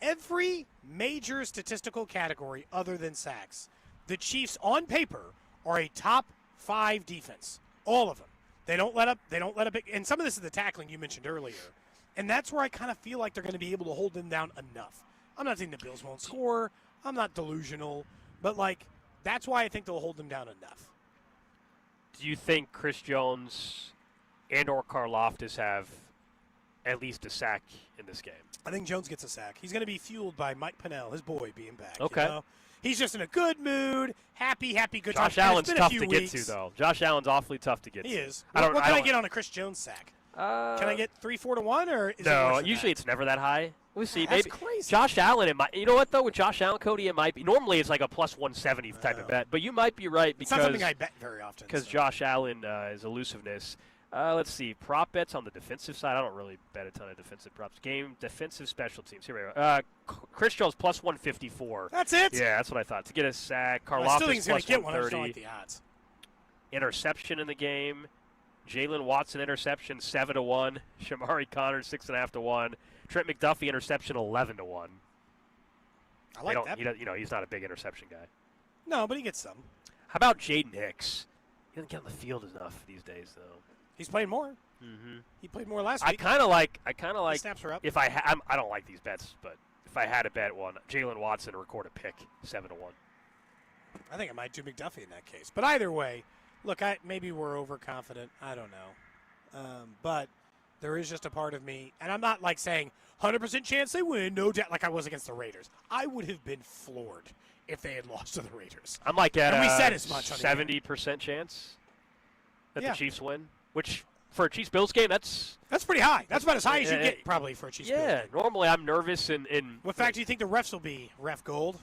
Every major statistical category other than sacks, the Chiefs, on paper, are a top 5 defense. All of them. They don't let up. And some of this is the tackling you mentioned earlier. And that's where I kind of feel like they're going to be able to hold them down enough. I'm not saying the Bills won't score. I'm not delusional. But, that's why I think they'll hold them down enough. Do you think Chris Jones and or Karlaftis have at least a sack in this game? I think Jones gets a sack. He's going to be fueled by Mike Pennell, his boy, being back. Okay. You know? He's just in a good mood, happy, good Josh time. Allen's tough to get to, though. Josh Allen's awfully tough to get to. He is. What can I get on a Chris Jones sack? Can I get 3-4 to 1, or is no? It usually it's never that high. We'll see. That's maybe crazy. Josh Allen. You know what though? With Josh Allen, Cody, it might be. Normally it's like a plus 170 type of bet, but you might be right because it's not something I bet very often. Because Josh Allen is elusiveness. Let's see. Prop bets on the defensive side. I don't really bet a ton of defensive props. Game defensive special teams. Here we go. Chris Jones plus 154. That's it. Yeah, that's what I thought. To get a sack. Karlaftis I still think he's plus going to get 130. one. I just don't like the odds. Interception in the game. Jalen Watson interception 7-1. Shamari Connors 6.5 to 1. Trent McDuffie interception 11 to 1. I like that. He's not a big interception guy. No, but he gets some. How about Jaden Hicks? He doesn't get on the field enough these days, though. He's playing more. Mm-hmm. He played more last week. I kind of like. The snaps are up. If I don't like these bets, but if I had a bet one, Jalen Watson to record a pick 7 to 1. I think I might do McDuffie in that case. But either way. Look, maybe we're overconfident. I don't know. But there is just a part of me, and I'm not saying 100% chance they win, no doubt, like I was against the Raiders. I would have been floored if they had lost to the Raiders. I'm like at we said as much 70% chance that the Chiefs win, which for a Chiefs-Bills game, that's pretty high. That's about as high as you get probably for a Chiefs-Bills game. Yeah, normally I'm nervous in What fact do you think the refs will be, Ref Gold?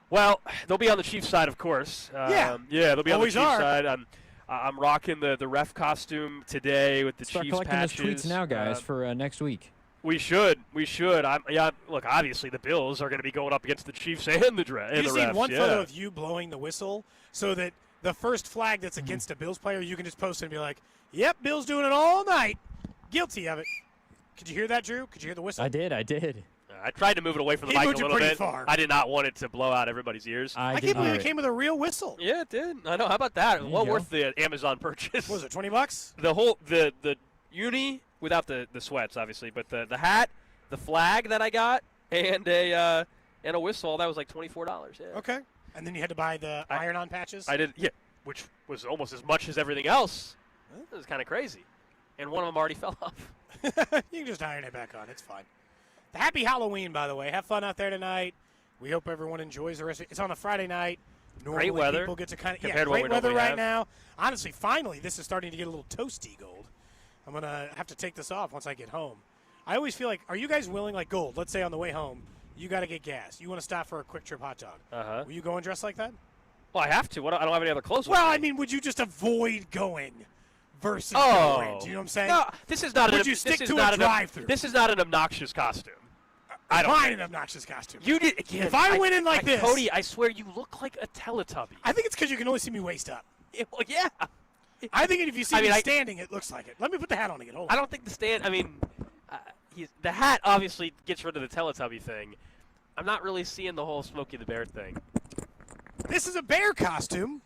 Well, they'll be on the Chiefs side, of course. Yeah, they'll be always on the Chiefs are. side. I'm rocking the ref costume today with the Start Chiefs collecting patches. those tweets now, guys, for next week. We should. Look, obviously the Bills are going to be going up against the Chiefs and the refs. You've seen one photo of you blowing the whistle so that the first flag that's against a Bills player, you can just post it and be like, yep, Bills doing it all night. Guilty of it. Could you hear that, Drew? Could you hear the whistle? I did. I tried to move it away from the mic a little bit. Far. I did not want it to blow out everybody's ears. I can't believe it came with a real whistle. Yeah, it did. I know. How about that? Well worth the Amazon purchase. What was it, $20? The uni without the sweats, obviously, but the hat, the flag that I got, and a whistle, that was like $24. Yeah. Okay. And then you had to buy the iron-on patches? I did, yeah, which was almost as much as everything else. It was kind of crazy. And one of them already fell off. You can just iron it back on. It's fine. Happy Halloween, by the way. Have fun out there tonight. We hope everyone enjoys the rest of it. It's on a Friday night. Normally great weather. People get to compared to what great we weather right have. now. Honestly, finally, this is starting to get a little toasty, Gold. I'm going to have to take this off once I get home. I always feel like, are you guys willing, like Gold, let's say on the way home, you got to get gas. You want to stop for a quick trip hot dog. Uh-huh. Will you go and dress like that? Well, I have to. I don't have any other clothes Well, with me. I mean, would you just avoid going versus going? Do you know what I'm saying? No, this is not. Would you stick to a drive-through? This is not an obnoxious costume. I don't. Fine, an obnoxious costume. You did. If I went in like this, Cody, I swear you look like a Teletubby. I think it's because you can only see me waist up. Well, yeah. I think if you see me standing, it looks like it. Let me put the hat on again. Hold on. I don't think the stand. I mean, the hat obviously gets rid of the Teletubby thing. I'm not really seeing the whole Smokey the Bear thing. This is a bear costume.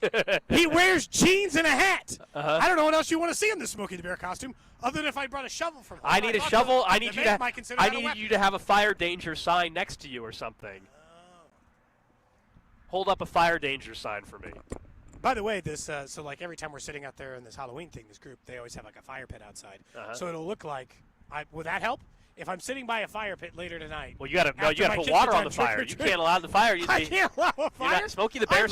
He wears jeans and a hat. I don't know what else you want to see in this Smokey the Bear costume, other than if I brought a shovel from home. I need a shovel. I need you to have a fire danger sign next to you or something. Hold up a fire danger sign for me. By the way, this so like every time we're sitting out there in this Halloween thing, this group, they always have like a fire pit outside. So it'll look like. Will that help? If I'm sitting by a fire pit later tonight. Well, you got to put water on the fire. You can't allow the fire. I can't allow a fire. Smokey the Bear.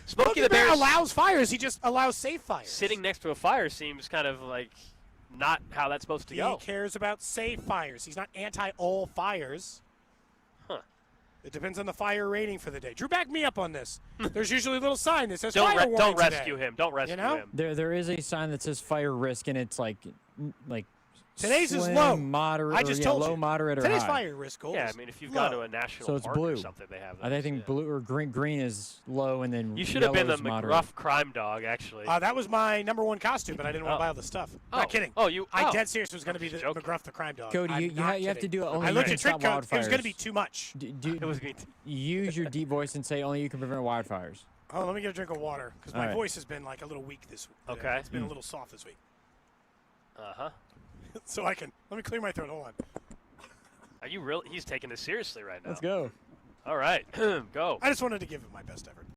Smokey the Bear allows fires. He just allows safe fires. Sitting next to a fire seems kind of like not how that's supposed to go. He cares about safe fires. He's not anti all fires. Huh. It depends on the fire rating for the day. Drew, back me up on this. There's usually a little sign that says fire warning Don't today. rescue him. Don't rescue him. There is a sign that says fire risk, and it's like today's slim, is low. moderate, I just told low, you. moderate, or Today's high. fire risk goal. Yeah, I mean, if you've gone to a national it's park blue. or something, they have those. I think blue or green is low, and then you should have been the moderate. McGruff crime dog, actually. That was my #1 costume, but I didn't want to buy all the stuff. Not kidding. I dead serious was going to be the McGruff the crime dog. Cody, you have to do it only. I looked you at can trick stop code. It was going to be too much. It was going to use your deep voice and say only you can prevent wildfires. Oh, let me get a drink of water because my right. voice has been like a little weak this week. Okay. It's been a little soft this week. Uh-huh. So let me clear my throat. Hold on. Are you really? He's taking this seriously right now. Let's go. All right. Go. I just wanted to give it my best effort.